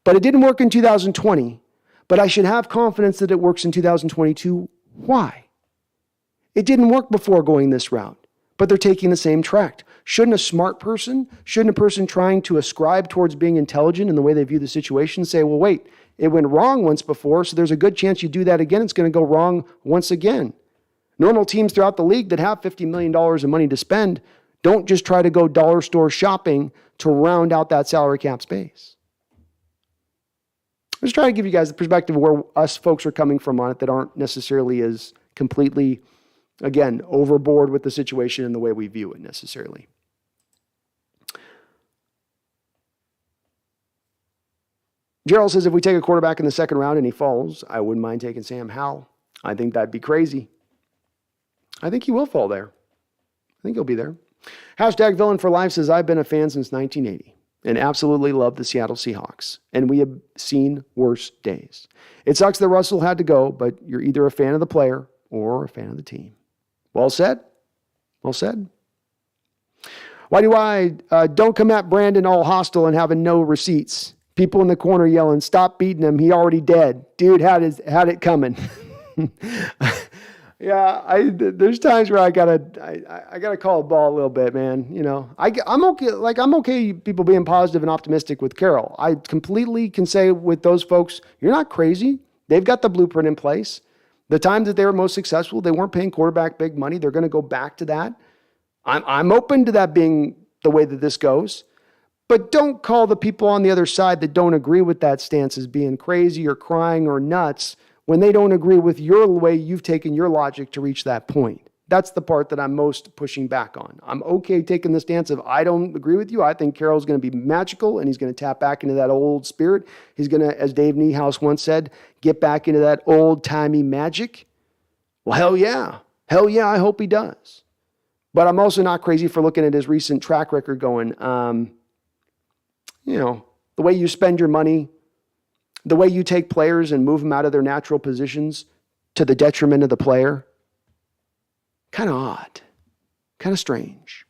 But it didn't work in 2020. But I should have confidence that it works in 2022. Why? It didn't work before going this route, but they're taking the same track. Shouldn't a person trying to ascribe towards being intelligent in the way they view the situation say, well, wait, it went wrong once before, so there's a good chance you do that again, it's going to go wrong once again. Normal teams throughout the league that have $50 million of money to spend don't just try to go dollar store shopping to round out that salary cap space. I'm just trying to give you guys the perspective of where us folks are coming from on it that aren't necessarily as completely, again, overboard with the situation and the way we view it necessarily. Gerald says, if we take a quarterback in the second round and he falls, I wouldn't mind taking Sam Howell. I think that'd be crazy. I think he will fall there. I think he'll be there. Hashtag Villain for Life says, I've been a fan since 1980. And absolutely love the Seattle Seahawks. And we have seen worse days. It sucks that Russell had to go, but you're either a fan of the player or a fan of the team. Well said. Well said. Why do I don't come at Brandon all hostile and having no receipts? People in the corner yelling, stop beating him. He already dead. Dude had it coming. Yeah, there's times where I gotta call a ball a little bit, man. You know, I'm okay. Like I'm okay. People being positive and optimistic with Carroll. I completely can say with those folks, you're not crazy. They've got the blueprint in place. The times that they were most successful, they weren't paying quarterback big money. They're going to go back to that. I'm open to that being the way that this goes. But don't call the people on the other side that don't agree with that stance as being crazy or crying or nuts when they don't agree with your way you've taken your logic to reach that point. That's the part that I'm most pushing back on. I'm okay taking the stance of I don't agree with you. I think Carroll's going to be magical and he's going to tap back into that old spirit. He's going to, as Dave Niehaus once said, get back into that old-timey magic. Well, hell yeah. Hell yeah, I hope he does. But I'm also not crazy for looking at his recent track record going, the way you spend your money, the way you take players and move them out of their natural positions to the detriment of the player, kind of odd, kind of strange.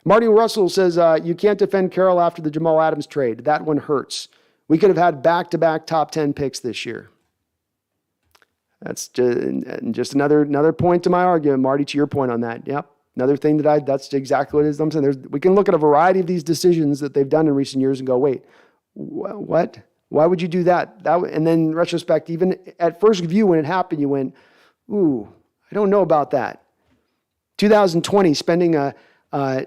Marty Russell says, you can't defend Carroll after the Jamal Adams trade. That one hurts. We could have had back-to-back top 10 picks this year. That's just another point to my argument, Marty, to your point on that. Yep. Another thing that's exactly what it is I'm saying. We can look at a variety of these decisions that they've done in recent years and go, wait, what? Why would you do that? And then in retrospect, even at first view when it happened, you went, ooh, I don't know about that. 2020, spending $7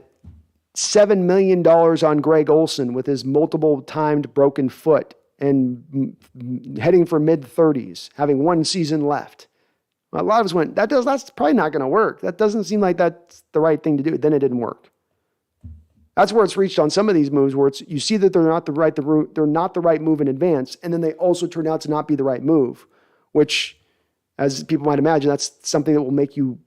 million on Greg Olsen with his multiple timed broken foot and heading for mid-30s, having one season left. A lot of us went, that's probably not going to work. That doesn't seem like that's the right thing to do. Then it didn't work. That's where it's reached on some of these moves, where you see that they're not the right move in advance, and then they also turn out to not be the right move, which, as people might imagine, that's something that will make you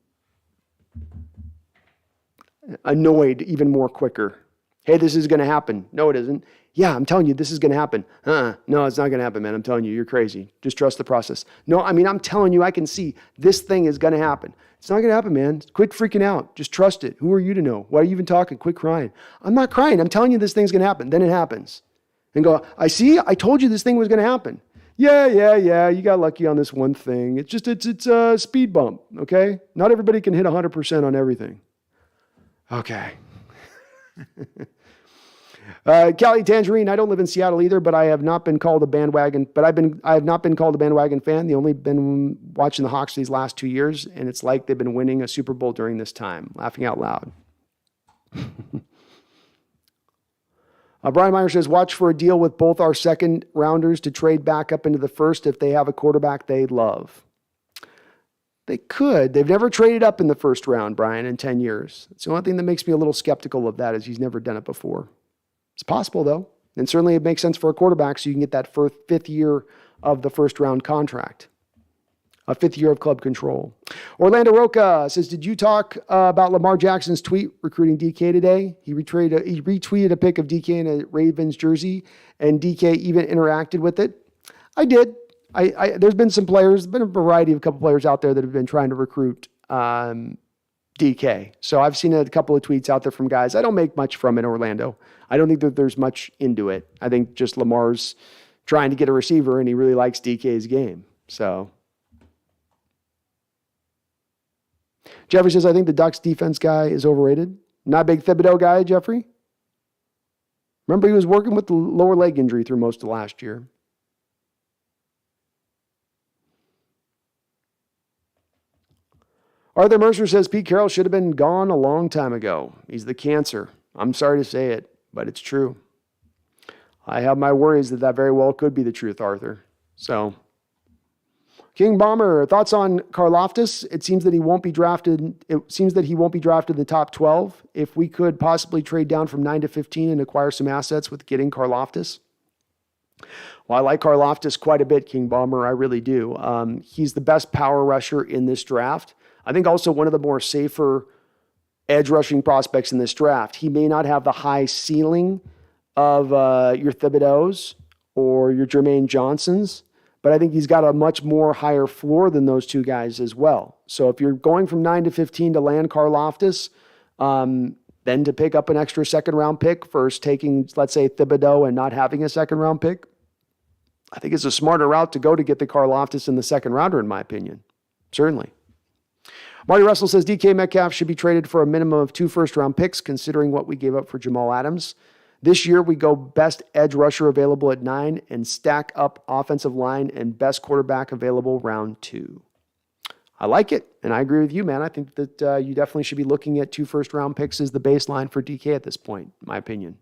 annoyed even more quicker. Hey, this is going to happen. No, it isn't. Yeah, I'm telling you, this is going to happen. No, it's not going to happen, man. I'm telling you, you're crazy. Just trust the process. No, I mean, I'm telling you, I can see this thing is going to happen. It's not going to happen, man. Quit freaking out. Just trust it. Who are you to know? Why are you even talking? Quit crying. I'm not crying. I'm telling you this thing's going to happen. Then it happens. And go, I told you this thing was going to happen. Yeah. You got lucky on this one thing. It's a speed bump, okay? Not everybody can hit 100% on everything. Okay. Cali Tangerine, I don't live in Seattle either, but I have not been called a bandwagon. I have not been called a bandwagon fan. They only been watching the Hawks these last 2 years, and it's like they've been winning a Super Bowl during this time. Laughing out loud. Brian Meyer says, watch for a deal with both our second rounders to trade back up into the first if they have a quarterback they love. They could. They've never traded up in the first round, Brian, in 10 years. It's the only thing that makes me a little skeptical of that is he's never done it before. It's possible, though. And certainly it makes sense for a quarterback so you can get that fifth year of the first round contract. A fifth year of club control. Orlando Roca says, did you talk about Lamar Jackson's tweet recruiting DK today? He retweeted a pic of DK in a Ravens jersey, and DK even interacted with it. I did. There's been some players, there's been a variety of couple players out there that have been trying to recruit DK. So I've seen a couple of tweets out there from guys. I don't make much from it, Orlando. I don't think that there's much into it. I think just Lamar's trying to get a receiver, and he really likes DK's game. So Jeffrey says, I think the Ducks defense guy is overrated. Not a big Thibodeau guy, Jeffrey? Remember, he was working with the lower leg injury through most of last year. Arthur Mercer says Pete Carroll should have been gone a long time ago. He's the cancer. I'm sorry to say it, but it's true. I have my worries that very well could be the truth, Arthur. So, King Bomber, thoughts on Karlaftis? It seems that he won't be drafted in the top 12. If we could possibly trade down from 9 to 15 and acquire some assets with getting Karlaftis. Well, I like Karlaftis quite a bit, King Bomber. I really do. He's the best power rusher in this draft. I think also one of the more safer edge rushing prospects in this draft. He may not have the high ceiling of your Thibodeaus or your Jermaine Johnsons, but I think he's got a much more higher floor than those two guys as well. So if you're going from 9 to 15 to land Karlaftis, then to pick up an extra second-round pick versus taking, let's say, Thibodeau and not having a second-round pick, I think it's a smarter route to go to get the Karlaftis in the second rounder, in my opinion. Certainly. Marty Russell says DK Metcalf should be traded for a minimum of 2 first-round picks, considering what we gave up for Jamal Adams. This year, we go best edge rusher available at 9 and stack up offensive line and best quarterback available round 2. I like it, and I agree with you, man. I think that you definitely should be looking at 2 first-round picks as the baseline for DK at this point, in my opinion.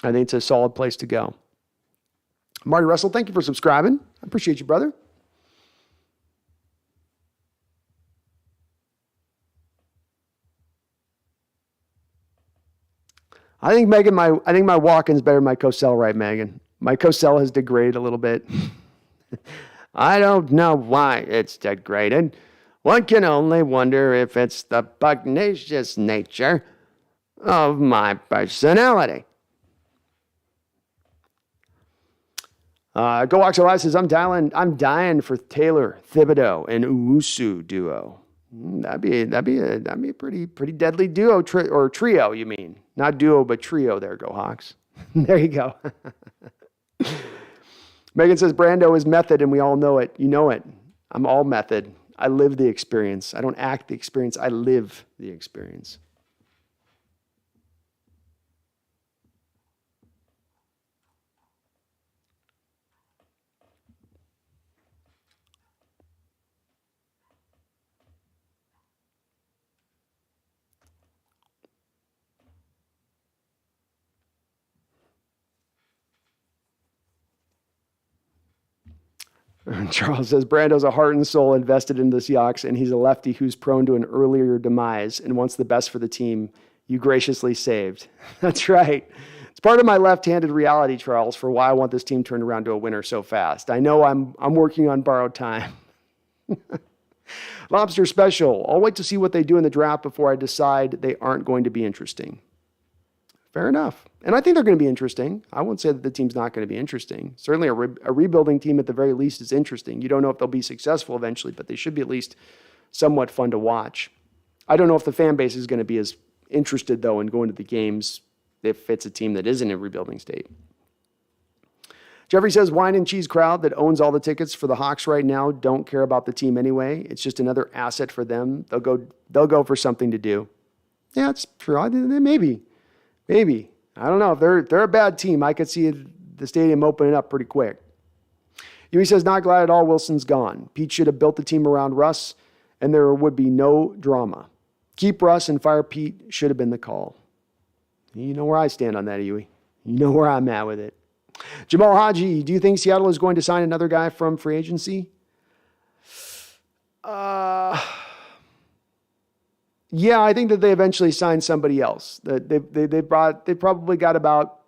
I think it's a solid place to go. Marty Russell, thank you for subscribing. I appreciate you, brother. I think my walk-in's better than my Cosell, right, Megan? My Cosell has degraded a little bit. I don't know why it's degraded. One can only wonder if it's the pugnacious nature of my personality. Go Watch Alive says, I'm dying for Taylor, Thibodeau, and Owusu duo. That'd be a pretty deadly duo or trio, you mean? Not duo, but trio there, Go Hawks. There you go. Megan says Brando is method, and we all know it. You know it. I'm all method. I live the experience. I don't act the experience. I live the experience. Charles says, Brando's a heart and soul invested in the Seahawks, and he's a lefty who's prone to an earlier demise and wants the best for the team. You graciously saved. That's right. It's part of my left-handed reality, Charles, for why I want this team turned around to a winner so fast. I know I'm working on borrowed time. Lobster Special. I'll wait to see what they do in the draft before I decide they aren't going to be interesting. Fair enough. And I think they're going to be interesting. I won't say that the team's not going to be interesting. Certainly a rebuilding team at the very least is interesting. You don't know if they'll be successful eventually, but they should be at least somewhat fun to watch. I don't know if the fan base is going to be as interested, though, in going to the games if it's a team that is in a rebuilding state. Jeffrey says, wine and cheese crowd that owns all the tickets for the Hawks right now don't care about the team anyway. It's just another asset for them. They'll go for something to do. Yeah, it's true. Maybe. I don't know. If they're a bad team, I could see the stadium opening up pretty quick. Huey says, not glad at all Wilson's gone. Pete should have built the team around Russ, and there would be no drama. Keep Russ and fire Pete should have been the call. You know where I stand on that, Huey. You know where I'm at with it. Jamal Haji, do you think Seattle is going to sign another guy from free agency? Yeah, I think that they eventually signed somebody else. They probably got about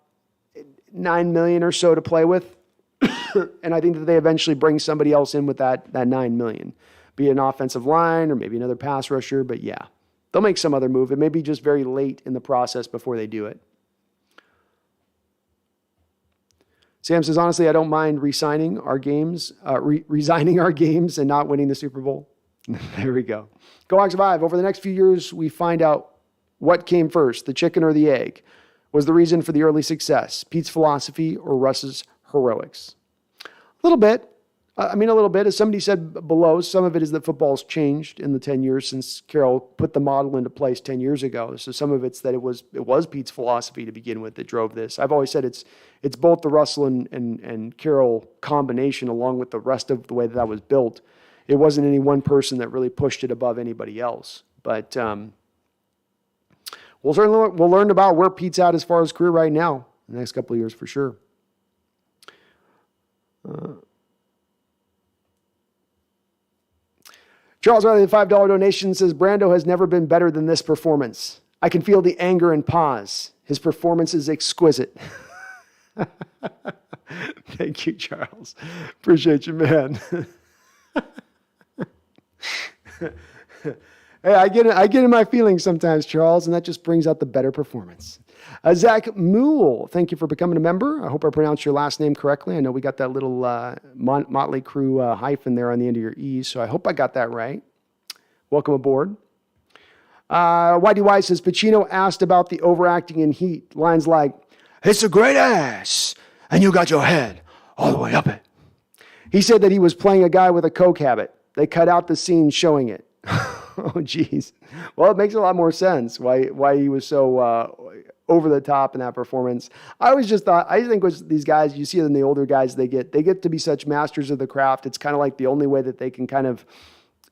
$9 million or so to play with, and I think that they eventually bring somebody else in with that $9 million, be it an offensive line or maybe another pass rusher. But yeah, they'll make some other move. It may be just very late in the process before they do it. Sam says, honestly, I don't mind resigning our games and not winning the Super Bowl. There we go. Go Hawks 5. Over the next few years, we find out what came first, the chicken or the egg. Was the reason for the early success Pete's philosophy or Russ's heroics? A little bit. A little bit. As somebody said below, some of it is that football's changed in the 10 years since Carroll put the model into place 10 years ago. So some of it's that it was Pete's philosophy to begin with that drove this. I've always said it's both the Russell and Carroll combination along with the rest of the way that was built. It wasn't any one person that really pushed it above anybody else. But we'll learn about where Pete's at as far as career right now in the next couple of years for sure. Charles Riley, the $5 donation, says, Brando has never been better than this performance. I can feel the anger and pause. His performance is exquisite. Thank you, Charles. Appreciate you, man. Hey, I get in my feelings sometimes, Charles, and that just brings out the better performance. Zach Moole, thank you for becoming a member. I hope I pronounced your last name correctly. I know we got that little Motley Crue hyphen there on the end of your E, so I hope I got that right. Welcome aboard. YDY says, Pacino asked about the overacting in Heat. Lines like, it's a great ass, and you got your head all the way up it. He said that he was playing a guy with a coke habit. They cut out the scene showing it. Oh, geez. Well, it makes a lot more sense why he was so over the top in that performance. I think with these guys, you see them, the older guys, they get to be such masters of the craft. It's kind of like the only way that they can kind of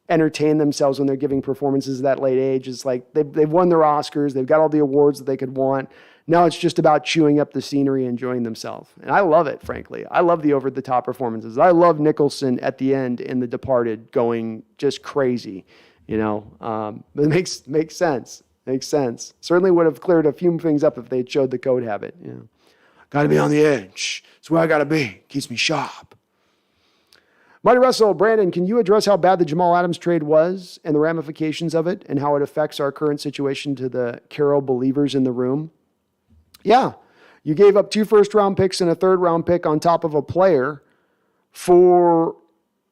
entertain themselves when they're giving performances at that late age. It's like they've won their Oscars. They've got all the awards that they could want. Now it's just about chewing up the scenery, enjoying themselves. And I love it, frankly. I love the over-the-top performances. I love Nicholson at the end in The Departed going just crazy. But it makes sense. Makes sense. Certainly would have cleared a few things up if they had showed the code habit. Got to be on the edge. That's where I got to be. Keeps me sharp. Marty Russell, Brandon, can you address how bad the Jamal Adams trade was and the ramifications of it and how it affects our current situation to the Carroll believers in the room? Yeah. You gave up 2 first-round picks and a third-round pick on top of a player for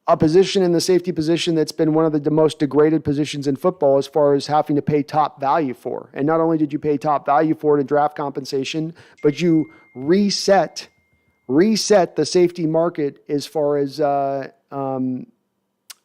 a position in the safety position that's been one of the most degraded positions in football as far as having to pay top value for. And not only did you pay top value for it in draft compensation, but you reset the safety market as far as, you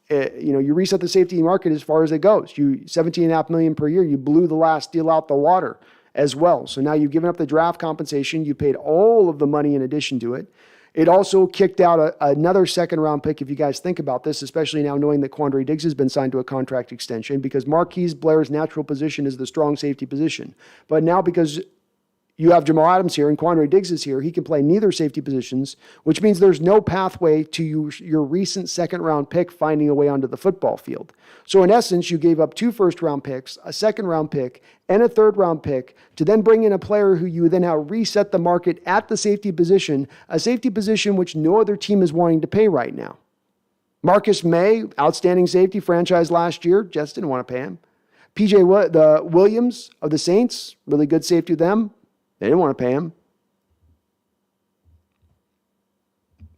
reset the safety market as far as it goes. $17.5 million per year, you blew the last deal out the water as well. So now you've given up the draft compensation, you paid all of the money in addition to it. It also kicked out another second-round pick, if you guys think about this, especially now knowing that Quandre Diggs has been signed to a contract extension because Marquise Blair's natural position is the strong safety position. But now because you have Jamal Adams here and Quandre Diggs is here. He can play neither safety positions, which means there's no pathway to your recent second-round pick finding a way onto the football field. So in essence, you gave up 2 first-round picks, a second-round pick, and a third-round pick to then bring in a player who you then have reset the market at the safety position, a safety position which no other team is wanting to pay right now. Marcus May, outstanding safety, franchise last year, Jets didn't want to pay him. the Williams of the Saints, really good safety with them. They didn't want to pay him.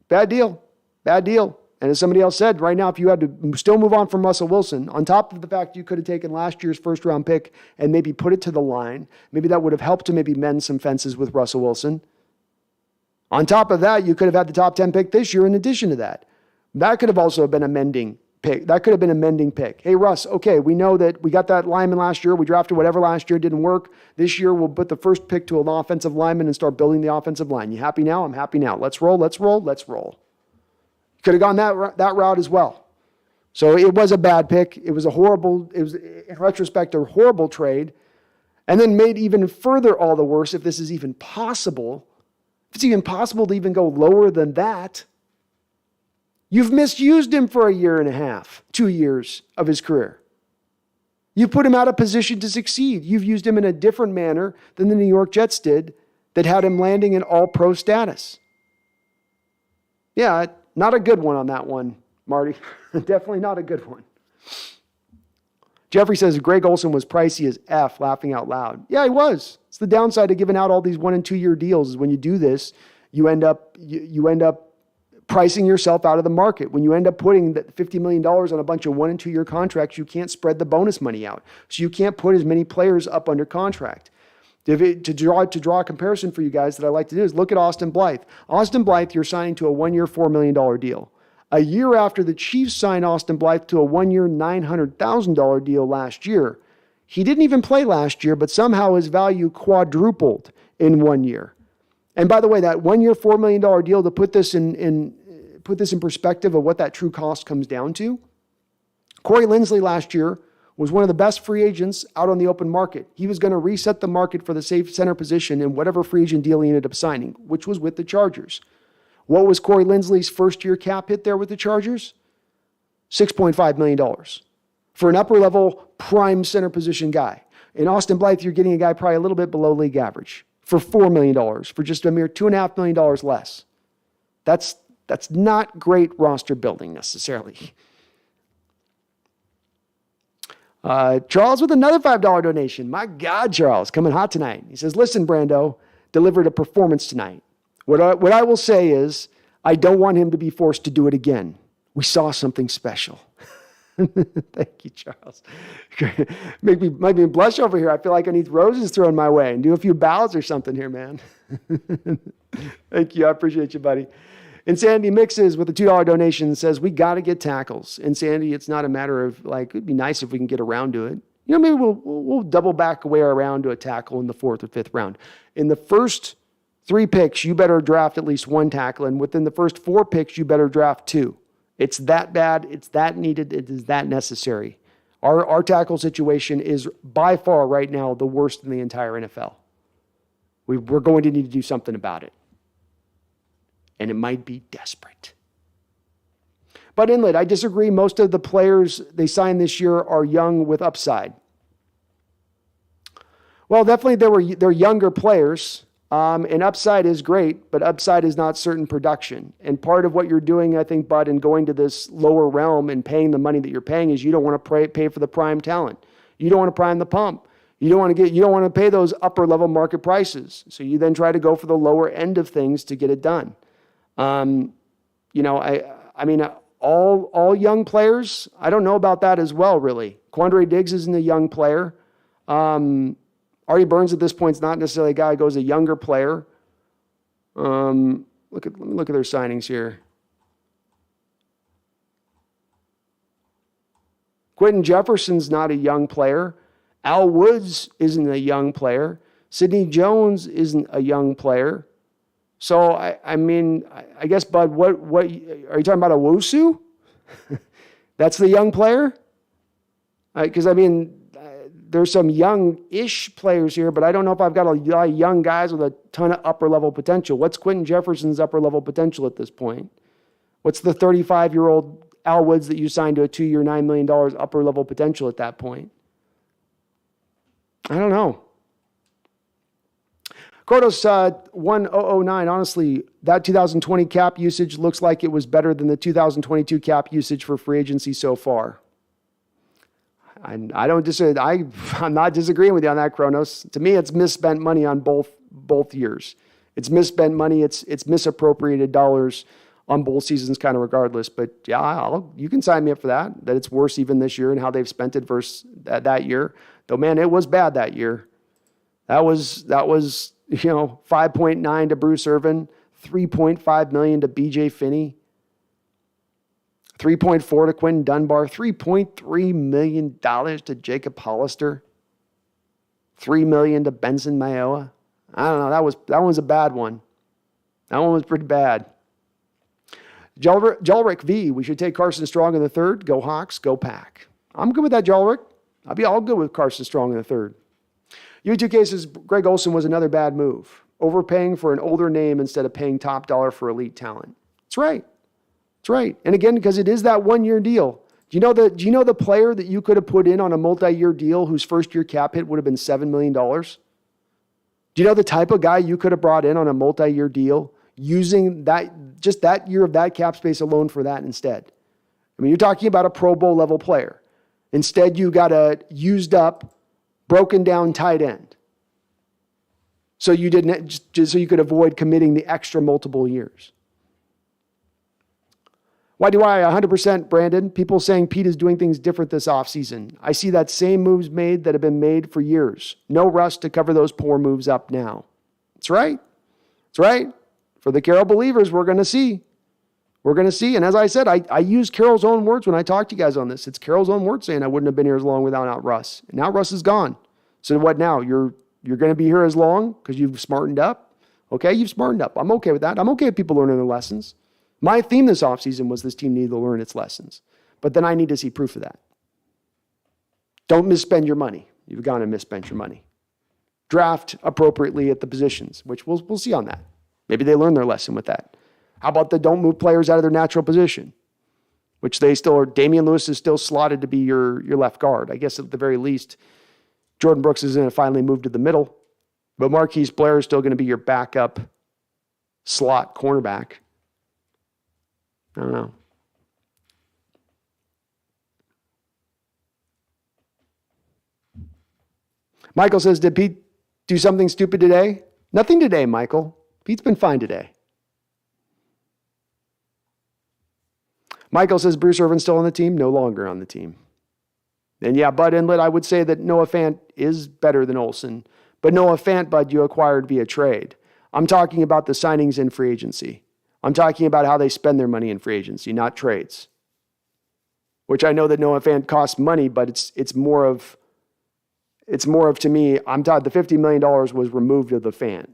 Bad deal. Bad deal. And as somebody else said, right now, if you had to still move on from Russell Wilson, on top of the fact you could have taken last year's first-round pick and maybe put it to the line, maybe that would have helped to maybe mend some fences with Russell Wilson. On top of that, you could have had the top 10 pick this year in addition to that. That could have also been a mending pick. That could have been a mending pick. Hey, Russ, okay, we know that we got that lineman last year. We drafted whatever last year, didn't work. This year, we'll put the first pick to an offensive lineman and start building the offensive line. You happy now? I'm happy now. Let's roll, let's roll, let's roll. Could have gone that route as well. So it was a bad pick. It was in retrospect, a horrible trade. And then made even further all the worse, if this is even possible, if it's even possible to even go lower than that, you've misused him for 1.5 years, 2 years of his career. You put him out of position to succeed. You've used him in a different manner than the New York Jets did that had him landing in all-pro status. Yeah, not a good one on that one, Marty. Definitely not a good one. Jeffrey says Greg Olsen was pricey as F, laughing out loud. Yeah, he was. It's the downside of giving out all these 1 and 2 year deals is when you do this, you end up pricing yourself out of the market. When you end up putting $50 million on a bunch of 1 and 2 year contracts, you can't spread the bonus money out. So you can't put as many players up under contract. To draw a comparison for you guys that I like to do is look at Austin Blythe. Austin Blythe, you're signing to a 1 year, $4 million deal. A year after the Chiefs signed Austin Blythe to a 1 year, $900,000 deal last year, he didn't even play last year, but somehow his value quadrupled in 1 year. And by the way, that 1 year, $4 million deal, to put this in perspective of what that true cost comes down to, Corey Linsley last year was one of the best free agents out on the open market. He was going to reset the market for the safe center position in whatever free agent deal he ended up signing, which was with the Chargers. What was Corey Linsley's first-year cap hit there with the Chargers? $6.5 million for an upper-level prime center position guy. In Austin Blythe, you're getting a guy probably a little bit below league average for $4 million, for just a mere $2.5 million less. That's not great roster building necessarily. Charles with another $5 donation. My God, Charles, coming hot tonight. He says, listen, Brando, delivered a performance tonight. What I will say is, I don't want him to be forced to do it again. We saw something special. Thank you, Charles. Might be blush over here. I feel like I need roses thrown my way and do a few bows or something here, man. Thank you. I appreciate you, buddy. And Sandy Mixes with a $2 donation says, we got to get tackles. And Sandy, it's not a matter of it'd be nice if we can get around to it. You know, maybe we'll double back away around to a tackle in the 4th or 5th round. In the first 3 picks, you better draft at least 1 tackle. And within the first 4 picks, you better draft 2. It's that bad. It's that needed. It is that necessary. Our tackle situation is by far right now the worst in the entire NFL. We're going to need to do something about it. And it might be desperate. But Inlet, I disagree. Most of the players they signed this year are young with upside. Well, definitely they're younger players. And upside is great, but upside is not certain production. And part of what you're doing, I think, Bud, in going to this lower realm and paying the money that you're paying is you don't want to pay for the prime talent. You don't want to prime the pump. You don't want to pay those upper level market prices. So you then try to go for the lower end of things to get it done. I mean, all young players, I don't know about that as well, really. Quandre Diggs isn't a young player. Artie Burns at this point is not necessarily a guy who goes a younger player. Let me look at their signings here. Quentin Jefferson's not a young player. Al Woods isn't a young player. Sidney Jones isn't a young player. So, I guess, Bud, what are you talking about, Owusu? That's the young player? Because, there's some young-ish players here, but I don't know if I've got a lot of young guys with a ton of upper-level potential. What's Quentin Jefferson's upper-level potential at this point? What's the 35-year-old Al Woods that you signed to a 2-year, $9 million upper-level potential at that point? I don't know. Krotos 1009, honestly, that 2020 cap usage looks like it was better than the 2022 cap usage for free agency so far. I don't disagree. I'm not disagreeing with you on that, Kronos. To me, it's misspent money on both years. It's misspent money. It's misappropriated dollars on both seasons, kind of regardless. But yeah, you can sign me up for that. That it's worse even this year and how they've spent it versus that year. Though, man, it was bad that year. That was 5.9 to Bruce Irvin, 3.5 million to BJ Finney, 3.4 to Quentin Dunbar, $3.3 million to Jacob Hollister, $3 million to Benson Mayowa. I don't know. That one's a bad one. That one was pretty bad. Jalric V, we should take Carson Strong in the third. Go Hawks, go Pack. I'm good with that, Jalric. I'll be all good with Carson Strong in the third. U2 cases, Greg Olsen was another bad move. Overpaying for an older name instead of paying top dollar for elite talent. That's right. That's right. And again, because it is that 1-year deal. Do you know the player that you could have put in on a multi-year deal whose first-year cap hit would have been $7 million? Do you know the type of guy you could have brought in on a multi-year deal using just that year of that cap space alone for that instead? I mean, you're talking about a Pro Bowl level player. Instead, you got a used up, broken down tight end. So you could avoid committing the extra multiple years. Why do I 100%, Brandon? People saying Pete is doing things different this offseason. I see that same moves made that have been made for years. No rush to cover those poor moves up now. That's right. That's right. For the Carroll believers, we're going to see. We're going to see. And as I said, I use Carroll's own words when I talk to you guys on this. It's Carroll's own words saying I wouldn't have been here as long without Russ. And now Russ is gone. So what now? You're going to be here as long because you've smartened up? Okay, you've smartened up. I'm okay with that. I'm okay with people learning their lessons. My theme this offseason was this team needed to learn its lessons. But then I need to see proof of that. Don't misspend your money. You've gone and misspent your money. Draft appropriately at the positions, which we'll see on that. Maybe they learn their lesson with that. How about the don't move players out of their natural position, which they still are. Damian Lewis is still slotted to be your left guard. I guess at the very least, Jordan Brooks is going to finally move to the middle, but Marquise Blair is still going to be your backup slot cornerback. I don't know. Michael says, did Pete do something stupid today? Nothing today, Michael. Pete's been fine today. Michael says, Bruce Irvin's still on the team? No longer on the team. And yeah, Bud Inlet, I would say that Noah Fant is better than Olsen. But Noah Fant, Bud, you acquired via trade. I'm talking about the signings in free agency. I'm talking about how they spend their money in free agency, not trades. Which I know that Noah Fant costs money, but it's more of to me, I'm taught the $50 million was removed of the Fant.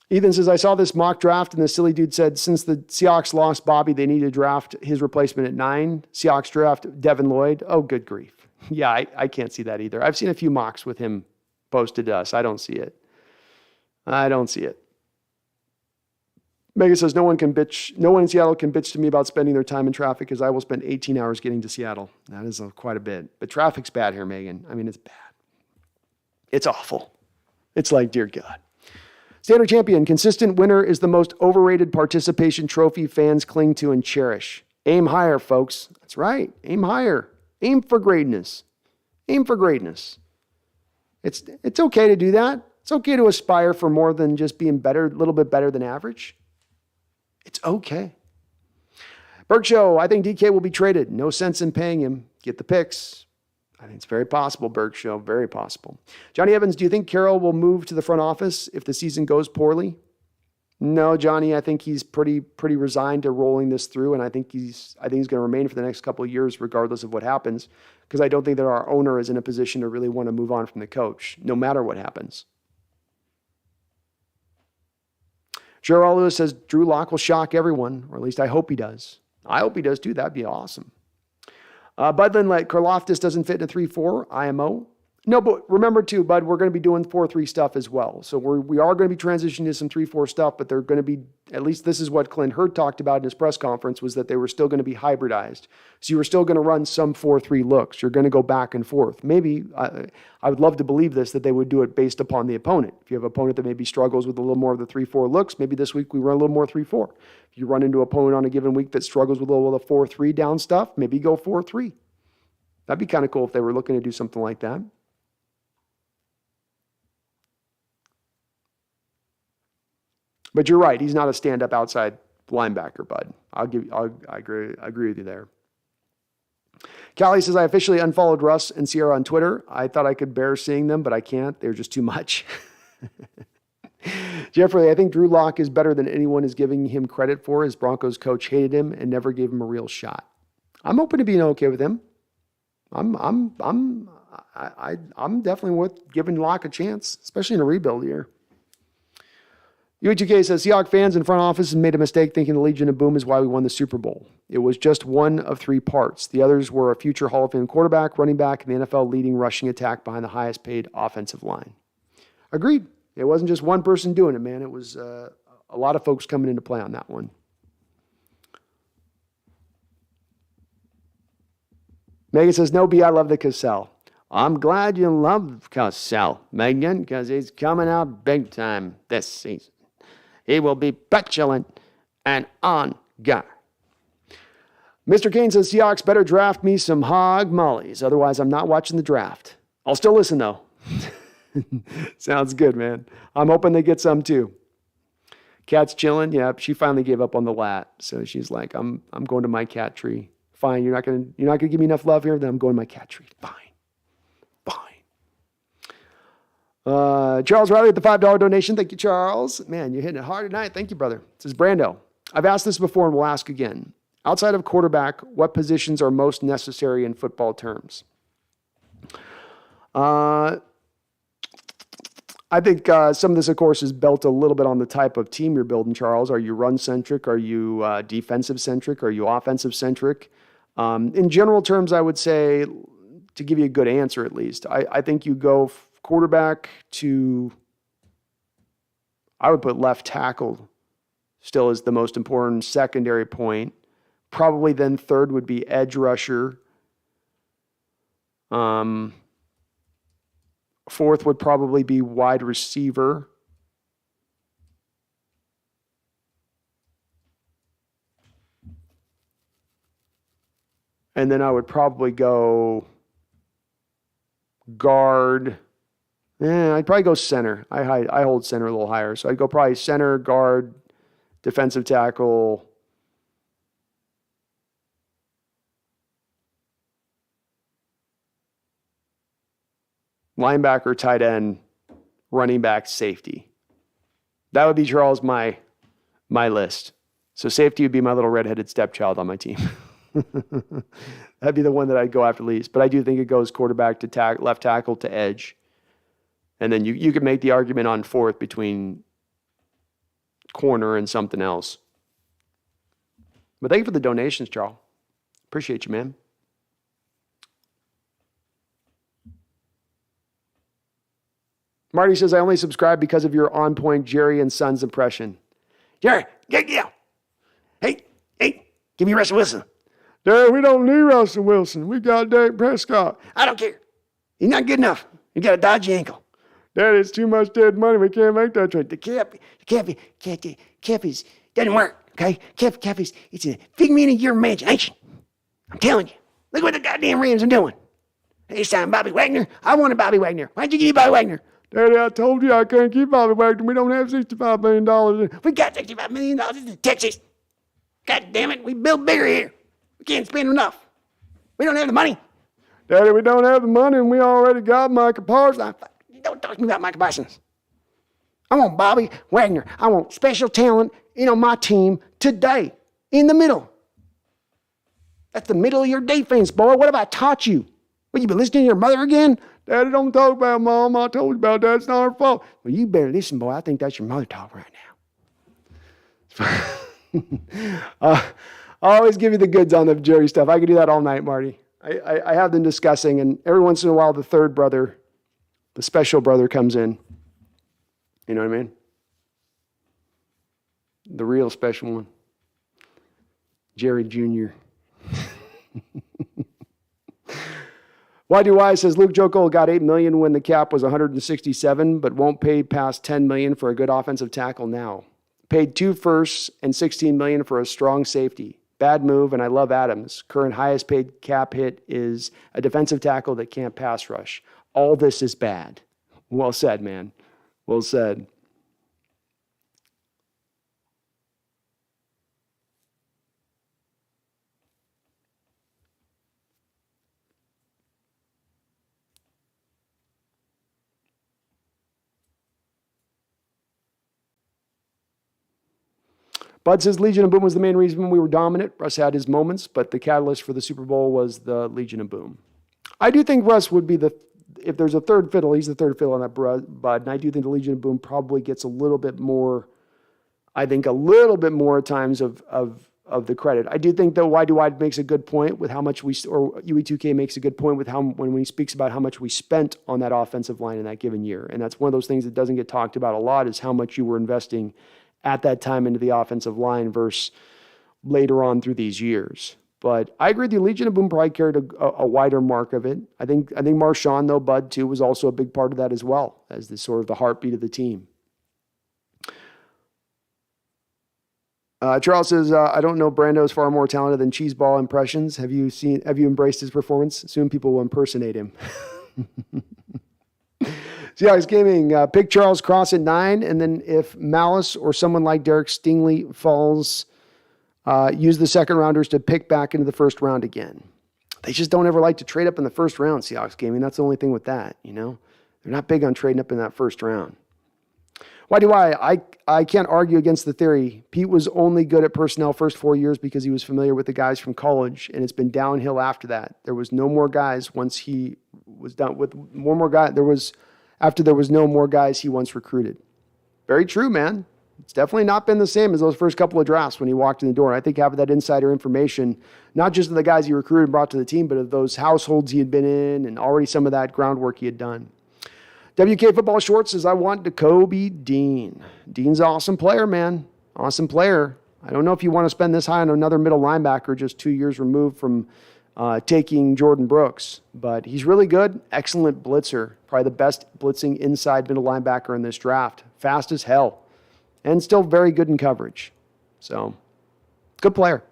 Ethan says, I saw this mock draft and the silly dude said, since the Seahawks lost Bobby, they need to draft his replacement at 9. Seahawks draft Devin Lloyd. Oh, good grief. Yeah, I can't see that either. I've seen a few mocks with him posted to us. I don't see it. Megan says, no one in Seattle can bitch to me about spending their time in traffic because I will spend 18 hours getting to Seattle. That is quite a bit. But traffic's bad here, Megan. I mean, it's bad. It's awful. It's like, dear God. Standard champion, consistent winner is the most overrated participation trophy fans cling to and cherish. Aim higher, folks. That's right. Aim higher. Aim for greatness. Aim for greatness. It's okay to do that. It's okay to aspire for more than just being better, a little bit better than average. It's okay. Berg Show, I think DK will be traded. No sense in paying him. Get the picks. I think it's very possible, Berg Show, very possible. Johnny Evans, do you think Carroll will move to the front office if the season goes poorly? No, Johnny, I think he's pretty resigned to rolling this through, and I think he's going to remain for the next couple of years regardless of what happens, because I don't think that our owner is in a position to really want to move on from the coach, no matter what happens. Gerald Lewis says Drew Lock will shock everyone, or at least I hope he does. I hope he does too. That'd be awesome. Budlin, like Karloftis doesn't fit in a 3-4 IMO. No, but remember too, Bud, we're going to be doing 4-3 stuff as well. So we are going to be transitioning to some 3-4 stuff, but they're going to be, at least this is what Clint Hurd talked about in his press conference, was that they were still going to be hybridized. So you were still going to run some 4-3 looks. You're going to go back and forth. Maybe, I would love to believe this, that they would do it based upon the opponent. If you have an opponent that maybe struggles with a little more of the 3-4 looks, maybe this week we run a little more 3-4. If you run into an opponent on a given week that struggles with a little of the 4-3 down stuff, maybe go 4-3. That'd be kind of cool if they were looking to do something like that. But you're right. He's not a stand-up outside linebacker, Bud. I agree with you there. Callie says, I officially unfollowed Russ and Sierra on Twitter. I thought I could bear seeing them, but I can't. They're just too much. Jeffrey, I think Drew Lock is better than anyone is giving him credit for. His Broncos coach hated him and never gave him a real shot. I'm open to being okay with him. I'm definitely worth giving Lock a chance, especially in a rebuild year. UHK says, Seahawks fans in front office made a mistake thinking the Legion of Boom is why we won the Super Bowl. It was just one of 3 parts. The others were a future Hall of Fame quarterback, running back, and the NFL leading rushing attack behind the highest paid offensive line. Agreed. It wasn't just one person doing it, man. It was a lot of folks coming into play on that one. Megan says, no B, I love the Cassell. I'm glad you love Cassell, Megan, because he's coming out big time this season. He will be petulant and on guard. Mr. Kane says, Seahawks better draft me some hog mollies. Otherwise, I'm not watching the draft. I'll still listen, though. Sounds good, man. I'm hoping they get some, too. Cat's chilling. Yeah, she finally gave up on the lat. So she's like, I'm going to my cat tree. Fine, you're not gonna give me enough love here, then I'm going to my cat tree. Fine. Charles Riley with the $5 donation. Thank you, Charles. Man, you're hitting it hard tonight. Thank you, brother. It says, Brando, I've asked this before and will ask again. Outside of quarterback, what positions are most necessary in football terms? I think some of this, of course, is built a little bit on the type of team you're building, Charles. Are you run-centric? Are you defensive-centric? Are you offensive-centric? In general terms, I would say, to give you a good answer at least, I think you go quarterback to, I would put left tackle still as the most important secondary point. Probably then third would be edge rusher. Fourth would probably be wide receiver. And then I would probably go guard. I'd probably go center. I hold center a little higher. So I'd go probably center, guard, defensive tackle. Linebacker, tight end, running back, safety. That would be, Charles, my list. So safety would be my little redheaded stepchild on my team. That'd be the one that I'd go after least. But I do think it goes quarterback to left tackle to edge. And then you could make the argument on fourth between corner and something else. But thank you for the donations, Charles. Appreciate you, man. Marty says, I only subscribe because of your on-point Jerry and Sons impression. Jerry, yeah. Hey, give me Russell Wilson. Dad, we don't need Russell Wilson. We got Dak Prescott. I don't care. He's not good enough. He got a dodgy ankle. Dad, it's too much dead money. We can't make that trade. The cap is, doesn't work, okay? Cap is, it's a figment of your imagination. I'm telling you. Look what the goddamn Rams are doing. They signed Bobby Wagner. I wanted Bobby Wagner. Why'd you give me Bobby Wagner? Daddy, I told you I couldn't keep Bobby Wagner. We don't have $65 million. We got $65 million in Texas. God damn it. We build bigger here. We can't spend enough. We don't have the money. Daddy, we don't have the money, and we already got Micah Parsons. Don't talk to me about Micah Parsons. I want Bobby Wagner. I want special talent on my team today, in the middle. That's the middle of your defense, boy. What have I taught you? What, you been listening to your mother again? Daddy, don't talk about Mom. I told you about that. It's not her fault. Well, you better listen, boy. I think that's your mother talk right now. I'll always give you the goods on the Jerry stuff. I could do that all night, Marty. I have them discussing, and every once in a while, the third brother, the special brother, comes in. You know what I mean? The real special one. Jerry Jr. YDY says Luke Jokel got $8 million when the cap was $167, but won't pay past $10 million for a good offensive tackle now. Paid 2 firsts and $16 million for a strong safety. Bad move, and I love Adams. Current highest paid cap hit is a defensive tackle that can't pass rush. All this is bad. Well said, man. Well said. Bud says Legion of Boom was the main reason we were dominant. Russ had his moments, but the catalyst for the Super Bowl was the Legion of Boom. I do think Russ would be if there's a third fiddle, he's the third fiddle on that, Bud. And I do think the Legion of Boom probably gets a little bit more, at times of the credit. I do think, though, YDY makes a good point with how much UE2K makes a good point with when he speaks about how much we spent on that offensive line in that given year. And that's one of those things that doesn't get talked about a lot, is how much you were investing at that time into the offensive line versus later on through these years. But I agree with you. Legion of Boom probably carried a wider mark of it. I think Marshawn, though, Bud, too, was also a big part of that as well, as the sort of the heartbeat of the team. Charles says, I don't know, Brando is far more talented than Cheeseball impressions. Have you embraced his performance? Soon people will impersonate him. Seahawks Gaming, pick Charles Cross at 9, and then if Malice or someone like Derek Stingley falls, use the second rounders to pick back into the first round again. They just don't ever like to trade up in the first round, Seahawks Gaming. That's the only thing with that, you know? They're not big on trading up in that first round. Why do I can't argue against the theory. Pete was only good at personnel first 4 years because he was familiar with the guys from college, and it's been downhill after that. There was no more guys once he was done with more guys. After there was no more guys he once recruited. Very true, man. It's definitely not been the same as those first couple of drafts when he walked in the door. And I think having that insider information, not just of the guys he recruited and brought to the team, but of those households he had been in and already some of that groundwork he had done. WK Football Shorts says, I want Jacoby Dean. Dean's an awesome player, man. Awesome player. I don't know if you want to spend this high on another middle linebacker just 2 years removed from taking Jordan Brooks, but he's really good. Excellent blitzer. Probably the best blitzing inside middle linebacker in this draft. Fast as hell. And still very good in coverage. So, good player.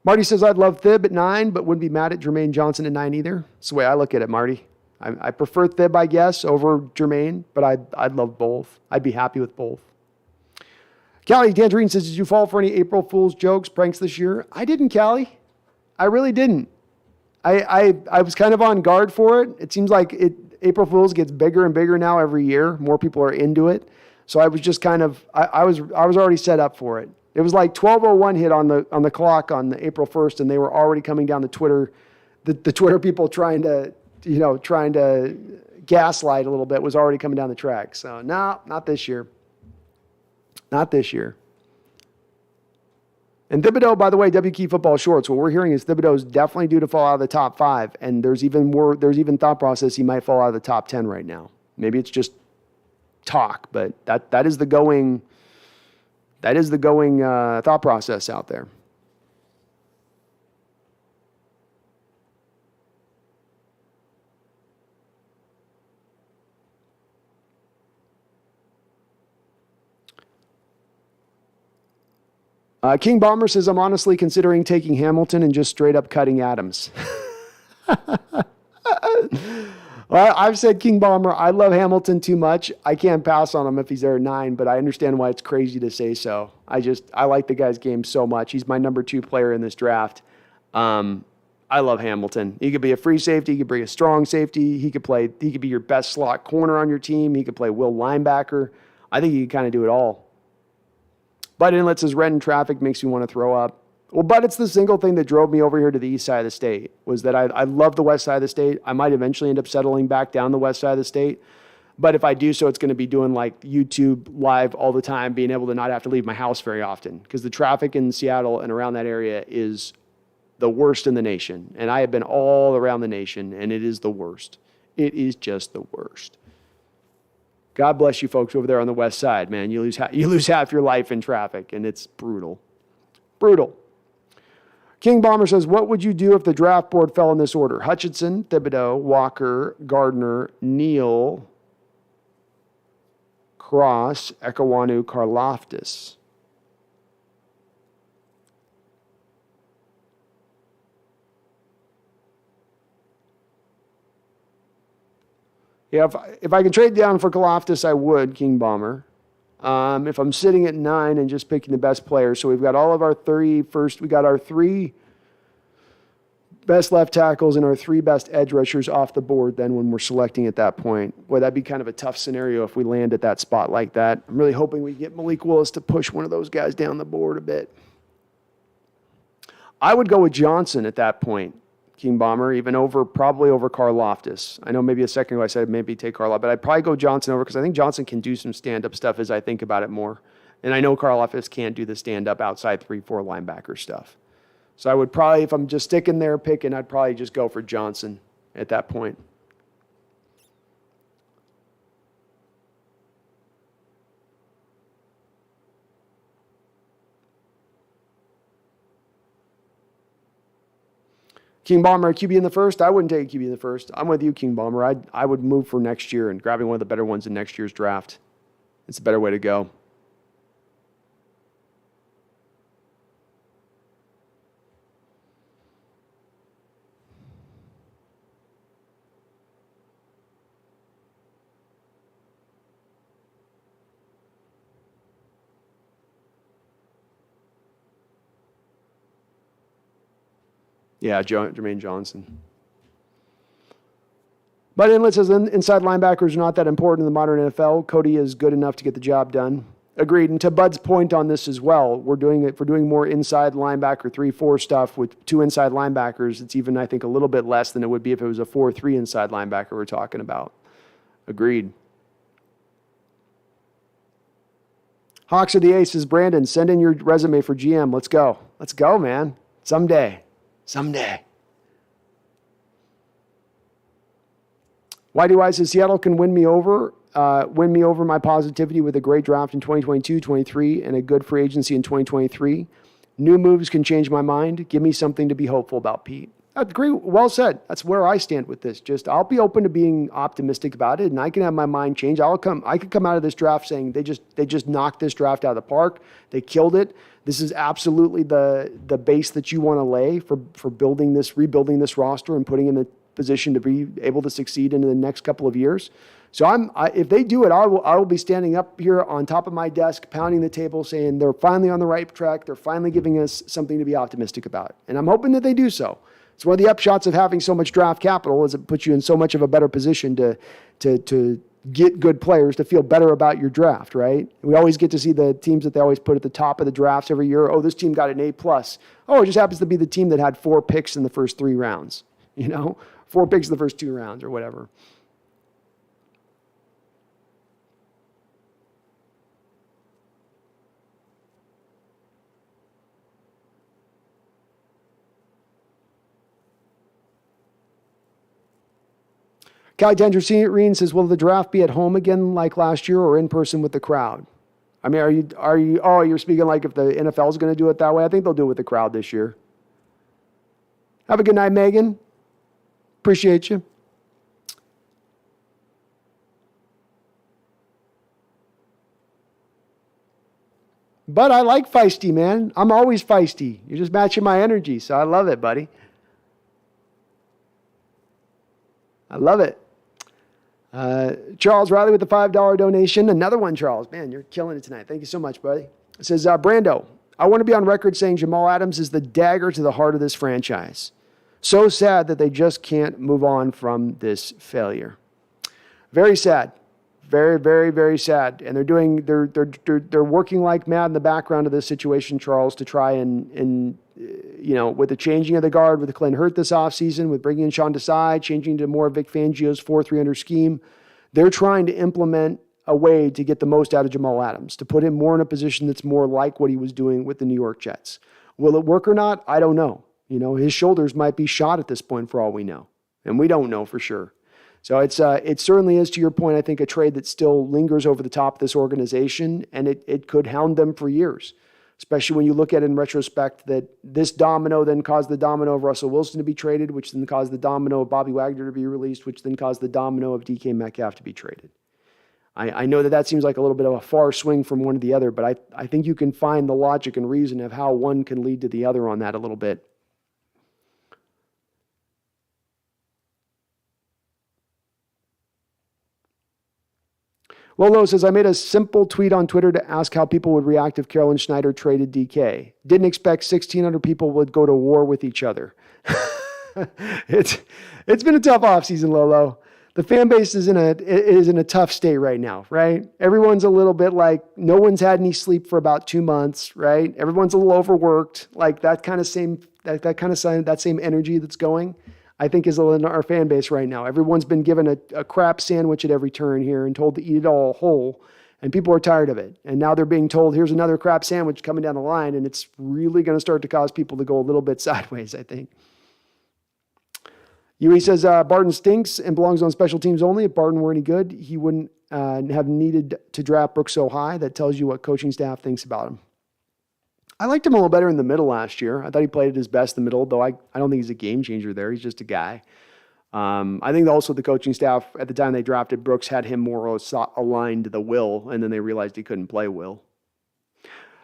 Marty says, I'd love Thib at 9, but wouldn't be mad at Jermaine Johnson at 9 either. That's the way I look at it, Marty. I prefer Thib, I guess, over Jermaine, but I'd love both. I'd be happy with both. Callie Tangerine says, did you fall for any April Fool's jokes, pranks this year? I didn't, Callie. I really didn't. I was kind of on guard for it. It seems like April Fool's gets bigger and bigger now every year. More people are into it. So I was just kind of, I was already set up for it. It was like 12:01 hit on the clock on the April 1st, and they were already coming down the Twitter. The Twitter people trying to gaslight a little bit was already coming down the track. So no, not this year. Not this year. And Thibodeau, by the way, WK Football Shorts, what we're hearing is Thibodeau is definitely due to fall out of the top 5, and there's even thought process he might fall out of the top 10 right now. Maybe it's just talk, but that is the going thought process out there. King Bomber says, I'm honestly considering taking Hamilton and just straight up cutting Adams. Well, I've said King Bomber, I love Hamilton too much. I can't pass on him if he's there at 9, but I understand why it's crazy to say so. I like the guy's game so much. He's my number 2 player in this draft. I love Hamilton. He could be a free safety. He could be a strong safety. He could be your best slot corner on your team. He could play will linebacker. I think he can kind of do it all. Bud Inlet says, red in traffic makes me want to throw up. Well, but it's the single thing that drove me over here to the east side of the state, was that I love the west side of the state. I might eventually end up settling back down the west side of the state. But if I do so, it's going to be doing like YouTube live all the time, being able to not have to leave my house very often, because the traffic in Seattle and around that area is the worst in the nation. And I have been all around the nation, and it is the worst. It is just the worst. God bless you folks over there on the west side, man. You lose half your life in traffic, and it's brutal. Brutal. King Bomber says, what would you do if the draft board fell in this order? Hutchinson, Thibodeau, Walker, Gardner, Neal, Cross, Ekawanu, Karlaftis. Yeah, if I could trade down for Karlaftis, I would, King Bomber. If I'm sitting at 9 and just picking the best players, so we've got all of our 3 first, we got our 3 best left tackles and our 3 best edge rushers off the board then when we're selecting at that point. Boy, that'd be kind of a tough scenario if we land at that spot like that. I'm really hoping we get Malik Willis to push one of those guys down the board a bit. I would go with Johnson at that point, King Bomber, probably over Karlaftis. I know maybe a second ago I said maybe take Karlaftis, but I'd probably go Johnson over because I think Johnson can do some stand-up stuff as I think about it more. And I know Karlaftis can't do the stand-up outside 3-4 linebacker stuff. So I would probably, if I'm just sticking there picking, I'd probably just go for Johnson at that point. King Bomber, QB in the first? I wouldn't take a QB in the first. I'm with you, King Bomber. I would move for next year and grabbing one of the better ones in next year's draft. It's a better way to go. Yeah, Jermaine Johnson. But Inlet says inside linebackers are not that important in the modern NFL. Cody is good enough to get the job done. Agreed. And to Bud's point on this as well, we're doing more inside linebacker 3-4 stuff with 2 inside linebackers. It's even, I think, a little bit less than it would be if it was a 4-3 inside linebacker we're talking about. Agreed. Hawks are the aces. Brandon, send in your resume for GM. Let's go. Let's go, man. Someday. Why do I say Seattle can win me over my positivity with a great draft in 2022, 23, and a good free agency in 2023. New moves can change my mind. Give me something to be hopeful about, Pete. I agree. Well said. That's where I stand with this. I'll be open to being optimistic about it, and I can have my mind change. I could come out of this draft saying they just knocked this draft out of the park. They killed it. This is absolutely the base that you want to lay for rebuilding this roster and putting in a position to be able to succeed in the next couple of years. So if they do it, I will be standing up here on top of my desk, pounding the table, saying they're finally on the right track. They're finally giving us something to be optimistic about, and I'm hoping that they do so. It's one of the upshots of having so much draft capital is it puts you in so much of a better position to get good players to feel better about your draft, right? We always get to see the teams that they always put at the top of the drafts every year. Oh, this team got an A+. Oh, it just happens to be the team that had 4 picks in the first 3 rounds, 4 picks in the first 2 rounds or whatever. Cal Tangerine says, will the draft be at home again like last year or in person with the crowd? I mean, you're speaking like if the NFL is going to do it that way? I think they'll do it with the crowd this year. Have a good night, Megan. Appreciate you. But I like feisty, man. I'm always feisty. You're just matching my energy, so I love it, buddy. I love it. Charles Riley with the $5 donation. Another one, Charles. Man, you're killing it tonight. Thank you so much, buddy. It says, Brando, I want to be on record saying Jamal Adams is the dagger to the heart of this franchise. So sad that they just can't move on from this failure. Very sad. Very, very, very sad. And they're working like mad in the background of this situation, Charles, to try and with the changing of the guard with Clint Hurt this offseason, with bringing in Sean Desai, changing to more Vic Fangio's 4-3 scheme, They're trying to implement a way to get the most out of Jamal Adams, to put him more in a position that's more like what he was doing with the New York Jets. Will it work or not? I don't know. His shoulders might be shot at this point for all we know. And we don't know for sure. So it certainly is, to your point, I think a trade that still lingers over the top of this organization, and it could hound them for years, especially when you look at it in retrospect that this domino then caused the domino of Russell Wilson to be traded, which then caused the domino of Bobby Wagner to be released, which then caused the domino of DK Metcalf to be traded. I know that seems like a little bit of a far swing from one to the other, but I think you can find the logic and reason of how one can lead to the other on that a little bit. Lolo says, I made a simple tweet on Twitter to ask how people would react if Carolyn Schneider traded DK. Didn't expect 1,600 people would go to war with each other. It's been a tough offseason, Lolo. The fan base is in a tough state right now, right? Everyone's a little bit like, no one's had any sleep for about 2 months, right? Everyone's a little overworked. Like that same energy that's going, I think, is in our fan base right now. Everyone's been given a crap sandwich at every turn here and told to eat it all whole, and people are tired of it. And now they're being told, here's another crap sandwich coming down the line, and it's really going to start to cause people to go a little bit sideways, I think. Yui says, Barton stinks and belongs on special teams only. If Barton were any good, he wouldn't have needed to draft Brooks so high. That tells you what coaching staff thinks about him. I liked him a little better in the middle last year. I thought he played at his best in the middle, though I don't think he's a game changer there. He's just a guy. I think also the coaching staff at the time they drafted Brooks had him more aligned to the will, and then they realized he couldn't play will.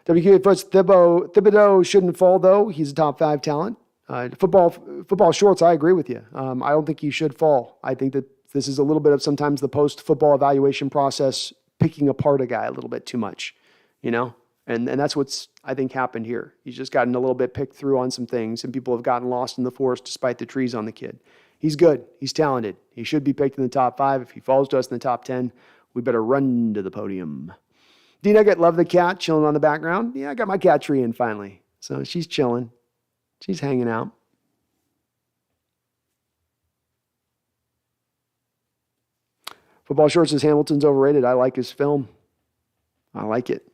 WQ puts Thibodeau shouldn't fall, though. He's a top 5 talent. Football shorts, I agree with you. I don't think he should fall. I think that this is a little bit of sometimes the post-football evaluation process picking apart a guy a little bit too much, And that's what's, I think, happened here. He's just gotten a little bit picked through on some things, and people have gotten lost in the forest despite the trees on the kid. He's good. He's talented. He should be picked in the top 5. If he falls to us in the top 10, we better run to the podium. D-Nugget, love the cat chilling on the background. Yeah, I got my cat tree in finally. So she's chilling. She's hanging out. Football Shorts says Hamilton's overrated. I like his film. I like it.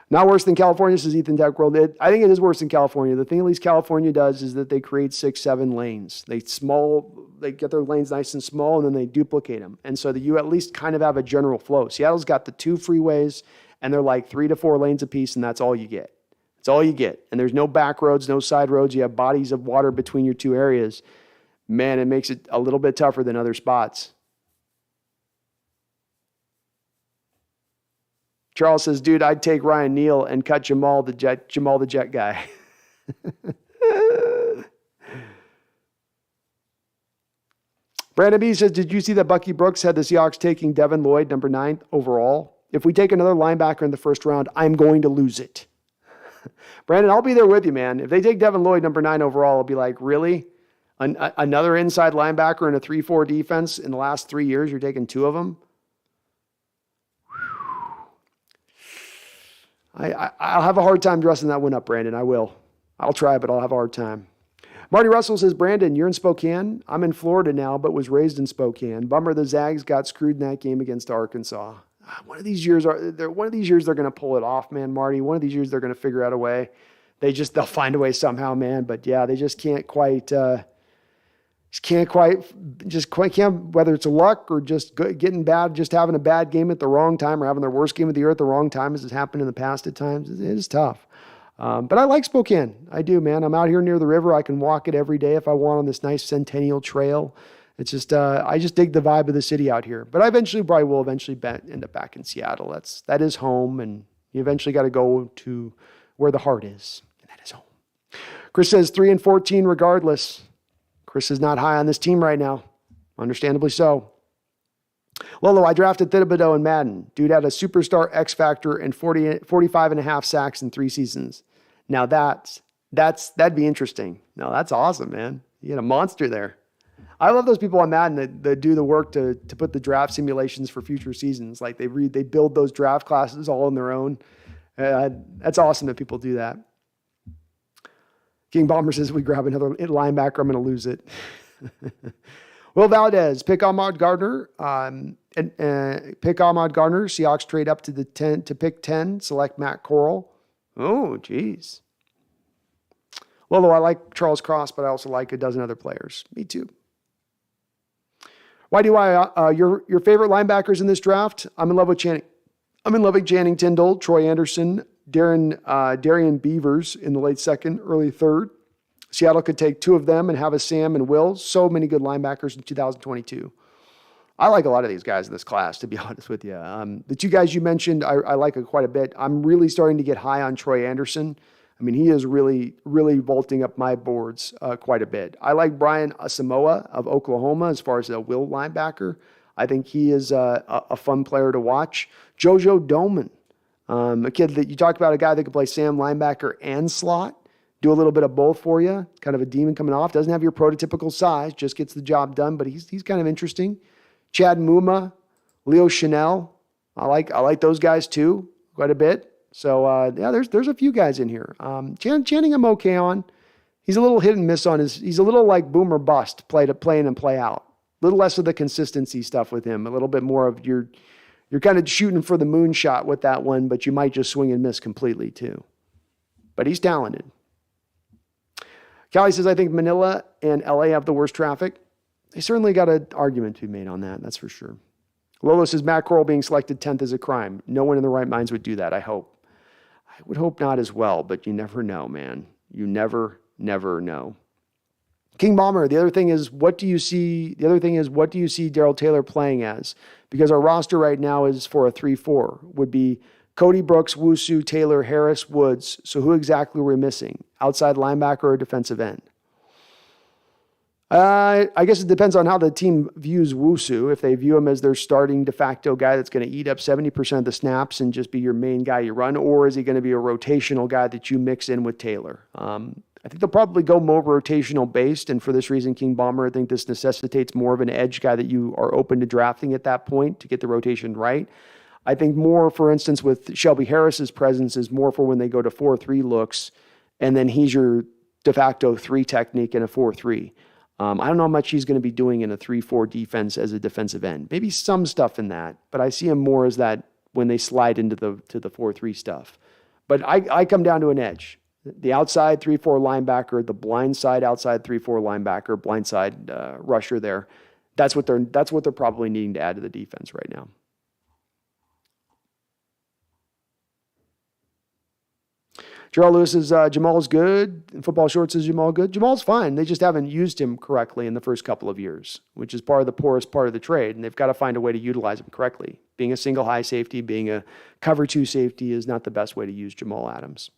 Not worse than California, says Ethan Techworld. I think it is worse than California. The thing at least California does is that they create 6, 7 lanes. They get their lanes nice and small, and then they duplicate them. And so that you at least kind of have a general flow. Seattle's got the 2 freeways, and they're like 3 to 4 lanes apiece, and that's all you get. That's all you get. And there's no back roads, no side roads. You have bodies of water between your 2 areas. Man, it makes it a little bit tougher than other spots. Charles says, dude, I'd take Ryan Neal and cut Jamal the Jet guy. Brandon B says, did you see that Bucky Brooks had the Seahawks taking Devin Lloyd, number 9 overall? If we take another linebacker in the first round, I'm going to lose it. Brandon, I'll be there with you, man. If they take Devin Lloyd, number 9 overall, I'll be like, really? Another inside linebacker in a 3-4 defense in the last 3 years, you're taking 2 of them? I'll have a hard time dressing that one up, Brandon. I will. I'll try, but I'll have a hard time. Marty Russell says, Brandon, you're in Spokane. I'm in Florida now, but was raised in Spokane. Bummer the Zags got screwed in that game against Arkansas. One of these years they're going to pull it off, man, Marty. One of these years they're going to figure out a way. They'll find a way somehow, man. But yeah, they just can't quite, whether it's a luck or just getting bad, just having a bad game at the wrong time or having their worst game of the year at the wrong time, as has happened in the past at times. It is tough. But I like Spokane. I do, man. I'm out here near the river. I can walk it every day if I want on this nice Centennial Trail. It's just, I just dig the vibe of the city out here. But I probably will end up back in Seattle. That is home, and you eventually got to go to where the heart is, and that is home. Chris says 3-14 regardless. Chris is not high on this team right now. Understandably so. Lolo, I drafted Thibodeau in Madden. Dude had a superstar X factor and 45 and a half sacks in 3 seasons. Now that'd be interesting. No, that's awesome, man. You got a monster there. I love those people on Madden that do the work to put the draft simulations for future seasons. Like they build those draft classes all on their own. That's awesome that people do that. King Bomber says, we grab another linebacker, I'm going to lose it. Will Valdez, pick Ahmad Gardner. pick Ahmad Gardner. Seahawks trade up to the 10 to pick 10. Select Matt Corral. Oh, geez. Lolo, I like Charles Cross, but I also like a dozen other players. Me too. Why do I? Your favorite linebackers in this draft? I'm in love with Channing. I'm in love with Channing Tindall, Troy Anderson, Darian Beavers in the late second, early third. Seattle could take two of them and have a Sam and Will. So many good linebackers in 2022. I like a lot of these guys in this class, to be honest with you. The two guys you mentioned, I like quite a bit. I'm really starting to get high on Troy Anderson. I mean, he is really, really vaulting up my boards quite a bit. I like Brian Asamoah of Oklahoma as far as a will linebacker. I think he is a fun player to watch. Jojo Doman, a kid that you talk about, a guy that can play Sam linebacker and slot, do a little bit of both for you. Kind of a demon coming off. Doesn't have your prototypical size, just gets the job done, but he's kind of interesting. Chad Muma, Leo Chanel. I like those guys too quite a bit. So there's a few guys in here. Channing I'm okay on. He's a little hit and miss on he's a little like boom or bust, play in and play out. A little less of the consistency stuff with him. A little bit more of you're kind of shooting for the moonshot with that one, but you might just swing and miss completely too. But he's talented. Callie says, I think Manila and LA have the worst traffic. They certainly got an argument to be made on that, that's for sure. Lolo says, Matt Corral being selected 10th is a crime. No one in their right minds would do that, I hope. I would hope not as well, but you never know, man. You never know. King Bomber, the other thing is, what do you see Darrell Taylor playing as? Because our roster right now is for a 3-4. Would be Cody Brooks, Wusu, Taylor, Harris, Woods. So who exactly are we missing? Outside linebacker or defensive end? I guess it depends on how the team views Wusu. If they view him as their starting de facto guy that's going to eat up 70% of the snaps and just be your main guy you run, or is he going to be a rotational guy that you mix in with Taylor? I think they'll probably go more rotational based, and for this reason, King Bomber, I think this necessitates more of an edge guy that you are open to drafting at that point to get the rotation right. I think more, for instance, with Shelby Harris's presence is more for when they go to 4-3 looks, and then he's your de facto 3 technique in a 4-3. I don't know how much he's going to be doing in a 3-4 defense as a defensive end. Maybe some stuff in that, but I see him more as that when they slide into the 4-3 stuff. But I come down to an edge. The outside 3-4 linebacker, the blind side outside 3-4 linebacker, blind side rusher there. That's what they're probably needing to add to the defense right now. Gerald Lewis says, Jamal's good. In Football Shorts says, Jamal good. Jamal's fine. They just haven't used him correctly in the first couple of years, which is part of the poorest part of the trade, and they've got to find a way to utilize him correctly. Being a single high safety, being a cover 2 safety is not the best way to use Jamal Adams.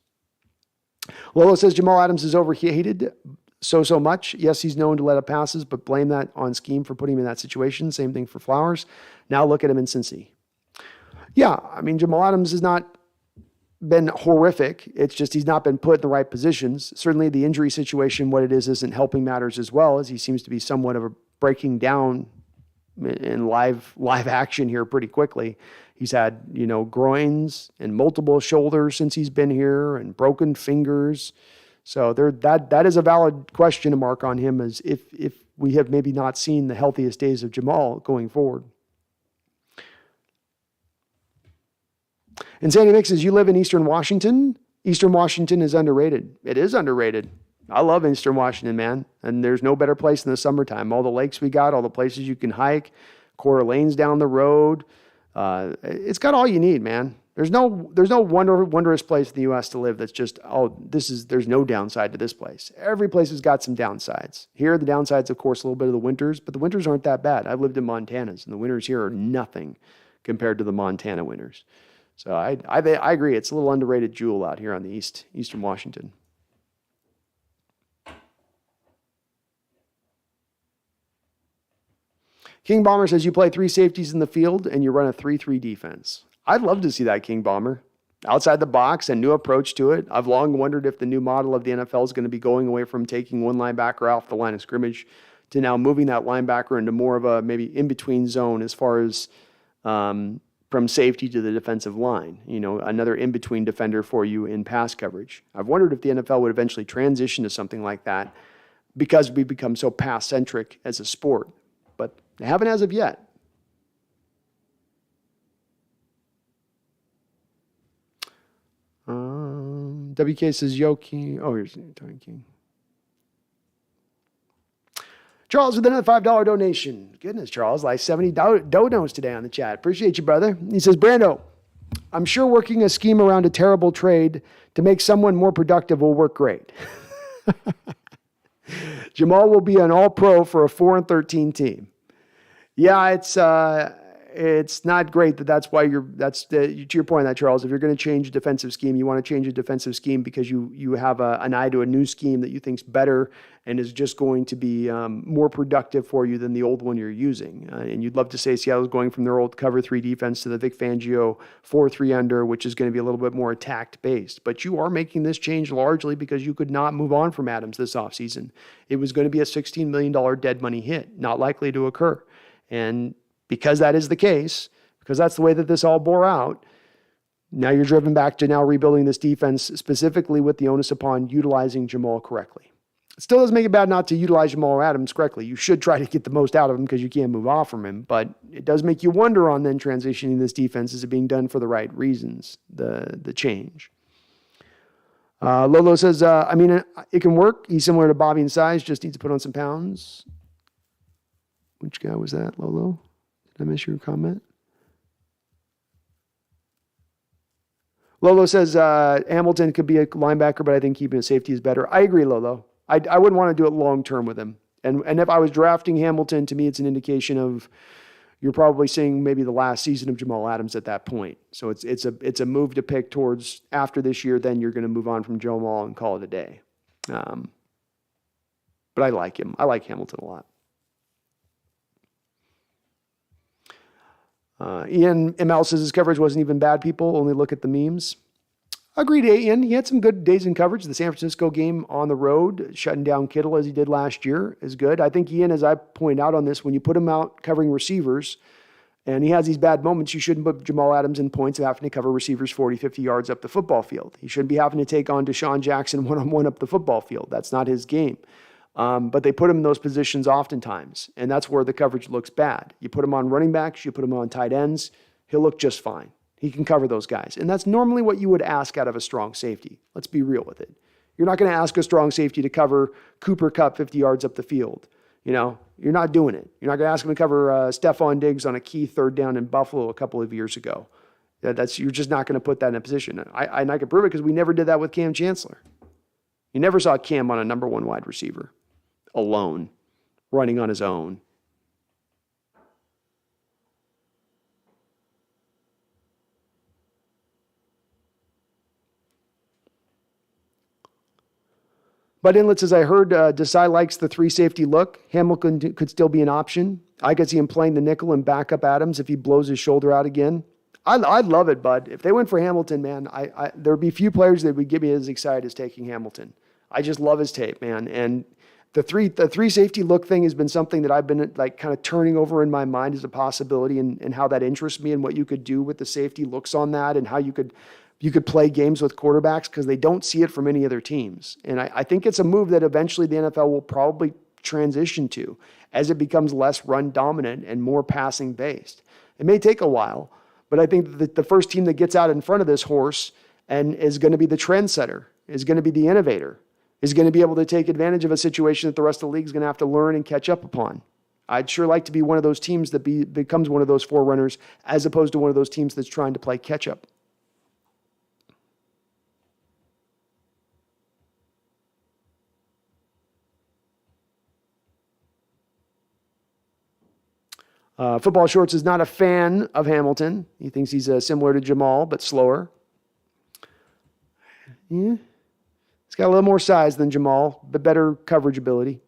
Lolo says, Jamal Adams is overhated so much. Yes, he's known to let up passes, but blame that on scheme for putting him in that situation. Same thing for Flowers. Now look at him in Cincy. Yeah, I mean, Jamal Adams has not been horrific. It's just he's not been put in the right positions. Certainly the injury situation, what it is, isn't helping matters as well, as he seems to be somewhat of a breaking down in live action here pretty quickly. He's had, groins and multiple shoulders since he's been here and broken fingers. So that is a valid question mark on him, as if we have maybe not seen the healthiest days of Jamal going forward. And Sandy Mix says, you live in Eastern Washington. Eastern Washington is underrated. It is underrated. I love Eastern Washington, man. And there's no better place in the summertime. All the lakes we got, all the places you can hike, Coeur Lane's down the road. It's got all you need, man. There's no wondrous place in the U.S. to live that's just, there's no downside to this place. Every place has got some downsides. Here, the downsides, of course, a little bit of the winters, but the winters aren't that bad. I've lived in Montanas, and the winters here are nothing compared to the Montana winters. So I agree. It's a little underrated jewel out here on the Eastern Washington. King Bomber says you play 3 safeties in the field and you run a 3-3 defense. I'd love to see that, King Bomber. Outside the box and new approach to it. I've long wondered if the new model of the NFL is going to be going away from taking one linebacker off the line of scrimmage to now moving that linebacker into more of a maybe in-between zone as far as from safety to the defensive line, another in-between defender for you in pass coverage. I've wondered if the NFL would eventually transition to something like that because we've become so pass-centric as a sport, but they haven't as of yet. WK says, Yo King. Oh, here's Tony King. Charles with another $5 donation. Goodness, Charles, like 70 donos today on the chat. Appreciate you, brother. He says, Brando, I'm sure working a scheme around a terrible trade to make someone more productive will work great. Jamal will be an all-pro for a 4-13 team. Yeah, it's not great that's why to your point, that Charles, if you're going to change a defensive scheme, you want to change a defensive scheme because you have an eye to a new scheme that you think's better and is just going to be more productive for you than the old one you're using. And you'd love to say Seattle's going from their old cover 3 defense to the Vic Fangio 4-3 under, which is going to be a little bit more attack based. But you are making this change largely because you could not move on from Adams this offseason. It was going to be a $16 million dead money hit, not likely to occur. And because that is the case, because that's the way that this all bore out, now you're driven back to now rebuilding this defense specifically with the onus upon utilizing Jamal correctly. It still doesn't make it bad not to utilize Jamal Adams correctly. You should try to get the most out of him because you can't move off from him. But it does make you wonder on then transitioning this defense. Is it being done for the right reasons, the change? Lolo says, it can work. He's similar to Bobby in size, just needs to put on some pounds. Which guy was that, Lolo? Did I miss your comment? Lolo says Hamilton could be a linebacker, but I think keeping a safety is better. I agree, Lolo. I wouldn't want to do it long-term with him. And if I was drafting Hamilton, to me, it's an indication of you're probably seeing maybe the last season of Jamal Adams at that point. So it's a move to pick towards after this year, then you're going to move on from Jamal and call it a day. But I like him. I like Hamilton a lot. Ian ML says his coverage wasn't even bad, people. Only look at the memes. Agreed, Ian. He had some good days in coverage. The San Francisco game on the road, shutting down Kittle as he did last year, is good. I think, Ian, as I point out on this, when you put him out covering receivers and he has these bad moments, you shouldn't put Jamal Adams in points of having to cover receivers 40, 50 yards up the football field. He shouldn't be having to take on Deshaun Jackson one-on-one up the football field. That's not his game. But they put him in those positions oftentimes, and that's where the coverage looks bad. You put him on running backs, you put him on tight ends, he'll look just fine. He can cover those guys. And that's normally what you would ask out of a strong safety. Let's be real with it. You're not going to ask a strong safety to cover Cooper Kupp 50 yards up the field. You're not doing it. You're not going to ask him to cover Stephon Diggs on a key third down in Buffalo a couple of years ago. You're just not going to put that in a position. And I can prove it because we never did that with Cam Chancellor. You never saw Cam on a number one wide receiver alone, running on his own. But Inlet says, I heard Desai likes the 3 safety look. Hamilton could still be an option. I could see him playing the nickel and back up Adams if he blows his shoulder out again. I'd love it, bud. If they went for Hamilton, man, there'd be few players that would get me as excited as taking Hamilton. I just love his tape, man. And the three safety look thing has been something that I've been like kind of turning over in my mind as a possibility and how that interests me and what you could do with the safety looks on that and how you could play games with quarterbacks because they don't see it from any other teams. And I think it's a move that eventually the NFL will probably transition to as it becomes less run dominant and more passing based. It may take a while, but I think that the first team that gets out in front of this horse and is going to be the trendsetter, is going to be the innovator, is going to be able to take advantage of a situation that the rest of the league is going to have to learn and catch up upon. I'd sure like to be one of those teams that becomes one of those forerunners as opposed to one of those teams that's trying to play catch up. Football Shorts is not a fan of Hamilton. He thinks he's similar to Jamal, but slower. Yeah. He's got a little more size than Jamal, but better coverage ability.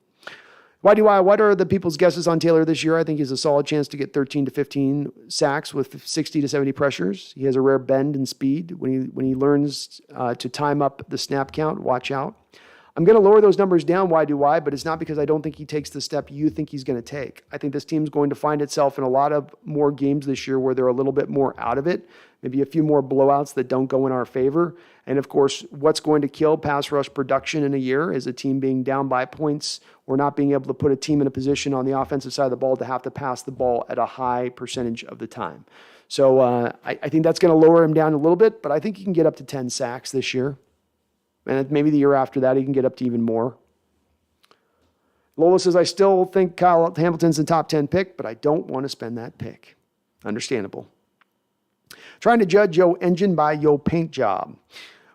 What are the people's guesses on Taylor this year? I think he has a solid chance to get 13 to 15 sacks with 60 to 70 pressures. He has a rare bend and speed. When he learns to time up the snap count, watch out. I'm going to lower those numbers down, but it's not because I don't think he takes the step you think he's going to take. I think this team's going to find itself in a lot of more games this year where they're a little bit more out of it, maybe a few more blowouts that don't go in our favor. And of course, what's going to kill pass rush production in a year is a team being down by points or not being able to put a team in a position on the offensive side of the ball to have to pass the ball at a high percentage of the time. So I think that's going to lower him down a little bit, but I think he can get up to 10 sacks this year. And maybe the year after that, he can get up to even more. Lola says, I still think Kyle Hamilton's the top 10 pick, but I don't want to spend that pick. Understandable. Trying to judge yo engine by yo paint job.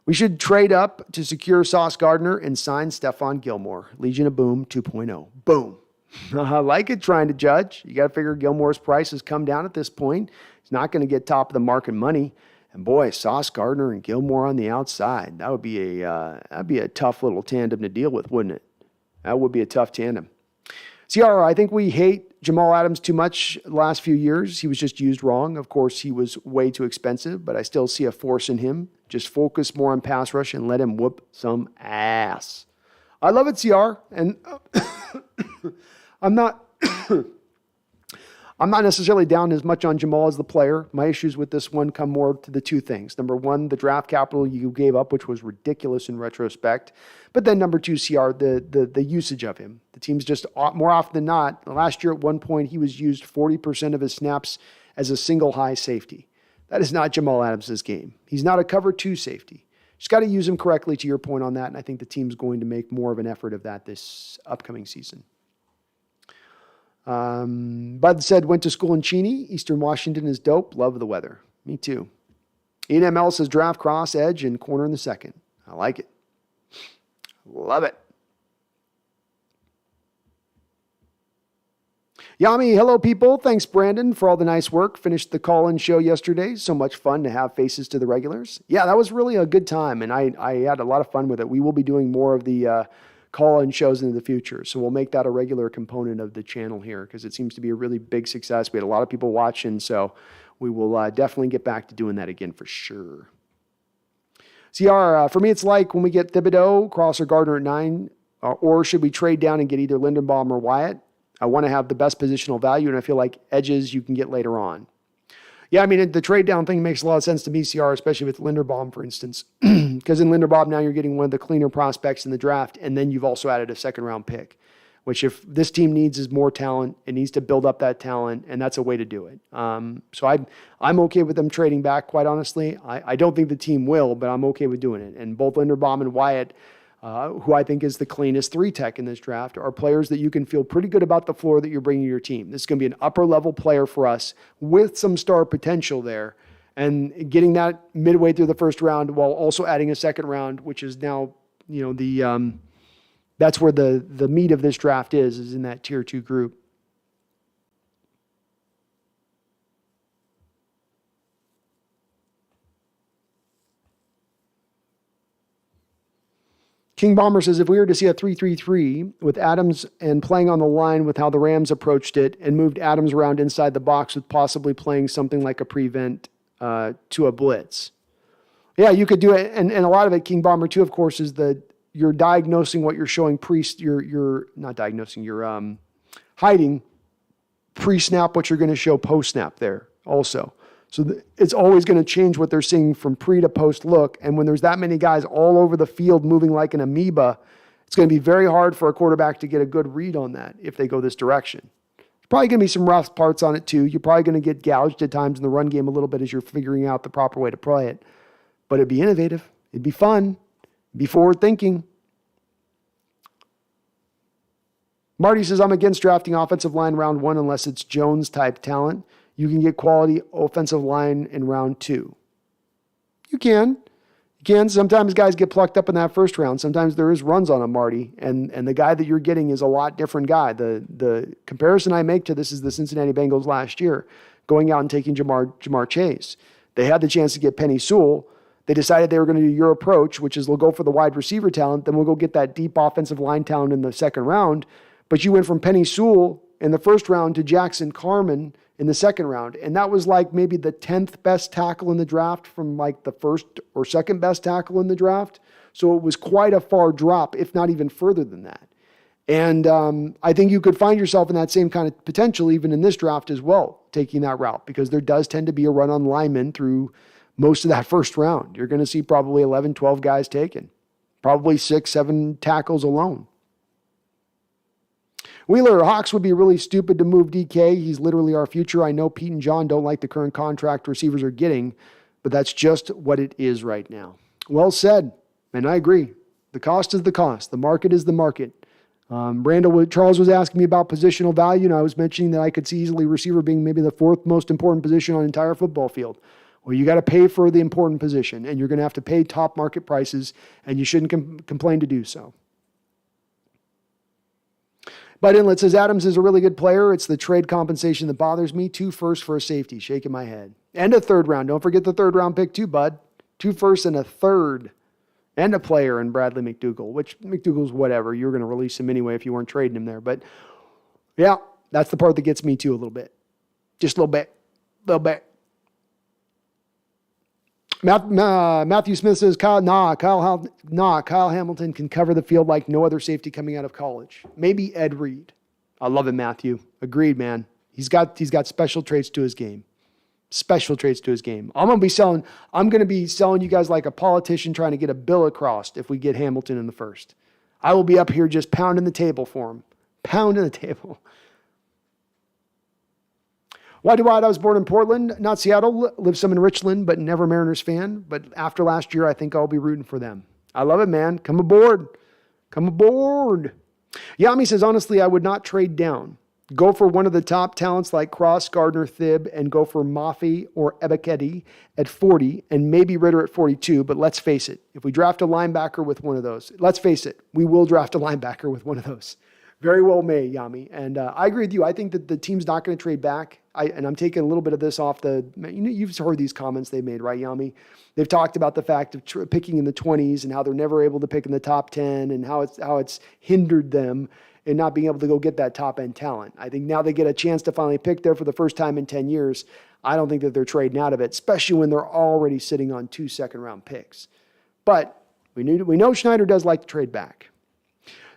We should trade up to secure Sauce Gardner and sign Stephon Gilmore. Legion of Boom 2.0. Boom. I like it, trying to judge. You got to figure Gilmore's price has come down at this point. He's not going to get top of the market money. And boy, Sauce Gardner and Gilmore on the outside, that'd be a tough little tandem to deal with, wouldn't it? That would be a tough tandem. CR, I think we hate Jamal Adams too much the last few years. He was just used wrong. Of course, he was way too expensive, but I still see a force in him. Just focus more on pass rush and let him whoop some ass. I love it, CR, and I'm not necessarily down as much on Jamal as the player. My issues with this one come more to the two things. Number one, the draft capital you gave up, which was ridiculous in retrospect. But then number two, CR, the usage of him. The team's just more often than not. Last year at one point, he was used 40% of his snaps as a single high safety. That is not Jamal Adams' game. He's not a cover two safety. Just got to use him correctly, to your point on that, and I think the team's going to make more of an effort of that this upcoming season. Bud said, went to school in Cheney. Eastern Washington is dope. Love the weather. Me too. E&ML says draft cross, edge, and corner in the second. I like it. Love it. Yami, hello people. Thanks, Brandon, for all the nice work. Finished the call-in show yesterday. So much fun to have faces to the regulars. Yeah, that was really a good time, and I had a lot of fun with it. We will be doing more of the call-in shows into the future, so we'll make that a regular component of the channel here because it seems to be a really big success. We had a lot of people watching, so we will definitely get back to doing that again for sure. CR, for me, it's like when we get Thibodeau, Cross, or Gardner at 9, or should we trade down and get either Linderbaum or Wyatt? I want to have the best positional value, and I feel like edges you can get later on. Yeah, I mean, the trade down thing makes a lot of sense to me, CR, especially with Linderbaum, for instance. Because in Linderbaum, now you're getting one of the cleaner prospects in the draft, and then you've also added a second-round pick, which if this team needs is more talent, it needs to build up that talent, and that's a way to do it. So I'm okay with them trading back, quite honestly. I don't think the team will, but I'm okay with doing it. And both Linderbaum and Wyatt, who I think is the cleanest 3-tech in this draft, are players that you can feel pretty good about the floor that you're bringing to your team. This is going to be an upper-level player for us with some star potential there, and getting that midway through the first round while also adding a second round, which is now, that's where the meat of this draft is in that tier 2 group. King Bomber says, if we were to see a 3-3-3 with Adams and playing on the line with how the Rams approached it and moved Adams around inside the box with possibly playing something like a prevent to a blitz. Yeah, you could do it. And a lot of it, King Bomber, too, of course, is that you're diagnosing what you're showing you're not diagnosing, you're hiding pre-snap what you're going to show post-snap there also. So it's always going to change what they're seeing from pre to post look. And when there's that many guys all over the field moving like an amoeba, it's going to be very hard for a quarterback to get a good read on that if they go this direction. There's probably going to be some rough parts on it too. You're probably going to get gouged at times in the run game a little bit as you're figuring out the proper way to play it. But it'd be innovative. It'd be fun. It'd be forward thinking. Marty says, I'm against drafting offensive line round 1 unless it's Jones type talent. You can get quality offensive line in round 2. You can. Sometimes guys get plucked up in that first round. Sometimes there is runs on them, Marty. And the guy that you're getting is a lot different guy. The comparison I make to this is the Cincinnati Bengals last year, going out and taking Jamar Chase. They had the chance to get Penny Sewell. They decided they were going to do your approach, which is we'll go for the wide receiver talent, then we'll go get that deep offensive line talent in the second round. But you went from Penny Sewell in the first round to Jackson Carman in the second round. And that was like maybe the 10th best tackle in the draft from like the first or second best tackle in the draft. So it was quite a far drop, if not even further than that. And I think you could find yourself in that same kind of potential even in this draft as well, taking that route, because there does tend to be a run on linemen through most of that first round. You're going to see probably 11, 12 guys taken, probably 6, 7 tackles alone. Wheeler, Hawks would be really stupid to move DK. He's literally our future. I know Pete and John don't like the current contract receivers are getting, but that's just what it is right now. Well said, and I agree. The cost is the cost. The market is the market. Charles was asking me about positional value, and I was mentioning that I could see easily receiver being maybe the fourth most important position on an entire football field. Well, you got to pay for the important position, and you're going to have to pay top market prices, and you shouldn't complain to do so. Bud Inlet says, Adams is a really good player. It's the trade compensation that bothers me. 2 firsts for a safety. Shaking my head. And a third round. Don't forget the third round pick too, Bud. 2 firsts and a third. And a player in Bradley McDougald, which McDougald's whatever. You were going to release him anyway if you weren't trading him there. But yeah, that's the part that gets me too a little bit. Just a little bit. A little bit. Matthew Smith says, Kyle Hamilton can cover the field like no other safety coming out of college. Maybe Ed Reed. I love it, Matthew. Agreed, man. He's got special traits to his game. Special traits to his game. I'm going to be selling you guys like a politician trying to get a bill across if we get Hamilton in the first. I will be up here just pounding the table for him. Pounding the table. Why do I was born in Portland, not Seattle, live some in Richland, but never Mariners fan. But after last year, I think I'll be rooting for them. I love it, man. Come aboard. Come aboard. Yami says, honestly, I would not trade down. Go for one of the top talents like Cross, Gardner, Thib, and go for Mafi or Ebiketie at 40 and maybe Ritter at 42. But let's face it, if we draft a linebacker with one of those, let's face it, we will draft a linebacker with one of those. Very well may, Yami. And I agree with you. I think that the team's not going to trade back. And I'm taking a little bit of this off you've heard these comments they made, right, Yami? They've talked about the fact of picking in the 20s and how they're never able to pick in the top 10 and how it's hindered them in not being able to go get that top end talent. I think now they get a chance to finally pick there for the first time in 10 years. I don't think that they're trading out of it, especially when they're already sitting on 2 second-round picks. But we know Schneider does like to trade back.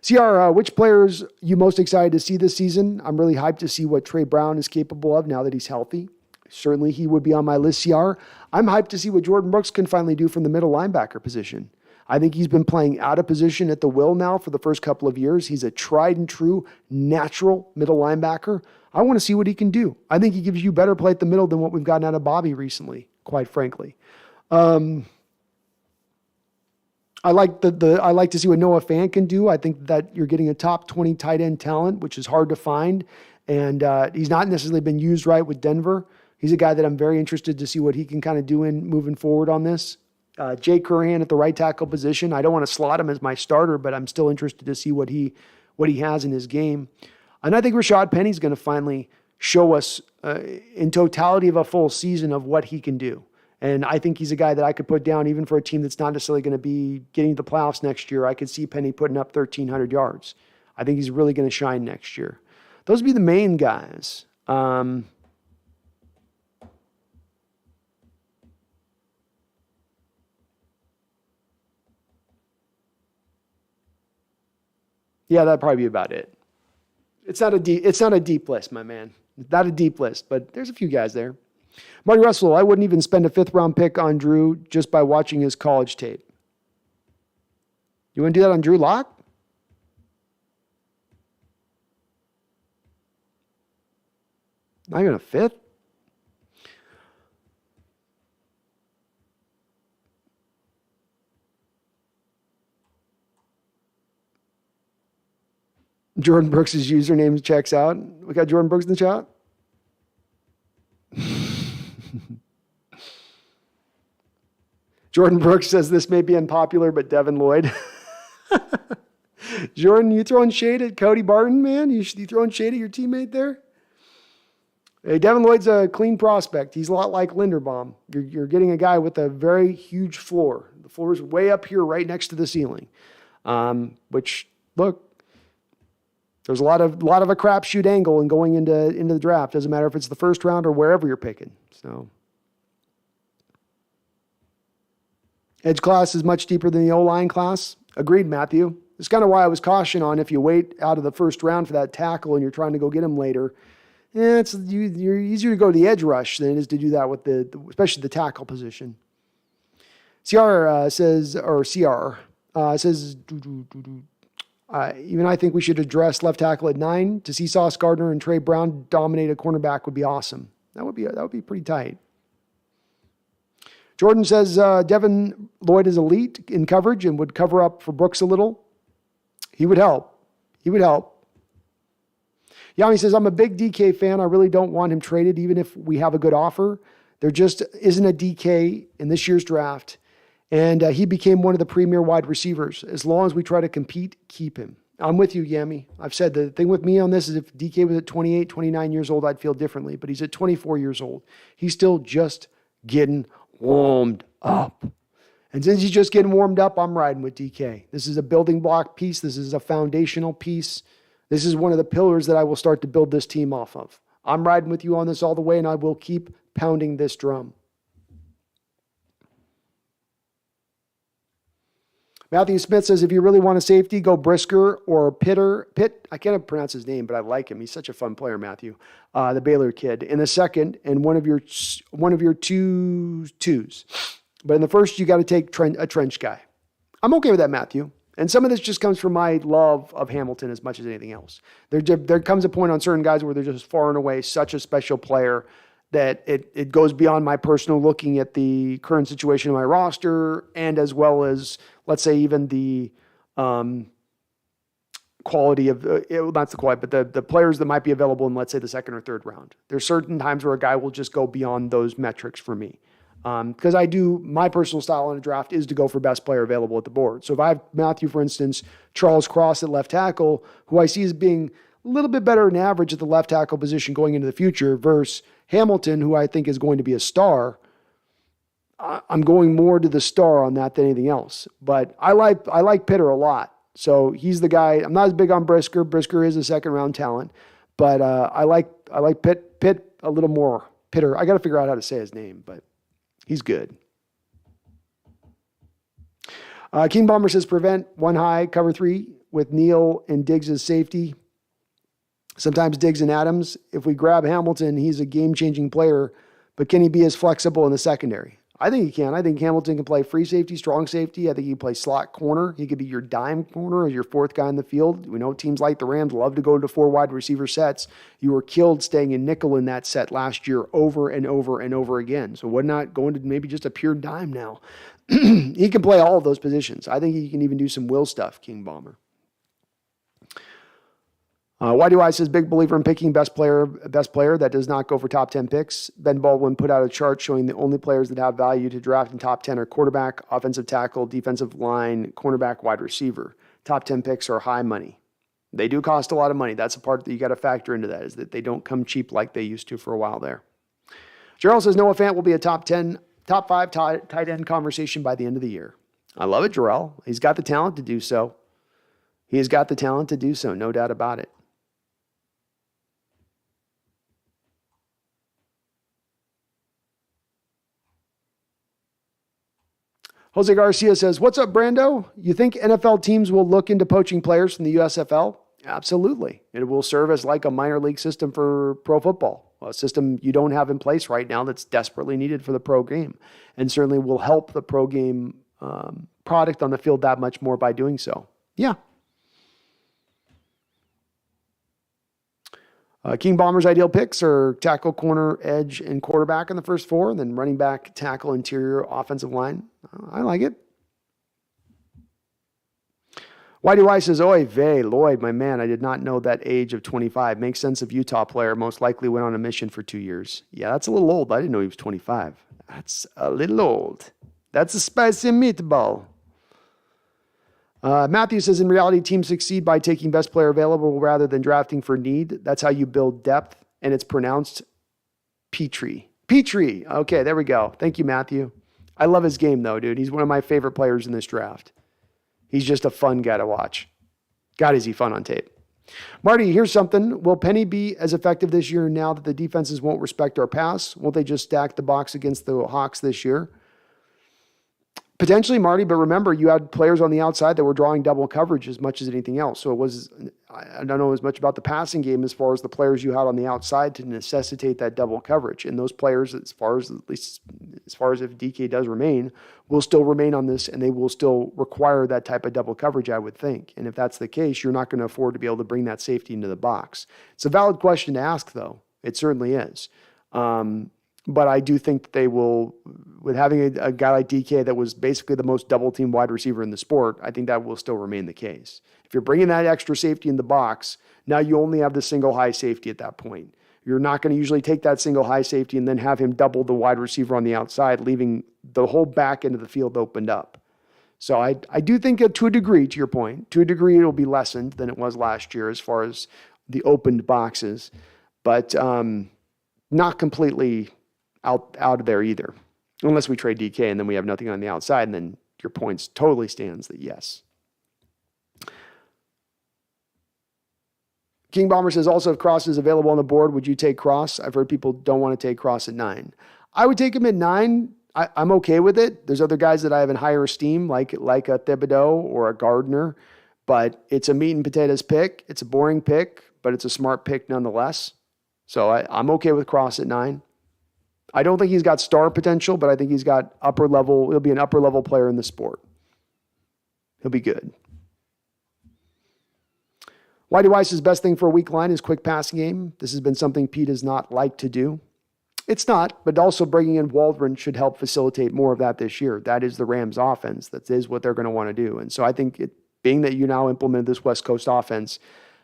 CR, which players you most excited to see this season? I'm really hyped to see what Trey Brown is capable of now that he's healthy. Certainly he would be on my list, CR. I'm hyped to see what Jordan Brooks can finally do from the middle linebacker position. I think he's been playing out of position at the will now for the first couple of years. He's a tried and true natural middle linebacker. I want to see what he can do. I think he gives you better play at the middle than what we've gotten out of Bobby recently, quite frankly. I like to see what Noah Fant can do. I think that you're getting a top 20 tight end talent, which is hard to find. And he's not necessarily been used right with Denver. He's a guy that I'm very interested to see what he can kind of do in moving forward on this. Jay Curhan at the right tackle position. I don't want to slot him as my starter, but I'm still interested to see what he has in his game. And I think Rashad Penny's going to finally show us in totality of a full season of what he can do. And I think he's a guy that I could put down even for a team that's not necessarily going to be getting to the playoffs next year. I could see Penny putting up 1,300 yards. I think he's really going to shine next year. Those would be the main guys. Yeah, that'd probably be about it. It's not a deep list, my man. It's not a deep list, but there's a few guys there. Marty Russell, I wouldn't even spend a 5th-round pick on Drew just by watching his college tape. You want to do that on Drew Lock? Not even a 5th? Jordan Brooks' username checks out. We got Jordan Brooks in the chat. Jordan Brooks says this may be unpopular, but Devin Lloyd. Jordan, you throwing shade at Cody Barton, man? You throwing shade at your teammate there? Hey, Devin Lloyd's a clean prospect. He's a lot like Linderbaum. You're getting a guy with a very huge floor. The floor is way up here right next to the ceiling. Which, look, there's a lot of a crapshoot angle in going into the draft. Doesn't matter if it's the first round or wherever you're picking. So, edge class is much deeper than the O-line class. Agreed, Matthew. It's kind of why I was caution on if you wait out of the first round for that tackle and you're trying to go get him later. You're easier to go to the edge rush than it is to do that with especially the tackle position. CR says, even I think we should address left tackle at 9. To see Sauce Gardner and Trey Brown dominate a cornerback would be awesome. That would be pretty tight. Jordan says Devin Lloyd is elite in coverage and would cover up for Brooks a little. He would help. He would help. Yami says, I'm a big DK fan. I really don't want him traded, even if we have a good offer. There just isn't a DK in this year's draft. And he became one of the premier wide receivers. As long as we try to compete, keep him. I'm with you, Yami. I've said the thing with me on this is if DK was at 28, 29 years old, I'd feel differently. But he's at 24 years old. He's still just getting warmed up. And since he's just getting warmed up, I'm riding with DK. This is a building block piece. This is a foundational piece. This is one of the pillars that I will start to build this team off of. I'm riding with you on this all the way, and I will keep pounding this drum. Matthew Smith says, if you really want a safety, go Brisker or Pitt. I can't pronounce his name, but I like him. He's such a fun player, Matthew. The Baylor kid. In the second, and one of your twos. But in the first, you got to take a trench guy. I'm okay with that, Matthew. And some of this just comes from my love of Hamilton as much as anything else. There comes a point on certain guys where they're just far and away such a special player that it goes beyond my personal looking at the current situation of my roster and as well as, let's say, even the quality of, not the quality, but the players that might be available in, let's say, the second or third round. There's certain times where a guy will just go beyond those metrics for me. Because my personal style in a draft is to go for best player available at the board. So if I have Matthew, for instance, Charles Cross at left tackle, who I see as being a little bit better than average at the left tackle position going into the future versus Hamilton, who I think is going to be a star, I'm going more to the star on that than anything else. But I like Pitter a lot. So he's the guy. I'm not as big on Brisker. Brisker is a second round talent, but I like Pitt a little more. Pitter. I got to figure out how to say his name, but he's good. King Bomber says prevent one high, cover three with Neal and Diggs as safety. Sometimes Diggs and Adams. If we grab Hamilton, he's a game-changing player, but can he be as flexible in the secondary? I think he can. I think Hamilton can play free safety, strong safety. I think he can play slot corner. He could be your dime corner as your fourth guy in the field. We know teams like the Rams love to go to 4 wide receiver sets. You were killed staying in nickel in that set last year over and over and over again. So why not going to maybe just a pure dime now? He can play all of those positions. I think he can even do some will stuff, King Bomber. Why do I says big believer in picking best player that does not go for top 10 picks. Ben Baldwin put out a chart showing the only players that have value to draft in top 10 are quarterback, offensive tackle, defensive line, cornerback, wide receiver. Top 10 picks are high money. They do cost a lot of money. That's a part that you got to factor into that, is that they don't come cheap like they used to for a while there. Gerald says Noah Fant will be a top 5 tight end conversation by the end of the year. I love it, Jarrell. He's got the talent to do so. He has got the talent to do so, no doubt about it. Jose Garcia says, what's up, Brando? You think NFL teams will look into poaching players from the USFL? Absolutely. It will serve as like a minor league system for pro football, a system you don't have in place right now that's desperately needed for the pro game, and certainly will help the pro game product on the field that much more by doing so. Yeah. King Bomber's ideal picks are tackle, corner, edge, and quarterback in the first 4, and then running back, tackle, interior, offensive line. I like it. Why do I says, oy vey, Lloyd, my man, I did not know that age of 25. Makes sense of Utah player, most likely went on a mission for 2 years. Yeah, that's a little old. I didn't know he was 25. That's a little old. That's a spicy meatball. Matthew says, in reality, teams succeed by taking best player available rather than drafting for need. That's how you build depth, and it's pronounced Petrie. Petrie. Okay, there we go. Thank you, Matthew. I love his game, though, dude. He's one of my favorite players in this draft. He's just a fun guy to watch. God, is he fun on tape. Marty, here's something. Will Penny be as effective this year now that the defenses won't respect our pass? Won't they just stack the box against the Hawks this year? Potentially, Marty, but remember, you had players on the outside that were drawing double coverage as much as anything else. So it was, I don't know as much about the passing game as far as the players you had on the outside to necessitate that double coverage. And those players, at least as far as if DK does remain, will still remain on this, and they will still require that type of double coverage, I would think. And if that's the case, you're not going to afford to be able to bring that safety into the box. It's a valid question to ask, though. It certainly is. But I do think that they will, with having a guy like DK that was basically the most double team wide receiver in the sport, I think that will still remain the case. If you're bringing that extra safety in the box, now you only have the single high safety at that point. You're not going to usually take that single high safety and then have him double the wide receiver on the outside, leaving the whole back end of the field opened up. So I do think that to a degree, to your point, to a degree it'll be lessened than it was last year as far as the opened boxes, but not completely out of there either, unless we trade DK and then we have nothing on the outside, and then your points totally stands that yes. King Bomber says, also if Cross is available on the board, would you take Cross? I've heard people don't want to take Cross at 9. I would take him at 9. I'm okay with it. There's other guys that I have in higher esteem, like a Thibodeau or a Gardner, but it's a meat and potatoes pick. It's a boring pick, but it's a smart pick nonetheless. So I'm okay with Cross at 9. I don't think he's got star potential, but I think he's got upper level. He'll be an upper level player in the sport. He'll be good. Whitey Weiss's best thing for a weak line is quick passing game. This has been something Pete does not like to do. It's not, but also bringing in Waldron should help facilitate more of that this year. That is the Rams offense. That is what they're going to want to do. And so I think being that you now implemented this West Coast offense,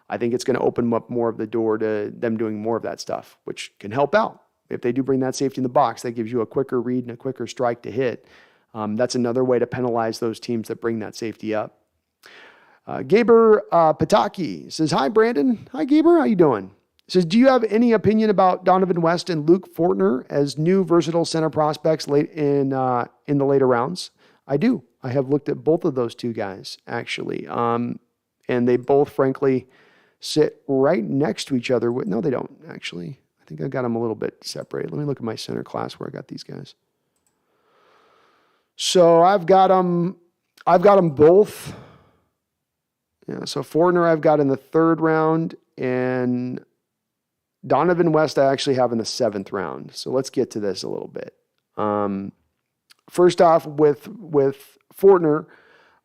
I think it's going to open up more of the door to them doing more of that stuff, which can help out. If they do bring that safety in the box, that gives you a quicker read and a quicker strike to hit. That's another way to penalize those teams that bring that safety up. Gaber Pataki says, hi, Brandon. Hi, Gaber. How you doing? Says, do you have any opinion about Donovan West and Luke Fortner as new versatile center prospects late in the later rounds? I do. I have looked at both of those two guys, actually. And they both, frankly, sit right next to each other. No, they don't, actually. I think I got them a little bit separated. Let me look at my center class where I got these guys. So I've got them both. Yeah, so Fortner I've got in the 3rd round, and Donovan West I actually have in the 7th round. So let's get to this a little bit. First off, with Fortner,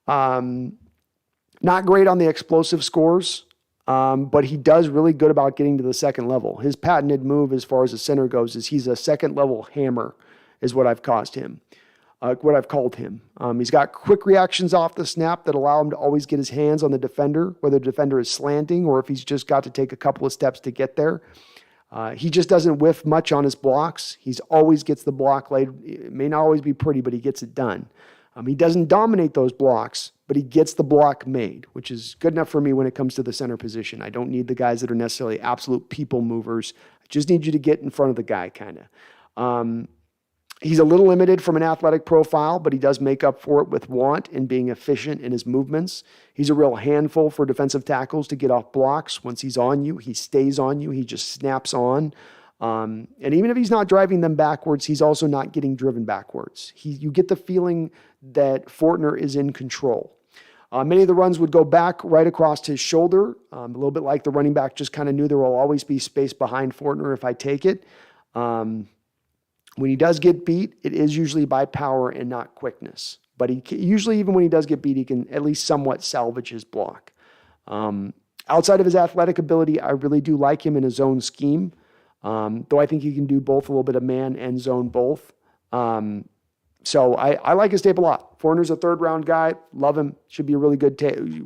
not great on the explosive scores. But he does really good about getting to the second level. His patented move as far as the center goes is he's a second level hammer is what I've called him. He's got quick reactions off the snap that allow him to always get his hands on the defender, whether the defender is slanting or if he's just got to take a couple of steps to get there. He just doesn't whiff much on his blocks. He's always gets the block laid. It may not always be pretty, but he gets it done. He doesn't dominate those blocks, but he gets the block made, which is good enough for me when it comes to the center position. I don't need the guys that are necessarily absolute people movers. I just need you to get in front of the guy, kind of. He's a little limited from an athletic profile, but he does make up for it with want and being efficient in his movements. He's a real handful for defensive tackles to get off blocks. Once he's on you, he stays on you. He just snaps on. And even if he's not driving them backwards, he's also not getting driven backwards. You get the feeling that Fortner is in control. Many of the runs would go back right across his shoulder, a little bit like the running back just kind of knew there will always be space behind Fortner if I take it. When he does get beat, it is usually by power and not quickness. But usually, even when he does get beat, he can at least somewhat salvage his block. Outside of his athletic ability, I really do like him in a zone scheme. Though I think he can do both, a little bit of man and zone both. So I like his tape a lot. Fortner's a 3rd round guy. Love him. Should be a really good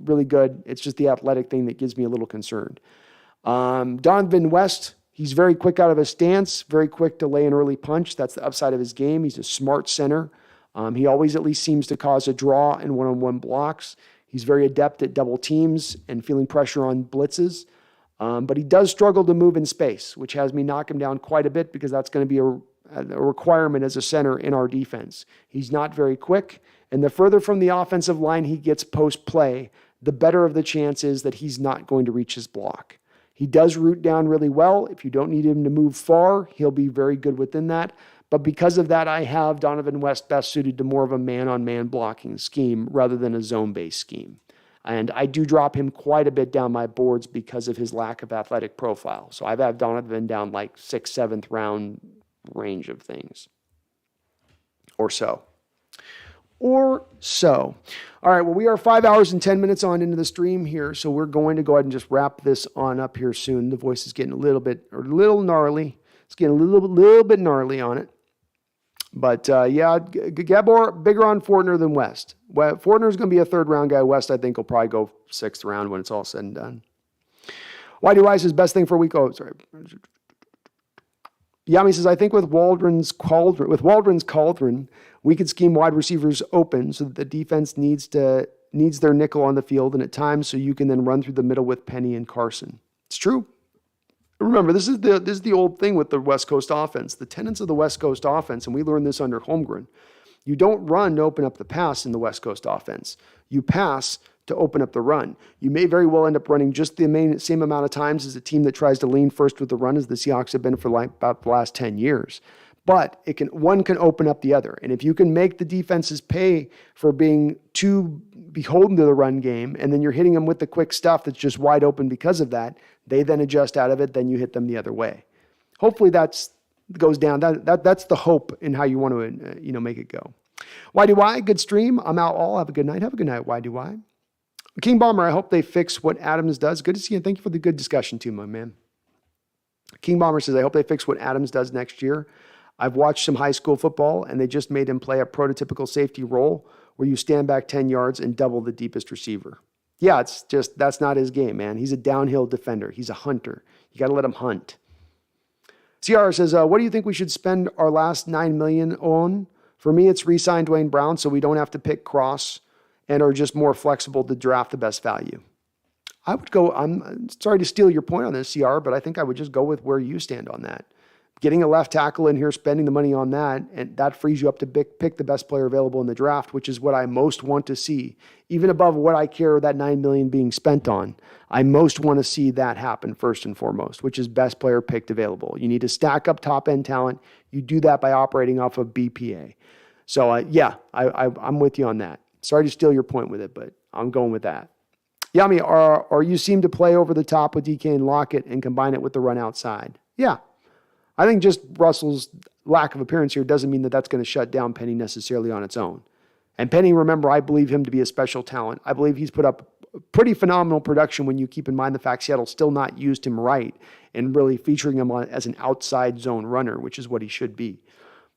really good. It's just the athletic thing that gives me a little concerned. Donovan West, he's very quick out of his stance, very quick to lay an early punch. That's the upside of his game. He's a smart center. He always at least seems to cause a draw in one-on-one blocks. He's very adept at double teams and feeling pressure on blitzes. But he does struggle to move in space, which has me knock him down quite a bit because that's going to be a requirement as a center in our defense. He's not very quick, and the further from the offensive line he gets post-play, the better of the chance is that he's not going to reach his block. He does root down really well. If you don't need him to move far, he'll be very good within that. But because of that, I have Donovan West best suited to more of a man-on-man blocking scheme rather than a zone-based scheme. And I do drop him quite a bit down my boards because of his lack of athletic profile. So I've had Donovan down like 6th, 7th round range of things. Or so. All right, well, we are 5 hours and 10 minutes on into the stream here, so we're going to go ahead and just wrap this on up here soon. The voice is getting a little gnarly. It's getting a little bit gnarly on it. But Gabor, bigger on Fortner than West. Fortner's going to be a third-round guy. West, I think, will probably go sixth round when it's all said and done. Whitey Wise is best thing for a week. Oh, sorry. Yami says, I think with Waldron's cauldron, we could scheme wide receivers open so that the defense needs their nickel on the field, and at times so you can then run through the middle with Penny and Carson. It's true. Remember, this is the old thing with the West Coast offense. The tenets of the West Coast offense, and we learned this under Holmgren. You don't run to open up the pass in the West Coast offense. You pass to open up the run. You may very well end up running just the same amount of times as a team that tries to lean first with the run as the Seahawks have been for like about the last 10 years. But one can open up the other. And if you can make the defenses pay for being too beholden to the run game, and then you're hitting them with the quick stuff that's just wide open because of that, they then adjust out of it, then you hit them the other way. Hopefully that goes down. That's the hope in how you want to make it go. YDY, good stream. I'm out all. Have a good night. Have a good night, YDY. King Bomber, I hope they fix what Adams does. Good to see you. Thank you for the good discussion too, my man. King Bomber says, I hope they fix what Adams does next year. I've watched some high school football, and they just made him play a prototypical safety role where you stand back 10 yards and double the deepest receiver. Yeah, that's not his game, man. He's a downhill defender. He's a hunter. You got to let him hunt. CR says, what do you think we should spend our last $9 million on? For me, it's re-sign Dwayne Brown so we don't have to pick Cross and are just more flexible to draft the best value. I would go, I'm sorry to steal your point on this, CR, but I think I would just go with where you stand on that. Getting a left tackle in here, spending the money on that, and that frees you up to pick the best player available in the draft, which is what I most want to see. Even above what I care that $9 million being spent on, I most want to see that happen first and foremost, which is best player picked available. You need to stack up top-end talent. You do that by operating off of BPA. So, I'm with you on that. Sorry to steal your point with it, but I'm going with that. Yami, or you seem to play over the top with DK and Lockett and combine it with the run outside. Yeah. I think just Russell's lack of appearance here doesn't mean that that's going to shut down Penny necessarily on its own. And Penny, remember, I believe him to be a special talent. I believe he's put up pretty phenomenal production when you keep in mind the fact Seattle still not used him right and really featuring him as an outside zone runner, which is what he should be.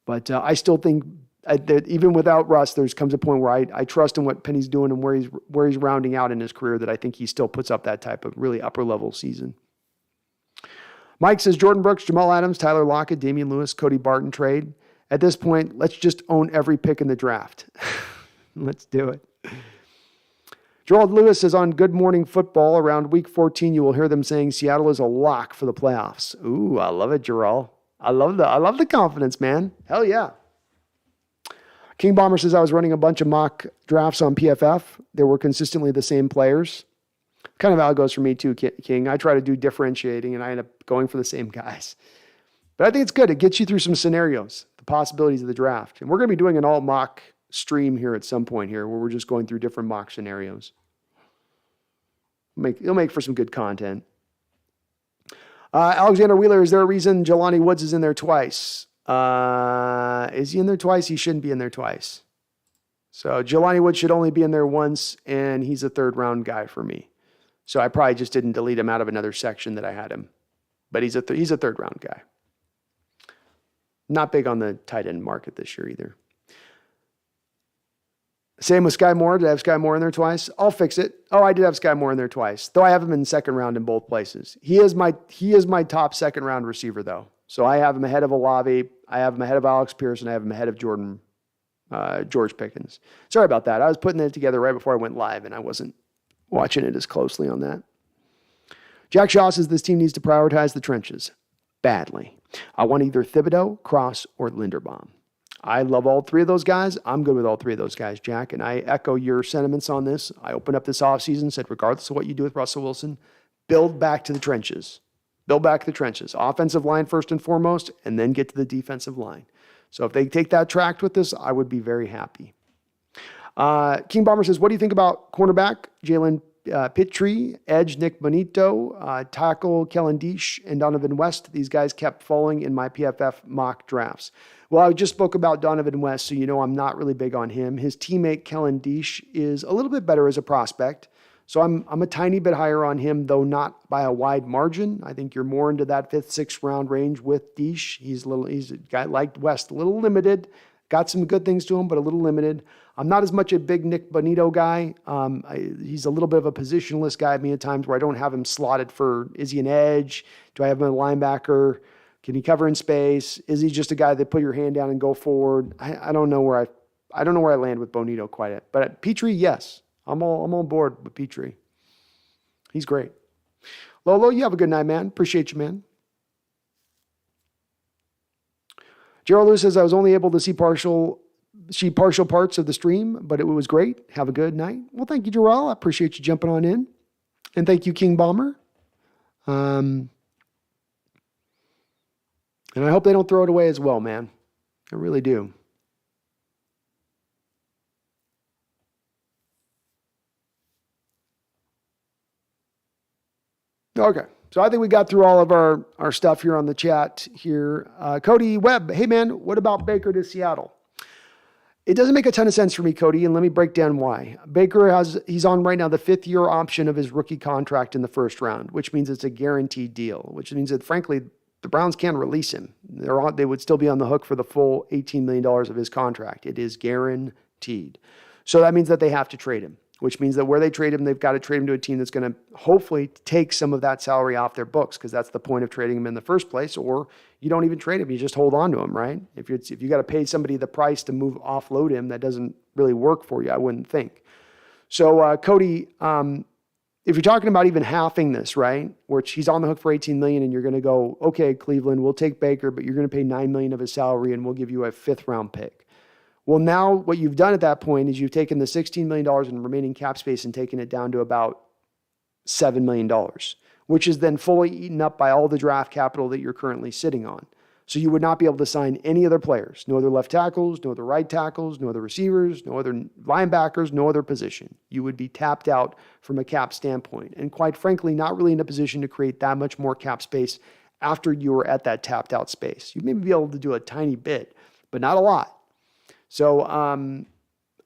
But I still think that even without Russ, there comes a point where I trust in what Penny's doing and where he's rounding out in his career, that I think he still puts up that type of really upper level season. Mike says, Jordan Brooks, Jamal Adams, Tyler Lockett, Damian Lewis, Cody Barton trade. At this point, let's just own every pick in the draft. Let's do it. Gerald Lewis says, on Good Morning Football, around week 14, you will hear them saying Seattle is a lock for the playoffs. Ooh, I love it, Gerald. I love the confidence, man. Hell yeah. King Bomber says, I was running a bunch of mock drafts on PFF. There were consistently the same players. Kind of how it goes for me too, King. I try to do differentiating, and I end up going for the same guys. But I think it's good. It gets you through some scenarios, the possibilities of the draft. And we're going to be doing an all-mock stream here at some point here where we're just going through different mock scenarios. It'll make for some good content. Alexander Wheeler, is there a reason Jelani Woods is in there twice? Is he in there twice? He shouldn't be in there twice. So Jelani Woods should only be in there once, and he's a third-round guy for me. So I probably just didn't delete him out of another section that I had him. But he's a third-round guy. Not big on the tight end market this year either. Same with Sky Moore. Did I have Sky Moore in there twice? I'll fix it. Oh, I did have Sky Moore in there twice. Though I have him in second round in both places. He is my top second-round receiver, though. So I have him ahead of Olave. I have him ahead of Alex Pierce, and I have him ahead of George Pickens. Sorry about that. I was putting it together right before I went live, and I wasn't watching it as closely on that. Jack Shaw says this team needs to prioritize the trenches badly. I want either Thibodeau, Cross, or Linderbaum. I love all three of those guys. I'm good with all three of those guys, Jack, and I echo your sentiments on this. I opened up this offseason, said regardless of what you do with Russell Wilson, build back to the trenches. Build back the trenches. Offensive line first and foremost, and then get to the defensive line. So if they take that track with this, I would be very happy. King Bomber says, what do you think about cornerback Jalen Pitre, edge Nick Bonito, tackle Kellen Diesch, and Donovan West? These guys kept falling in my PFF mock drafts. Well, I just spoke about Donovan West, so you know I'm not really big on him. His teammate Kellen Diesch is a little bit better as a prospect. So I'm a tiny bit higher on him, though not by a wide margin. I think you're more into that 5th, 6th round range with Deesh. He's a guy like West, a little limited. Got some good things to him, but a little limited. I'm not as much a big Nick Bonito guy. He's a little bit of a positionless guy at times where I don't have him slotted for, is he an edge? Do I have him a linebacker? Can he cover in space? Is he just a guy that put your hand down and go forward? I don't know where I land with Bonito quite yet. But at Petrie, yes. I'm on board with Petrie. He's great. Lolo, you have a good night, man. Appreciate you, man. Gerald Lewis says, I was only able to see partial parts of the stream, but it was great. Have a good night. Well, thank you, Jarrell. I appreciate you jumping on in. And thank you, King Bomber. And I hope they don't throw it away as well, man. I really do. Okay. So I think we got through all of our stuff here on the chat here. Cody Webb, hey man, what about Baker to Seattle? It doesn't make a ton of sense for me, Cody, and let me break down why. Baker he's on right now the 5th year option of his rookie contract in the 1st round, which means it's a guaranteed deal, which means that frankly, the Browns can't release him. They would still be on the hook for the full $18 million of his contract. It is guaranteed. So that means that they have to trade him, which means that where they trade him, they've got to trade him to a team that's going to hopefully take some of that salary off their books, because that's the point of trading him in the first place. Or you don't even trade him, you just hold on to him, right? If you got to pay somebody the price to offload him, that doesn't really work for you, I wouldn't think. So Cody, if you're talking about even halving this, right, where he's on the hook for $18 million, and you're going to go, okay, Cleveland, we'll take Baker, but you're going to pay $9 million of his salary, and we'll give you a 5th round pick. Well, now what you've done at that point is you've taken the $16 million in remaining cap space and taken it down to about $7 million, which is then fully eaten up by all the draft capital that you're currently sitting on. So you would not be able to sign any other players, no other left tackles, no other right tackles, no other receivers, no other linebackers, no other position. You would be tapped out from a cap standpoint. And quite frankly, not really in a position to create that much more cap space after you were at that tapped out space. You may be able to do a tiny bit, but not a lot. So I'm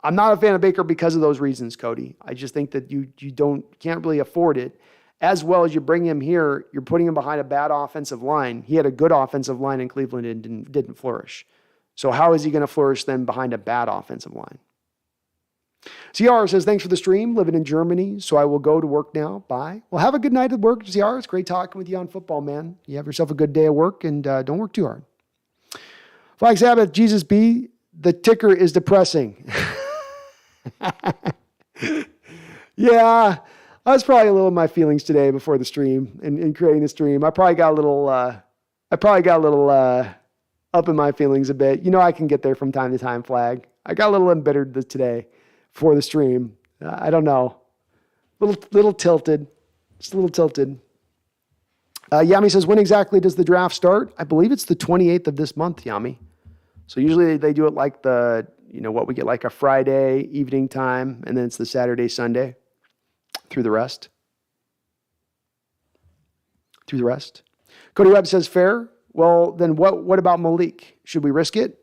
not a fan of Baker because of those reasons, Cody. I just think that you can't really afford it. As well as you bring him here, you're putting him behind a bad offensive line. He had a good offensive line in Cleveland and didn't flourish. So how is he going to flourish then behind a bad offensive line? CR says, thanks for the stream. Living in Germany, so I will go to work now. Bye. Well, have a good night at work, CR. It's great talking with you on football, man. You have yourself a good day at work, and don't work too hard. Flag Sabbath, Jesus B. The ticker is depressing. Yeah. That's probably a little of my feelings today before the stream and creating the stream. I probably got a little up in my feelings a bit. You know, I can get there from time to time, Flag. I got a little embittered today for the stream. I don't know. Little tilted. Just a little tilted. Yami says, when exactly does the draft start? I believe it's the 28th of this month, Yami. So usually they do it like what we get like a Friday evening time, and then it's the Saturday, Sunday. Through the rest. Cody Webb says, fair. Well, then what about Malik? Should we risk it?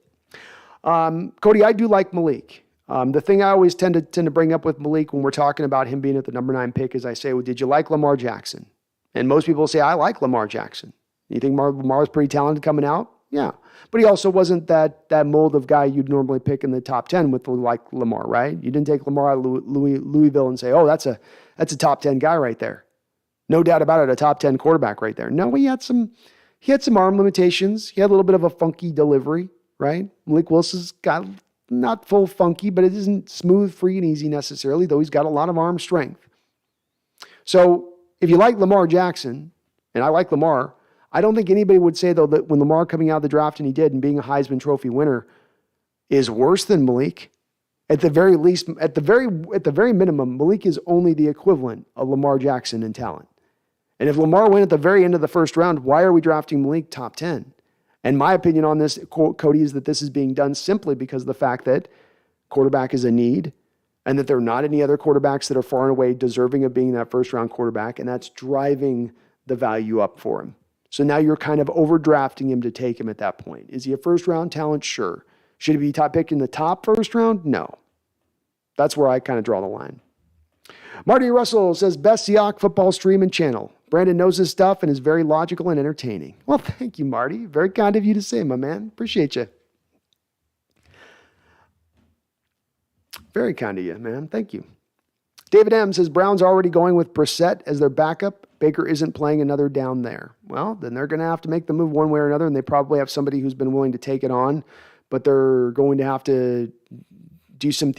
Cody, I do like Malik. The thing I always tend to bring up with Malik when we're talking about him being at the number 9 pick is I say, well, did you like Lamar Jackson? And most people say, I like Lamar Jackson. You think Lamar's pretty talented coming out? Yeah. But he also wasn't that mold of guy you'd normally pick in the top 10 with like Lamar, right? You didn't take Lamar out of Louisville and say, oh, that's a top 10 guy right there. No doubt about it, a top 10 quarterback right there. No, he had some arm limitations. He had a little bit of a funky delivery, right? Malik Wilson's got not full funky, but it isn't smooth, free, and easy necessarily, though he's got a lot of arm strength. So if you like Lamar Jackson, and I like Lamar, I don't think anybody would say, though, that when Lamar coming out of the draft and he did and being a Heisman Trophy winner is worse than Malik. At the very least, at the very minimum, Malik is only the equivalent of Lamar Jackson in talent. And if Lamar went at the very end of the first round, why are we drafting Malik top 10? And my opinion on this, Cody, is that this is being done simply because of the fact that quarterback is a need and that there are not any other quarterbacks that are far and away deserving of being that first-round quarterback, and that's driving the value up for him. So now you're kind of overdrafting him to take him at that point. Is he a first-round talent? Sure. Should he be picked in the top first round? No. That's where I kind of draw the line. Marty Russell says, best Seahawks football stream and channel. Brandon knows his stuff and is very logical and entertaining. Well, thank you, Marty. Very kind of you to say, my man. Appreciate you. Very kind of you, man. Thank you. David M. says, Browns are already going with Brissett as their backup. Baker isn't playing another down there. Well, then they're going to have to make the move one way or another, and they probably have somebody who's been willing to take it on, but they're going to have to do some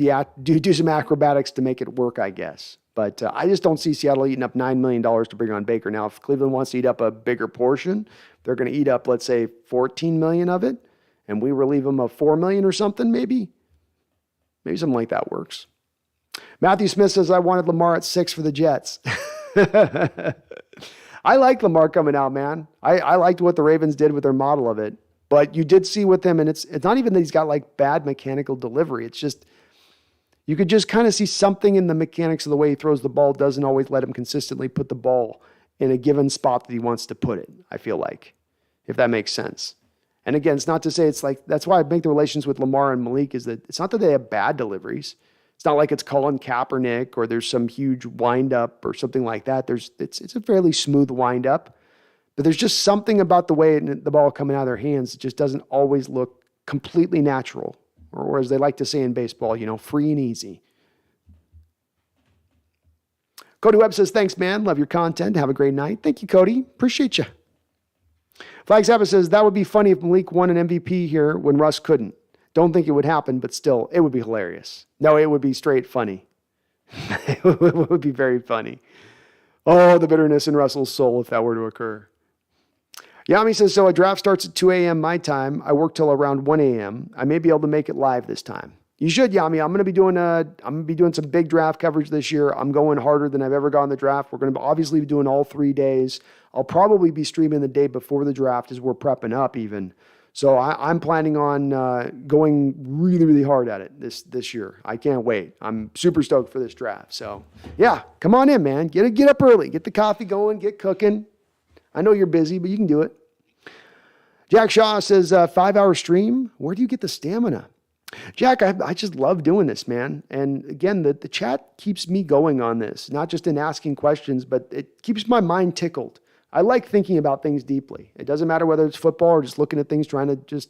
acrobatics to make it work, I guess. But I just don't see Seattle eating up $9 million to bring on Baker. Now, if Cleveland wants to eat up a bigger portion, they're going to eat up, let's say, $14 million of it, and we relieve them of $4 million or something, maybe. Maybe something like that works. Matthew Smith says, I wanted Lamar at 6 for the Jets. I like Lamar coming out, man. I liked what the Ravens did with their model of it. But you did see with him, and it's not even that he's got like bad mechanical delivery. It's just, you could just kind of see something in the mechanics of the way he throws the ball doesn't always let him consistently put the ball in a given spot that he wants to put it, I feel like, if that makes sense. And again, it's not to say it's like, that's why I make the relations with Lamar and Malik is that it's not that they have bad deliveries. It's not like it's Colin Kaepernick or there's some huge windup or something like that. It's a fairly smooth windup, but there's just something about the way the ball coming out of their hands. It just doesn't always look completely natural, or as they like to say in baseball, free and easy. Cody Webb says, thanks, man. Love your content. Have a great night. Thank you, Cody. Appreciate you. Flag Sabbath says, that would be funny if Malik won an MVP here when Russ couldn't. Don't think it would happen, but still, it would be hilarious. No, it would be straight funny. It would be very funny. Oh, the bitterness in Russell's soul if that were to occur. Yami says, so a draft starts at 2 a.m. my time. I work till around 1 a.m. I may be able to make it live this time. You should, Yami. I'm going to be doing some big draft coverage this year. I'm going harder than I've ever gone the draft. We're going to obviously be doing all 3 days. I'll probably be streaming the day before the draft as we're prepping up even. So I'm planning on going really, really hard at it this year. I can't wait. I'm super stoked for this draft. So yeah, come on in, man. Get up early. Get the coffee going. Get cooking. I know you're busy, but you can do it. Jack Shaw says, 5-hour stream. Where do you get the stamina? Jack, I just love doing this, man. And again, the chat keeps me going on this, not just in asking questions, but it keeps my mind tickled. I like thinking about things deeply. It doesn't matter whether it's football or just looking at things, trying to just,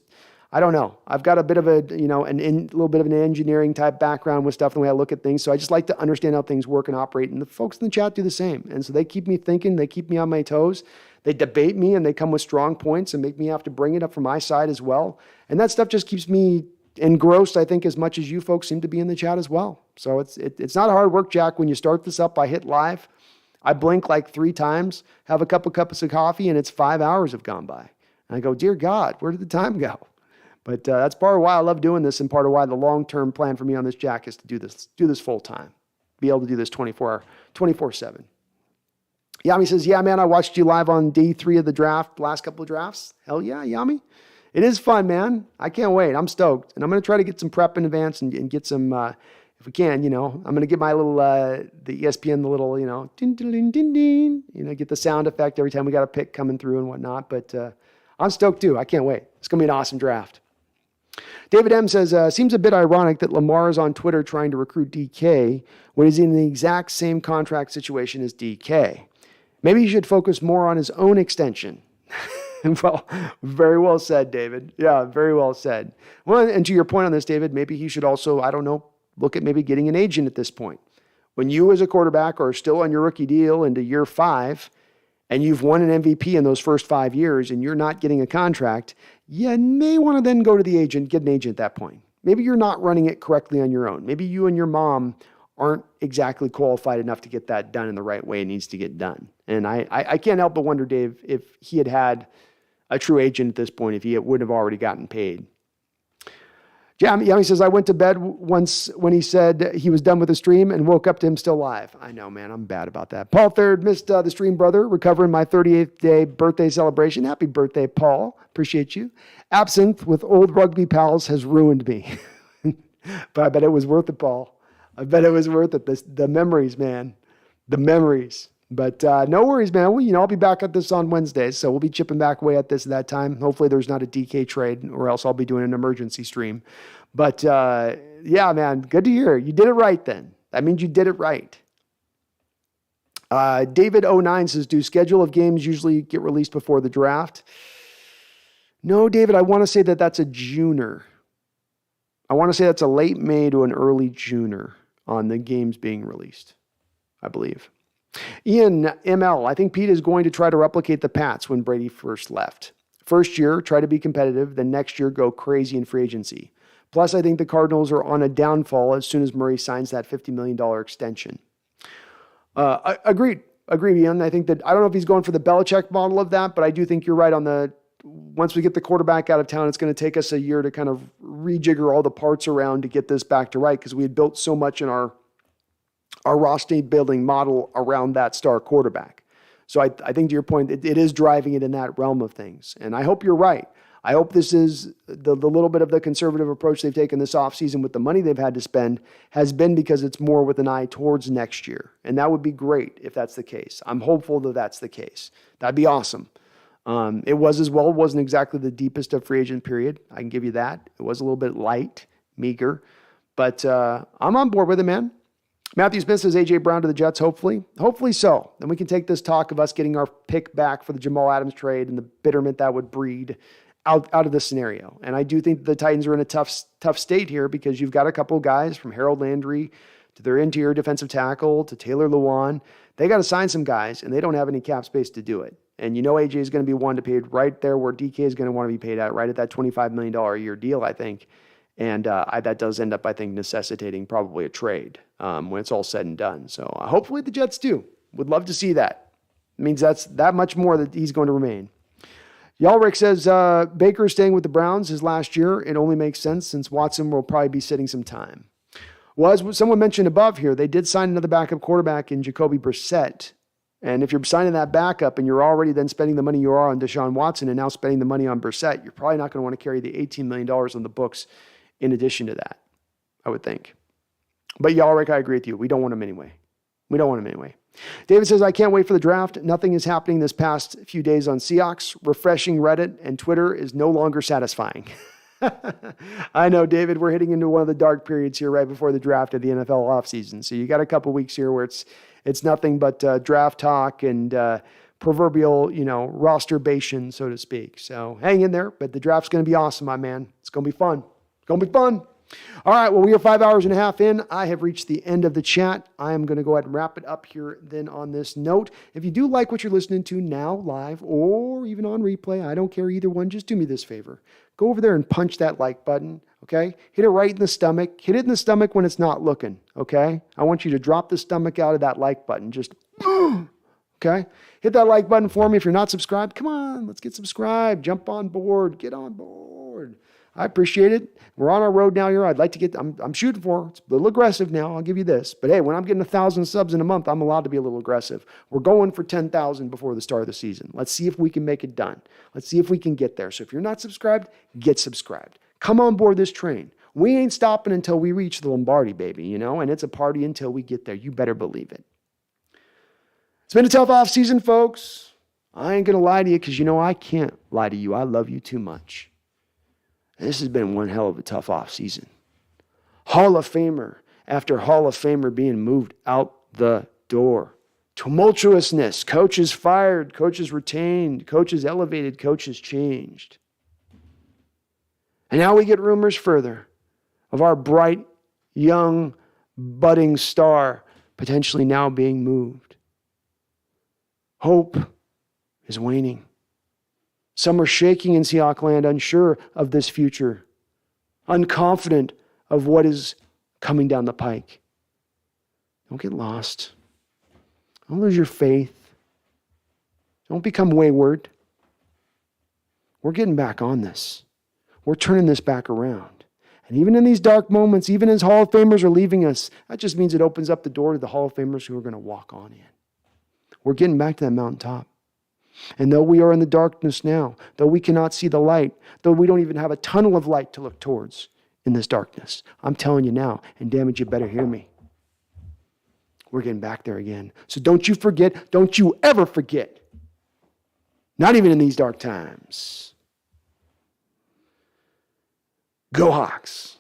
I don't know. I've got a bit of a, little bit of an engineering type background with stuff and the way I look at things. So I just like to understand how things work and operate. And the folks in the chat do the same. And so they keep me thinking, they keep me on my toes. They debate me and they come with strong points and make me have to bring it up from my side as well. And that stuff just keeps me engrossed, I think, as much as you folks seem to be in the chat as well. So it's not hard work, Jack. When you start this up, I hit live. I blink like 3 times, have a couple cups of coffee, and it's 5 hours have gone by. And I go, dear God, where did the time go? But that's part of why I love doing this, and part of why the long-term plan for me on this, Jack, is to do this full time, be able to do this 24/7. Yami says, yeah, man, I watched you live on day 3 of the draft, last couple of drafts. Hell yeah, Yami. It is fun, man. I can't wait. I'm stoked. And I'm going to try to get some prep in advance and get some, if we can, I'm going to get my little, the ESPN, the little, din, din, din, din, get the sound effect every time we got a pick coming through and whatnot. But I'm stoked too. I can't wait. It's going to be an awesome draft. David M says, seems a bit ironic that Lamar is on Twitter trying to recruit DK when he's in the exact same contract situation as DK. Maybe he should focus more on his own extension. Well, very well said, David. Yeah, very well said. Well, and to your point on this, David, maybe he should also, I don't know, look at maybe getting an agent at this point. When you as a quarterback are still on your rookie deal into year 5, and you've won an MVP in those first 5 years, and you're not getting a contract, you may want to then go to the agent, get an agent at that point. Maybe you're not running it correctly on your own. Maybe you and your mom aren't exactly qualified enough to get that done in the right way it needs to get done. And I can't help but wonder, Dave, if he had a true agent at this point, if he would have already gotten paid. Yami says, I went to bed once when he said he was done with the stream and woke up to him still live. I know, man. I'm bad about that. Paul Third missed the stream, brother. Recovering my 38th day birthday celebration. Happy birthday, Paul. Appreciate you. Absinthe with old rugby pals has ruined me. But I bet it was worth it, Paul. I bet it was worth it. The memories, man. The memories. But no worries, man. I'll be back at this on Wednesday, so we'll be chipping back away at this at that time. Hopefully there's not a DK trade, or else I'll be doing an emergency stream. But yeah, man, good to hear. You did it right then. That means you did it right. David09 says, do schedule of games usually get released before the draft? No, David, I want to say that that's a Juner. I want to say that's a late May to an early Juner on the games being released, I believe. Ian ML, I think Pete is going to try to replicate the Pats when Brady first left. First year, try to be competitive, then next year go crazy in free agency. Plus, I think the Cardinals are on a downfall as soon as Murray signs that $50 million extension. Agreed, Ian. I think that, I don't know if he's going for the Belichick model of that, but I do think you're right on the, once we get the quarterback out of town, it's going to take us a year to kind of rejigger all the parts around to get this back to right, because we had built so much in our roster building model around that star quarterback. So I think to your point, it is driving it in that realm of things. And I hope you're right. I hope this is the little bit of the conservative approach they've taken this offseason with the money they've had to spend has been because it's more with an eye towards next year. And that would be great if that's the case. I'm hopeful that that's the case. That'd be awesome. It was as well. It wasn't exactly the deepest of free agent period. I can give you that. It was a little bit light, meager. But I'm on board with it, man. Matthew Smith says A.J. Brown to the Jets, hopefully. Hopefully so. Then we can take this talk of us getting our pick back for the Jamal Adams trade and the bitterment that would breed out of this scenario. And I do think the Titans are in a tough state here because you've got a couple of guys from Harold Landry to their interior defensive tackle to Taylor Lewan. They got to sign some guys, and they don't have any cap space to do it. And you know A.J. is going to be one to pay right there where DK is going to want to be paid at, right at that $25 million a year deal, I think. And that does end up, I think, necessitating probably a trade when it's all said and done. So hopefully the Jets do. Would love to see that. It means that's that much more that he's going to remain. Yalrick says Baker staying with the Browns his last year. It only makes sense since Watson will probably be sitting some time. Well, as someone mentioned above here, they did sign another backup quarterback in Jacoby Brissett. And if you're signing that backup and you're already then spending the money you are on Deshaun Watson and now spending the money on Brissett, you're probably not going to want to carry the $18 million on the books in addition to that, I would think. But Yalrick, I agree with you. We don't want him anyway. David says, I can't wait for the draft. Nothing is happening this past few days on Seahawks. Refreshing Reddit and Twitter is no longer satisfying. I know, David, we're hitting into one of the dark periods here right before the draft of the NFL offseason. So you got a couple weeks here where it's nothing but draft talk and proverbial, rosterbation, so to speak. So hang in there, but the draft's going to be awesome, my man. It's going to be fun. All right, well, we are 5 hours and a half in. I have reached the end of the chat. I am going to go ahead and wrap it up here then on this note. If you do like what you're listening to now live or even on replay, I don't care either one. Just do me this favor. Go over there and punch that like button, okay? Hit it right in the stomach. Hit it in the stomach when it's not looking, okay? I want you to drop the stomach out of that like button. Just boom, okay? Hit that like button for me. If you're not subscribed, come on, let's get subscribed. Jump on board. Get on board. I appreciate it. We're on our road now here. I'd like to get, I'm shooting for, it's a little aggressive now. I'll give you this. But hey, when I'm getting 1,000 subs in a month, I'm allowed to be a little aggressive. We're going for 10,000 before the start of the season. Let's see if we can make it done. Let's see if we can get there. So if you're not subscribed, get subscribed. Come on board this train. We ain't stopping until we reach the Lombardi, baby, and it's a party until we get there. You better believe it. It's been a tough off season, folks. I ain't going to lie to you because I can't lie to you. I love you too much. This has been one hell of a tough offseason. Hall of Famer after Hall of Famer being moved out the door. Tumultuousness. Coaches fired. Coaches retained. Coaches elevated. Coaches changed. And now we get rumors further of our bright, young, budding star potentially now being moved. Hope is waning. Some are shaking in Seahawk land, unsure of this future, unconfident of what is coming down the pike. Don't get lost. Don't lose your faith. Don't become wayward. We're getting back on this. We're turning this back around. And even in these dark moments, even as Hall of Famers are leaving us, that just means it opens up the door to the Hall of Famers who are going to walk on in. We're getting back to that mountaintop. And though we are in the darkness now, though we cannot see the light, though we don't even have a tunnel of light to look towards in this darkness, I'm telling you now, and damn it, you better hear me. We're getting back there again. So don't you forget, don't you ever forget, not even in these dark times. Go Hawks.